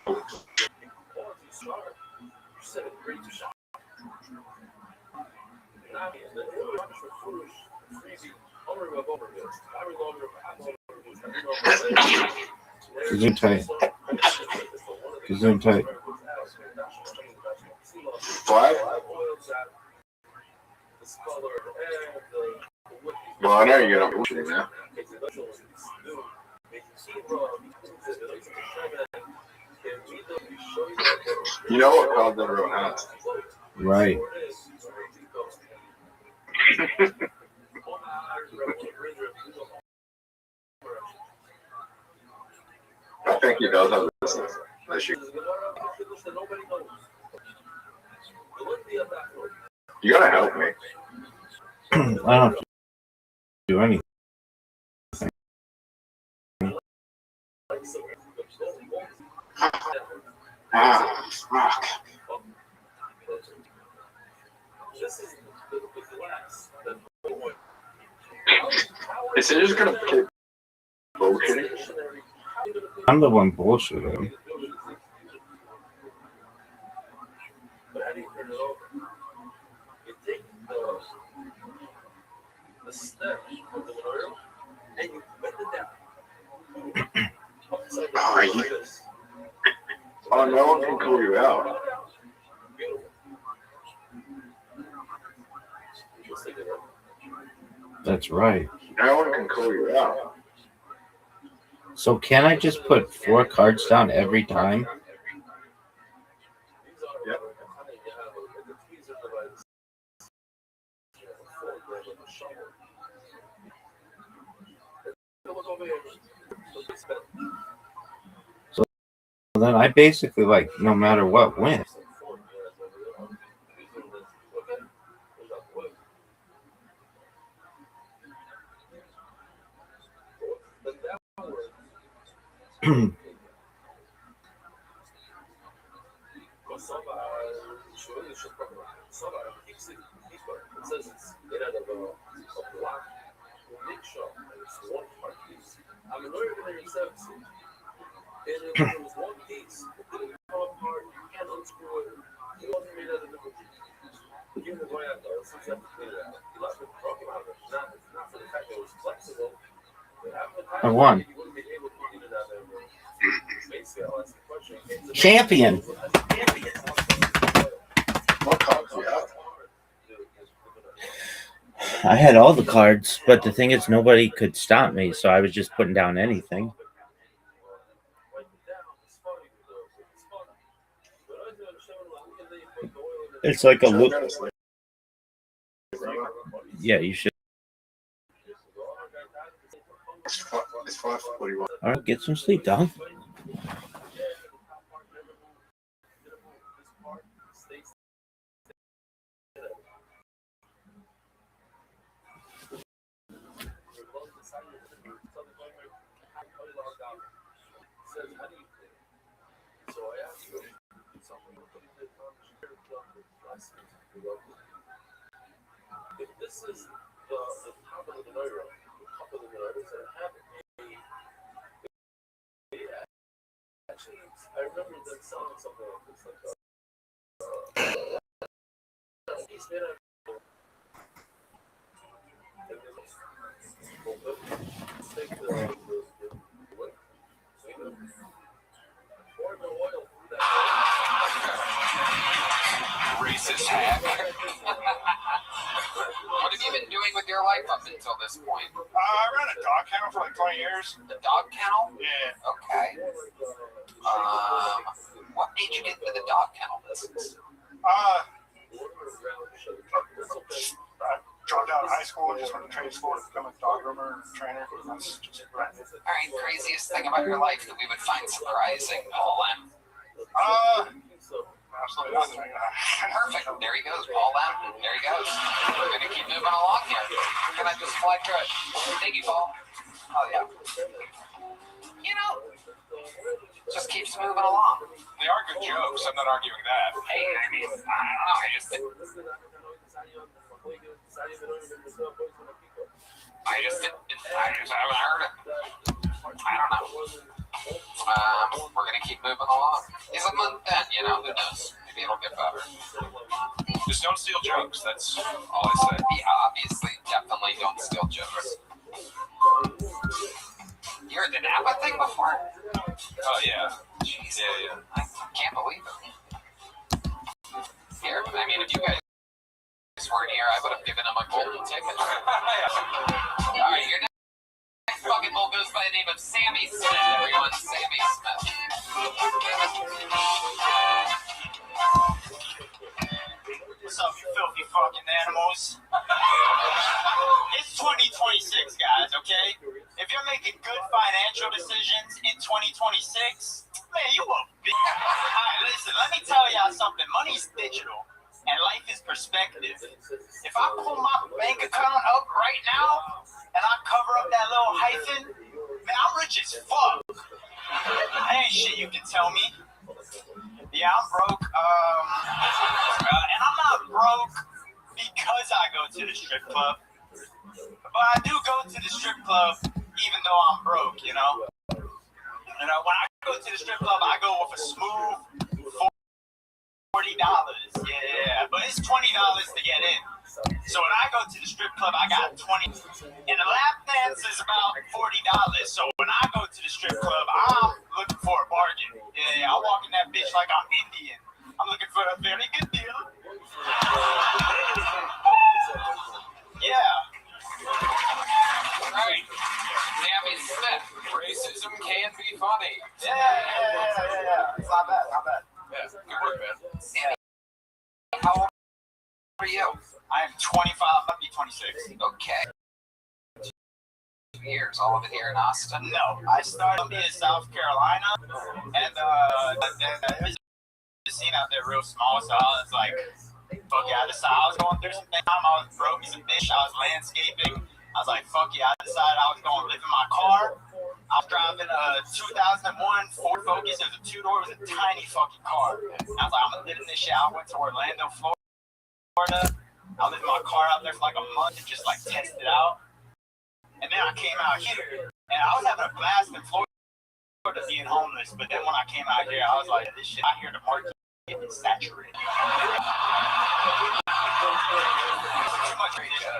Zoom tight. Zoom tight. What? Well, I know you're not watching now. You know what called everyone has? Right. I think he does have this. You gotta help me. I don't have to do anything. Ah, fuck. Is it just gonna keep bullshitting? I'm the one bullshitting. Oh, no one can call you out. That's right. No one can call you out. So can I just put 4 cards down every time? Yep. So then I basically, like, no matter what, win. I won. Champion. What cards do you have? I had all the cards, but the thing is, nobody could stop me, so I was just putting down anything. It's like a loop. Yeah, you should. It's 5:41. All right, get some sleep, dog. Racist hack. What have you been doing with your life up until this point? I ran a dog kennel for like 20 years. The dog kennel? Yeah. Okay. What made you get into the dog kennel business? I dropped out of high school and just went to trade school to become a dog groomer and trainer. That's just right. All right, craziest thing about your life that we would find surprising, Paul M. Absolutely nothing. Perfect. There he goes, Paul M. There he goes. We're going to keep moving along here. Can I just fly through it? Thank you, Paul. Oh, yeah. You know, just keeps moving along. They are good jokes. I'm not arguing that. Hey, I mean, I don't know. I just... I haven't heard it. I don't know. We're gonna keep moving along. It's a month then, you know, who knows? Maybe it'll get better. Just don't steal jokes. That's all I say. Yeah, obviously, definitely don't steal jokes. You heard the Napa thing before? Oh yeah. Jeez. Yeah. I can't believe it. Here, I mean, if you guys weren't here, I would have given him a golden ticket. Alright, your next fucking bull goes by the name of Sammy Smith, everyone. Sammy Smith. What's up, you filthy fucking animals? It's 2026, guys, okay? If you're making good financial decisions in 2026, man, you a bitch. Alright, listen, let me tell y'all something. Money's digital, and life is perspective. If I pull my bank account up right now, and I cover up that little hyphen, man, I'm rich as fuck. There ain't shit you can tell me. Yeah, I'm broke. And I'm not broke because I go to the strip club. But I do go to the strip club even though I'm broke, you know? You know, when I go to the strip club, I go with a smooth $40. Yeah, but it's $20 to get in. So when I go to the strip club, I got 20. And the lap dance is about $40. So when I go to the strip club, I'm looking for a bargain. Yeah, I walk in that bitch like I'm Indian. I'm looking for a very good deal. Yeah. Right. Sammy Smith. Racism can be funny. Yeah. It's not bad, not bad. Yeah. Good work, man. Sammy, how old are you? I am 25, I'll be 26. Okay. 2 years, all of it here in Austin? No, I started in South Carolina, and there's a scene out there real small, so I was like, fuck yeah, I was going through some time, I was broke as a bitch, I was landscaping, I was like, fuck yeah, I decided I was going to live in my car. I was driving a 2001 Ford Focus, it was a 2-door, it was a tiny fucking car. I was like, I'm gonna live in this shit. I went to Orlando, Florida. I lived in my car out there for like a month and just like test it out. And then I came out here and I was having a blast in Florida being homeless. But then when I came out here, I was like, this shit out here, the market is saturated. Too much radio.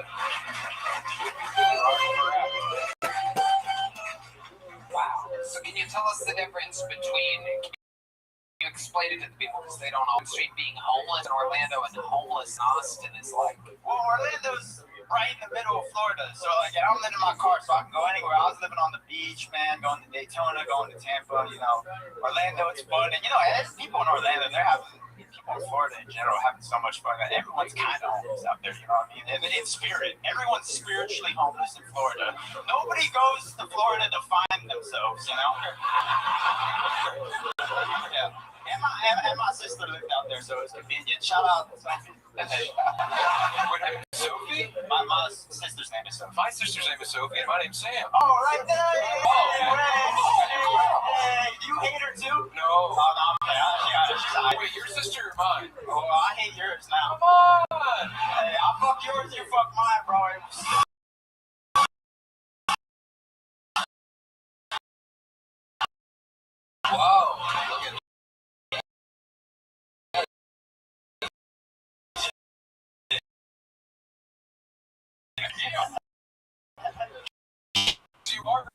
Wow. So can you tell us the difference between, you explain it to the people because they don't know, between being homeless in Orlando and homeless in Austin is like? Well, Orlando's right in the middle of Florida, so like I'm living in my car, so I can go anywhere. I was living on the beach, man, going to Daytona, going to Tampa, you know. Orlando, it's fun, and you know, people in Orlando, people in Florida in general having so much fun. Everyone's kind of homeless out there, you know what I mean? And in spirit, everyone's spiritually homeless in Florida. Nobody goes to Florida to find themselves, you know. Yeah. And my sister lived out there, so it's convenient. Shout out to Sophie. Sophie? My sister's name is Sophie. My sister's name is Sophie, and my name's Sam. Oh, right there. Hey, do you hate her too? No. Oh, no, okay. Wait, your sister or mine? Oh, I hate yours now. Come on. Hey, I'll fuck yours, you fuck mine, bro. Whoa. Look at You are.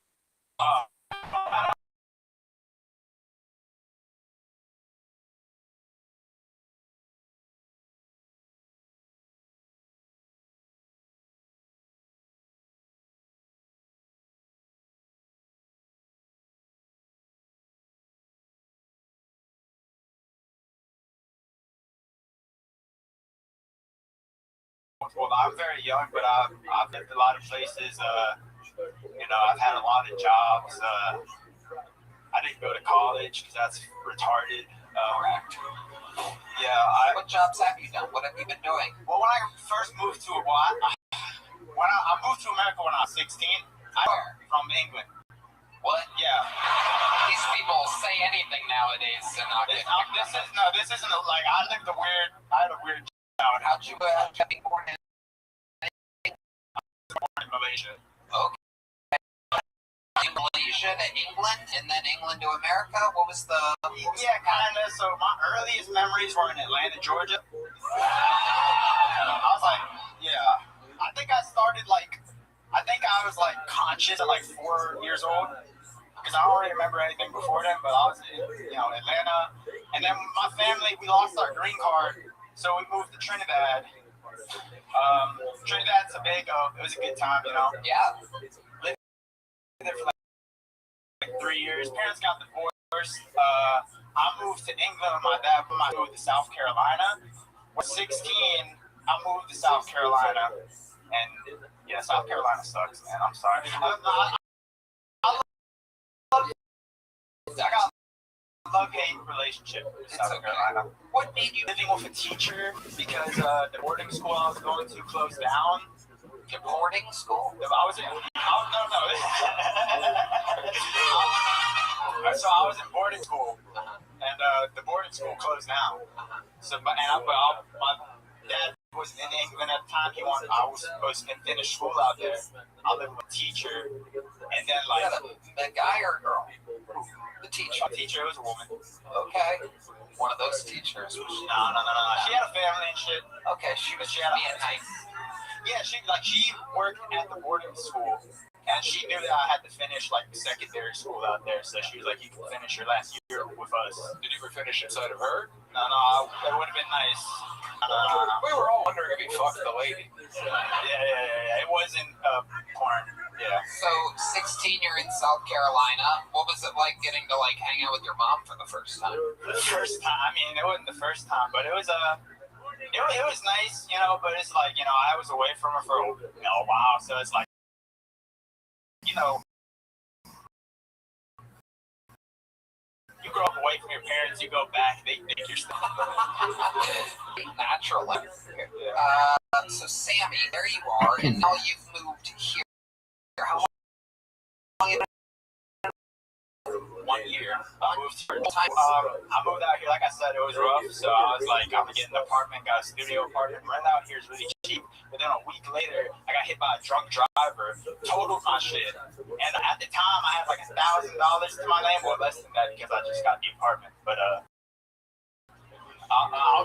Well, I'm very young, but I've lived a lot of places. You know, I've had a lot of jobs. I didn't go to college because that's retarded. correct. Yeah, What jobs have you done? What have you been doing? Well, when I first moved to I moved to America when I was 16. From England. What? Yeah. These people say anything nowadays and not get. This isn't like I had a weird How'd you be born in Malaysia. Okay. Malaysia to England, and then England to America. What was the? Yeah, kind of. So my earliest memories were in Atlanta, Georgia. I was like, yeah. I think I started I was like conscious at like 4 years old. Because I don't really remember anything before then, but I was in, Atlanta. And then my family, we lost our green card, so we moved to Trinidad. Trinidad, Tobago, it was a good time, Yeah. Lived there for like 3 years. Parents got divorced. I moved to England with my dad, but I moved to South Carolina. When 16, I moved to South Carolina. And yeah, South Carolina sucks, man. I'm sorry. I got a love-hate relationship with South Carolina. What made you Living with a teacher because the boarding school I was going to closed down. your boarding school? No. So I was in boarding school, and the boarding school closed down. So, my dad was in England at the time. I was supposed to finish school out there. I lived with a teacher, and then a guy or a girl? The teacher. a teacher, it was a woman. Okay. One of those teachers. No. She had a family and shit. Okay, she was She had being nice. Yeah, she worked at the boarding school, and she knew that I had to finish secondary school out there. So she was like, "You can finish your last year with us." Did you ever finish inside of her? No, it would have been nice. We were all wondering if he fucked the lady. Yeah. It wasn't porn. Yeah. So, 16, you're in South Carolina. What was it like getting to hang out with your mom for the first time? The first time, I mean, it wasn't the first time, but it was it was nice, but it's I was away from her for a while, so it's you grow up away from your parents, you go back, they think you're still Natural. So, Sammy, there you are, and now you've moved here. How long? 1 year. I moved out here, like I said, it was rough, so I was like, I'm gonna get an apartment, got a studio apartment. Rent out here is really cheap, but then a week later, I got hit by a drunk driver, totaled my shit, and at the time, I had $1,000 to my name, or less than that, because I just got the apartment, but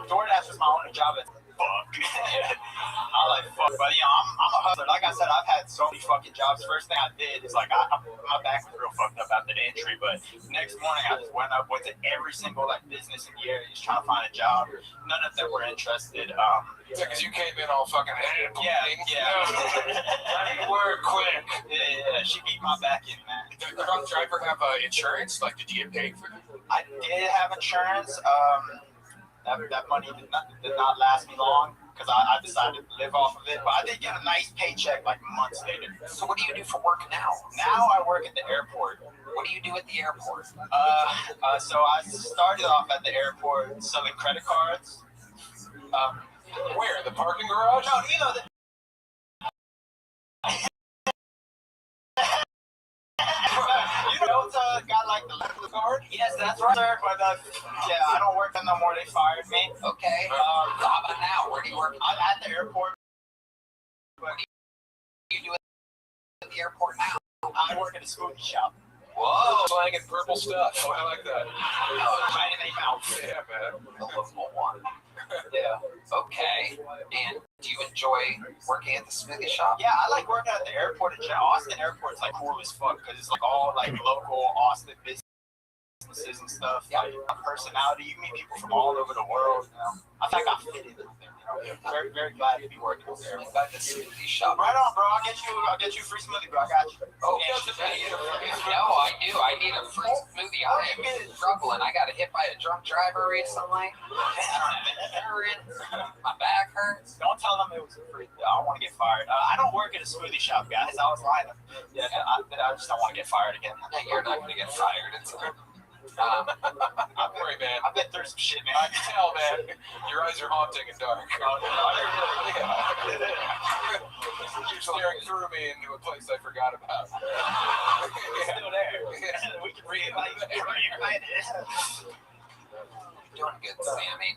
DoorDash was my only job. Fuck. I like fuck, but I'm a hustler. Like I said, I've had so many fucking jobs. First thing I did is my back was real fucked up after the injury, but next morning I just went to every single business in the area just trying to find a job. None of them were interested. Because you came in all fucking headed. Yeah. You were quick. Yeah. She beat my back in, man. Did the drunk driver have insurance? Did you get paid for it? I did have insurance. That money did not last me long because I decided to live off of it. But I did get a nice paycheck months later. So what do you do for work now? Now I work at the airport. What do you do at the airport? So I started off at the airport selling credit cards. Where? The parking garage? No, got the level card? Yes, that's right, sir. But I don't work there no more. They fired me. Okay. How about now? Where do you work? I'm at the airport. What do you do at the airport now? I work at a smoothie shop. Whoa, slanging purple stuff. Oh, I like that. Trying to make out. Yeah, man. The local one. Yeah. Okay. And do you enjoy working at the smoothie shop? Yeah, I like working at the airport in general. Austin Airport's cool as fuck because it's all local Austin businesses and stuff. Yeah. Personality. You meet people from all over the world. I think I fit in there. Very, very glad to be working there. At the smoothie shop. Right on, bro. I'll get you a free smoothie, bro. I got you. Oh, no, I do. I need a free smoothie. I am struggling. I got hit by a drunk driver recently. My back hurts. Don't tell them it was free. I don't want to get fired. I don't work at a smoothie shop, guys. I was lying. Yeah, I just don't want to get fired again. No, you're not going to get fired. It's I'm worried, man. I've been through some shit, man. I can tell, man. Your eyes are haunting and dark. You're staring through me into a place I forgot about. It's still there. We can reignite it. Doing good, Sammy.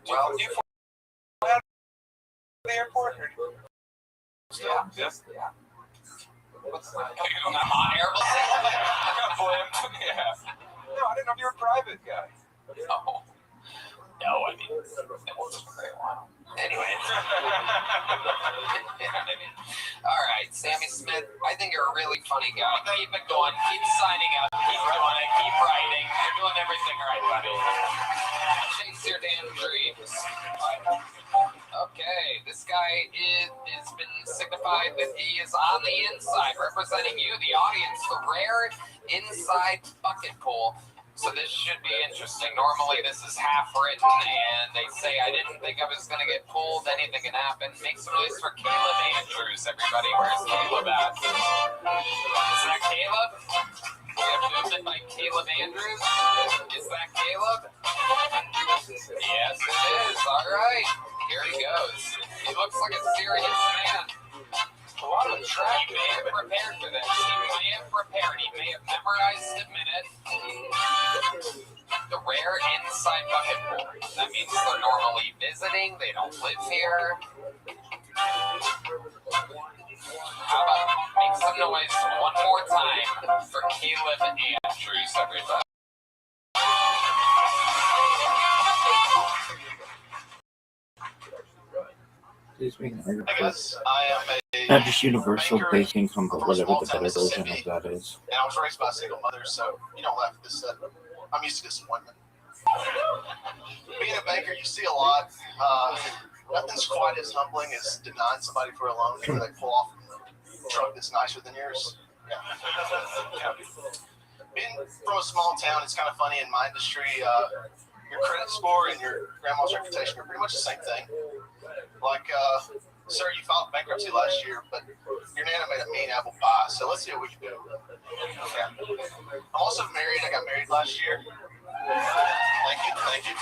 Well, you fly out of the airport? Yeah. Yes. Yeah. What's that? Hot air balloon? I got blamed. Yeah. No, I didn't know you were a private guy. No. No, I mean, it wasn't for a very while. Anyway. All right, Sammy Smith, I think you're a really funny guy. Keep it going. Keep signing up. Keep doing it. Keep writing. You're doing everything right, buddy. Chase your damn dreams. Okay, this guy has been signified that he is on the inside, representing you, the audience, the rare inside bucket pool. So this should be interesting. Normally this is half written, and they say I didn't think I was going to get pulled. Anything can happen. Make some noise for Caleb Andrews, everybody. Where's Caleb at? Is that Caleb? We have movement by Caleb Andrews. Is that Caleb? Yes, it is. All right. Here he goes. He looks like a serious man. A lot of track. He may have prepared for this. He may have prepared. He may have memorized a minute. The rare inside bucket pool. That means they're normally visiting. They don't live here. How about make some noise one more time for Caleb Andrews, everybody. Please make an order Hey for guys, I am not just universal banker base income, but from a whatever small the town, better version Mississippi, of that is. and I was raised by a single mother, so you don't laugh at this stuff. I'm used to disappointment. Being a banker, you see a lot. Nothing's quite as humbling as denying somebody for a loan before they pull off a truck that's nicer than yours. Yeah. Being from a small town, it's kind of funny in my industry. Your credit score and your grandma's reputation are pretty much the same thing. Like, sir, you filed bankruptcy last year, but your nana made a mean apple pie, so let's see what we can do. Yeah. I'm also married. I got married last year. Thank you.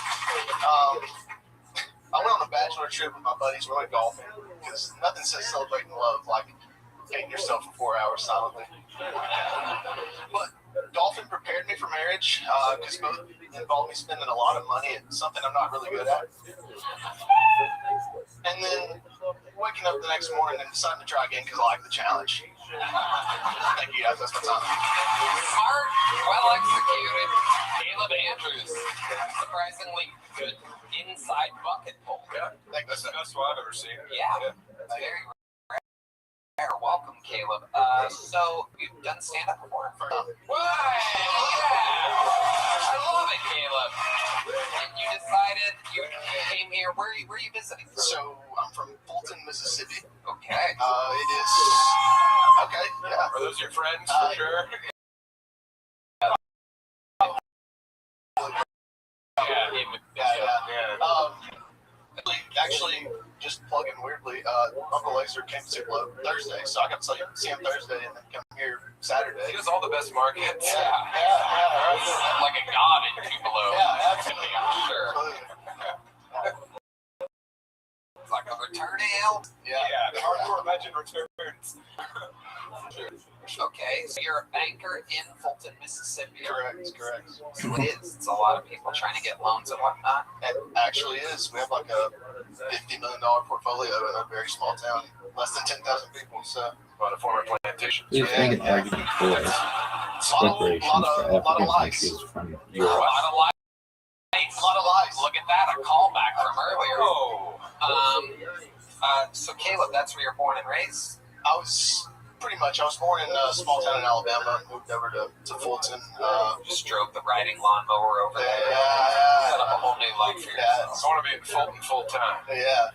I went on a bachelor trip with my buddies. We went golfing because nothing says celebrating love like hating yourself for 4 hours silently. But golfing prepared me for marriage because both involved me spending a lot of money at something I'm not really good at. And then waking up the next morning and deciding to try again because I like the challenge. Thank you guys. That's my time. Smart, well executed. Caleb Andrews, surprisingly good inside bucket pull. Yeah, that's the best one I've ever seen. Yeah. It's very rare. Welcome, Caleb. So you've done stand-up before? Why? Yeah. I love it, Caleb. And you decided you came here. Where are you visiting? So I'm from Fulton, Mississippi. Okay. It is okay. Yeah. Are those your friends for sure? Actually, just plugging weirdly, Uncle Laser came to Thursday, so I got to see him Thursday and then come here Saturday. He has all the best markets. Yeah. Like a god in Tupelo. Yeah, absolutely. I'm sure. It's like a return ale. Yeah, the hardcore legend returns. Okay, so you're a banker in Fulton, Mississippi. Correct. So it is. It's a lot of people trying to get loans and whatnot. It actually is. We have like a $50 million portfolio in a very small town, less than 10,000 people. So, On a former plantation. Please make an argument for reparations for African countries from A Europe. lot of lies. Look at that, a callback from earlier. So Caleb, that's where you're born and raised? I was born in a small town in Alabama and moved over to Fulton. Just drove the riding lawnmower over there. Set up a whole new life for Yeah. yourself. I want to be in Fulton full time. Yeah.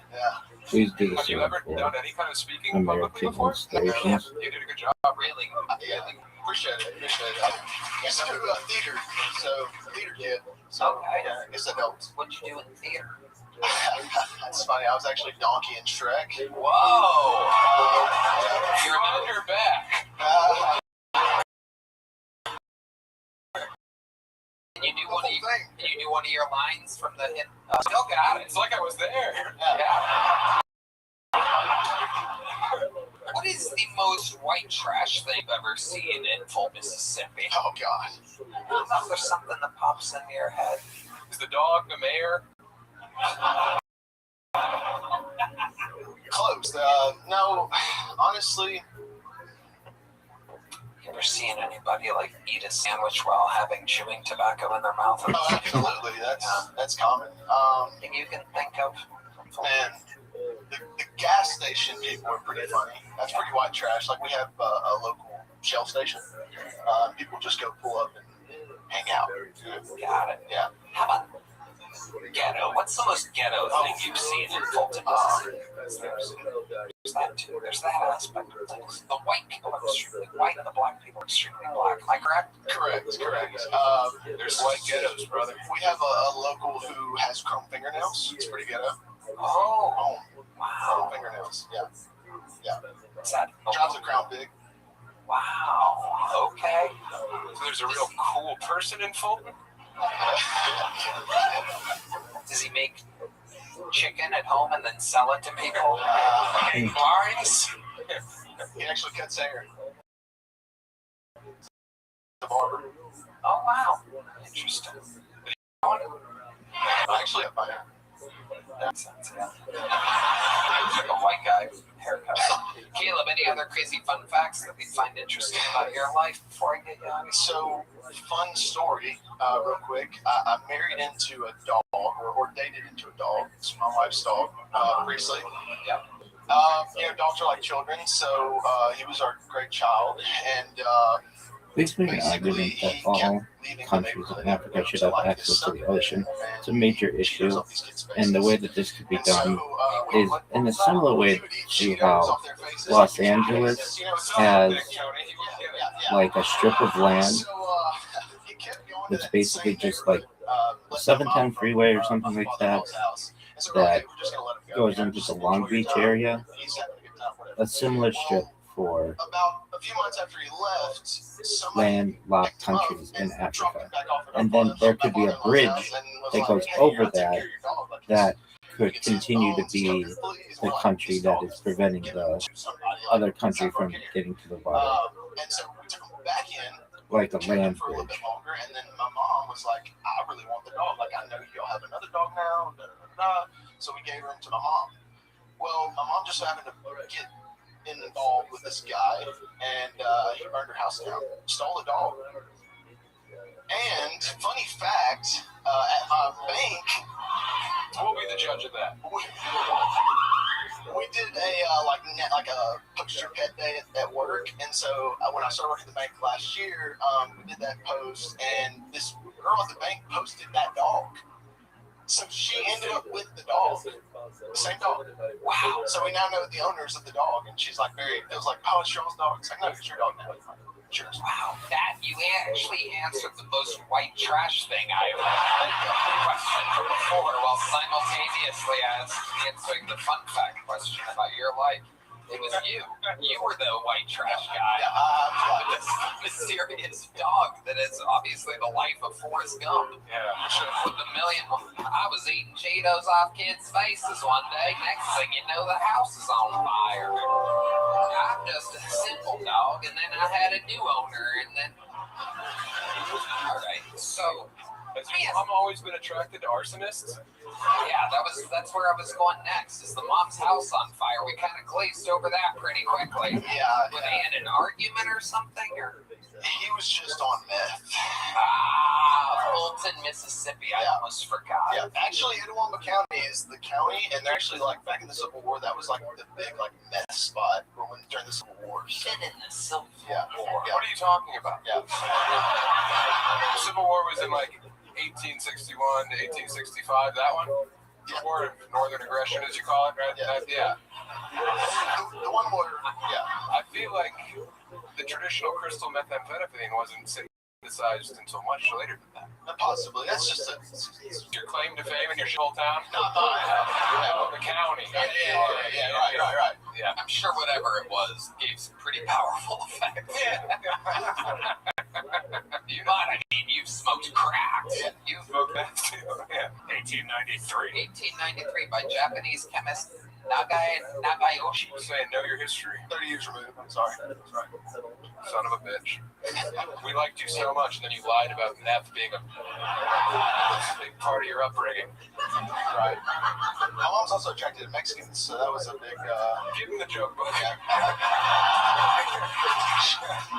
Please do the Have you same ever for done any kind of speaking publicly American before? installations. You did a good job. Really? Yeah. Appreciate it. I used to do theater, so theater kid. So Okay. yeah, I guess that helped. What'd you do in theater? That's funny. I was actually Donkey in Shrek. Whoa! You're under back. Can you do one of your lines from the hit? Still got it. It's like I was there. Yeah. What is the most white trash thing you've ever seen in full Mississippi? Oh God. I don't know if there's something that pops into your head. Is the dog the mayor? Close. No, Honestly, You ever seen anybody like eat a sandwich while having chewing tobacco in their mouth? oh, absolutely. That's common. Thing you can think of? Man, the gas station people are pretty funny. That's pretty white trash. Like we have a local Shell station. People just go pull up and hang out. Got it. Yeah. How about ghetto? What's the most ghetto thing you've seen in Fulton, Mississippi? There's that too. There's that aspect of things. The white people are extremely white and the black people are extremely black. Am I correct? Correct. There's white ghettos, brother. We have a local who has chrome fingernails. It's pretty ghetto. Oh, Chrome wow. fingernails. Yeah. What's that? Drives a Crown Big. Wow. Okay. So there's a real cool person in Fulton? Does he make chicken at home and then sell it to people? Lines? He actually cuts hair. The barber. Oh, wow. Interesting. Actually, up my hair. That sounds good. Like a white guy haircut. Caleb, any other crazy fun facts that we find interesting about your life before I get you on? So, fun story, real quick. I married into a dog, or dated into a dog. It's my wife's dog, Priestley. Yeah. Dogs are like children, so he was our great child, and Basically, an argument that all countries in Africa should have access to the ocean. It's a major issue, and the way that this could be done is in a similar way to how Los Angeles has like a strip of land that's basically just like a 710 freeway or something like that that goes into the Long Beach area. A similar strip for about a few months after he left, landlocked countries in Africa. And then there could be a bridge that goes over that could continue to be the country that is preventing the other country from getting to the water. And so we took him back in, Like a land for a little bridge. bit longer, and then my mom was like, I really want the dog. Like, I know y'all have another dog now. Da, da, da, da. So we gave him to my mom. Well, my mom just happened to get involved with this guy, and he burned her house down, stole the dog. And funny fact, at my bank, We'll be the judge of that. we did a poster pet day at work, and so when I started working at the bank last year, we did that post, and this girl at the bank posted that dog. So she ended up with the dog, the same dog. Wow. So we now know the owners of the dog, and she's like it was like, oh, it's Cheryl's dog. It's like, no, it's your dog now. Cheers. Wow, that you actually answered the most white trash thing I've questioned before, while simultaneously answering the fun fact question about your life. It was you. You were the white trash guy. Yeah, This mysterious dog that is obviously the life of Forrest Gump. Yeah. With a million. I was eating Cheetos off kids' faces one day. Next thing you know, the house is on fire. I'm just a simple dog, and then I had a new owner, and then. All right, so. Has your mom always been attracted to arsonists? Yeah, that's where I was going next. Is the mom's house on fire? We kind of glazed over that pretty quickly. Yeah. Were they in an argument or something? Or He was just on meth. Fulton, Mississippi. I almost forgot. Yeah, actually, Itawamba County is the county, and they're actually like back in the Civil War. That was like the big meth spot during the Civil Wars. Been in the Civil Yeah. War. Yeah. What are you talking about? Yeah. The Civil War was in 1861 to 1865, that one? The War of Northern Aggression, as you call it, right? Yeah. The one where, I feel like the traditional crystal methamphetamine wasn't synthesized until much later than that. possibly. That's just your claim to fame in your whole town? Not mine. The county. Yeah, right. Yeah, I'm sure whatever it was gave some pretty powerful effects. You've smoked crack. You've smoked that too. Yeah. 1893. 1893 by Japanese chemist Nagayoshi. Saying know your history. 30 years removed. I'm sorry. That's right. Son of a bitch. We liked you so much, and then you lied about meth being a big part of your upbringing. Right. My mom's also attracted to Mexicans, so that was a big. Give him the joke book.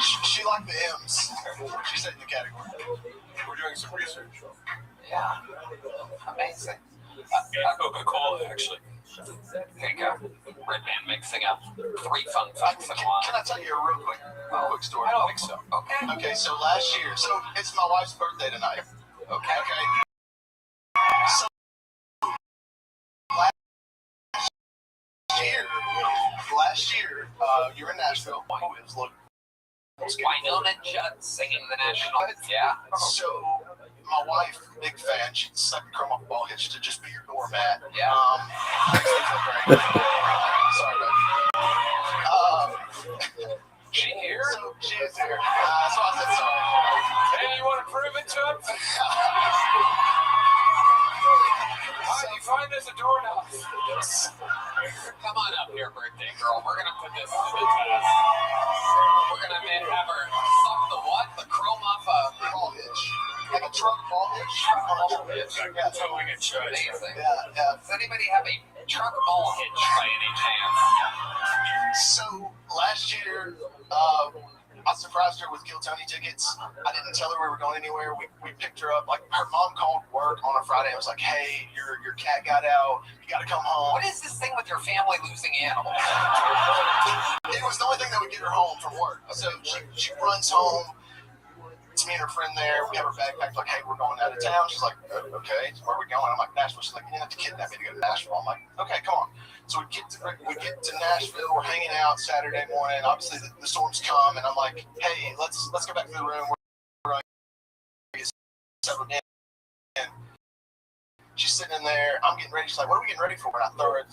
She liked the M's. She said in the category. We're doing some research. Yeah. Amazing. Coca-Cola, actually. Here you go. Red Man mixing up 3 fun facts in Can one. I tell you a real quick story? I don't think so. Okay. Okay, so last year, so it's my wife's birthday tonight. Okay. So last year, you were in Nashville. It was look. Wynonna Judd singing the national hits. Yeah. So my wife, big fan. She'd suck the chrome off the ball hitch to just be your doormat. Yeah. Sorry, baby. She here? So she is here. So I said sorry. Hey, you want to prove it to him? How do you find this a doorknob? Come on up here, birthday girl. We're gonna put this to the test. We're gonna have her suck the what? The chrome off a Ball hitch. Like a truck ball hitch. Like towing a church. amazing. Yeah. Does anybody have a truck ball hitch by any chance? So last year, I surprised her with Kill Tony tickets. I didn't tell her we were going anywhere. We picked her up. Like her mom called work on a Friday and was like, "Hey, your cat got out. You got to come home." What is this thing with your family losing animals? It was the only thing that would get her home from work. So she runs home. It's me and her friend there. We have her backpack. Like, "Hey, we're going out of town." She's like, "Okay, where are we going?" I'm like, "Nashville." She's like, "You have to kidnap me to go to Nashville." I'm like, "Okay, come on." So we get to Nashville. We're hanging out Saturday morning. Obviously, the storms come, and I'm like, "Hey, let's go back to the room. We're going to get settled in." And she's sitting in there. I'm getting ready. She's like, "What are we getting ready for?" And I throw her.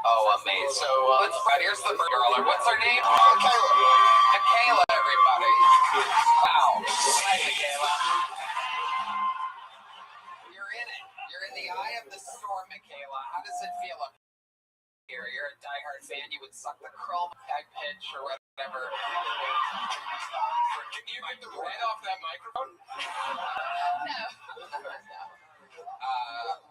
Oh, amazing. So here's the girl. What's her name? Kayla. Michaela, everybody. Wow. Hi, Michaela. You're in it. You're in the eye of the storm, Michaela. How does it feel up here? You're a diehard fan. You would suck the chrome tag pitch or whatever. Can you make the right off that microphone? No.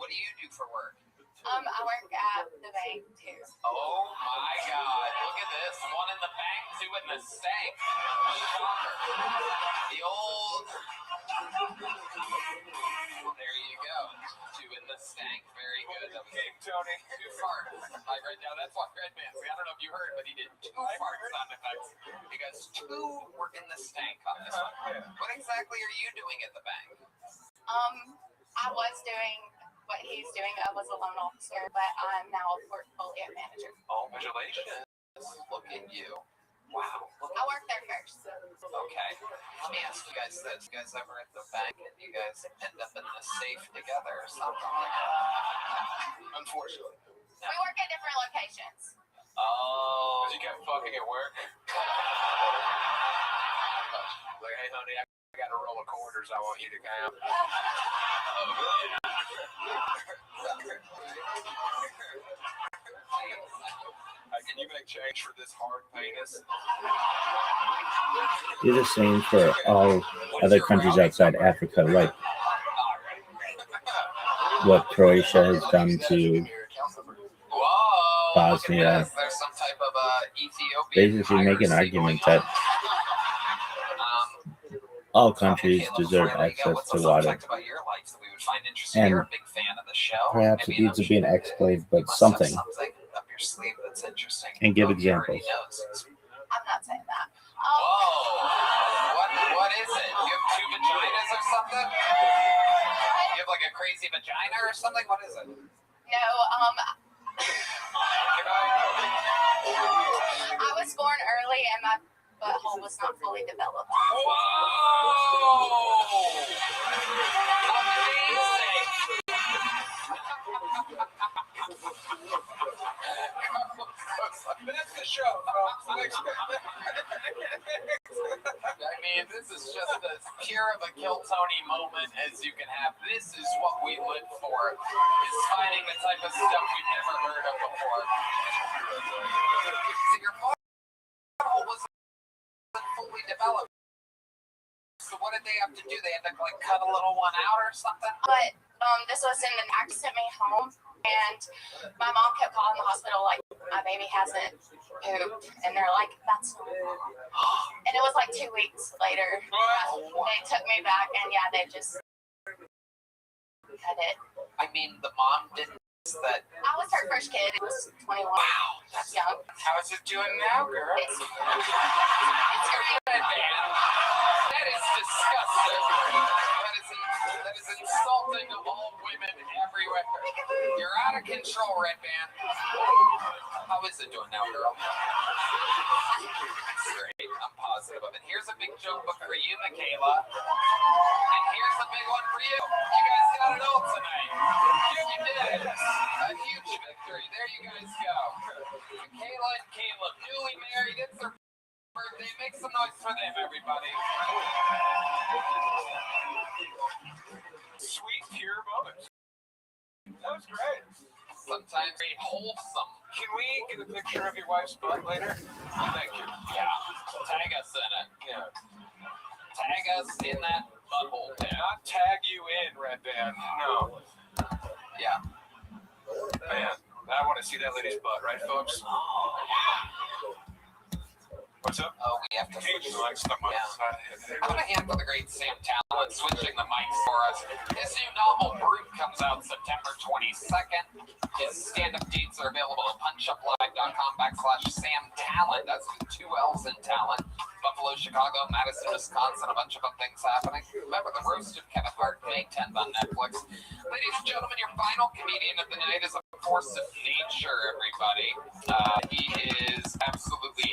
What do you do for work? I work at the bank too. Oh my God! Look at this. One in the bank, 2 in the stank. Shocker. The old. There you go. 2 in the stank. Very good. That was Tony. 2 farts. I read down. That's what Red Man. I don't know if you heard, but he did 2 fart sound effects because 2 were in the stank on this one. What exactly are you doing at the bank? I was doing what he's doing. I was a loan officer, but I'm now a portfolio manager. Oh, congratulations. Look at you. Wow. I worked there first. Okay. Let me ask you guys this. You guys ever at the bank and you guys end up in the safe together or something? Unfortunately. We work at different locations. Oh. Because you kept fucking at work? Like, hey, honey, I got a roll of quarters I want you to count. Can you make change for this hard penis? Do the same for all other countries outside Africa, like what Croatia has done to Bosnia. There's some type of Ethiopian Basically make an argument that all countries deserve access to water. And perhaps it needs to be an exclave, but something. And give examples. I'm not saying that. Whoa. What is it? You have 2 vaginas or something? You have like a crazy vagina or something? What is it? No, I was born early and my butthole was not fully developed. Whoa! Amazing! That's the show, folks. I mean, this is just as pure of a Kill Tony moment as you can have. This is what we live for, is finding the type of stuff we've never heard of before. So your butthole wasn't fully developed. So what did they have to do? They had to like cut a little one out or something? But this was in an accident home. And my mom kept calling the hospital like, my baby hasn't pooped. And they're like, that's normal. And it was like 2 weeks later, they took me back, and yeah, they just had it. I mean, the mom didn't that. I was her first kid. It was 21. Wow. That's young. How is it doing now, girl? It's It's good, man. That is disgusting. That is insulting to all women everywhere. You're out of control, Red Band. How is it doing now, girl? Great. I'm positive of it. Here's a big joke book for you, Michaela. And here's a big one for you. You guys got it all tonight. You did. A huge victory. There you guys go. Michaela and Caleb, newly married. It's their birthday. Make some noise for them, everybody. Sweet, pure moments. That was great. Sometimes very wholesome. Can we get a picture of your wife's butt later? Thank you. Yeah. Tag us in it. Yeah. Tag us in that butthole. Not tag you in, Red Band. No. Yeah. Man, I want to see that lady's butt, right, folks? What's up? Oh, we have to Change the mics. I'm going to hand for the great Sam Talent switching the mics for us. His new novel, Brute, comes out September 22nd. His stand-up dates are available at punchuplive.com/Sam Talent. That's with 2 L's in talent. Buffalo, Chicago, Madison, Wisconsin, a bunch of other things happening. Remember, The Roast of Kevin Hart, May 10th on Netflix. Ladies and gentlemen, your final comedian of the night is a force of nature, everybody. He is absolutely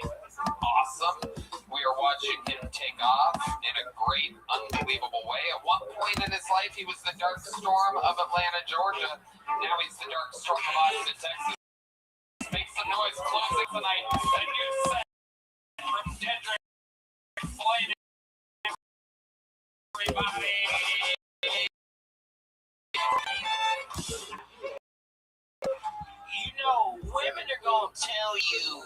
awesome. We are watching him take off in a great, unbelievable way. At one point in his life, he was the dark storm of Atlanta, Georgia. Now he's the dark storm of Austin, Texas. Make some noise closing tonight. A new set from Dedrick Slade. Everybody. You know, women are gonna tell you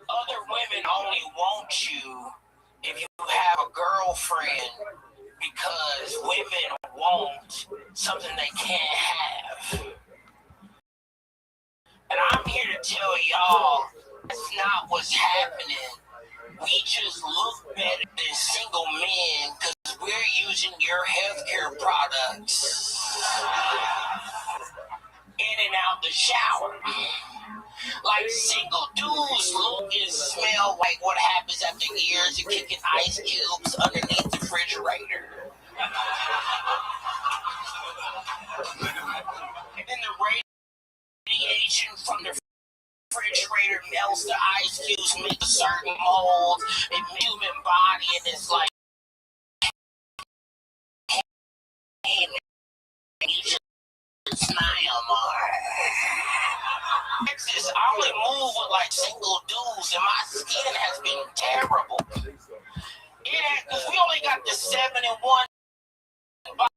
other women only want you if you have a girlfriend, because women want something they can't have. And I'm here to tell y'all that's not what's happening. We just look better than single men because we're using your healthcare products in and out the shower. Like single dudes look and smell like what happens after years of kicking ice cubes underneath the refrigerator. And then the radiation from the refrigerator melts the ice cubes, make a certain mold in human body, and it's like, hey, you should smile more. Texas, I only move with like single dudes, and my skin has been terrible. Yeah, because we only got the 7-in-1 body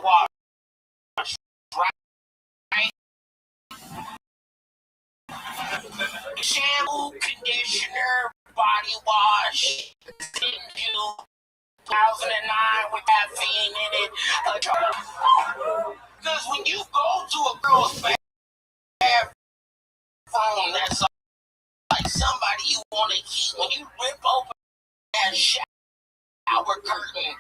wash, right? Shampoo, conditioner, body wash, Zinju, 2009 with caffeine in it. Because when you go to a girl's bathroom, that's like somebody you want to keep. When you rip open that shower curtain,